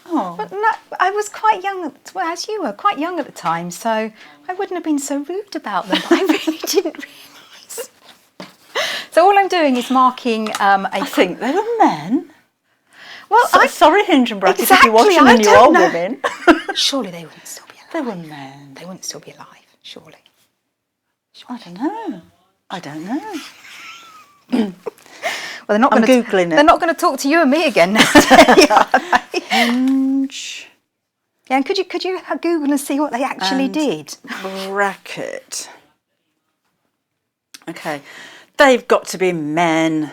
[SPEAKER 1] Oh.
[SPEAKER 10] But no, I was quite young, as you were, quite young at the time, so I wouldn't have been so rude about them. But I really didn't realise. So all I'm doing is marking
[SPEAKER 1] I think they were men.
[SPEAKER 10] Well,
[SPEAKER 1] sorry, hinge and bracket,
[SPEAKER 10] exactly,
[SPEAKER 1] if you're watching and you are women.
[SPEAKER 10] Surely they wouldn't still be alive.
[SPEAKER 1] They were men.
[SPEAKER 10] They wouldn't still be alive, surely.
[SPEAKER 1] I don't know.
[SPEAKER 10] Well, they're not
[SPEAKER 1] I'm
[SPEAKER 10] going
[SPEAKER 1] Googling it.
[SPEAKER 10] They're not going to talk to you and me again now.
[SPEAKER 1] Hinge
[SPEAKER 10] Yeah, and could you Google and see what they actually did?
[SPEAKER 1] Bracket. Okay, they've got to be men.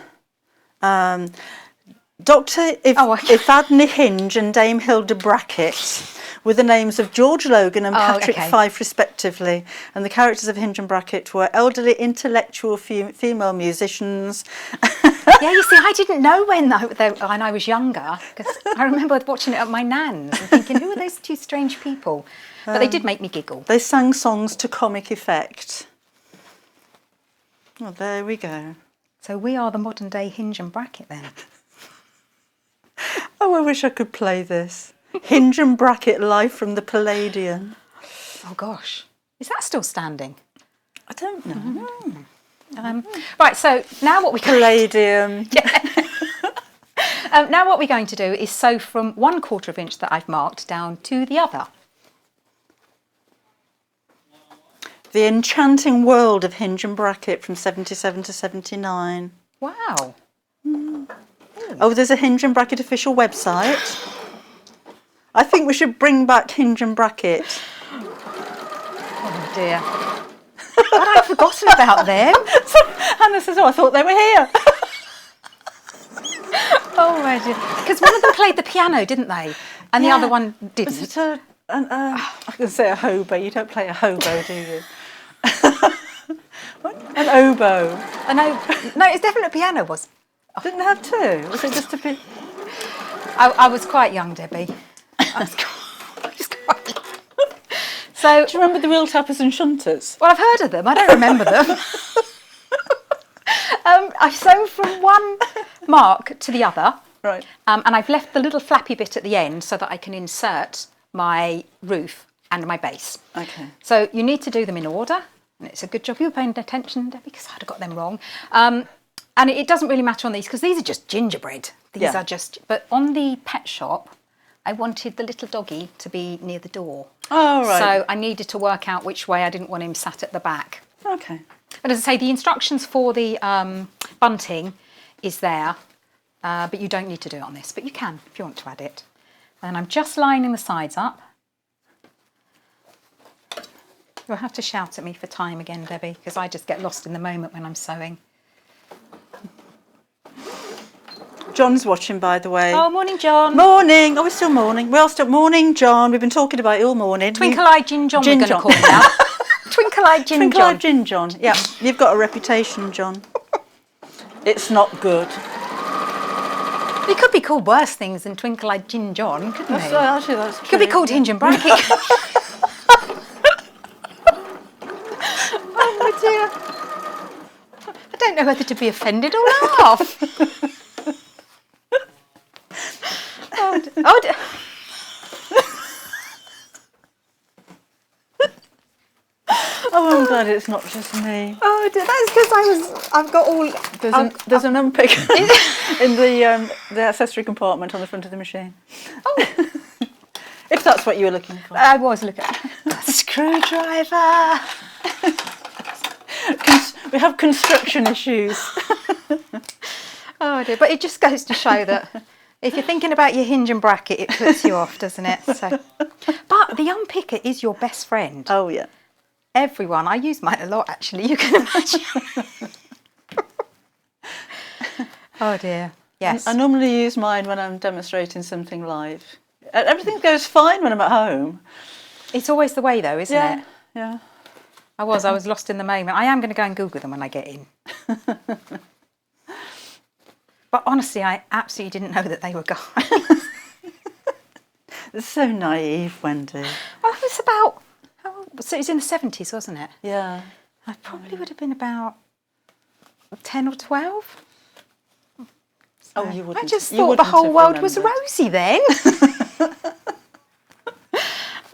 [SPEAKER 1] Dr. Ifadne Hinge and Dame Hilda Brackett were the names of George Logan and Patrick Fife respectively, and the characters of Hinge and Brackett were elderly intellectual female musicians.
[SPEAKER 10] Yeah, you see, I didn't know when I was younger, because I remember watching it at my nan's and thinking, who are those two strange people? But they did make me giggle.
[SPEAKER 1] They sang songs to comic effect. Well, there we go.
[SPEAKER 10] So we are the modern day Hinge and Brackett then.
[SPEAKER 1] Oh, I wish I could play this. Hinge and Brackett live from the Palladium.
[SPEAKER 10] Oh gosh, is that still standing?
[SPEAKER 1] I don't know.
[SPEAKER 10] Right, so now what we
[SPEAKER 1] Palladium.
[SPEAKER 10] Now what we're going to do is sew from 1/4 inch that I've marked down to the other.
[SPEAKER 1] The Enchanting World of Hinge and Brackett from 77 to 79.
[SPEAKER 10] Wow.
[SPEAKER 1] Oh, there's a Hinge and Brackett official website. I think we should bring back Hinge and Brackett.
[SPEAKER 10] Oh dear. God, I'd forgotten about them.
[SPEAKER 1] Hannah says, oh, I thought they were here.
[SPEAKER 10] Oh my dear. Because one of them played the piano, didn't they? And the other one didn't.
[SPEAKER 1] Was it I can say a hobo. You don't play a hobo, do you? What? An oboe.
[SPEAKER 10] No, it's definitely a piano, was.
[SPEAKER 1] Didn't have two? Was it just a bit?
[SPEAKER 10] I was quite young, Debbie. I was quite young. So,
[SPEAKER 1] do you remember the Real Tappers and Shunters?
[SPEAKER 10] Well, I've heard of them. I don't remember them. I've sewn from one mark to the other.
[SPEAKER 1] Right.
[SPEAKER 10] And I've left the little flappy bit at the end so that I can insert my roof and my base.
[SPEAKER 1] Okay.
[SPEAKER 10] So you need to do them in order. And it's a good job you were paying attention, Debbie, because I'd have got them wrong. And it doesn't really matter on these because these are just gingerbread. These are just, but on the pet shop, I wanted the little doggy to be near the door.
[SPEAKER 1] Oh, right.
[SPEAKER 10] So I needed to work out which way. I didn't want him sat at the back.
[SPEAKER 1] Okay.
[SPEAKER 10] But as I say, the instructions for the bunting is there, but you don't need to do it on this, but you can if you want to add it. And I'm just lining the sides up. You'll have to shout at me for time again, Debbie, because I just get lost in the moment when I'm sewing.
[SPEAKER 1] John's watching, by the way.
[SPEAKER 10] Oh, morning, John.
[SPEAKER 1] Morning. Oh, it's still morning. We're all still morning, John. We've been talking about it all morning.
[SPEAKER 10] Twinkle-eyed Gin John, we're going to call him now. Twinkle-eyed Gin John.
[SPEAKER 1] Twinkle-eyed Gin John. Yeah, you've got a reputation, John. It's not good.
[SPEAKER 10] He could be called worse things than Twinkle-eyed Gin John, couldn't he?
[SPEAKER 1] Actually, that's true.
[SPEAKER 10] Could be called Hinge and Brackett. Oh, dear. I don't know whether to be offended or laugh. Oh, dear.
[SPEAKER 1] Oh, I'm glad it's not just me.
[SPEAKER 10] Oh, that's because I've got all.
[SPEAKER 1] There's an unpick in the accessory compartment on the front of the machine.
[SPEAKER 10] Oh.
[SPEAKER 1] If that's what you were looking for.
[SPEAKER 10] I was looking a screwdriver.
[SPEAKER 1] We have construction issues.
[SPEAKER 10] Oh dear, but it just goes to show that if you're thinking about your hinge and bracket, it puts you off, doesn't it? So, but the unpicker is your best friend.
[SPEAKER 1] Oh yeah.
[SPEAKER 10] Everyone, I use mine a lot actually, you can imagine. Oh dear, yes.
[SPEAKER 1] I normally use mine when I'm demonstrating something live. Everything goes fine when I'm at home.
[SPEAKER 10] It's always the way though, isn't it?
[SPEAKER 1] Yeah.
[SPEAKER 10] I was lost in the moment. I am going to go and Google them when I get in. But honestly, I absolutely didn't know that they were guys.
[SPEAKER 1] It's so naive, Wendy.
[SPEAKER 10] Well, it was about, so it was in the 70s, wasn't it?
[SPEAKER 1] Yeah.
[SPEAKER 10] I probably would have been about 10 or 12.
[SPEAKER 1] Oh, you wouldn't.
[SPEAKER 10] I just thought the whole world was rosy then.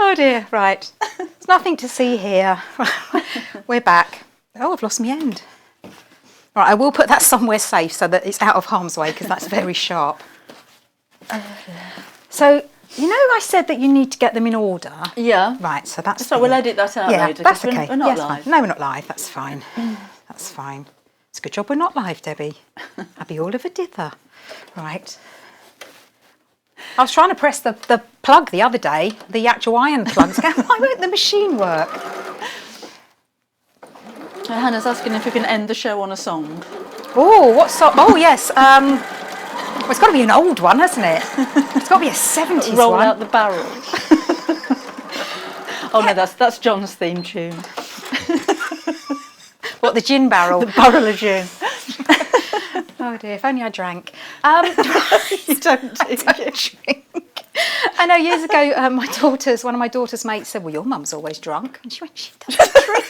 [SPEAKER 10] Oh dear, right. There's nothing to see here. We're back. Oh, I've lost my end. Right, I will put that somewhere safe so that it's out of harm's way because that's very sharp. So, you know I said that you need to get them in order?
[SPEAKER 1] Yeah.
[SPEAKER 10] Right, so that's...
[SPEAKER 1] So we'll edit that out later.
[SPEAKER 10] That's okay.
[SPEAKER 1] We're not live.
[SPEAKER 10] Fine. No, we're not live. That's fine. That's fine. It's a good job we're not live, Debbie. I'd be all of a dither. Right. I was trying to press the plug the other day, the actual iron plug. Why won't the machine work?
[SPEAKER 1] Hannah's asking if we can end the show on a song.
[SPEAKER 10] Oh, what song? Oh, yes. Well, it's got to be an old one, hasn't it? It's got to be a 70s
[SPEAKER 1] Roll
[SPEAKER 10] one.
[SPEAKER 1] out the barrel. Oh no, that's John's theme tune.
[SPEAKER 10] What, the gin barrel?
[SPEAKER 1] The barrel of gin.
[SPEAKER 10] Oh dear, if only I drank.
[SPEAKER 1] You don't
[SPEAKER 10] drink. I know years ago, one of my daughter's mates said, well, your mum's always drunk. And she went, she doesn't drink.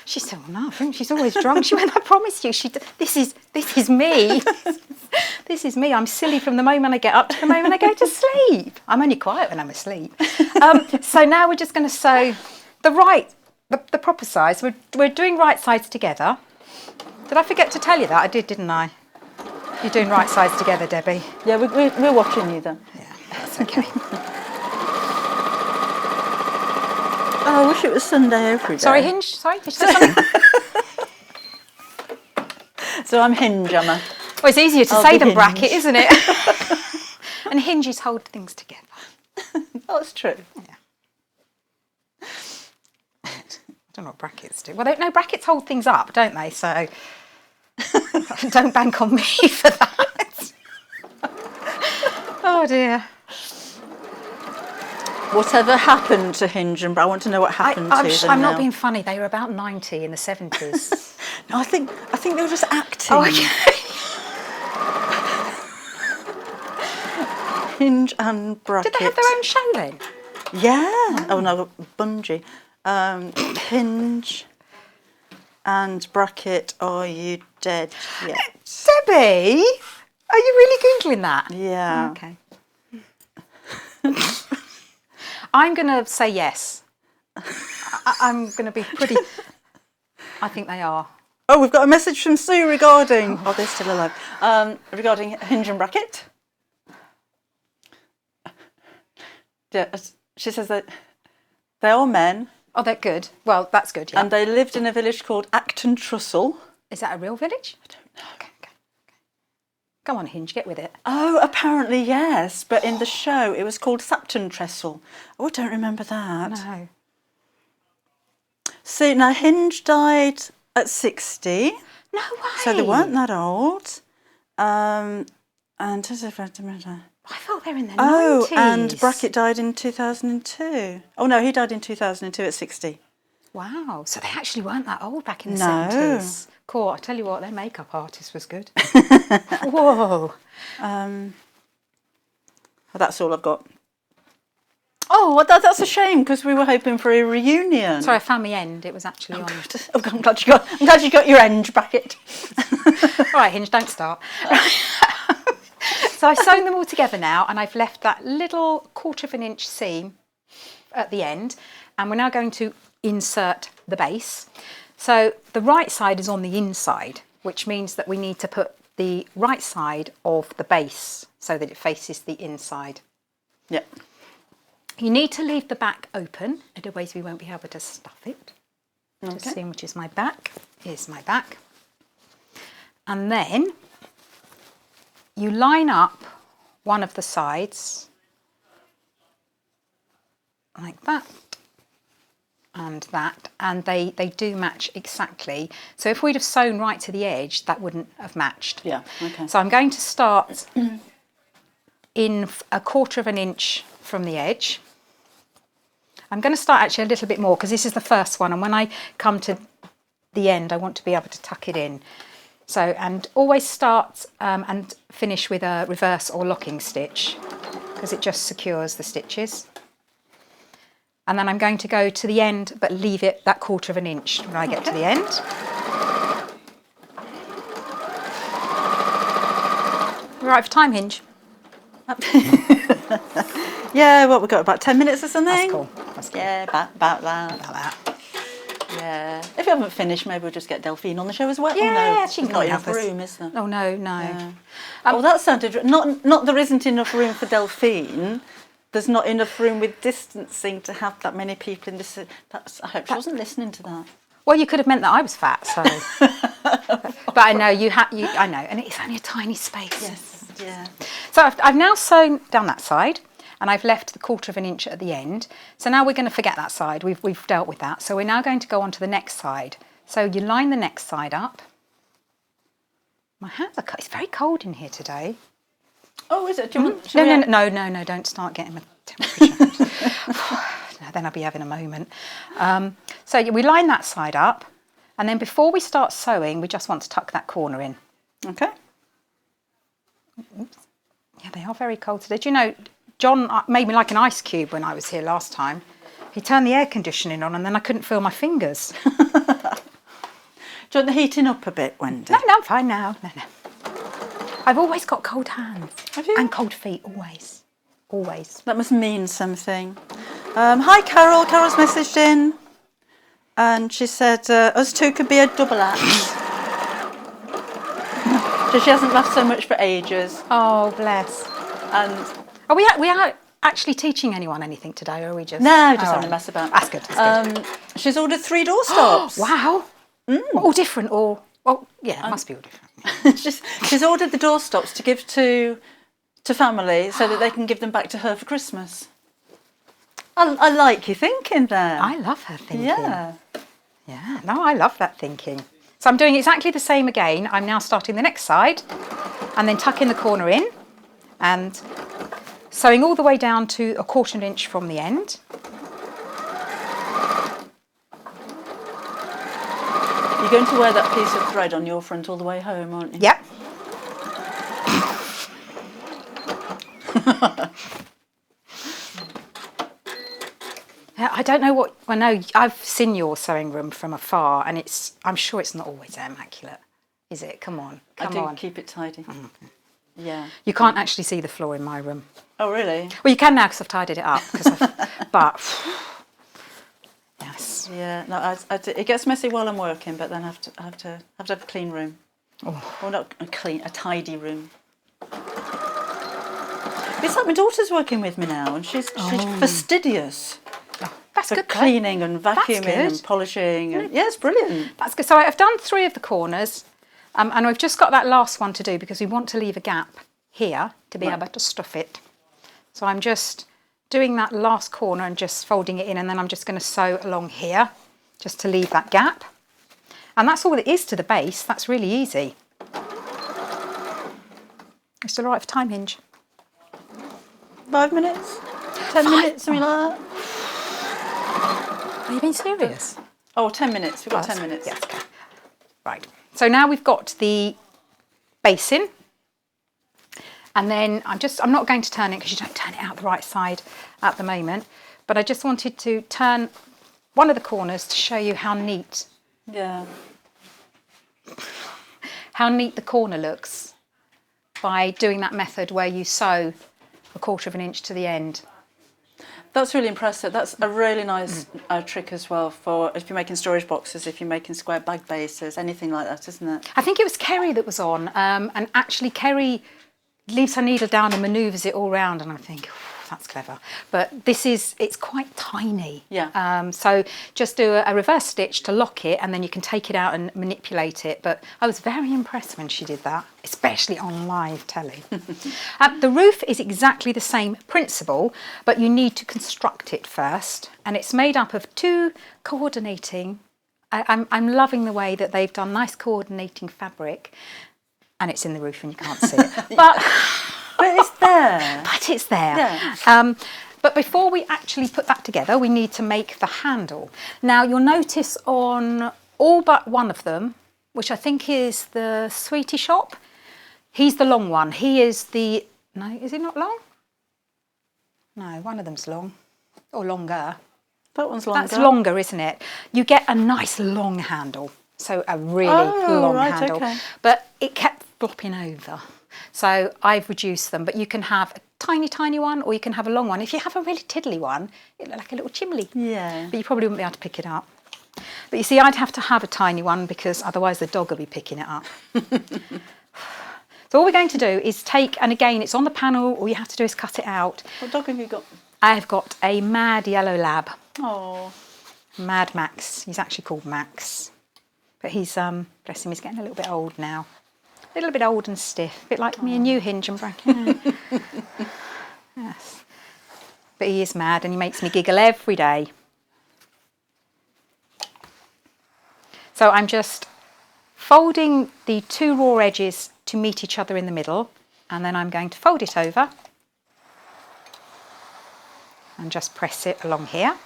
[SPEAKER 10] She said, well, no, I think she's always drunk. She went, I promise you, this is me. This is me. I'm silly from the moment I get up to the moment I go to sleep. I'm only quiet when I'm asleep. So now we're just going to sew the proper size. We're doing right sides together. Did I forget to tell you that? I did, didn't I? You're doing right sides together, Debbie.
[SPEAKER 1] Yeah, we're watching you then.
[SPEAKER 10] Yeah, that's okay.
[SPEAKER 1] Oh, I wish it was Sunday every day.
[SPEAKER 10] Sorry, Hinge. Sorry, did you say something?
[SPEAKER 1] So I'm Hinge, am I?
[SPEAKER 10] Well, it's easier to say than bracket, isn't it? And hinges hold things together.
[SPEAKER 1] Oh, that's true.
[SPEAKER 10] Yeah. I don't know what brackets do. Well, no, brackets hold things up, don't they? So don't bank on me for that. Oh dear.
[SPEAKER 1] Whatever happened to Hinge and I want to know what happened to them.
[SPEAKER 10] I'm not being funny. They were about 90 in the 70s.
[SPEAKER 1] No, I think they were just acting.
[SPEAKER 10] Oh, okay.
[SPEAKER 1] Hinge and bracket.
[SPEAKER 10] Did they have their own show then?
[SPEAKER 1] Yeah. Oh no, Bungie. Hinge and bracket. Are you dead yet?
[SPEAKER 10] Debbie, are you really Googling that?
[SPEAKER 1] Yeah.
[SPEAKER 10] Okay. I'm going to say yes. I'm going to be pretty... I think they are.
[SPEAKER 1] Oh, we've got a message from Sue regarding... Oh, they're still alive. Regarding Hinge and bracket. Yeah, she says that they are men.
[SPEAKER 10] Oh, they're good. Well, that's good, yeah.
[SPEAKER 1] And they lived in a village called Acton Trussell.
[SPEAKER 10] Is that a real village?
[SPEAKER 1] I don't know.
[SPEAKER 10] Okay. Come on, Hinge, get with it.
[SPEAKER 1] Oh, apparently yes, but in the show it was called Sapton Trestle. Oh, I don't remember that.
[SPEAKER 10] No.
[SPEAKER 1] So now Hinge died at 60.
[SPEAKER 10] No way.
[SPEAKER 1] So they weren't that old. And
[SPEAKER 10] I thought they were in their 90s.
[SPEAKER 1] Oh, and Brackett died in 2002. Oh no, he died in 2002 at 60.
[SPEAKER 10] Wow, so they actually weren't that old back in the
[SPEAKER 1] No.
[SPEAKER 10] 70s. Cool, I tell you what, their makeup artist was good. Whoa.
[SPEAKER 1] Well, that's all I've got. Oh, well, that's a shame because we were hoping for a reunion.
[SPEAKER 10] Sorry, I found my end. It was actually on.
[SPEAKER 1] Good. Oh, I'm glad you got your end, Brackett.
[SPEAKER 10] All right, Hinge, don't start. So I've sewn them all together now, and I've left that little 1/4 inch seam at the end, and we're now going to insert the base. So the right side is on the inside, which means that we need to put the right side of the base so that it faces the inside.
[SPEAKER 1] Yep.
[SPEAKER 10] You need to leave the back open, otherwise we won't be able to stuff it.
[SPEAKER 1] Okay.
[SPEAKER 10] Just seeing which is my back. Here's my back. And then you line up one of the sides like that and that, and they do match exactly. So if we'd have sewn right to the edge, that wouldn't have matched.
[SPEAKER 1] Yeah, okay.
[SPEAKER 10] So I'm going to start in 1/4 inch from the edge. I'm going to start actually a little bit more because this is the first one, and when I come to the end I want to be able to tuck it in. So, and always start and finish with a reverse or locking stitch because it just secures the stitches. And then I'm going to go to the end but leave it that 1/4 inch when I get to the end. We're right for time, Hinge.
[SPEAKER 1] Yeah, what, we've got about 10 minutes or something?
[SPEAKER 10] That's cool. That's cool.
[SPEAKER 1] Yeah, about that. Yeah. If you haven't finished, maybe we'll just get Delphine on the show as well.
[SPEAKER 10] Yeah,
[SPEAKER 1] oh, no,
[SPEAKER 10] she can
[SPEAKER 1] not
[SPEAKER 10] help
[SPEAKER 1] enough
[SPEAKER 10] us.
[SPEAKER 1] room, is there?
[SPEAKER 10] Oh, no.
[SPEAKER 1] Yeah. Oh, that sounded... Not there isn't enough room for Delphine. There's not enough room with distancing to have that many people in this... I hope she wasn't listening to that.
[SPEAKER 10] Well, you could have meant that I was fat, so... But I know, I know, and it's only a tiny space.
[SPEAKER 1] Yes. Yeah.
[SPEAKER 10] So I've now sewn down that side, and I've left the 1/4 inch at the end. So now we're going to forget that side. We've dealt with that. So we're now going to go on to the next side. So you line the next side up. My hands are it's very cold in here today.
[SPEAKER 1] Oh, is it? Do you want,
[SPEAKER 10] No, don't start getting my temperature. No, then I'll be having a moment. So we line that side up, and then before we start sewing, we just want to tuck that corner in.
[SPEAKER 1] Okay.
[SPEAKER 10] Oops. Yeah, they are very cold today. Do you know, John made me like an ice cube when I was here last time. He turned the air conditioning on, and then I couldn't feel my fingers.
[SPEAKER 1] Do you want the heating up a bit, Wendy?
[SPEAKER 10] No, I'm fine now. No. I've always got cold hands.
[SPEAKER 1] Have you?
[SPEAKER 10] And cold feet, always. Always.
[SPEAKER 1] That must mean something. Hi, Carol. Carol's messaged in. And she said, us two could be a double act. So she hasn't laughed so much for ages.
[SPEAKER 10] Oh, bless.
[SPEAKER 1] And
[SPEAKER 10] are we are actually teaching anyone anything today, or are we just...
[SPEAKER 1] No, just having a mess about.
[SPEAKER 10] That's good. That's good.
[SPEAKER 1] She's ordered 3 doorstops.
[SPEAKER 10] Wow. All different, or... Well, yeah, it must be all different.
[SPEAKER 1] she's ordered the doorstops to give to family so that they can give them back to her for Christmas. I like your thinking there.
[SPEAKER 10] I love her thinking.
[SPEAKER 1] Yeah.
[SPEAKER 10] Yeah, no, I love that thinking. So I'm doing exactly the same again. I'm now starting the next side and then tucking the corner in and sewing all the way down to 1/4 inch from the end.
[SPEAKER 1] You're going to wear that piece of thread on your front all the way home, aren't you?
[SPEAKER 10] Yep. I don't know what... I know I've seen your sewing room from afar, and I'm sure it's not always immaculate, is it? Come on, come on.
[SPEAKER 1] I do keep it tidy. Yeah.
[SPEAKER 10] You can't actually see the floor in my room.
[SPEAKER 1] Oh, really?
[SPEAKER 10] Well, you can now because I've tidied it up. But yes.
[SPEAKER 1] Yeah. No, it gets messy while I'm working, but then I have to have a clean room.
[SPEAKER 10] Oh.
[SPEAKER 1] Or not a tidy room. It's like my daughter's working with me now, and she's fastidious.
[SPEAKER 10] That's
[SPEAKER 1] for
[SPEAKER 10] good.
[SPEAKER 1] Cleaning and vacuuming and polishing. And, yeah, it's brilliant.
[SPEAKER 10] That's good. So I've done 3 of the corners, and we've just got that last one to do because we want to leave a gap here to be able to stuff it. So I'm just doing that last corner and just folding it in, and then I'm just going to sew along here just to leave that gap. And that's all it is to the base. That's really easy. It's all right for time, Hinge.
[SPEAKER 1] 5 minutes? 10 minutes, something like that?
[SPEAKER 10] Are you being serious?
[SPEAKER 1] Oh, 10 minutes. We've got 10 minutes.
[SPEAKER 10] Yes, okay. Right. So now we've got the base in. And then I'm not going to turn it because you don't turn it out the right side at the moment. But I just wanted to turn one of the corners to show you how neat.
[SPEAKER 1] Yeah.
[SPEAKER 10] How neat the corner looks by doing that method where you sew 1/4 inch to the end.
[SPEAKER 1] That's really impressive. That's a really nice trick as well for if you're making storage boxes, if you're making square bag bases, anything like that, isn't it?
[SPEAKER 10] I think it was Kerry that was on, and actually Kerry leaves her needle down and manoeuvres it all round, and I think, that's clever. But it's quite tiny.
[SPEAKER 1] Yeah.
[SPEAKER 10] So just do a reverse stitch to lock it, and then you can take it out and manipulate it. But I was very impressed when she did that, especially on live telly. The roof is exactly the same principle, but you need to construct it first. And it's made up of 2 coordinating. I'm loving the way that they've done nice coordinating fabric. And it's in the roof and you can't see it.
[SPEAKER 1] But it's there.
[SPEAKER 10] But it's there.
[SPEAKER 1] Yeah.
[SPEAKER 10] But before we actually put that together, we need to make the handle. Now, you'll notice on all but one of them, which I think is the Sweetie Shop, he's the long one. He is the... No, is he not long? No, one of them's long. Or longer.
[SPEAKER 1] That one's longer.
[SPEAKER 10] That's longer, isn't it? You get a nice long handle. So a really long handle. Okay. But it kept flopping over. So I've reduced them, but you can have a tiny, tiny one, or you can have a long one. If you have a really tiddly one, it looks like a little chimney.
[SPEAKER 1] Yeah.
[SPEAKER 10] But you probably wouldn't be able to pick it up. But you see, I'd have to have a tiny one because otherwise the dog will be picking it up. So all we're going to do is take, and again, it's on the panel, all you have to do is cut it out.
[SPEAKER 1] What dog have you got?
[SPEAKER 10] I've got a mad yellow lab.
[SPEAKER 1] Oh.
[SPEAKER 10] Mad Max. He's actually called Max. But he's, bless him, he's getting a little bit old now. little bit old and stiff, a bit like me and you, Hinge and Bracken. Yes. But he is mad and he makes me giggle every day. So I'm just folding the 2 raw edges to meet each other in the middle, and then I'm going to fold it over and just press it along here.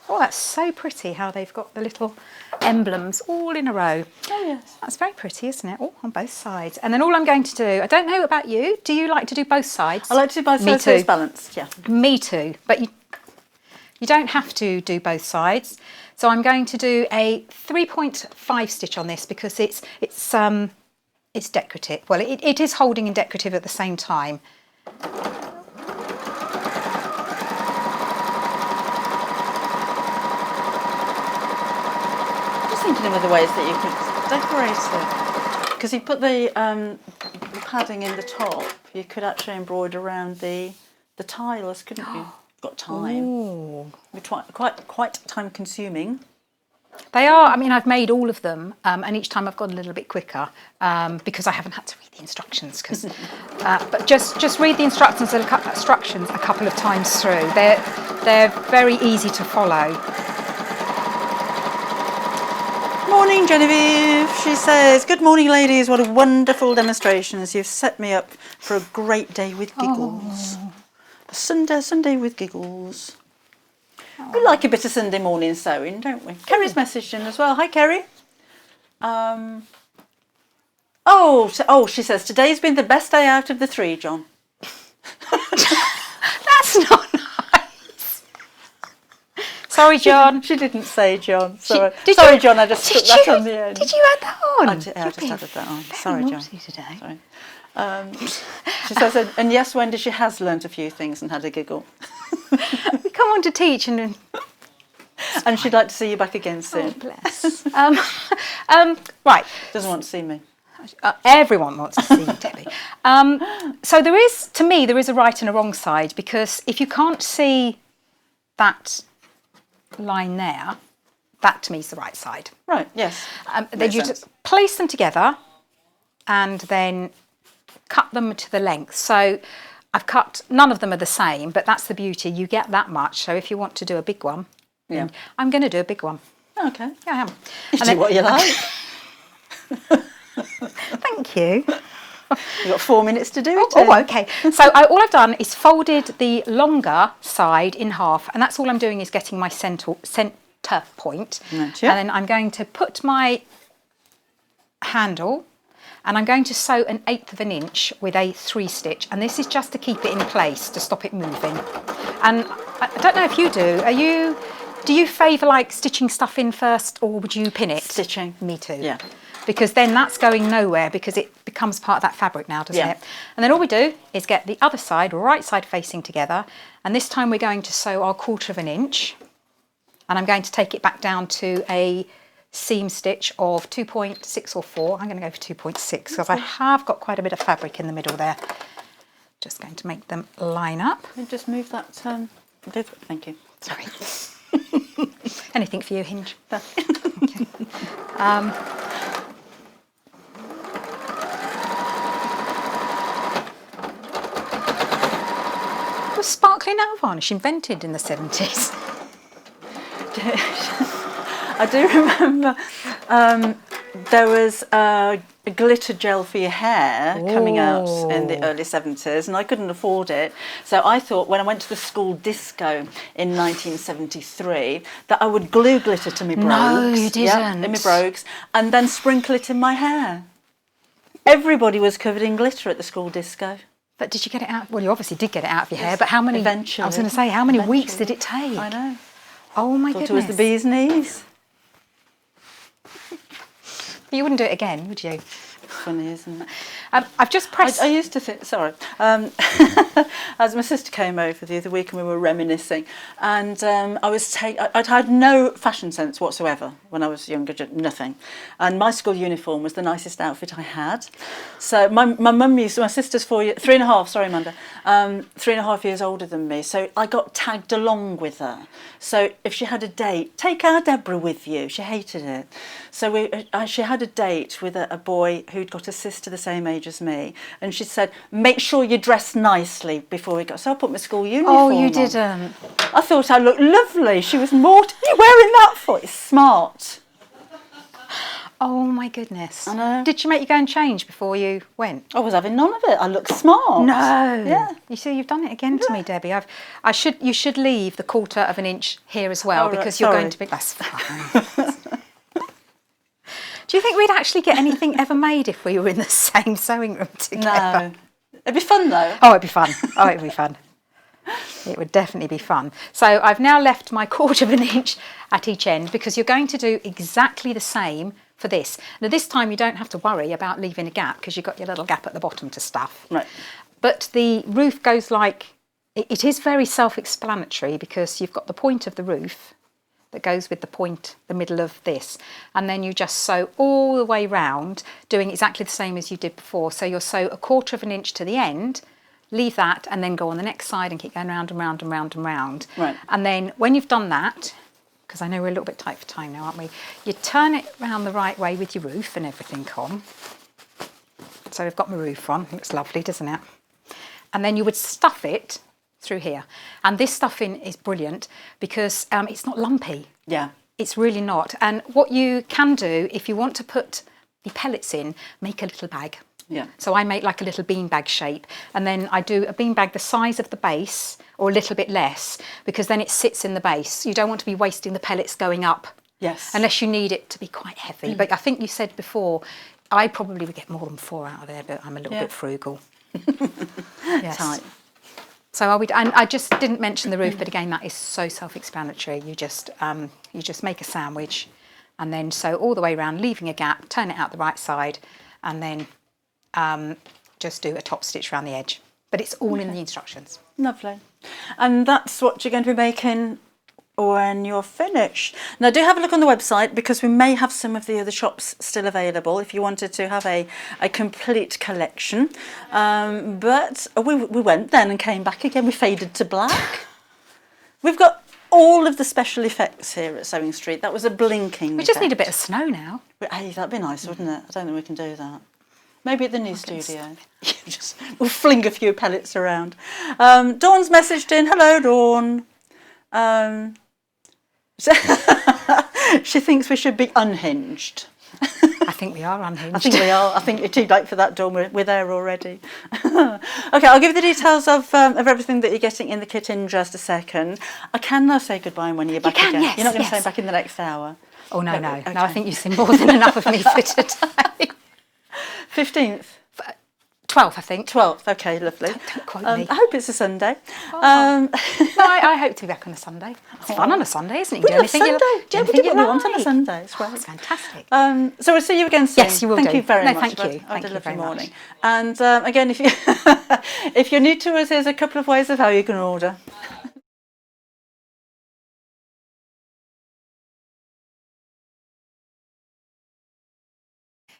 [SPEAKER 10] Oh, that's so pretty how they've got the little emblems all in a row.
[SPEAKER 1] Oh, yes.
[SPEAKER 10] That's very pretty, isn't it? Oh, on both sides. And then all I'm going to do, I don't know about you, do you like to do both sides?
[SPEAKER 1] I like to do both sides so it's balanced, yeah.
[SPEAKER 10] Me too, but you don't have to do both sides. So I'm going to do a 3.5 stitch on this because it's decorative. Well, it is holding and decorative at the same time.
[SPEAKER 1] Thinking of other ways that you could decorate it, because you put the padding in the top, you could actually embroider around the tiles, couldn't you? Got time.
[SPEAKER 10] Ooh.
[SPEAKER 1] Quite time consuming.
[SPEAKER 10] They are. I mean, I've made all of them, and each time I've gone a little bit quicker because I haven't had to read the instructions. But just read the instructions a couple of times through. They're very easy to follow.
[SPEAKER 1] Morning, Genevieve. She says, "Good morning, ladies. What a wonderful demonstrations. You've set me up for a great day with giggles. A Sunday with giggles." We like a bit of Sunday morning sewing, don't we? Kerry's messaged in as well. Hi, Kerry. She says, "Today's been the best day out of the 3, John."
[SPEAKER 10] That's not nice. Sorry, John.
[SPEAKER 1] She didn't say John. Sorry, John. I just put that on the end.
[SPEAKER 10] Did you add that on?
[SPEAKER 1] I just added that on. Sorry, John.
[SPEAKER 10] Today.
[SPEAKER 1] Sorry. She says, and yes, Wendy, she has learnt a few things and had a giggle.
[SPEAKER 10] We come on to teach and
[SPEAKER 1] she'd like to see you back again soon.
[SPEAKER 10] Oh, bless. Right.
[SPEAKER 1] Doesn't want to see me.
[SPEAKER 10] Everyone wants to see you, Debbie. So there is a right and a wrong side, because if you can't see that line there, that to me is the right side.
[SPEAKER 1] Right, yes.
[SPEAKER 10] Then you just place them together and then cut them to the length. So I've cut, none of them are the same, but that's the beauty. You get that much. So if you want to do a big one,
[SPEAKER 1] yeah,
[SPEAKER 10] I'm going to do a big one.
[SPEAKER 1] Okay.
[SPEAKER 10] Yeah, I am.
[SPEAKER 1] You do what you like.
[SPEAKER 10] Thank you.
[SPEAKER 1] You've got 4 minutes to do it.
[SPEAKER 10] Oh, okay. So all I've done is folded the longer side in half, and that's all I'm doing is getting my centre point.
[SPEAKER 1] Gotcha.
[SPEAKER 10] And then I'm going to put my handle, and I'm going to sew 1/8 of an inch with a 3 stitch, and this is just to keep it in place, to stop it moving. And I don't know if you do. Do you favour like stitching stuff in first, or would you pin it?
[SPEAKER 1] Stitching.
[SPEAKER 10] Me too.
[SPEAKER 1] Yeah.
[SPEAKER 10] Because then that's going nowhere, because it becomes part of that fabric now, doesn't it? And then all we do is get the other side, right side facing together, and this time we're going to sew our 1/4 of an inch, and I'm going to take it back down to a seam stitch of 2.6 or 4. I'm going to go for 2.6 because I have got quite a bit of fabric in the middle there. Just going to make them line up.
[SPEAKER 1] And just move that. Thank you.
[SPEAKER 10] Sorry. Anything for you, Hinge? Okay. Was sparkly nail varnish invented in the 70s?
[SPEAKER 1] I do remember there was a glitter gel for your hair coming out in the early 70s, and I couldn't afford it. So I thought when I went to the school disco in 1973 that I would glue glitter to my brogues.
[SPEAKER 10] No, you didn't.
[SPEAKER 1] Yeah, in my brogues, and then sprinkle it in my hair. Everybody was covered in glitter at the school disco.
[SPEAKER 10] But did you get it out? Well, you obviously did get it out of your hair, but how many?
[SPEAKER 1] Eventually.
[SPEAKER 10] I was going to say, how many weeks did it take?
[SPEAKER 1] I know.
[SPEAKER 10] Oh my
[SPEAKER 1] Thought
[SPEAKER 10] goodness.
[SPEAKER 1] it was the bee's knees.
[SPEAKER 10] You wouldn't do it again, would you?
[SPEAKER 1] Funny, isn't it?
[SPEAKER 10] I've just pressed.
[SPEAKER 1] I used to think, sorry, as my sister came over the other week and we were reminiscing, and I'd had no fashion sense whatsoever when I was younger, nothing. And my school uniform was the nicest outfit I had. So my mum my sister's 3.5, sorry Amanda, 3.5 years older than me. So I got tagged along with her. So if she had a date, take our Deborah with you. She hated it. So she had a date with a boy who'd got a sister the same age as me, and she said, make sure you dress nicely before we go. So I put my school uniform on.
[SPEAKER 10] Oh, you didn't?
[SPEAKER 1] I thought I looked lovely. She was more, you're wearing that for? It's smart.
[SPEAKER 10] Oh my goodness.
[SPEAKER 1] I know.
[SPEAKER 10] Did she make you go and change before you went?
[SPEAKER 1] I was having none of it. I look smart.
[SPEAKER 10] No.
[SPEAKER 1] Yeah.
[SPEAKER 10] You see, you've done it again to me, Debbie. You should leave the 1/4 of an inch here as well, because you're going to be... That's fine. Do you think we'd actually get anything ever made if we were in the same sewing room together?
[SPEAKER 1] No. It'd be fun though.
[SPEAKER 10] Oh, it'd be fun. Oh, it'd be fun. It would definitely be fun. So I've now left my 1/4 of an inch at each end, because you're going to do exactly the same for this. Now this time you don't have to worry about leaving a gap, because you've got your little gap at the bottom to stuff.
[SPEAKER 1] Right.
[SPEAKER 10] But the roof goes like, it is very self-explanatory, because you've got the point of the roof that goes with the point, the middle of this, and then you just sew all the way round, doing exactly the same as you did before. So you'll sew 1/4 of an inch to the end, leave that, and then go on the next side and keep going round and round and round and round.
[SPEAKER 1] Right.
[SPEAKER 10] And then when you've done that, because I know we're a little bit tight for time now, aren't we? You turn it round the right way with your roof and everything on. So we've got my roof on. Looks lovely, doesn't it? And then you would stuff it through here. And this stuffing is brilliant because it's not lumpy.
[SPEAKER 1] Yeah.
[SPEAKER 10] It's really not. And what you can do, if you want to put the pellets in, make a little bag.
[SPEAKER 1] Yeah.
[SPEAKER 10] So I make like a little beanbag shape, and then I do a beanbag the size of the base, or a little bit less, because then it sits in the base. You don't want to be wasting the pellets going up.
[SPEAKER 1] Yes.
[SPEAKER 10] Unless you need it to be quite heavy. But I think you said before, I probably would get more than 4 out of there, but I'm a little bit frugal. Yes.
[SPEAKER 1] Tight.
[SPEAKER 10] So and I just didn't mention the roof, but again, that is so self-explanatory. You just make a sandwich, and then sew all the way around, leaving a gap, turn it out the right side, and then just do a top stitch around the edge. But it's all in the instructions.
[SPEAKER 1] Lovely. And that's what you're going to be making when you're finished. Now do have a look on the website, because we may have some of the other shops still available if you wanted to have a complete collection. But we went then and came back again. We faded to black. We've got all of the special effects here at Sewing Street. That was a blinking
[SPEAKER 10] We just need a bit of snow now.
[SPEAKER 1] Hey, that'd be nice, wouldn't it? I don't think we can do that. Maybe at the new studio. We'll fling a few pellets around. Dawn's messaged in. Hello, Dawn. She thinks we should be unhinged.
[SPEAKER 10] I think we are unhinged.
[SPEAKER 1] I think we are. I think you're too late for that, Dawn. We're there already. Okay, I'll give you the details of everything that you're getting in the kit in just a second. I can now say goodbye when you're back again.
[SPEAKER 10] Yes,
[SPEAKER 1] you're not going to say back in the next hour.
[SPEAKER 10] Oh, no.
[SPEAKER 1] Okay.
[SPEAKER 10] No, I think you've seen more than enough of me for today.
[SPEAKER 1] 15th?
[SPEAKER 10] 12th, I think.
[SPEAKER 1] 12th, okay, lovely.
[SPEAKER 10] Don't quote me.
[SPEAKER 1] I hope it's a Sunday.
[SPEAKER 10] No, I hope to be back on a Sunday. It's fun on a Sunday, isn't it?
[SPEAKER 1] We love Sunday. Yeah, we do what we want on a Sunday. It's great.
[SPEAKER 10] It's fantastic.
[SPEAKER 1] So we'll see you again soon.
[SPEAKER 10] Yes, you will.
[SPEAKER 1] Thank you very much.
[SPEAKER 10] Thank you.
[SPEAKER 1] Have a lovely morning.
[SPEAKER 10] Much.
[SPEAKER 1] And again, if you're new to us, there's a couple of ways of how you can order.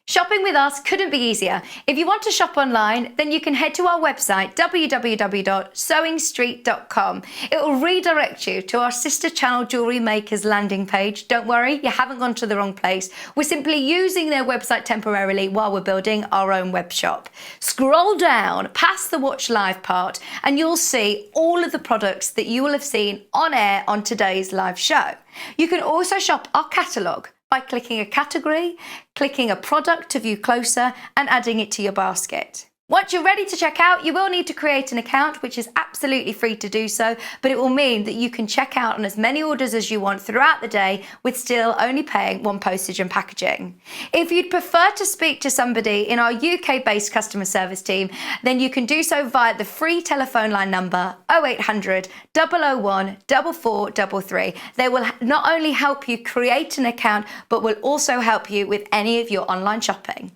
[SPEAKER 2] Shopping with us couldn't be easier. If you want to shop online, then you can head to our website, www.sewingstreet.com. It will redirect you to our sister channel Jewellery Makers landing page. Don't worry, you haven't gone to the wrong place. We're simply using their website temporarily while we're building our own web shop. Scroll down past the Watch Live part and you'll see all of the products that you will have seen on air on today's live show. You can also shop our catalogue by clicking a category, clicking a product to view closer, and adding it to your basket. Once you're ready to check out, you will need to create an account, which is absolutely free to do so, but it will mean that you can check out on as many orders as you want throughout the day with still only paying one postage and packaging. If you'd prefer to speak to somebody in our UK-based customer service team, then you can do so via the free telephone line number 0800 001 4433. They will not only help you create an account, but will also help you with any of your online shopping.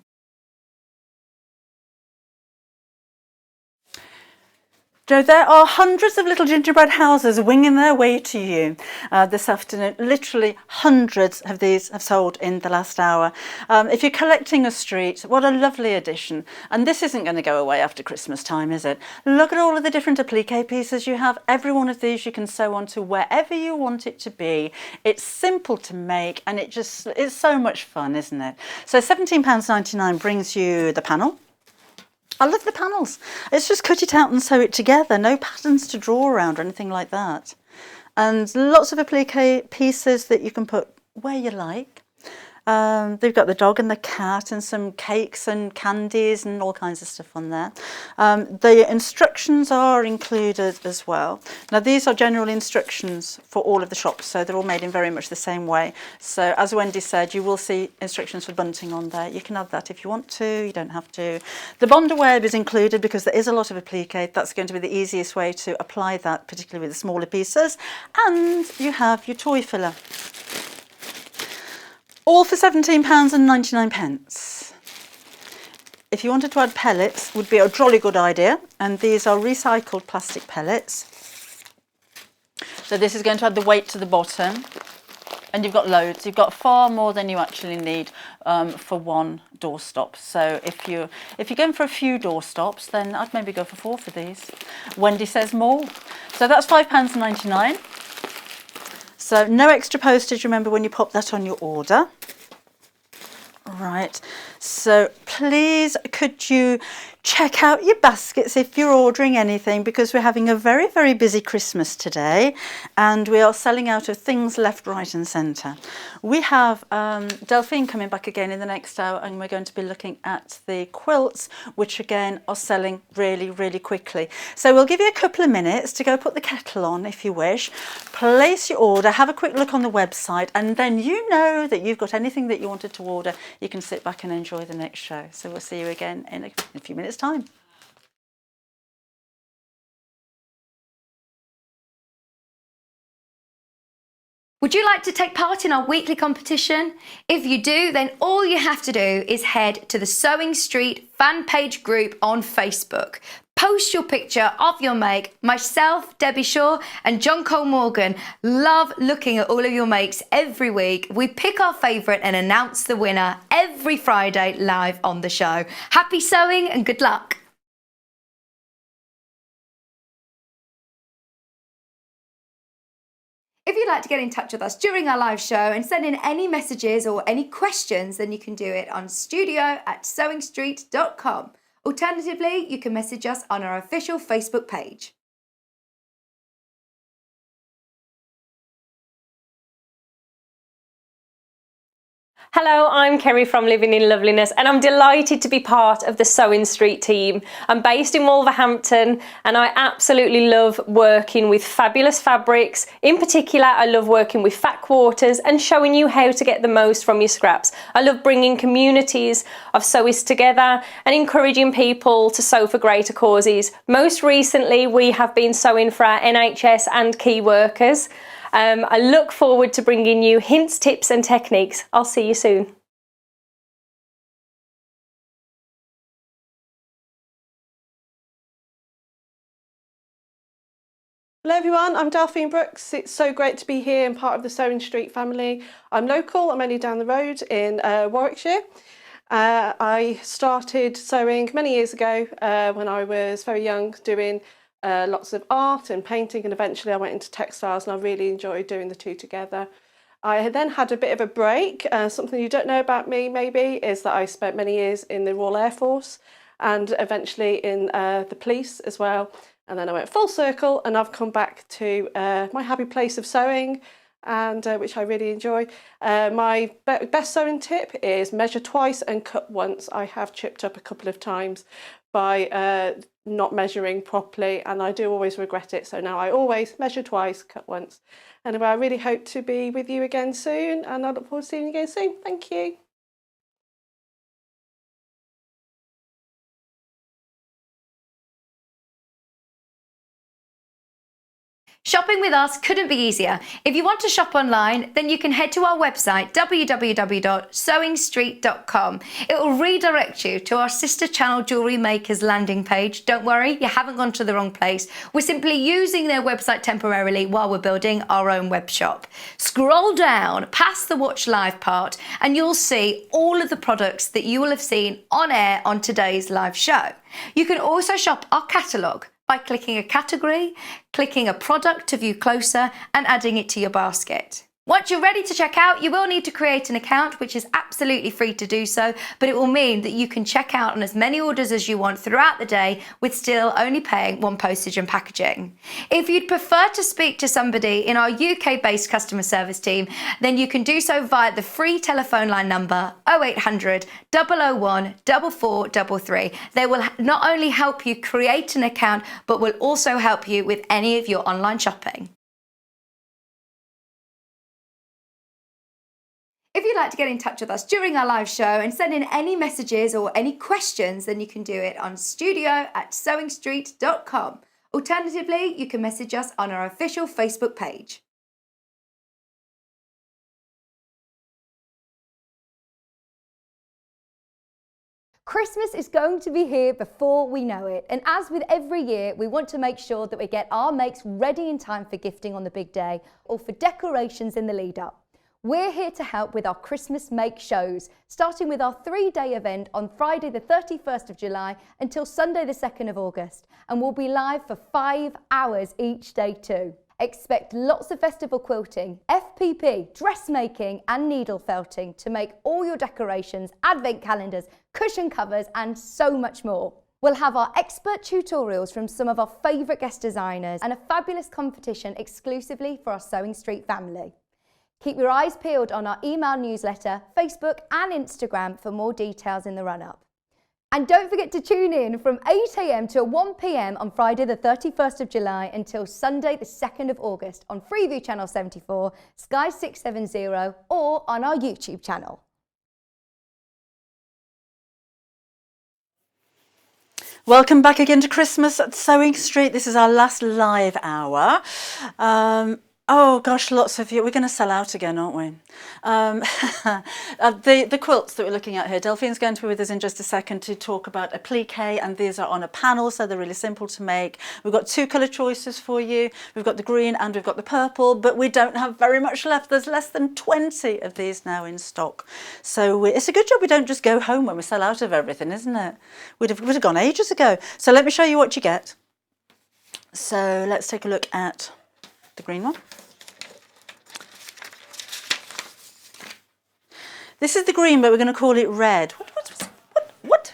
[SPEAKER 1] Joe, there are hundreds of little gingerbread houses winging their way to you this afternoon. Literally hundreds of these have sold in the last hour. If you're collecting a street, what a lovely addition. And this isn't going to go away after Christmas time, is it? Look at all of the different applique pieces you have. Every one of these you can sew onto wherever you want it to be. It's simple to make and it's so much fun, isn't it? So £17.99 brings you the panel. I love the panels. It's just cut it out and sew it together. No patterns to draw around or anything like that. And lots of applique pieces that you can put where you like. They've got the dog and the cat and some cakes and candies and all kinds of stuff on there. The instructions are included as well. Now these are general instructions for all of the shops, so they're all made in very much the same way. So as Wendy said, you will see instructions for bunting on there. You can add that if you want to, you don't have to. The Bonder web is included because there is a lot of applique. That's going to be the easiest way to apply that, particularly with the smaller pieces. And you have your toy filler. All for £17.99. If you wanted to add pellets, would be a jolly good idea. And these are recycled plastic pellets. So this is going to add the weight to the bottom. And you've got loads. You've got far more than you actually need for one doorstop. So if you're going for a few doorstops, then I'd maybe go for 4 for these. Wendy says more. So that's £5.99. So no extra postage, remember, when you pop that on your order. Right, so please could you check out your baskets if you're ordering anything, because we're having a very, very busy Christmas today and we are selling out of things left, right and centre. We have Delphine coming back again in the next hour and we're going to be looking at the quilts, which again are selling really, really quickly. So we'll give you a couple of minutes to go put the kettle on if you wish, place your order, have a quick look on the website, and then you know that you've got anything that you wanted to order. You can sit back and enjoy the next show. So we'll see you again in a few minutes time.
[SPEAKER 2] Would you like to take part in our weekly competition? If you do, then all you have to do is head to the Sewing Street fan page group on Facebook. Post your picture of your make. Myself, Debbie Shaw and John Cole Morgan love looking at all of your makes every week. We pick our favourite and announce the winner every Friday live on the show. Happy sewing and good luck. If you'd like to get in touch with us during our live show and send in any messages or any questions, then you can do it on studio@sewingstreet.com. Alternatively, you can message us on our official Facebook page.
[SPEAKER 11] Hello, I'm Kerry from Living in Loveliness and I'm delighted to be part of the Sewing Street team. I'm based in Wolverhampton and I absolutely love working with fabulous fabrics. In particular, I love working with fat quarters and showing you how to get the most from your scraps. I love bringing communities of sewists together and encouraging people to sew for greater causes. Most recently, we have been sewing for our NHS and key workers. I look forward to bringing you hints, tips and techniques. I'll see you soon.
[SPEAKER 12] Hello everyone, I'm Delphine Brooks. It's so great to be here and part of the Sewing Street family. I'm local, I'm only down the road in Warwickshire. I started sewing many years ago when I was very young, doing lots of art and painting, and eventually I went into textiles and I really enjoyed doing the two together. I then had a bit of a break. Something you don't know about me maybe is that I spent many years in the Royal Air Force and eventually in the police as well. And then I went full circle and I've come back to my happy place of sewing, and which I really enjoy. My best sewing tip is measure twice and cut once. I have chipped up a couple of times by not measuring properly and I do always regret it, so now I always measure twice, cut once. Anyway, I really hope to be with you again soon and I look forward to seeing you again soon. Thank you.
[SPEAKER 2] Shopping with us couldn't be easier. If you want to shop online, then you can head to our website, www.sewingstreet.com. It will redirect you to our sister channel Jewellery Makers landing page. Don't worry, you haven't gone to the wrong place. We're simply using their website temporarily while we're building our own web shop. Scroll down past the Watch Live part and you'll see all of the products that you will have seen on air on today's live show. You can also shop our catalogue by clicking a category, clicking a product to view closer and adding it to your basket. Once you're ready to check out, you will need to create an account, which is absolutely free to do so, but it will mean that you can check out on as many orders as you want throughout the day with still only paying one postage and packaging. If you'd prefer to speak to somebody in our UK-based customer service team, then you can do so via the free telephone line number 0800 001 4433. They will not only help you create an account, but will also help you with any of your online shopping. If you'd like to get in touch with us during our live show and send in any messages or any questions, then you can do it on studio@sewingstreet.com. Alternatively, you can message us on our official Facebook page. Christmas is going to be here before we know it, and as with every year, we want to make sure that we get our makes ready in time for gifting on the big day or for decorations in the lead up. We're here to help with our Christmas make shows, starting with our 3-day event on Friday the 31st of July until Sunday the 2nd of August, and we'll be live for 5 hours each day too. Expect lots of festival quilting, FPP, dressmaking and needle felting to make all your decorations, advent calendars, cushion covers and so much more. We'll have our expert tutorials from some of our favourite guest designers and a fabulous competition exclusively for our Sewing Street family. Keep your eyes peeled on our email newsletter, Facebook and Instagram for more details in the run-up. And don't forget to tune in from 8 AM till 1 PM on Friday the 31st of July until Sunday the 2nd of August on Freeview Channel 74, Sky 670 or on our YouTube channel.
[SPEAKER 1] Welcome back again to Christmas at Sewing Street. This is our last live hour. Oh gosh, lots of you. We're going to sell out again, aren't we? The quilts that we're looking at here, Delphine's going to be with us in just a second to talk about applique, and these are on a panel, so they're really simple to make. We've got 2 colour choices for you. We've got the green and we've got the purple, but we don't have very much left. There's less than 20 of these now in stock. So it's a good job we don't just go home when we sell out of everything, isn't it? We'd have gone ages ago. So let me show you what you get. So let's take a look at the green one. This is the green, but we're going to call it red. What?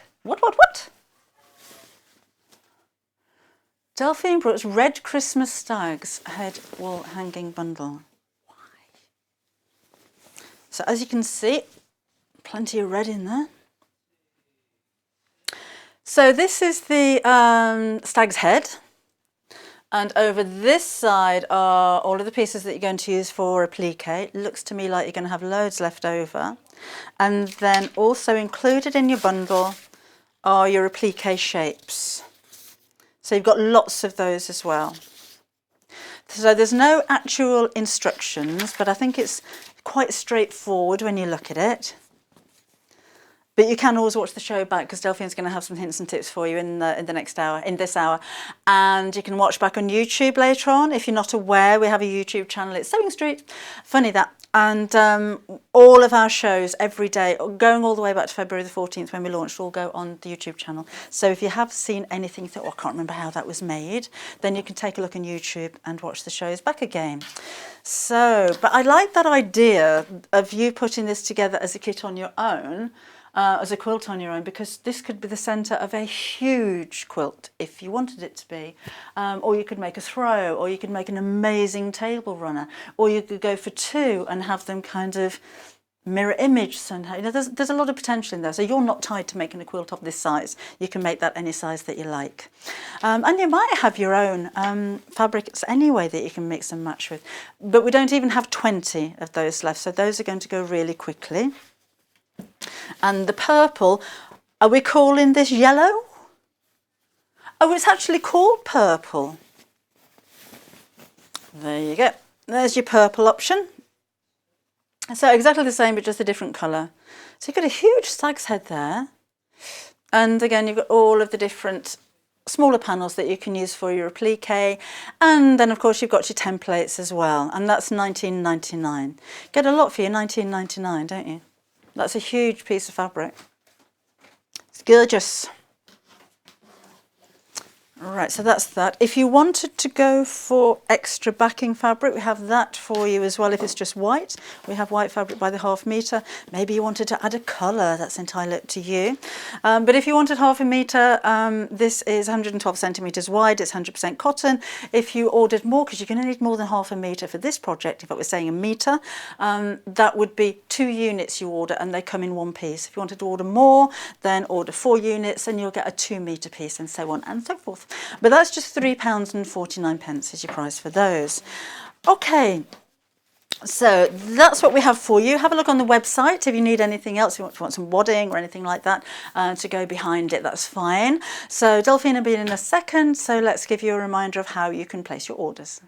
[SPEAKER 1] Delphine Brooks Red Christmas Stags Head Wool Hanging Bundle. Why? So as you can see, plenty of red in there. So this is the stag's head. And over this side are all of the pieces that you're going to use for applique. It looks to me like you're going to have loads left over. And then also included in your bundle are your applique shapes. So you've got lots of those as well. So there's no actual instructions, but I think it's quite straightforward when you look at it. But you can always watch the show back because Delphine's going to have some hints and tips for you in the next hour, in this hour. And you can watch back on YouTube later on. If you're not aware, we have a YouTube channel. It's Sewing Street. Funny that. And all of our shows every day, going all the way back to February the 14th when we launched, all go on the YouTube channel. So if you have seen anything, you think, oh, I can't remember how that was made, then you can take a look on YouTube and watch the shows back again. So, but I like that idea of you putting this together as a kit on your own. As a quilt on your own, because this could be the centre of a huge quilt if you wanted it to be, or you could make a throw, or you could make an amazing table runner, or you could go for 2 and have them kind of mirror image somehow. You know, there's a lot of potential in there, so you're not tied to making a quilt of this size. You can make that any size that you like, and you might have your own fabrics anyway that you can mix and match with, but we don't even have 20 of those left, so those are going to go really quickly. And the purple, are we calling this yellow? Oh, it's actually called purple. There you go. There's your purple option. So exactly the same, but just a different colour. So you've got a huge stag's head there. And again, you've got all of the different smaller panels that you can use for your applique. And then, of course, you've got your templates as well. And that's $19.99. Get a lot for your $19.99, don't you? That's a huge piece of fabric. It's gorgeous. Right, so that's that. If you wanted to go for extra backing fabric, we have that for you as well. If it's just white, we have white fabric by the 1/2 metre. Maybe you wanted to add a colour, that's entirely up to you. But if you wanted 1/2 metre, this is 112 centimetres wide, it's 100% cotton. If you ordered more, because you're going to need more than 1/2 metre for this project, if I was saying a metre, that would be 2 units you order and they come in 1 piece. If you wanted to order more, then order 4 units and you'll get a 2 metre piece and so on and so forth. But that's just £3.49 is your price for those. Okay, so that's what we have for you. Have a look on the website if you need anything else. If you want some wadding or anything like that to go behind it, that's fine. So Delphine will be in a second, so let's give you a reminder of how you can place your orders.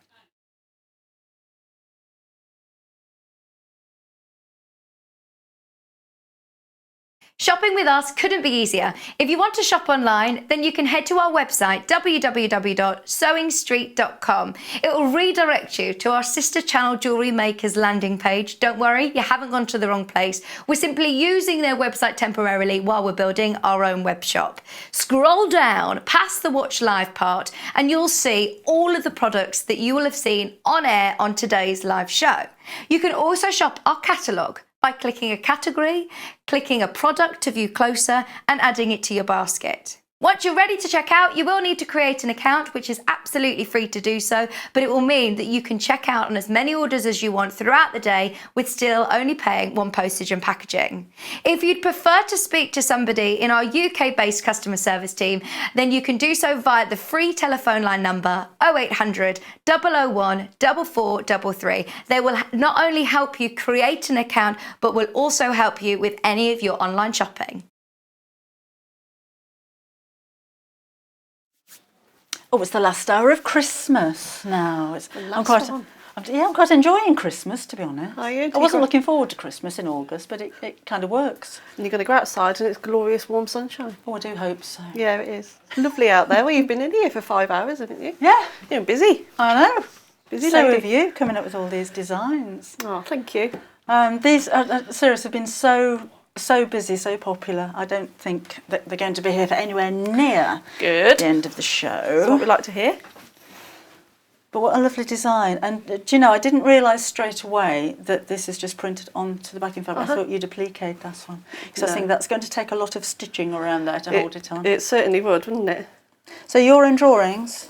[SPEAKER 2] Shopping with us couldn't be easier. If you want to shop online, then you can head to our website, www.sewingstreet.com. It will redirect you to our sister channel Jewellery Makers landing page. Don't worry, you haven't gone to the wrong place. We're simply using their website temporarily while we're building our own web shop. Scroll down past the Watch Live part and you'll see all of the products that you will have seen on air on today's live show. You can also shop our catalogue by clicking a category, clicking a product to view closer and adding it to your basket. Once you're ready to check out, you will need to create an account, which is absolutely free to do so, but it will mean that you can check out on as many orders as you want throughout the day with still only paying 1 postage and packaging. If you'd prefer to speak to somebody in our UK-based customer service team, then you can do so via the free telephone line number 0800 001 4433. They will not only help you create an account, but will also help you with any of your online shopping.
[SPEAKER 1] Oh, it's the last hour of Christmas now. I'm quite enjoying Christmas, to be honest.
[SPEAKER 12] Are you?
[SPEAKER 1] I wasn't looking forward to Christmas in August, but it kind of works.
[SPEAKER 12] And you're going to go outside and it's glorious warm sunshine.
[SPEAKER 1] Oh, I do hope so.
[SPEAKER 12] Yeah, it is. Lovely out there. Well, you've been in here for 5 hours, haven't you?
[SPEAKER 1] Yeah.
[SPEAKER 12] You're busy.
[SPEAKER 1] I know.
[SPEAKER 12] Busy
[SPEAKER 1] so
[SPEAKER 12] lady.
[SPEAKER 1] have you, coming up with all these designs.
[SPEAKER 12] Oh, thank you.
[SPEAKER 1] These seriously have been so busy, so popular. I don't think that they're going to be here for anywhere near the end of the show.
[SPEAKER 12] That's what we like to hear.
[SPEAKER 1] But what a lovely design. And do you know, I didn't realise straight away that this is just printed onto the backing fabric. I thought you'd appliqued that one. Because I think that's going to take a lot of stitching around there to hold it on.
[SPEAKER 12] It certainly would, wouldn't it?
[SPEAKER 1] So your own drawings?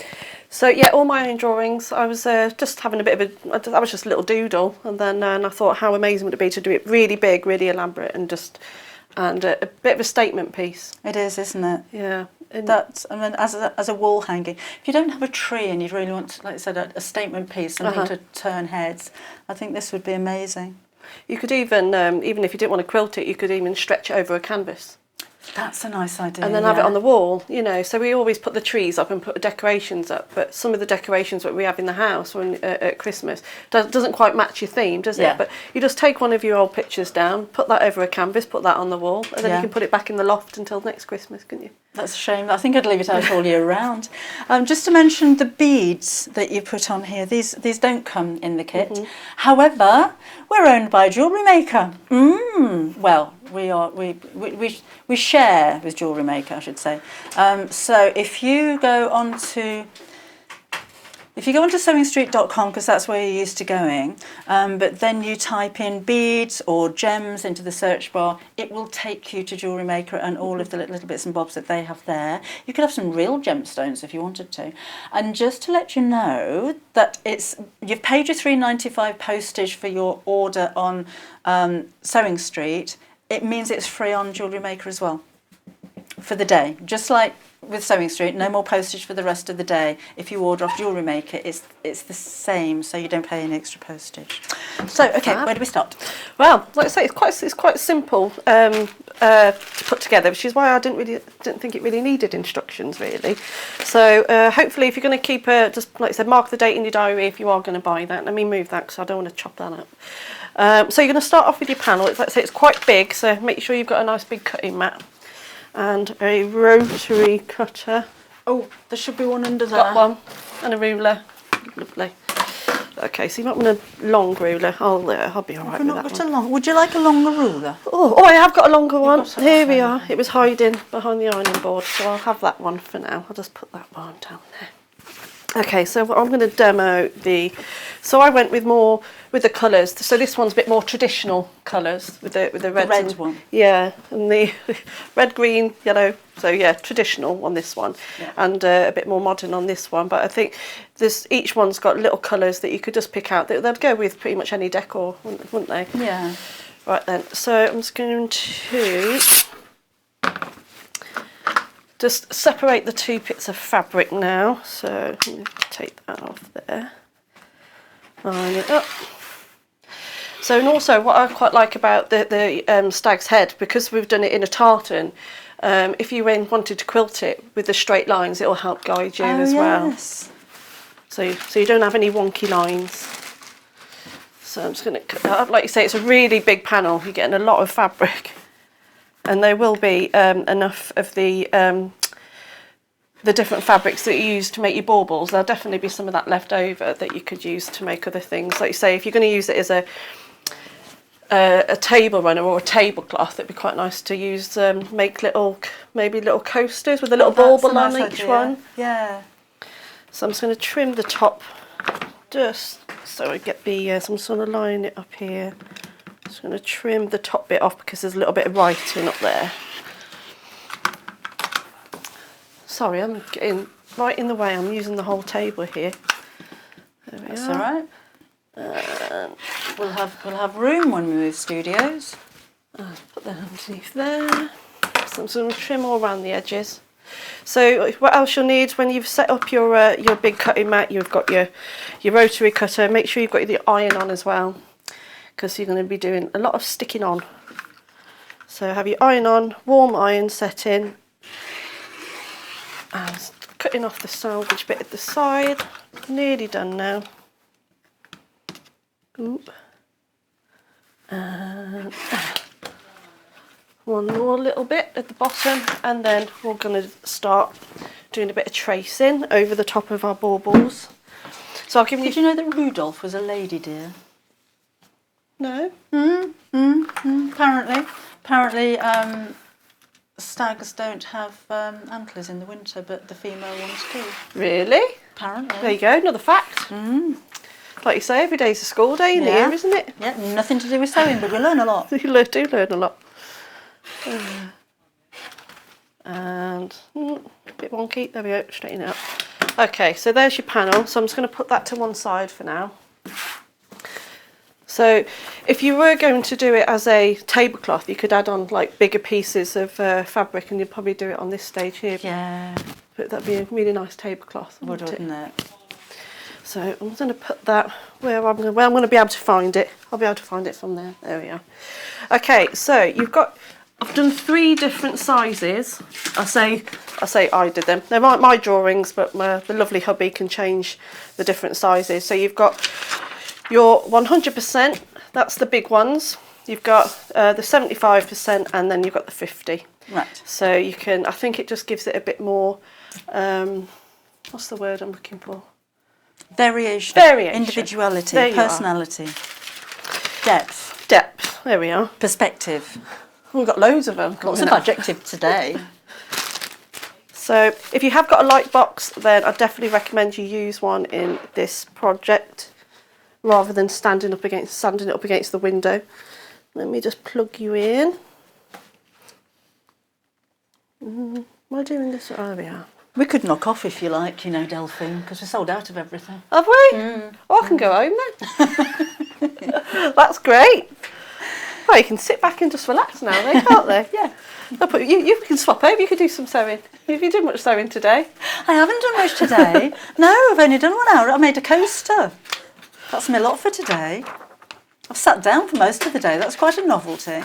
[SPEAKER 12] So yeah, all my own drawings. I was just having a bit of I was just a little doodle, and then I thought how amazing would it be to do it really big, really elaborate, and a bit of a statement piece.
[SPEAKER 1] It is, isn't it?
[SPEAKER 12] Yeah.
[SPEAKER 1] And then as a wall hanging, if you don't have a tree and you really want, like I said, a statement piece, something to turn heads, I think this would be amazing.
[SPEAKER 12] You could even if you didn't want to quilt it, you could even stretch it over a canvas.
[SPEAKER 1] That's a nice idea.
[SPEAKER 12] And then have it on the wall, you know. So we always put the trees up and put the decorations up, but some of the decorations that we have in the house at Christmas doesn't quite match your theme, does it? But you just take one of your old pictures down, put that over a canvas, put that on the wall, and then you can put it back in the loft until next Christmas, couldn't you?
[SPEAKER 1] That's a shame. I think I'd leave it out all year round. Just to mention the beads that you put on here, these don't come in the kit. However, we're owned by a jewellery maker. Well, we share with Jewellery Maker, I should say. So if you go on to sewingstreet.com, because that's where you're used to going, but then you type in beads or gems into the search bar, it will take you to Jewellery Maker and all of the little bits and bobs that they have there. You could have some real gemstones if you wanted to. And just to let you know that you've paid your £3.95 postage for your order on Sewing Street. It means it's free on Jewellery Maker as well for the day. Just like with Sewing Street, no more postage for the rest of the day. If you order off Jewellery Maker, it's the same, so you don't pay any extra postage. So, okay, where do we start?
[SPEAKER 12] Well, like I say, it's quite simple to put together, which is why I didn't think it really needed instructions really. So hopefully, if you're going to keep just like I said, mark the date in your diary if you are going to buy that. Let me move that because I don't want to chop that up. So you're going to start off with your panel. Like I say, it's quite big, so make sure you've got a nice big cutting mat and a rotary cutter.
[SPEAKER 1] Oh, there should be one under there.
[SPEAKER 12] Got one and a ruler. Lovely. Okay, so you might want a long ruler. I'll be all right with that one.
[SPEAKER 1] Would you like a longer ruler?
[SPEAKER 12] Oh, I have got a longer one. Here we are. It was hiding behind the ironing board, so I'll have that one for now. I'll just put that one down there. Okay, so I'm going to demo so I went with the colours. So this one's a bit more traditional colours with the red
[SPEAKER 1] one.
[SPEAKER 12] Yeah, and the red, green, yellow. So yeah, traditional on this one, and a bit more modern on this one. But I think each one's got little colours that you could just pick out. They'd go with pretty much any decor, wouldn't they?
[SPEAKER 1] Yeah.
[SPEAKER 12] Right then, so I'm just going to just separate the two bits of fabric now. So let me take that off there. Line it up. So, and also what I quite like about the stag's head, because we've done it in a tartan, if you wanted to quilt it with the straight lines, it'll help guide you as well. So you don't have any wonky lines. So I'm just going to cut that up. Like you say, it's a really big panel. You're getting a lot of fabric. And there will be enough of the different fabrics that you use to make your baubles. There'll definitely be some of that left over that you could use to make other things. Like you say, if you're going to use it as a table runner or a tablecloth, it'd be quite nice to use, make maybe little coasters with a little bauble on each one.
[SPEAKER 1] Yeah.
[SPEAKER 12] So I'm just going to trim the top just so I get some sort of line it up here. Just going to trim the top bit off because there's a little bit of writing up there. Sorry, I'm getting right in the way. I'm using the whole table here. There we
[SPEAKER 1] That's
[SPEAKER 12] are.
[SPEAKER 1] all right. We'll have room when we move studios.
[SPEAKER 12] I'll put that underneath there. So I'm just going to trim all around the edges. So what else you'll need when you've set up your big cutting mat, you've got your rotary cutter. Make sure you've got the iron on as well, because you're going to be doing a lot of sticking on. So have your iron on, warm iron setting, and cutting off the salvage bit at the side. Nearly done now. Oop. And one more little bit at the bottom, and then we're going to start doing a bit of tracing over the top of our baubles. So I'll give you.
[SPEAKER 1] Did you know that Rudolph was a lady deer?
[SPEAKER 12] No.
[SPEAKER 1] Apparently, stags don't have antlers in the winter, but the female ones do.
[SPEAKER 12] Really?
[SPEAKER 1] Apparently.
[SPEAKER 12] There you go, another fact. Like you say, every day's a school day in the year, isn't it?
[SPEAKER 1] Yeah, nothing to do with sewing, but we learn a lot.
[SPEAKER 12] You do learn a lot. And a bit wonky, there we go, straighten it up. Okay, so there's your panel. So I'm just going to put that to one side for now. So if you were going to do it as a tablecloth, you could add on like bigger pieces of fabric, and you'd probably do it on this stage here.
[SPEAKER 1] Yeah.
[SPEAKER 12] But that'd be a really nice tablecloth, wouldn't it? So I'm going to put that where I'm going to be able to find it. I'll be able to find it from there. There we are. Okay, so I've done 3 different sizes. I say I did them. They're my drawings, but the lovely hubby can change the different sizes. So you've got your 100%, that's the big ones. You've got the 75%, and then you've got the 50.
[SPEAKER 1] Right.
[SPEAKER 12] So you can, I think it just gives it a bit more, what's the word I'm looking for?
[SPEAKER 1] Variation. Individuality. Personality. Depth.
[SPEAKER 12] There we are.
[SPEAKER 1] Perspective.
[SPEAKER 12] We've got loads of them.
[SPEAKER 1] Lots of adjectives today.
[SPEAKER 12] So if you have got a light box, then I definitely recommend you use one in this project rather than standing it up against the window. Let me just plug you in. Am I doing this? Oh, there we are.
[SPEAKER 1] We could knock off if you like, Delphine, because we're sold out of everything.
[SPEAKER 12] Have we? Oh, I can go home then. That's great. Oh, you can sit back and just relax now, can't they?
[SPEAKER 1] Yeah.
[SPEAKER 12] You can swap over, you could do some sewing. Have you done much sewing today?
[SPEAKER 1] I haven't done much today. No, I've only done 1 hour. I made a coaster. That's my lot for today. I've sat down for most of the day. That's quite a novelty.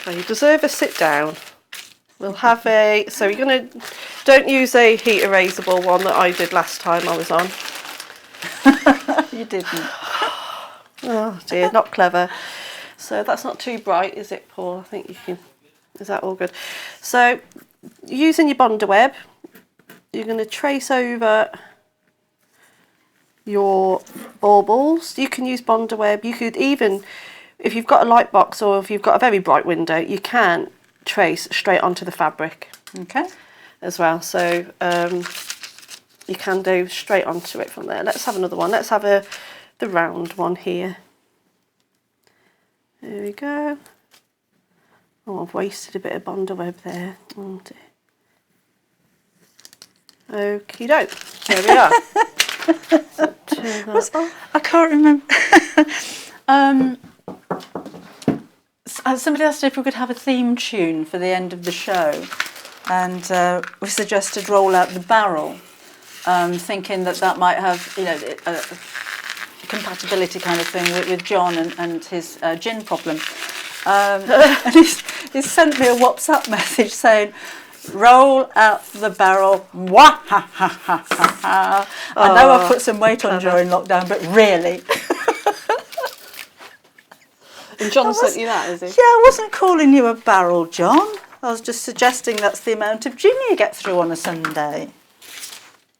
[SPEAKER 12] Well, you deserve a sit down. We'll have so you're going to, don't use a heat erasable one that I did last time I was on.
[SPEAKER 1] You didn't.
[SPEAKER 12] Oh dear, not clever. So that's not too bright, is it, Paul? I think you can, is that all good? So using your bonder web, you're going to trace over your baubles. You can use bonder web. You could even, if you've got a light box or if you've got a very bright window, you can trace straight onto the fabric.
[SPEAKER 1] Okay.
[SPEAKER 12] As well. So you can do straight onto it from there. Let's have another one. Let's have the round one here. There we go. Oh, I've wasted a bit of bonder web there. Oh dear. Okie doke. There we are.
[SPEAKER 1] I can't remember. Somebody asked if we could have a theme tune for the end of the show, and we suggested Roll Out the Barrel, thinking that might have, you know, a compatibility kind of thing with John and his gin problem. And he's sent me a WhatsApp message saying, "Roll out the barrel, wah ha ha ha ha ha." I know I've put some weight on during lockdown, but really.
[SPEAKER 12] And John sent you that, is he?
[SPEAKER 1] Yeah, I wasn't calling you a barrel, John. I was just suggesting that's the amount of gin you get through on a Sunday.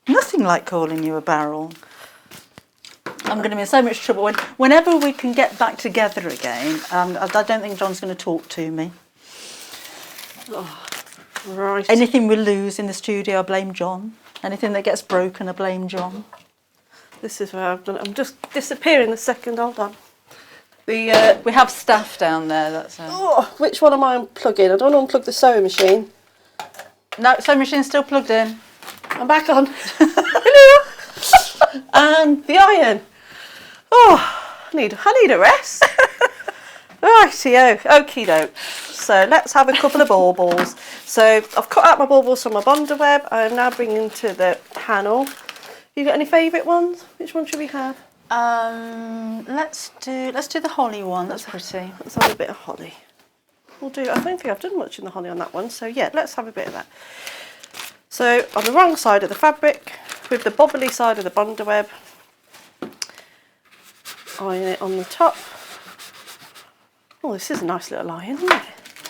[SPEAKER 1] Nothing like calling you a barrel. I'm going to be in so much trouble whenever we can get back together again. I don't think John's going to talk to me.
[SPEAKER 12] Oh, right.
[SPEAKER 1] Anything we lose in the studio, I blame John. Anything that gets broken, I blame John.
[SPEAKER 12] This is where I've done it. I'm just disappearing a second. Hold on.
[SPEAKER 1] We have staff down there. That's.
[SPEAKER 12] Which one am I unplugging? I don't want to unplug the sewing machine.
[SPEAKER 1] No, sewing machine's still plugged in.
[SPEAKER 12] I'm back on. Hello. And the iron. Oh, I need a rest. Rightio, okie doke. So let's have a couple of baubles. So I've cut out my baubles from my bonder web. I'm now bringing to the panel. You got any favourite ones? Which one should we have?
[SPEAKER 1] Let's do the holly one. That's pretty.
[SPEAKER 12] Let's have a bit of holly. We'll do. I don't think I've done much in the holly on that one. So yeah, let's have a bit of that. So on the wrong side of the fabric, with the bobbly side of the bonder web, iron it on the top. Oh, this is a nice little iron, isn't it?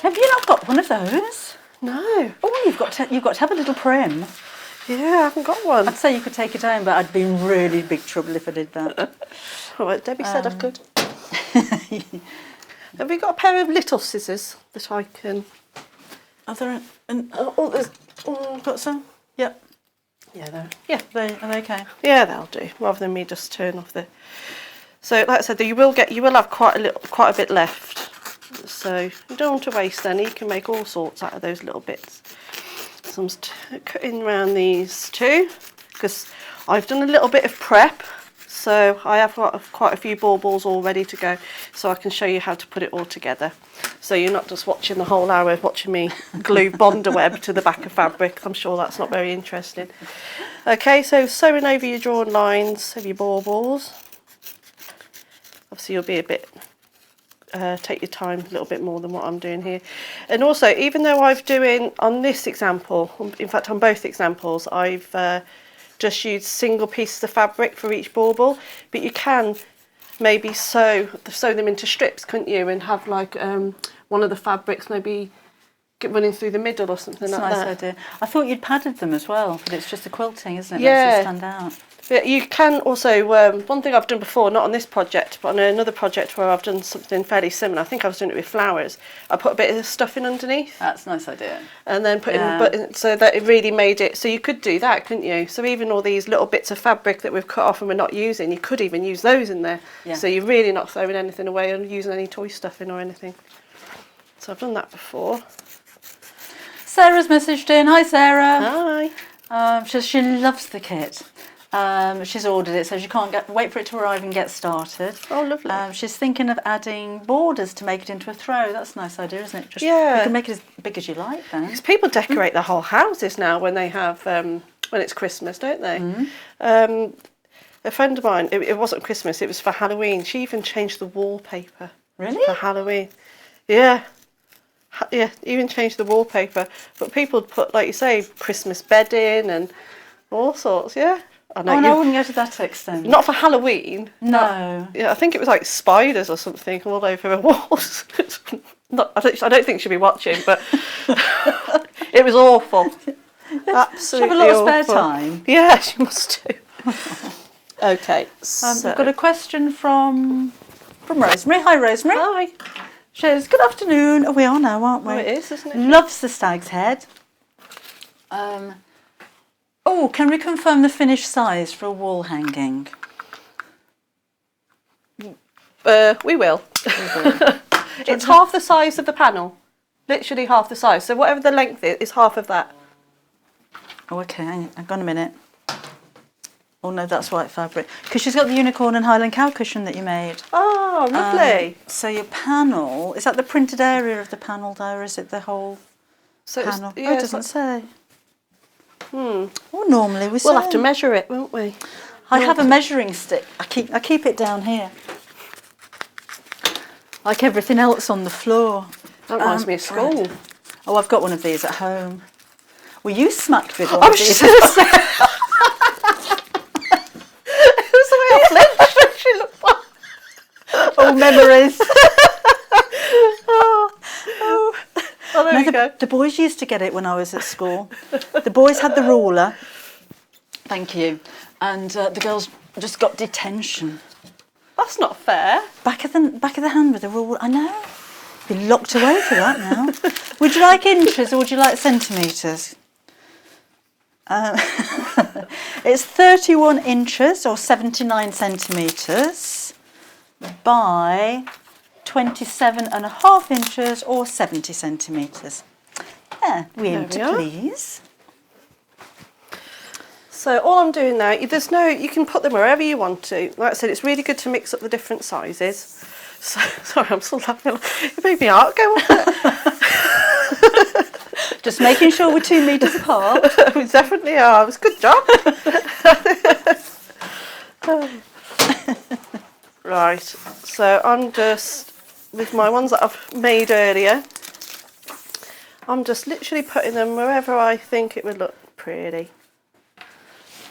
[SPEAKER 1] Have you not got one of those?
[SPEAKER 12] No.
[SPEAKER 1] Oh, you've got to have a little prim.
[SPEAKER 12] Yeah, I haven't got one.
[SPEAKER 1] I'd say you could take it home, but I'd be in really big trouble if I did that.
[SPEAKER 12] All right, Debbie said I could. Have we got a pair of little scissors that I can?
[SPEAKER 1] Are there? Got some? Yep.
[SPEAKER 12] Yeah,
[SPEAKER 1] Are they okay?
[SPEAKER 12] Yeah, they'll do. Rather than me just turn off the. So, like I said, you will have quite a bit left. So you don't want to waste any. You can make all sorts out of those little bits. So I'm just cutting around these two because I've done a little bit of prep. So I have got quite a few baubles all ready to go, so I can show you how to put it all together. So you're not just watching the whole hour watching me glue bonder web to the back of fabric. I'm sure that's not very interesting. Okay, so sewing over your drawn lines of your baubles. Obviously you'll be a bit, take your time a little bit more than what I'm doing here. And also, even though I've doing on this example, in fact on both examples, I've just use single pieces of fabric for each bauble, but you can maybe sew them into strips, couldn't you, and have like one of the fabrics maybe running through the middle or something like that.
[SPEAKER 1] That's a nice idea. I thought you'd padded them as well, but it's just a quilting, isn't it?
[SPEAKER 12] Yeah.
[SPEAKER 1] Makes it stand out.
[SPEAKER 12] But you can also, one thing I've done before, not on this project, but on another project where I've done something fairly similar, I think I was doing it with flowers, I put a bit of stuffing underneath.
[SPEAKER 1] That's a nice idea.
[SPEAKER 12] And then put in, so that it really made it, so you could do that, couldn't you? So even all these little bits of fabric that we've cut off and we're not using, you could even use those in there.
[SPEAKER 1] Yeah.
[SPEAKER 12] So you're really not throwing anything away or using any toy stuffing or anything. So I've done that before.
[SPEAKER 1] Sarah's messaged in. Hi, Sarah.
[SPEAKER 12] Hi.
[SPEAKER 1] She loves the kit. She's ordered it, so she can't wait for it to arrive and get started.
[SPEAKER 12] Oh, lovely.
[SPEAKER 1] She's thinking of adding borders to make it into a throw. That's a nice idea, isn't it? You can make it as big as you like then.
[SPEAKER 12] Because people decorate their whole houses now when they have when it's Christmas, don't they? A friend of mine, it wasn't Christmas, it was for Halloween. She even changed the wallpaper.
[SPEAKER 1] Really?
[SPEAKER 12] For Halloween. Yeah. Yeah, even changed the wallpaper. But people would put, like you say, Christmas bedding and all sorts, yeah.
[SPEAKER 1] I wouldn't go to that extent.
[SPEAKER 12] Not for Halloween.
[SPEAKER 1] No.
[SPEAKER 12] Yeah, I think it was like spiders or something all over the walls. I don't think she'll be watching, but it was awful. Absolutely.
[SPEAKER 1] She have a lot of spare time.
[SPEAKER 12] Yeah, she must do. Okay.
[SPEAKER 1] We've got a question from Rosemary. Hi, Rosemary.
[SPEAKER 12] Hi.
[SPEAKER 1] She says, good afternoon. Oh, we are now, aren't we?
[SPEAKER 12] Oh, it is, isn't it?
[SPEAKER 1] Loves the stag's head. Can we confirm the finished size for a wall hanging?
[SPEAKER 12] We will. It's half the size of the panel. Literally half the size. So whatever the length is half of that.
[SPEAKER 1] Oh, okay. Hang on a minute. Oh, no, that's white fabric. Because she's got the unicorn and Highland cow cushion that you made.
[SPEAKER 12] Oh, lovely.
[SPEAKER 1] So your panel, is that the printed area of the panel there, or is it the whole panel? It doesn't say. Well, normally we say.
[SPEAKER 12] We'll have to measure it, won't we?
[SPEAKER 1] I have a measuring stick. I keep it down here. Like everything else on the floor.
[SPEAKER 12] That reminds me of school.
[SPEAKER 1] Right. Oh, I've got one of these at home. Well, you smacked with one of these.
[SPEAKER 12] It was the way I flinched when she looked back.
[SPEAKER 1] Oh, memories.
[SPEAKER 12] Oh, there we go.
[SPEAKER 1] The boys used to get it when I was at school. The boys had the ruler. Thank you. And the girls just got detention.
[SPEAKER 12] That's not fair.
[SPEAKER 1] Back of the hand with the ruler. I know. Be locked away for that now. Would you like inches or would you like centimetres? It's 31 inches or 79 centimetres by 27.5 inches or 70 centimetres. Yeah, we aim to please.
[SPEAKER 12] So all I'm doing now, you can put them wherever you want to. Like I said, it's really good to mix up the different sizes. So, sorry, I'm still laughing. It made me heart go on.
[SPEAKER 1] Just making sure we're 2 metres apart.
[SPEAKER 12] We definitely are. It was a good job. Right, so I'm just, with my ones that I've made earlier, I'm just literally putting them wherever I think it would look pretty.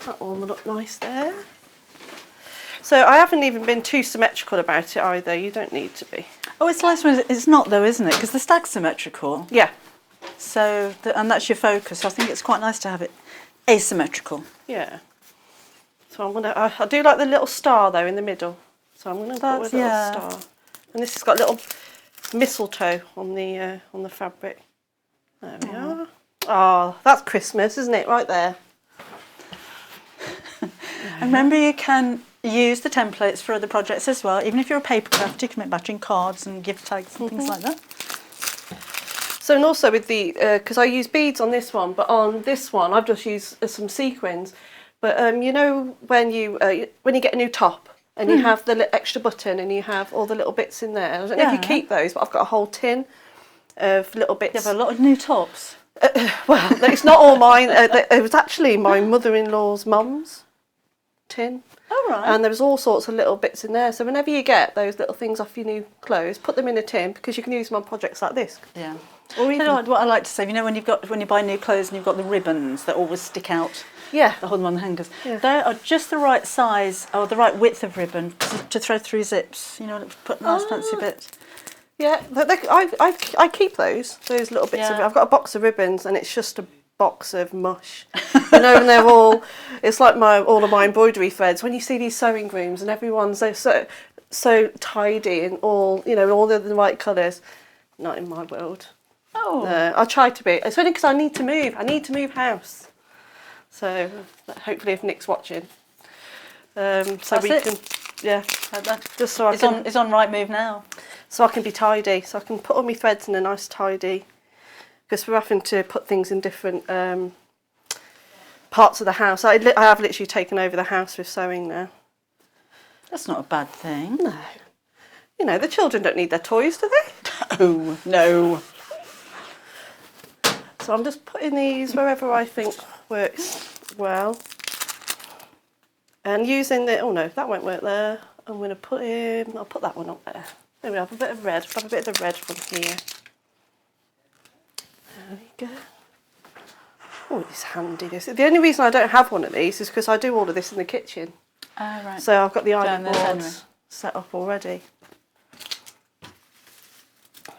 [SPEAKER 12] That one will look nice there. So I haven't even been too symmetrical about it either. You don't need to be.
[SPEAKER 1] Oh, it's nice when it's not though, isn't it? Because the stag's symmetrical.
[SPEAKER 12] Yeah.
[SPEAKER 1] So, and that's your focus. So I think it's quite nice to have it asymmetrical.
[SPEAKER 12] Yeah. So I'm gonna. I do like the little star though in the middle. So I'm gonna put a little star. And this has got a little mistletoe on the fabric. There we are. Oh, that's Christmas, isn't it? Right there.
[SPEAKER 1] And remember, you can use the templates for other projects as well. Even if you're a paper crafter, you can make matching cards and gift tags and things like that.
[SPEAKER 12] So, and also with the, because I use beads on this one, but on this one I've just used some sequins. But you know when you get a new top and you have the extra button and you have all the little bits in there. I don't know if you keep those, but I've got a whole tin of little bits.
[SPEAKER 1] You have a lot of new tops.
[SPEAKER 12] Well, it's not all mine. It was actually my mother-in-law's mum's tin.
[SPEAKER 1] Oh, right.
[SPEAKER 12] And there was all sorts of little bits in there. So whenever you get those little things off your new clothes, put them in a tin because you can use them on projects like this.
[SPEAKER 1] Yeah.
[SPEAKER 12] Or even,
[SPEAKER 1] what I like to say, you know, when you buy new clothes and you've got the ribbons that always stick out.
[SPEAKER 12] Yeah.
[SPEAKER 1] That hold them on the hangers.
[SPEAKER 12] Yeah.
[SPEAKER 1] They are just the right size or the right width of ribbon to throw through zips. You know, put nice fancy bits.
[SPEAKER 12] Yeah, I keep those little bits of. I've got a box of ribbons, and it's just a box of mush. You know, and they're all. It's like all of my embroidery threads. When you see these sewing rooms, and everyone's so tidy and all the right colours. Not in my world.
[SPEAKER 1] Oh.
[SPEAKER 12] I try to be. It's only because I need to move. I need to move house. So hopefully, if Nick's watching, so we can. Yeah, just so I can.
[SPEAKER 1] It's on right move now.
[SPEAKER 12] So I can be tidy, so I can put all my threads in a nice tidy, because we're having to put things in different parts of the house. I have literally taken over the house with sewing now.
[SPEAKER 1] That's not a bad thing.
[SPEAKER 12] No. You know, the children don't need their toys, do they?
[SPEAKER 1] Oh, no.
[SPEAKER 12] So I'm just putting these wherever I think works well. And using the, oh no, that won't work there. I'm going to put in, I'll put that one up there. There we have a bit of red, have a bit of the red from here. There we go. Oh, it's handy this. The only reason I don't have one of these is because I do all of this in the kitchen.
[SPEAKER 1] Oh, right.
[SPEAKER 12] So I've got the ironing
[SPEAKER 1] Down there,
[SPEAKER 12] boards set up already.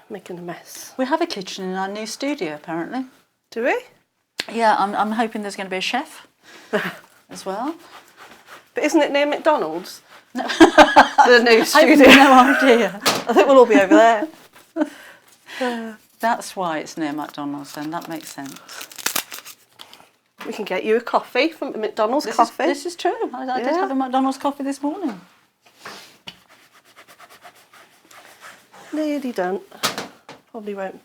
[SPEAKER 12] Making a mess.
[SPEAKER 1] We have a kitchen in our new studio, apparently.
[SPEAKER 12] Do we?
[SPEAKER 1] Yeah, I'm hoping there's going to be a chef as well.
[SPEAKER 12] But isn't it near McDonald's? No. The new studio.
[SPEAKER 1] I have no idea.
[SPEAKER 12] I think we'll all be over there.
[SPEAKER 1] That's why it's near McDonald's then, that makes sense.
[SPEAKER 12] We can get you a coffee from McDonald's coffee.
[SPEAKER 1] This is true. I did have a McDonald's coffee this morning.
[SPEAKER 12] Nearly done. Probably won't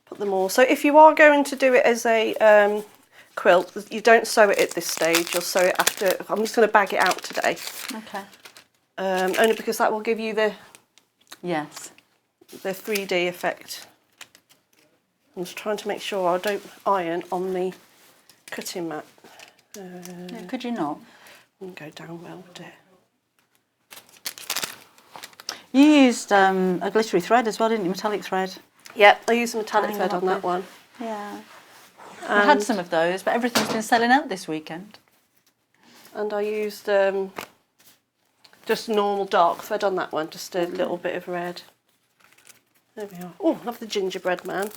[SPEAKER 12] put them all. So if you are going to do it as a quilt, you don't sew it at this stage. You'll sew it after. I'm just going to bag it out today.
[SPEAKER 1] Okay.
[SPEAKER 12] Only because that will give you the
[SPEAKER 1] the
[SPEAKER 12] 3D effect. I'm just trying to make sure I don't iron on the cutting mat.
[SPEAKER 1] Yeah, could you not?
[SPEAKER 12] Wouldn't go down well, would it?
[SPEAKER 1] You used a glittery thread as well, didn't you? Metallic thread.
[SPEAKER 12] Yep, I used a metallic thread on that one.
[SPEAKER 1] Yeah. I had some of those, but everything's been selling out this weekend.
[SPEAKER 12] And I used just normal dark thread on that one, just a little bit of red. There we are. Oh, I love the gingerbread man.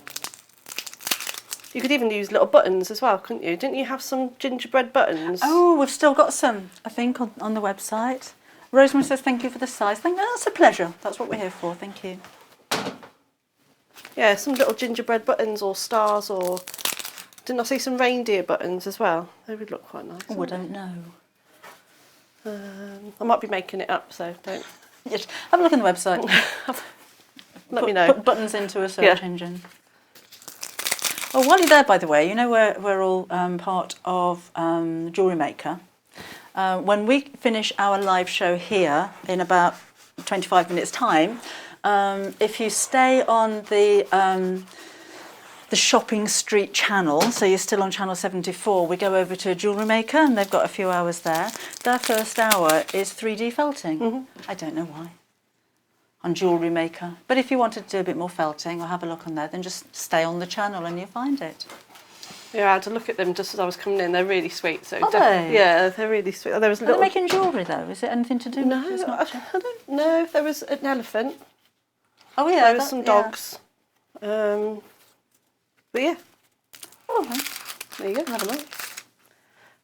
[SPEAKER 12] You could even use little buttons as well, couldn't you? Didn't you have some gingerbread buttons?
[SPEAKER 1] Oh, we've still got some, I think, on the website. Rosemary says thank you for the size. That's a pleasure. That's what we're here for. Thank you.
[SPEAKER 12] Yeah, some little gingerbread buttons or stars, or didn't I see some reindeer buttons as well? They would look quite nice.
[SPEAKER 1] Oh, I don't know.
[SPEAKER 12] I might be making it up, so don't.
[SPEAKER 1] Yes, have a look on the website.
[SPEAKER 12] Let me know.
[SPEAKER 1] Put buttons into a search engine. Oh, while you're there, by the way, you know we're all part of Jewellery Maker. When we finish our live show here in about 25 minutes' time, if you stay on the Shopping Street channel, so you're still on channel 74, we go over to Jewellery Maker and they've got a few hours there. Their first hour is 3D felting. Mm-hmm. I don't know why. On Jewellery Maker. But if you wanted to do a bit more felting or have a look on there, then just stay on the channel and you'll find it.
[SPEAKER 12] Yeah, I had to look at them just as I was coming in. They're really sweet. So
[SPEAKER 1] Are they?
[SPEAKER 12] Yeah, they're really sweet. There was
[SPEAKER 1] Are they making jewellery though? Is it anything to do
[SPEAKER 12] No,
[SPEAKER 1] with it?
[SPEAKER 12] I don't know. There was an elephant.
[SPEAKER 1] Oh yeah,
[SPEAKER 12] there was some dogs. But yeah.
[SPEAKER 1] Oh,
[SPEAKER 12] there you go. Have a look.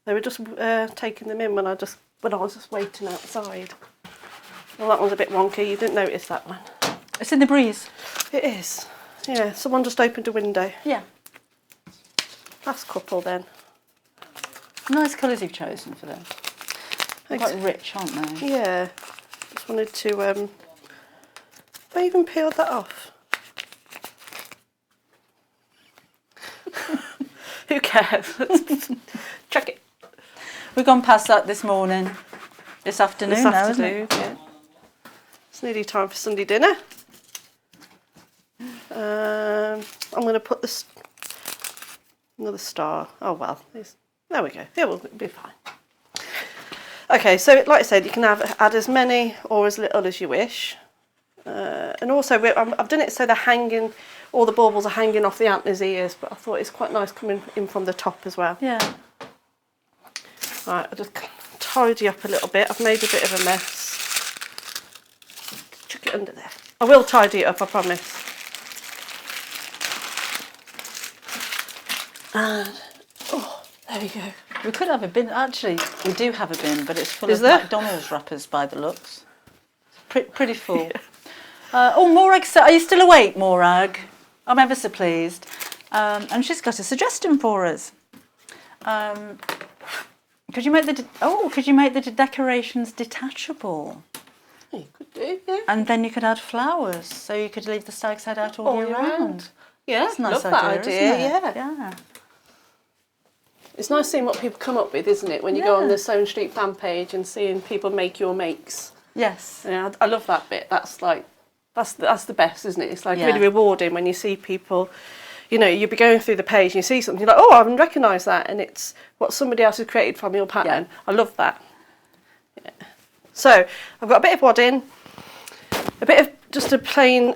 [SPEAKER 12] They were just taking them in when I was just waiting outside. Well, that one's a bit wonky. You didn't notice that one.
[SPEAKER 1] It's in the breeze.
[SPEAKER 12] It is. Yeah. Someone just opened a window.
[SPEAKER 1] Yeah.
[SPEAKER 12] Last couple then.
[SPEAKER 1] Nice colours you've chosen for them. They're quite rich, aren't they?
[SPEAKER 12] Yeah. Just wanted to. Have I even peeled that off? Who cares? Chuck it.
[SPEAKER 1] We've gone past that this morning. This afternoon now, isn't it?
[SPEAKER 12] Yeah. It's nearly time for Sunday dinner. I'm going to put this another star. Oh well, there we go. Yeah, we'll be fine. Okay, so like I said, you can add as many or as little as you wish. And also, I've done it so they're hanging. All the baubles are hanging off the antler's ears, but I thought it's quite nice coming in from the top as well.
[SPEAKER 1] Yeah.
[SPEAKER 12] Right, I'll just tidy up a little bit. I've made a bit of a mess. Chuck it under there. I will tidy it up, I promise. And, oh, there we go.
[SPEAKER 1] We could have a bin. Actually, we do have a bin, but it's full of
[SPEAKER 12] there?
[SPEAKER 1] McDonald's wrappers by the looks. It's pretty full. Oh, Morag, are you still awake, Morag? I'm ever so pleased. And she's got a suggestion for us. Could you make the decorations detachable?
[SPEAKER 12] You could do, yeah.
[SPEAKER 1] And then you could add flowers, so you could leave the stag's head out all year round.
[SPEAKER 12] Yeah,
[SPEAKER 1] That's a nice
[SPEAKER 12] love that
[SPEAKER 1] idea,
[SPEAKER 12] idea.
[SPEAKER 1] isn't it?
[SPEAKER 12] Yeah. It's nice seeing what people come up with, isn't it? When you go on the Sewing Street fan page and seeing people make your makes.
[SPEAKER 1] Yes.
[SPEAKER 12] Yeah, I love that bit. That's like, that's the best, isn't it? It's like really rewarding when you see people, you know, you'll be going through the page and you see something, you're like, oh, I haven't recognised that, and it's what somebody else has created from your pattern. Yeah. I love that. Yeah. So I've got a bit of wadding, a bit of just a plain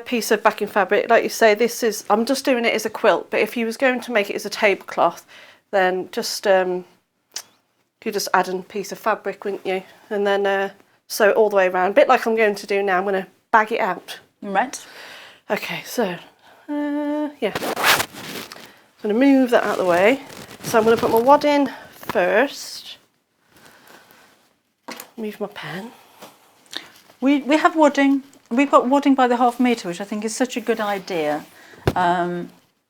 [SPEAKER 12] piece of backing fabric. Like you say, this is, I'm just doing it as a quilt, but if you was going to make it as a tablecloth, then just you just add a piece of fabric, wouldn't you? And then sew it all the way around, a bit like I'm going to do now. I'm going to bag it out.
[SPEAKER 1] Right. Okay, so
[SPEAKER 12] yeah, I'm going to move that out of the way. So I'm going to put my wad in first. Move my pen.
[SPEAKER 1] We have wadding. We've got wadding by the half metre, which I think is such a good idea.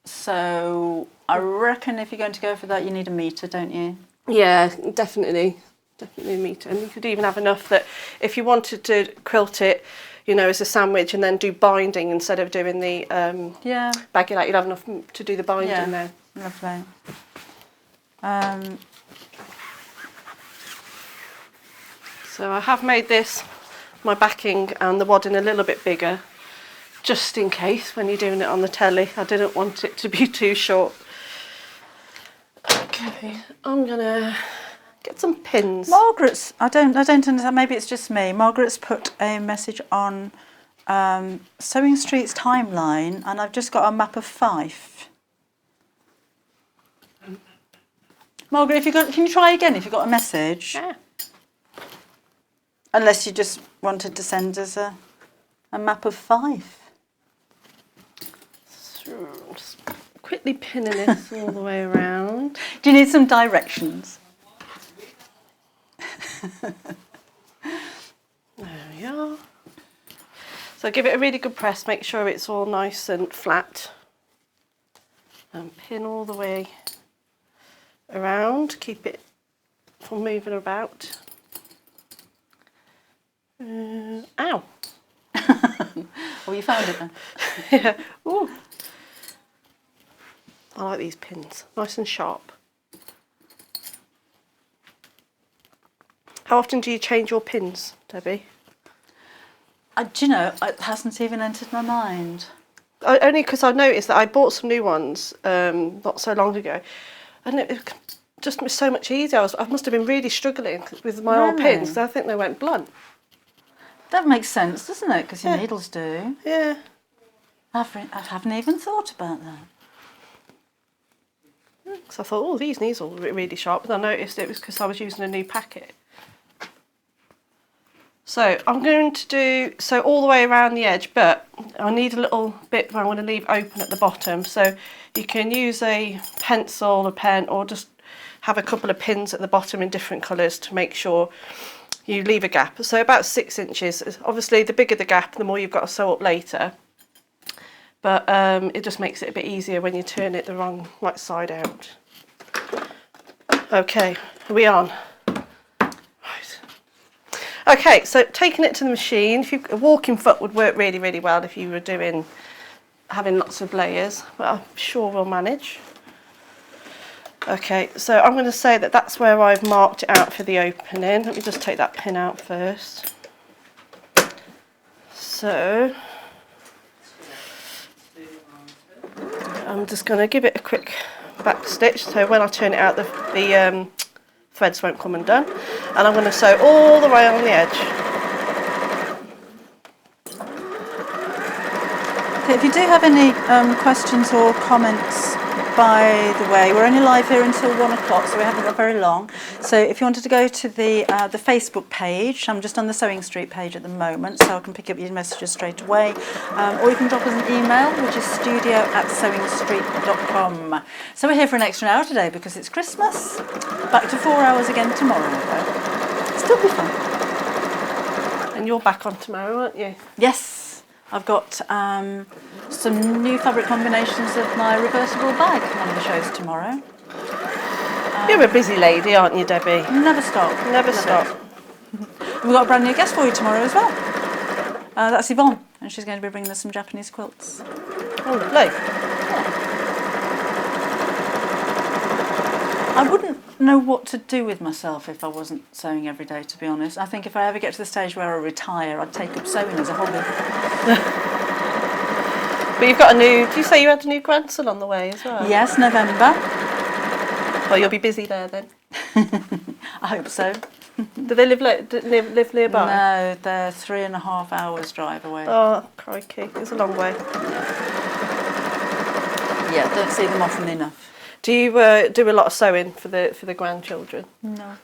[SPEAKER 1] So I reckon if you're going to go for that, you need a metre, don't you?
[SPEAKER 12] Yeah, definitely a metre. And you could even have enough that if you wanted to quilt it, you know, as a sandwich and then do binding instead of doing the bag it out, you'd have enough to do the binding there.
[SPEAKER 1] Lovely.
[SPEAKER 12] So I have made this, my backing and the wadding a little bit bigger, just in case when you're doing it on the telly. I didn't want it to be too short. Okay, I'm gonna get some pins.
[SPEAKER 1] Margaret's, I don't understand, maybe it's just me. Margaret's put a message on Sewing Street's timeline, and I've just got a map of Fife. Margaret, if you got, can you try again if you got a message?
[SPEAKER 12] Yeah.
[SPEAKER 1] Unless you just wanted to send us a map of Fife.
[SPEAKER 12] So, just quickly pinning this all the way around.
[SPEAKER 1] Do you need some directions?
[SPEAKER 12] There we are. So give it a really good press, make sure it's all nice and flat. And pin all the way around, keep it from moving about. Ow!
[SPEAKER 1] Oh, you found it then?
[SPEAKER 12] Yeah. Ooh. I like these pins, nice and sharp. How often do you change your pins, Debbie?
[SPEAKER 1] Do you know, it hasn't even entered my mind.
[SPEAKER 12] Only because I noticed that I bought some new ones not so long ago, and it just was so much easier. I must have been really struggling with my old pins, because I think they went blunt.
[SPEAKER 1] That makes sense, doesn't it? Because your needles do.
[SPEAKER 12] Yeah.
[SPEAKER 1] I haven't even thought about that.
[SPEAKER 12] Because I thought, oh, these needles are really sharp, and I noticed it was because I was using a new packet. So I'm going to do all the way around the edge, but I need a little bit where I'm going to leave open at the bottom. So you can use a pencil, a pen, or just have a couple of pins at the bottom in different colours to make sure you leave a gap. So about 6 inches. Obviously, the bigger the gap, the more you've got to sew up later. But it just makes it a bit easier when you turn it the right side out. Okay, are we on? Okay, so taking it to the machine, a walking foot would work really, really well if you were having lots of layers, but I'm sure we'll manage. Okay, so I'm going to say that that's where I've marked it out for the opening. Let me just take that pin out first. So I'm just going to give it a quick back stitch, so when I turn it out, the threads won't come undone. And I'm going to sew all the way on the edge.
[SPEAKER 1] Okay, if you do have any questions or comments, by the way, we're only live here until 1 o'clock, so we haven't got very long. So if you wanted to go to the Facebook page, I'm just on the Sewing Street page at the moment, so I can pick up your messages straight away. Or you can drop us an email, which is studio@sewingstreet.com. So we're here for an extra hour today because it's Christmas. Back to 4 hours again tomorrow, though. Still be fun.
[SPEAKER 12] And you're back on tomorrow, aren't you?
[SPEAKER 1] Yes. I've got some new fabric combinations of my reversible bag on the shows tomorrow.
[SPEAKER 12] You're a busy lady, aren't you, Debbie?
[SPEAKER 1] Never stop.
[SPEAKER 12] Never stop.
[SPEAKER 1] We've got a brand new guest for you tomorrow as well. That's Yvonne, and she's going to be bringing us some Japanese quilts.
[SPEAKER 12] Oh, lovely.
[SPEAKER 1] Yeah. I wouldn't know what to do with myself if I wasn't sewing every day, to be honest. I think if I ever get to the stage where I retire, I'd take up sewing as a hobby.
[SPEAKER 12] But you've got a new, do you say you had a new grandson on the way as well?
[SPEAKER 1] Yes, November.
[SPEAKER 12] Well, you'll be busy there then.
[SPEAKER 1] I hope so.
[SPEAKER 12] Do they live nearby?
[SPEAKER 1] No, they're 3.5 hours drive away.
[SPEAKER 12] Oh, crikey, it's a long way.
[SPEAKER 1] Yeah, don't see them often enough.
[SPEAKER 12] Do you do a lot of sewing for the grandchildren?
[SPEAKER 1] No.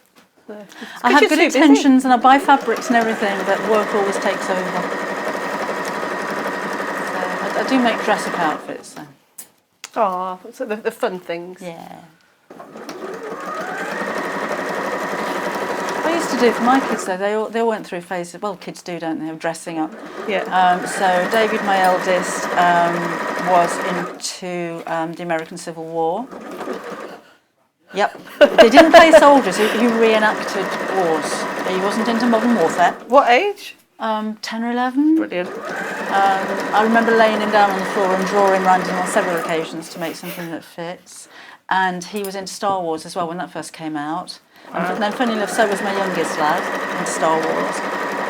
[SPEAKER 12] No.
[SPEAKER 1] I have good intentions and I buy fabrics and everything, but work always takes over. So I do make dress-up outfits. So.
[SPEAKER 12] Oh, so the fun things.
[SPEAKER 1] Yeah. I used to do for my kids though. They all went through phases. Well, kids do, don't they? Of dressing up.
[SPEAKER 12] Yeah.
[SPEAKER 1] So David, my eldest, was into the American Civil War. Yep. They didn't play soldiers. He reenacted wars. He wasn't into modern warfare.
[SPEAKER 12] What age?
[SPEAKER 1] 10 or 11.
[SPEAKER 12] Brilliant.
[SPEAKER 1] I remember laying him down on the floor and drawing around him on several occasions to make something that fits. And he was into Star Wars as well when that first came out. And then, funny enough, so was my youngest lad in Star Wars.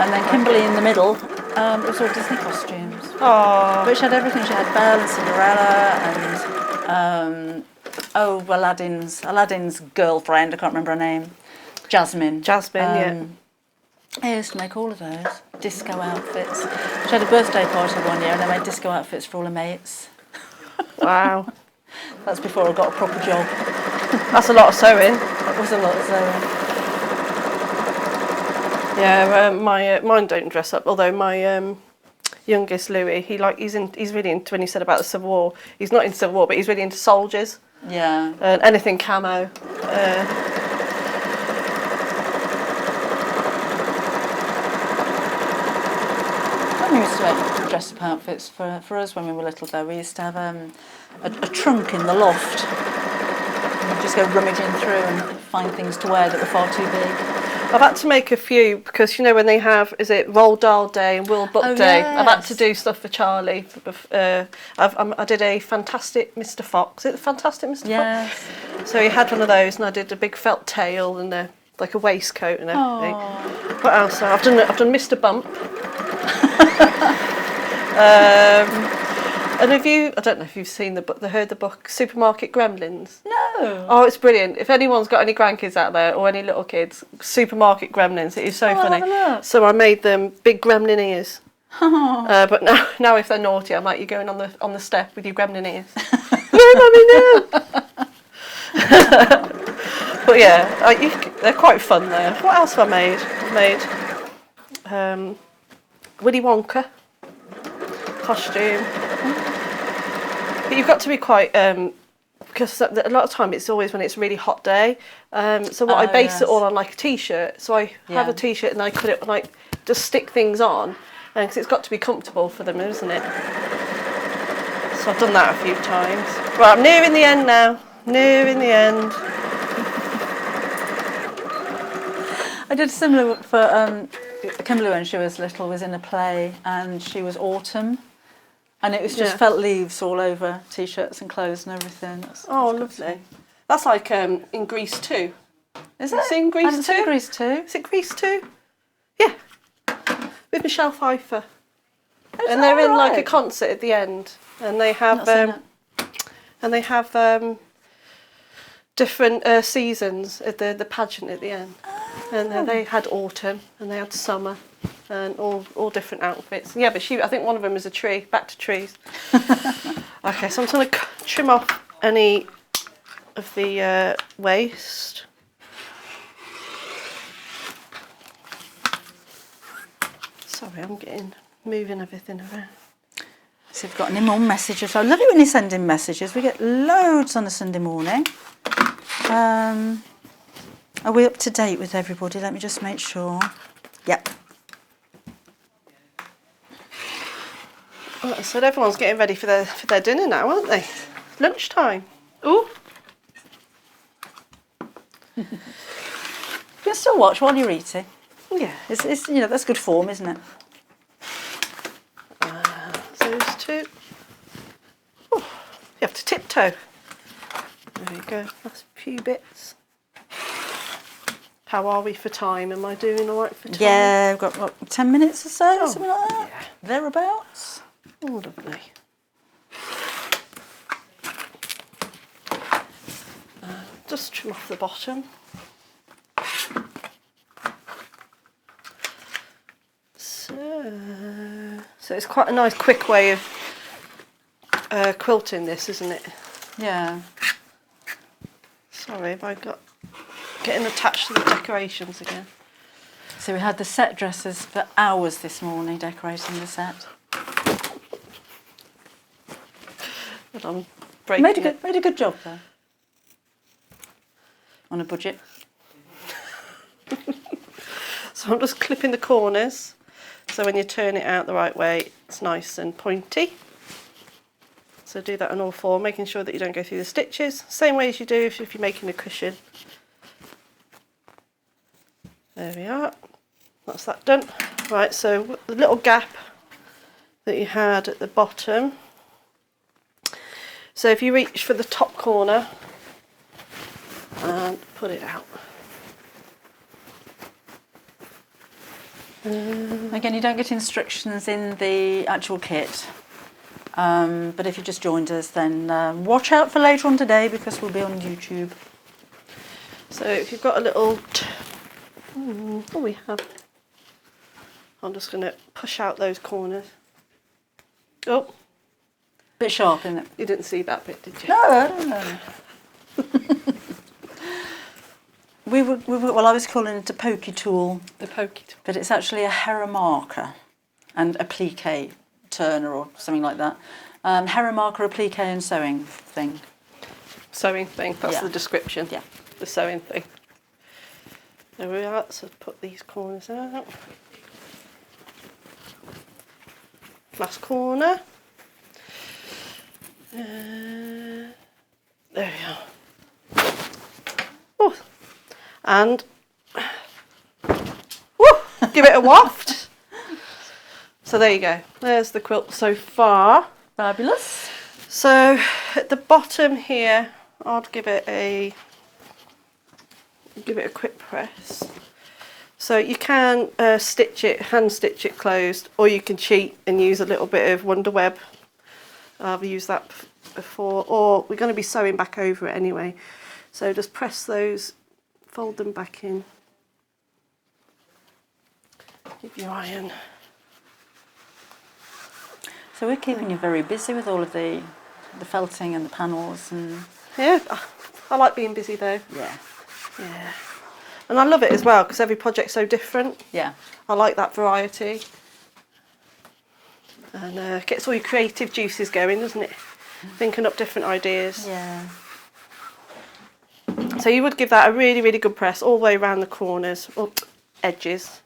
[SPEAKER 1] And then Kimberly in the middle, it was all Disney costumes.
[SPEAKER 12] Oh.
[SPEAKER 1] But she had everything. She had Belle and Cinderella and, Aladdin's girlfriend, I can't remember her name, Jasmine.
[SPEAKER 12] Yeah.
[SPEAKER 1] I used to make all of those disco outfits. She had a birthday party one year and I made disco outfits for all her mates.
[SPEAKER 12] Wow.
[SPEAKER 1] That's before I got a proper job.
[SPEAKER 12] That's a lot of sewing.
[SPEAKER 1] That was a lot of sewing.
[SPEAKER 12] Yeah, mine don't dress up. Although my youngest Louis, he's really into, when he said about the Civil War. He's not into Civil War, but he's really into soldiers.
[SPEAKER 1] Yeah.
[SPEAKER 12] Anything camo.
[SPEAKER 1] We used to make dress-up outfits for us when we were little though. We used to have a trunk in the loft. We'd just go rummaging through and find things to wear that were far too big.
[SPEAKER 12] I've had to make a few because, you know, when they have, is it Roald Dahl Day and Will Book Day?
[SPEAKER 1] Yes.
[SPEAKER 12] I've had to do stuff for Charlie. I did a Fantastic Mr. Fox. Is it the Fantastic Mr. Fox? So he had one of those and I did a big felt tail and like a waistcoat and everything.
[SPEAKER 1] Aww.
[SPEAKER 12] What else? I've done Mr. Bump. And I don't know if you've seen heard the book Supermarket Gremlins?
[SPEAKER 1] No.
[SPEAKER 12] Oh, it's brilliant. If anyone's got any grandkids out there or any little kids, Supermarket Gremlins, it is so funny. So I made them big gremlin ears. But now if they're naughty, I'm like, you're going on the step with your gremlin ears. No, Mummy, no. But yeah, they're quite fun there. What else have I made? I made Willy Wonka costume. But you've got to be quite, because a lot of time it's always when it's a really hot day. So I base it all on like a t-shirt. So I have a t-shirt and I cut it like just stick things on, because it's got to be comfortable for them, isn't it? So I've done that a few times. Right, I'm nearing the end now. Nearing the end.
[SPEAKER 1] I did similar for Kimberly when she was little, was in a play and she was Autumn. And it was just felt leaves all over t-shirts and clothes and everything. That's
[SPEAKER 12] lovely. That's like in Grease 2.
[SPEAKER 1] Is it?
[SPEAKER 12] It's in Grease 2?
[SPEAKER 1] Grease 2.
[SPEAKER 12] Is it Grease 2? Yeah. With Michelle Pfeiffer. And they're in like a concert at the end. And they have different seasons at the pageant at the end. And they had autumn and they had summer. And all different outfits. Yeah, but I think one of them is a tree. Back to trees. Okay, so I'm going to trim off any of the waste. Sorry, I'm moving everything around.
[SPEAKER 1] So we've got any more messages. I love it when you send in messages. We get loads on a Sunday morning. Are we up to date with everybody? Let me just make sure. Yep.
[SPEAKER 12] So everyone's getting ready for their dinner now, aren't they? Lunchtime. Ooh.
[SPEAKER 1] You can still watch while you're eating.
[SPEAKER 12] Yeah.
[SPEAKER 1] It's that's good form, isn't it?
[SPEAKER 12] So those two. Ooh, you have to tiptoe. There we go, last few bits. How are we for time? Am I doing all right for time?
[SPEAKER 1] Yeah, we've got what, 10 minutes or so,
[SPEAKER 12] Oh,
[SPEAKER 1] something like that.
[SPEAKER 12] yeah.
[SPEAKER 1] Thereabouts.
[SPEAKER 12] Oh, lovely. Just trim off the bottom. So it's quite a nice quick way of quilting this, isn't it?
[SPEAKER 1] Yeah.
[SPEAKER 12] Sorry if I got getting attached to the decorations again.
[SPEAKER 1] So we had the set dressers for hours this morning decorating the set.
[SPEAKER 12] But I'm breaking
[SPEAKER 1] Made a good job there. On a budget.
[SPEAKER 12] So I'm just clipping the corners, so when you turn it out the right way, it's nice and pointy. So do that on all four, making sure that you don't go through the stitches. Same way as you do if you're making a cushion. There we are. That's that done. Right, so the little gap that you had at the bottom. So if you reach for the top corner and put it out.
[SPEAKER 1] Again, you don't get instructions in the actual kit, but if you just joined us, then watch out for later on today because we'll be on YouTube.
[SPEAKER 12] So if you've got a little, oh we have, I'm just going to push out those corners. Oh.
[SPEAKER 1] Bit sharp, isn't it?
[SPEAKER 12] You didn't see that bit, did you?
[SPEAKER 1] No, I don't know. Well, I was calling it a pokey tool.
[SPEAKER 12] The pokey tool.
[SPEAKER 1] But it's actually a Hera marker and applique turner or something like that. Hera marker, applique and sewing thing.
[SPEAKER 12] Sewing thing, that's
[SPEAKER 1] Yeah.
[SPEAKER 12] the description.
[SPEAKER 1] Yeah.
[SPEAKER 12] The sewing thing. There we are, so put these corners out. Last corner. There we are. Oh. And woo, give it a waft. So there you go. There's the quilt so far.
[SPEAKER 1] Fabulous.
[SPEAKER 12] So at the bottom here, I'd give it a quick press. So you can stitch it, hand stitch it closed, or you can cheat and use a little bit of Wonder Web. I've used that before, or we're going to be sewing back over it anyway. So just press those, fold them back in. Keep your iron.
[SPEAKER 1] So we're keeping you very busy with all of the felting and the panels and...
[SPEAKER 12] Yeah, I like being busy though.
[SPEAKER 1] Yeah.
[SPEAKER 12] Yeah. And I love it as well because every project's so different.
[SPEAKER 1] Yeah.
[SPEAKER 12] I like that variety. And gets all your creative juices going, doesn't it? Thinking up different ideas.
[SPEAKER 1] Yeah.
[SPEAKER 12] So you would give that a really, really good press all the way around the corners, up, edges,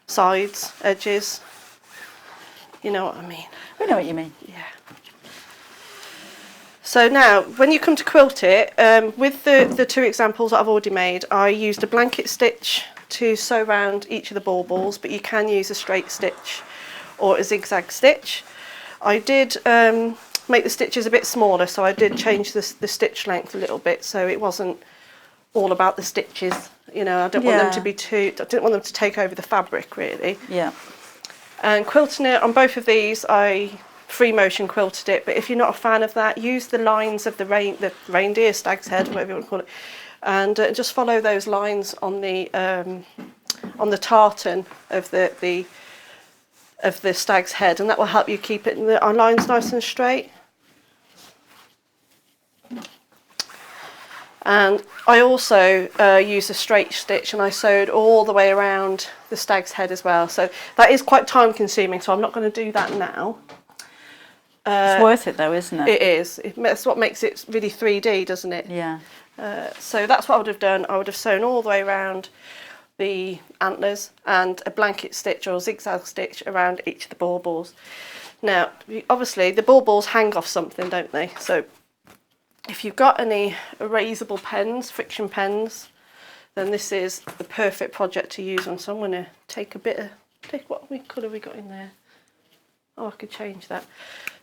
[SPEAKER 12] sides, edges. You know what I mean?
[SPEAKER 1] We know what you mean.
[SPEAKER 12] Yeah. So now, when you come to quilt it, with the two examples that I've already made, I used a blanket stitch to sew around each of the baubles, but you can use a straight stitch or a zigzag stitch. I did make the stitches a bit smaller, so I did change the stitch length a little bit, so it wasn't all about the stitches. You know, I didn't want them to be I didn't want them to take over the fabric really.
[SPEAKER 1] Yeah.
[SPEAKER 12] And quilting it on both of these, I free motion quilted it, but if you're not a fan of that, use the lines of the reindeer, stag's head, whatever you want to call it, and just follow those lines on the tartan of the stag's head, and that will help you keep our lines nice and straight. And I also used a straight stitch and I sewed all the way around the stag's head as well. So that is quite time consuming, so I'm not going to do that now.
[SPEAKER 1] It's worth it though, isn't it?
[SPEAKER 12] It is. That's what makes it really 3D, doesn't it?
[SPEAKER 1] Yeah.
[SPEAKER 12] So that's what I would have done. I would have sewn all the way around the antlers and a blanket stitch or a zigzag stitch around each of the baubles. Now, obviously the baubles hang off something, don't they? So if you've got any erasable pens, friction pens, then this is the perfect project to use on. So I'm going to take what colour have we got in there? Oh, I could change that.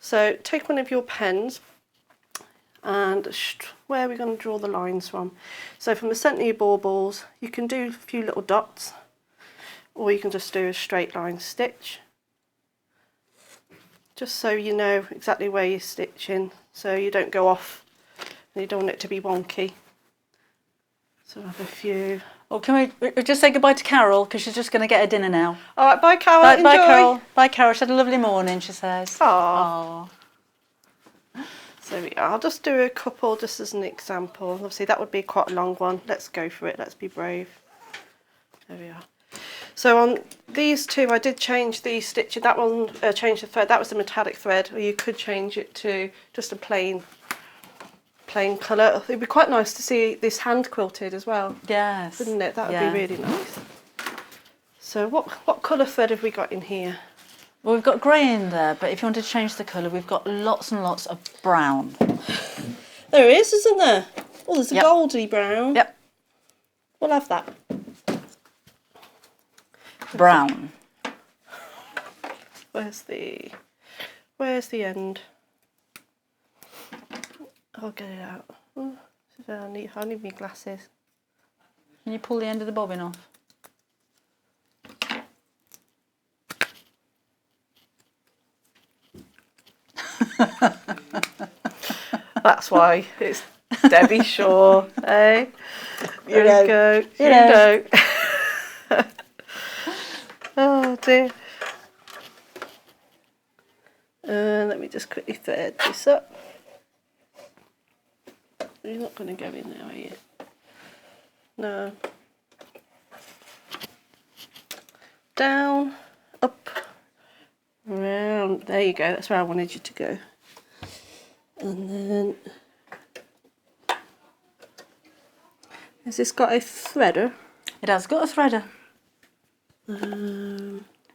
[SPEAKER 12] So take one of your pens and where are we going to draw the lines from? So from the centre of your baubles, you can do a few little dots, or you can just do a straight line stitch, just so you know exactly where you're stitching, so you don't go off and you don't want it to be wonky. So I have a few.
[SPEAKER 1] Well, can we just say goodbye to Carol, because she's just going to get her dinner now.
[SPEAKER 12] All right, bye Carol,
[SPEAKER 1] bye,
[SPEAKER 12] enjoy.
[SPEAKER 1] Bye Carol. Bye Carol, she had a lovely morning, she says.
[SPEAKER 12] Aww. So I'll just do a couple just as an example. Obviously that would be quite a long one. Let's go for it, let's be brave. There we are. So on these two I did change the stitching. That one changed the thread, that was a metallic thread, or you could change it to just a plain colour. It'd be quite nice to see this hand quilted as well.
[SPEAKER 1] Yes.
[SPEAKER 12] Wouldn't it? That would be really nice. So what colour thread have we got in here?
[SPEAKER 1] Well, we've got grey in there, but if you want to change the colour, we've got lots and lots of brown.
[SPEAKER 12] There is, isn't there? Oh, there's a goldy brown.
[SPEAKER 1] Yep.
[SPEAKER 12] We'll have that.
[SPEAKER 1] Brown.
[SPEAKER 12] Where's the end? I'll get it out. Oh, I need my glasses.
[SPEAKER 1] Can you pull the end of the bobbin off?
[SPEAKER 12] That's why it's Debbie Shaw, eh? There we go. You know. Oh dear. Let me just quickly thread this up. You're not going to go in there, are you? No. Down, up, round. There you go. That's where I wanted you to go. And then, has this got a threader?
[SPEAKER 1] It has got a threader.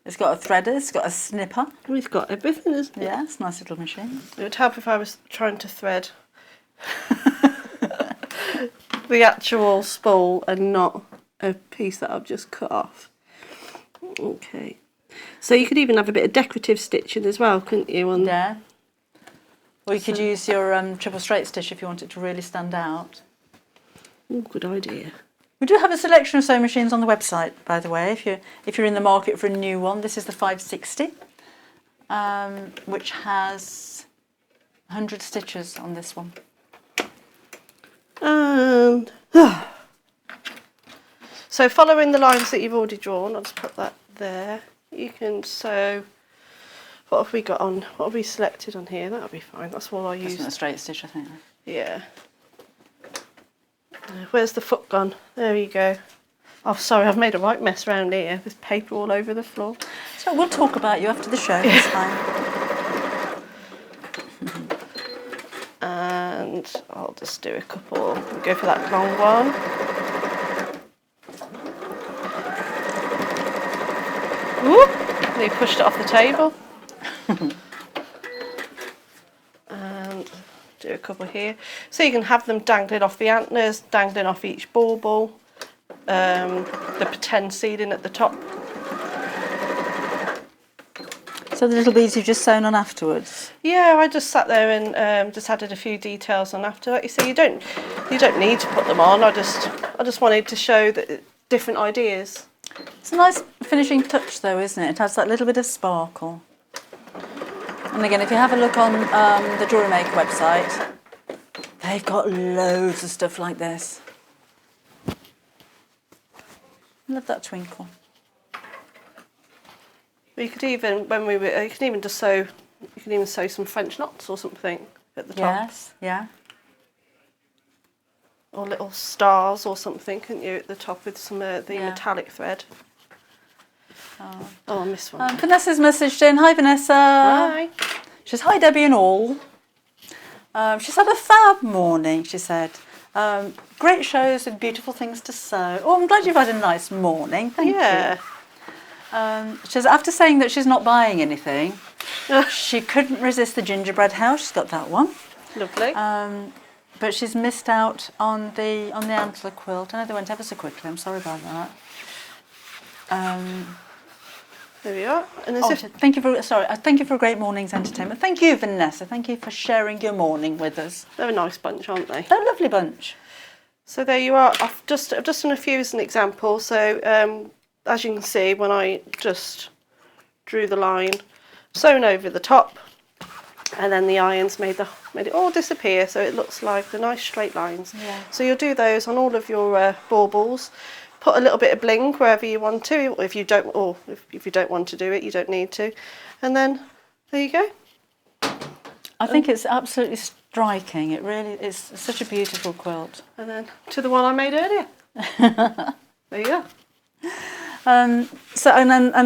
[SPEAKER 1] It's got a threader, it's got a snipper.
[SPEAKER 12] We've got everything, isn't it?
[SPEAKER 1] Yeah, it's a nice little machine.
[SPEAKER 12] It would help if I was trying to thread the actual spool and not a piece that I've just cut off. Okay. So you could even have a bit of decorative stitching as well, couldn't you? On
[SPEAKER 1] there. Or you could use your triple straight stitch if you want it to really stand out.
[SPEAKER 12] Oh, good idea.
[SPEAKER 1] We do have a selection of sewing machines on the website, by the way, if you're in the market for a new one. This is the 560, which has 100 stitches on this one.
[SPEAKER 12] And so following the lines that you've already drawn, I'll just put that there. You can sew. What have we got on? What have we selected on here? That'll be fine. That's all I use.
[SPEAKER 1] That's a straight stitch, I think.
[SPEAKER 12] Yeah. Where's the foot gone? There you go. Oh, sorry, I've made a right mess around here. There's paper all over the floor.
[SPEAKER 1] So we'll talk about you after the show. It's fine.
[SPEAKER 12] And I'll just do a couple. We'll go for that long one. Whoop! They pushed it off the table. And do a couple here. So you can have them dangling off the antlers, dangling off each bauble, the pretend ceiling at the top.
[SPEAKER 1] So the little beads you've just sewn on afterwards?
[SPEAKER 12] Yeah, I just sat there and just added a few details on after. Like you see, you don't need to put them on. I just wanted to show that different ideas.
[SPEAKER 1] It's a nice finishing touch though, isn't it? It has that little bit of sparkle. And again, if you have a look on the Jewellery Maker website, they've got loads of stuff like this. I love that twinkle.
[SPEAKER 12] You could even, you can even just sew. You can even sew some French knots or something at the top.
[SPEAKER 1] Yes, yeah.
[SPEAKER 12] Or little stars or something, couldn't you, at the top with some the metallic thread. Oh, I missed one.
[SPEAKER 1] Vanessa's messaged in. Hi, Vanessa.
[SPEAKER 12] Hi.
[SPEAKER 1] She says, hi, Debbie and all. She's had a fab morning, she said. Great shows and beautiful things to sew. Oh, I'm glad you've had a nice morning. Thank you. She says, after saying that she's not buying anything, she couldn't resist the gingerbread house. She's got that one.
[SPEAKER 12] Lovely.
[SPEAKER 1] But she's missed out on the antler quilt. I know they went ever so quickly. I'm sorry about that.
[SPEAKER 12] There we are. And
[SPEAKER 1] thank you for a great morning's entertainment. Thank you, Vanessa. Thank you for sharing your morning with us.
[SPEAKER 12] They're a nice bunch, aren't they?
[SPEAKER 1] They're a lovely bunch.
[SPEAKER 12] So there you are. I've just done a few as an example. So as you can see, when I just drew the line, sewn over the top, and then the irons made it all disappear, so it looks like the nice straight lines.
[SPEAKER 1] Yeah.
[SPEAKER 12] So you'll do those on all of your baubles. Put a little bit of bling wherever you want to, or if you don't want to do it, you don't need to. And then there you go.
[SPEAKER 1] I think it's absolutely striking. It really is such a beautiful quilt.
[SPEAKER 12] And then to the one I made earlier. There you go.
[SPEAKER 1] And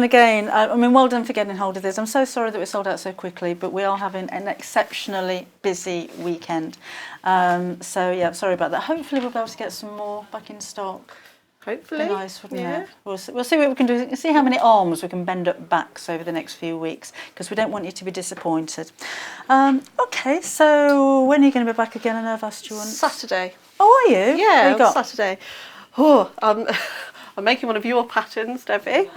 [SPEAKER 1] again, I mean, well done for getting hold of this. I'm so sorry that we sold out so quickly, but we are having an exceptionally busy weekend. So yeah, sorry about that. Hopefully we'll be able to get some more back in stock.
[SPEAKER 12] Hopefully.
[SPEAKER 1] Be nice, wouldn't it? We'll see what we can do. See how many arms we can bend up backs over the next few weeks, because we don't want you to be disappointed. Okay, so when are you going to be back again? I know I've asked you once.
[SPEAKER 12] Saturday.
[SPEAKER 1] Oh, are you?
[SPEAKER 12] Yeah,
[SPEAKER 1] what you got?
[SPEAKER 12] Saturday. Oh, I'm making one of your patterns, Debbie.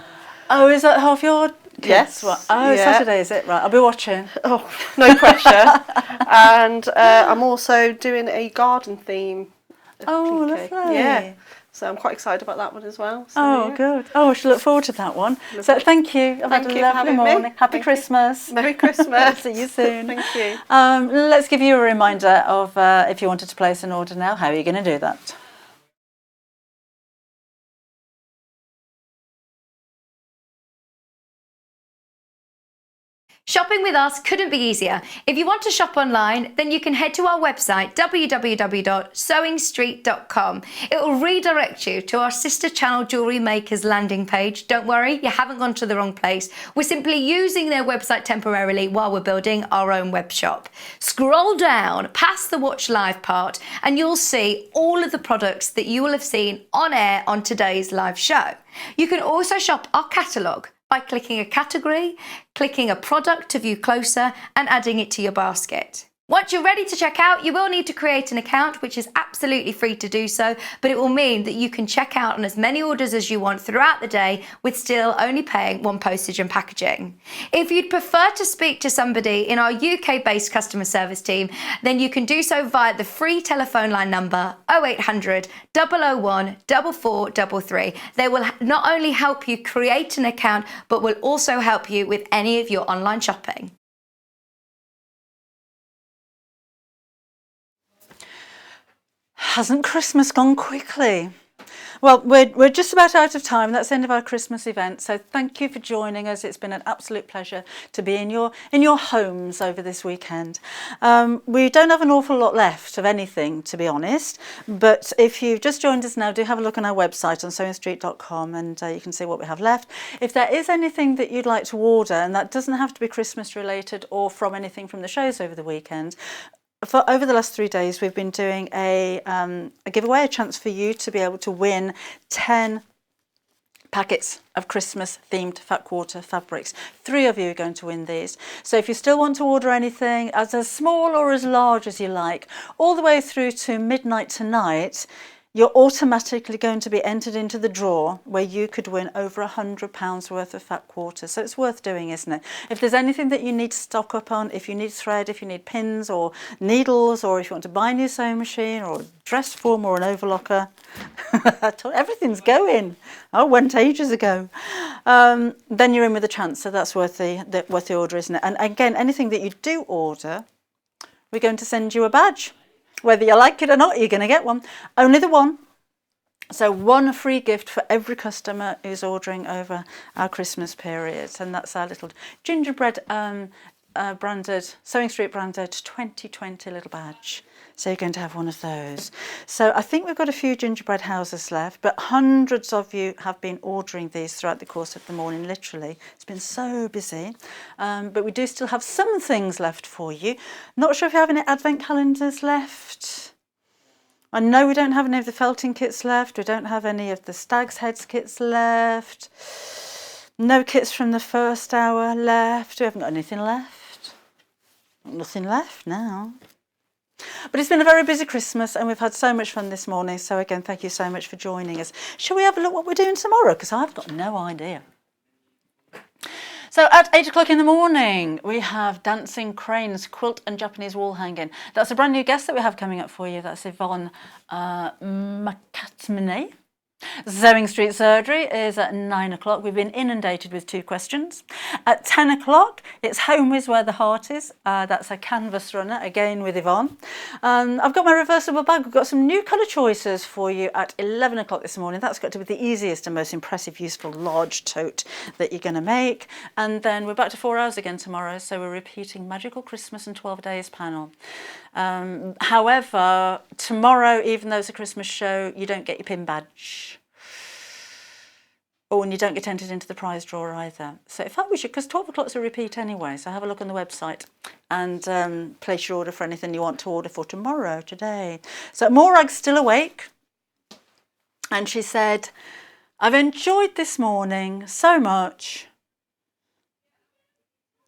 [SPEAKER 1] Oh, is that half your kids?
[SPEAKER 12] Yes.
[SPEAKER 1] Right. Oh,
[SPEAKER 12] yeah.
[SPEAKER 1] Saturday, is it? Right, I'll be watching.
[SPEAKER 12] Oh, no pressure. And I'm also doing a garden theme.
[SPEAKER 1] Oh, lovely.
[SPEAKER 12] Yeah. So I'm quite excited about that one as well. So,
[SPEAKER 1] oh, good. Oh, I should look forward to that one. So thank you. I've had a lovely morning. Happy Christmas.
[SPEAKER 12] Merry Christmas.
[SPEAKER 1] See you soon.
[SPEAKER 12] Thank you.
[SPEAKER 1] Let's give you a reminder of if you wanted to place an order now, how are you going to do that?
[SPEAKER 2] Shopping with us couldn't be easier. If you want to shop online, then you can head to our website, www.sewingstreet.com. It will redirect you to our sister channel Jewellery Makers landing page. Don't worry, you haven't gone to the wrong place. We're simply using their website temporarily while we're building our own web shop. Scroll down past the Watch Live part and you'll see all of the products that you will have seen on air on today's live show. You can also shop our catalogue by clicking a category, clicking a product to view closer, and adding it to your basket. Once you're ready to check out, you will need to create an account, which is absolutely free to do so, but it will mean that you can check out on as many orders as you want throughout the day with still only paying one postage and packaging. If you'd prefer to speak to somebody in our UK-based customer service team, then you can do so via the free telephone line number 0800 001 4433. They will not only help you create an account, but will also help you with any of your online shopping.
[SPEAKER 1] Hasn't Christmas gone quickly? Well, we're just about out of time. That's the end of our Christmas event. So thank you for joining us. It's been an absolute pleasure to be in your homes over this weekend. We don't have an awful lot left of anything, to be honest. But if you've just joined us now, do have a look on our website on sewingstreet.com and you can see what we have left. If there is anything that you'd like to order, and that doesn't have to be Christmas related or from anything from the shows over the weekend, over the last 3 days, we've been doing a giveaway, a chance for you to be able to win 10 packets of Christmas-themed fat quarter fabrics. 3 of you are going to win these. So if you still want to order anything, as small or as large as you like, all the way through to midnight tonight, you're automatically going to be entered into the draw where you could win over £100 worth of fat quarters. So it's worth doing, isn't it? If there's anything that you need to stock up on, if you need thread, if you need pins or needles, or if you want to buy a new sewing machine or a dress form or an overlocker, everything's going. I went ages ago. Then you're in with a chance, so that's worth the order, isn't it? And again, anything that you do order, we're going to send you a badge. Whether you like it or not, you're going to get one. Only the one. So one free gift for every customer who's ordering over our Christmas period. And that's our little Gingerbread branded, Sewing Street branded 2020 little badge. So you're going to have one of those. So I think we've got a few gingerbread houses left, but hundreds of you have been ordering these throughout the course of the morning, literally. It's been so busy. But we do still have some things left for you. Not sure if you have any advent calendars left. I know we don't have any of the felting kits left. We don't have any of the stag's heads kits left. No kits from the first hour left. We haven't got anything left. Nothing left now. But it's been a very busy Christmas and we've had so much fun this morning. So again, thank you so much for joining us. Shall we have a look what we're doing tomorrow? Because I've got no idea. So at 8 o'clock in the morning, we have dancing cranes, quilt and Japanese wall hanging. That's a brand new guest that we have coming up for you. That's Yvonne McCatmany. Sewing Street Surgery is at 9 o'clock. We've been inundated with 2 questions. At 10 o'clock, it's Home is Where the Heart Is. That's a canvas runner, again with Yvonne. I've got my reversible bag. We've got some new colour choices for you at 11 o'clock this morning. That's got to be the easiest and most impressive, useful, large tote that you're going to make. And then we're back to 4 hours again tomorrow, so we're repeating Magical Christmas and 12 Days panel. However, tomorrow, even though it's a Christmas show, you don't get your pin badge. Oh, and you don't get entered into the prize draw either. So in fact, we should, because 12 o'clock's a repeat anyway, so have a look on the website and place your order for anything you want to order for tomorrow, today. So Morag's still awake, and she said, I've enjoyed this morning so much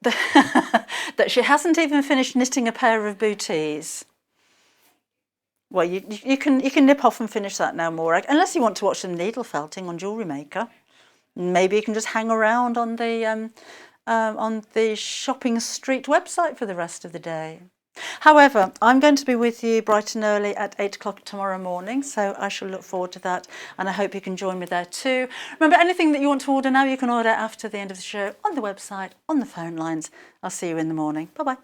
[SPEAKER 1] that she hasn't even finished knitting a pair of booties. Well, you can nip off and finish that now, Morag, unless you want to watch some needle felting on Jewellery Maker. Maybe you can just hang around on the Shopping Street website for the rest of the day. However, I'm going to be with you bright and early at 8 o'clock tomorrow morning, so I shall look forward to that, and I hope you can join me there too. Remember, anything that you want to order now, you can order after the end of the show on the website, on the phone lines. I'll see you in the morning. Bye-bye.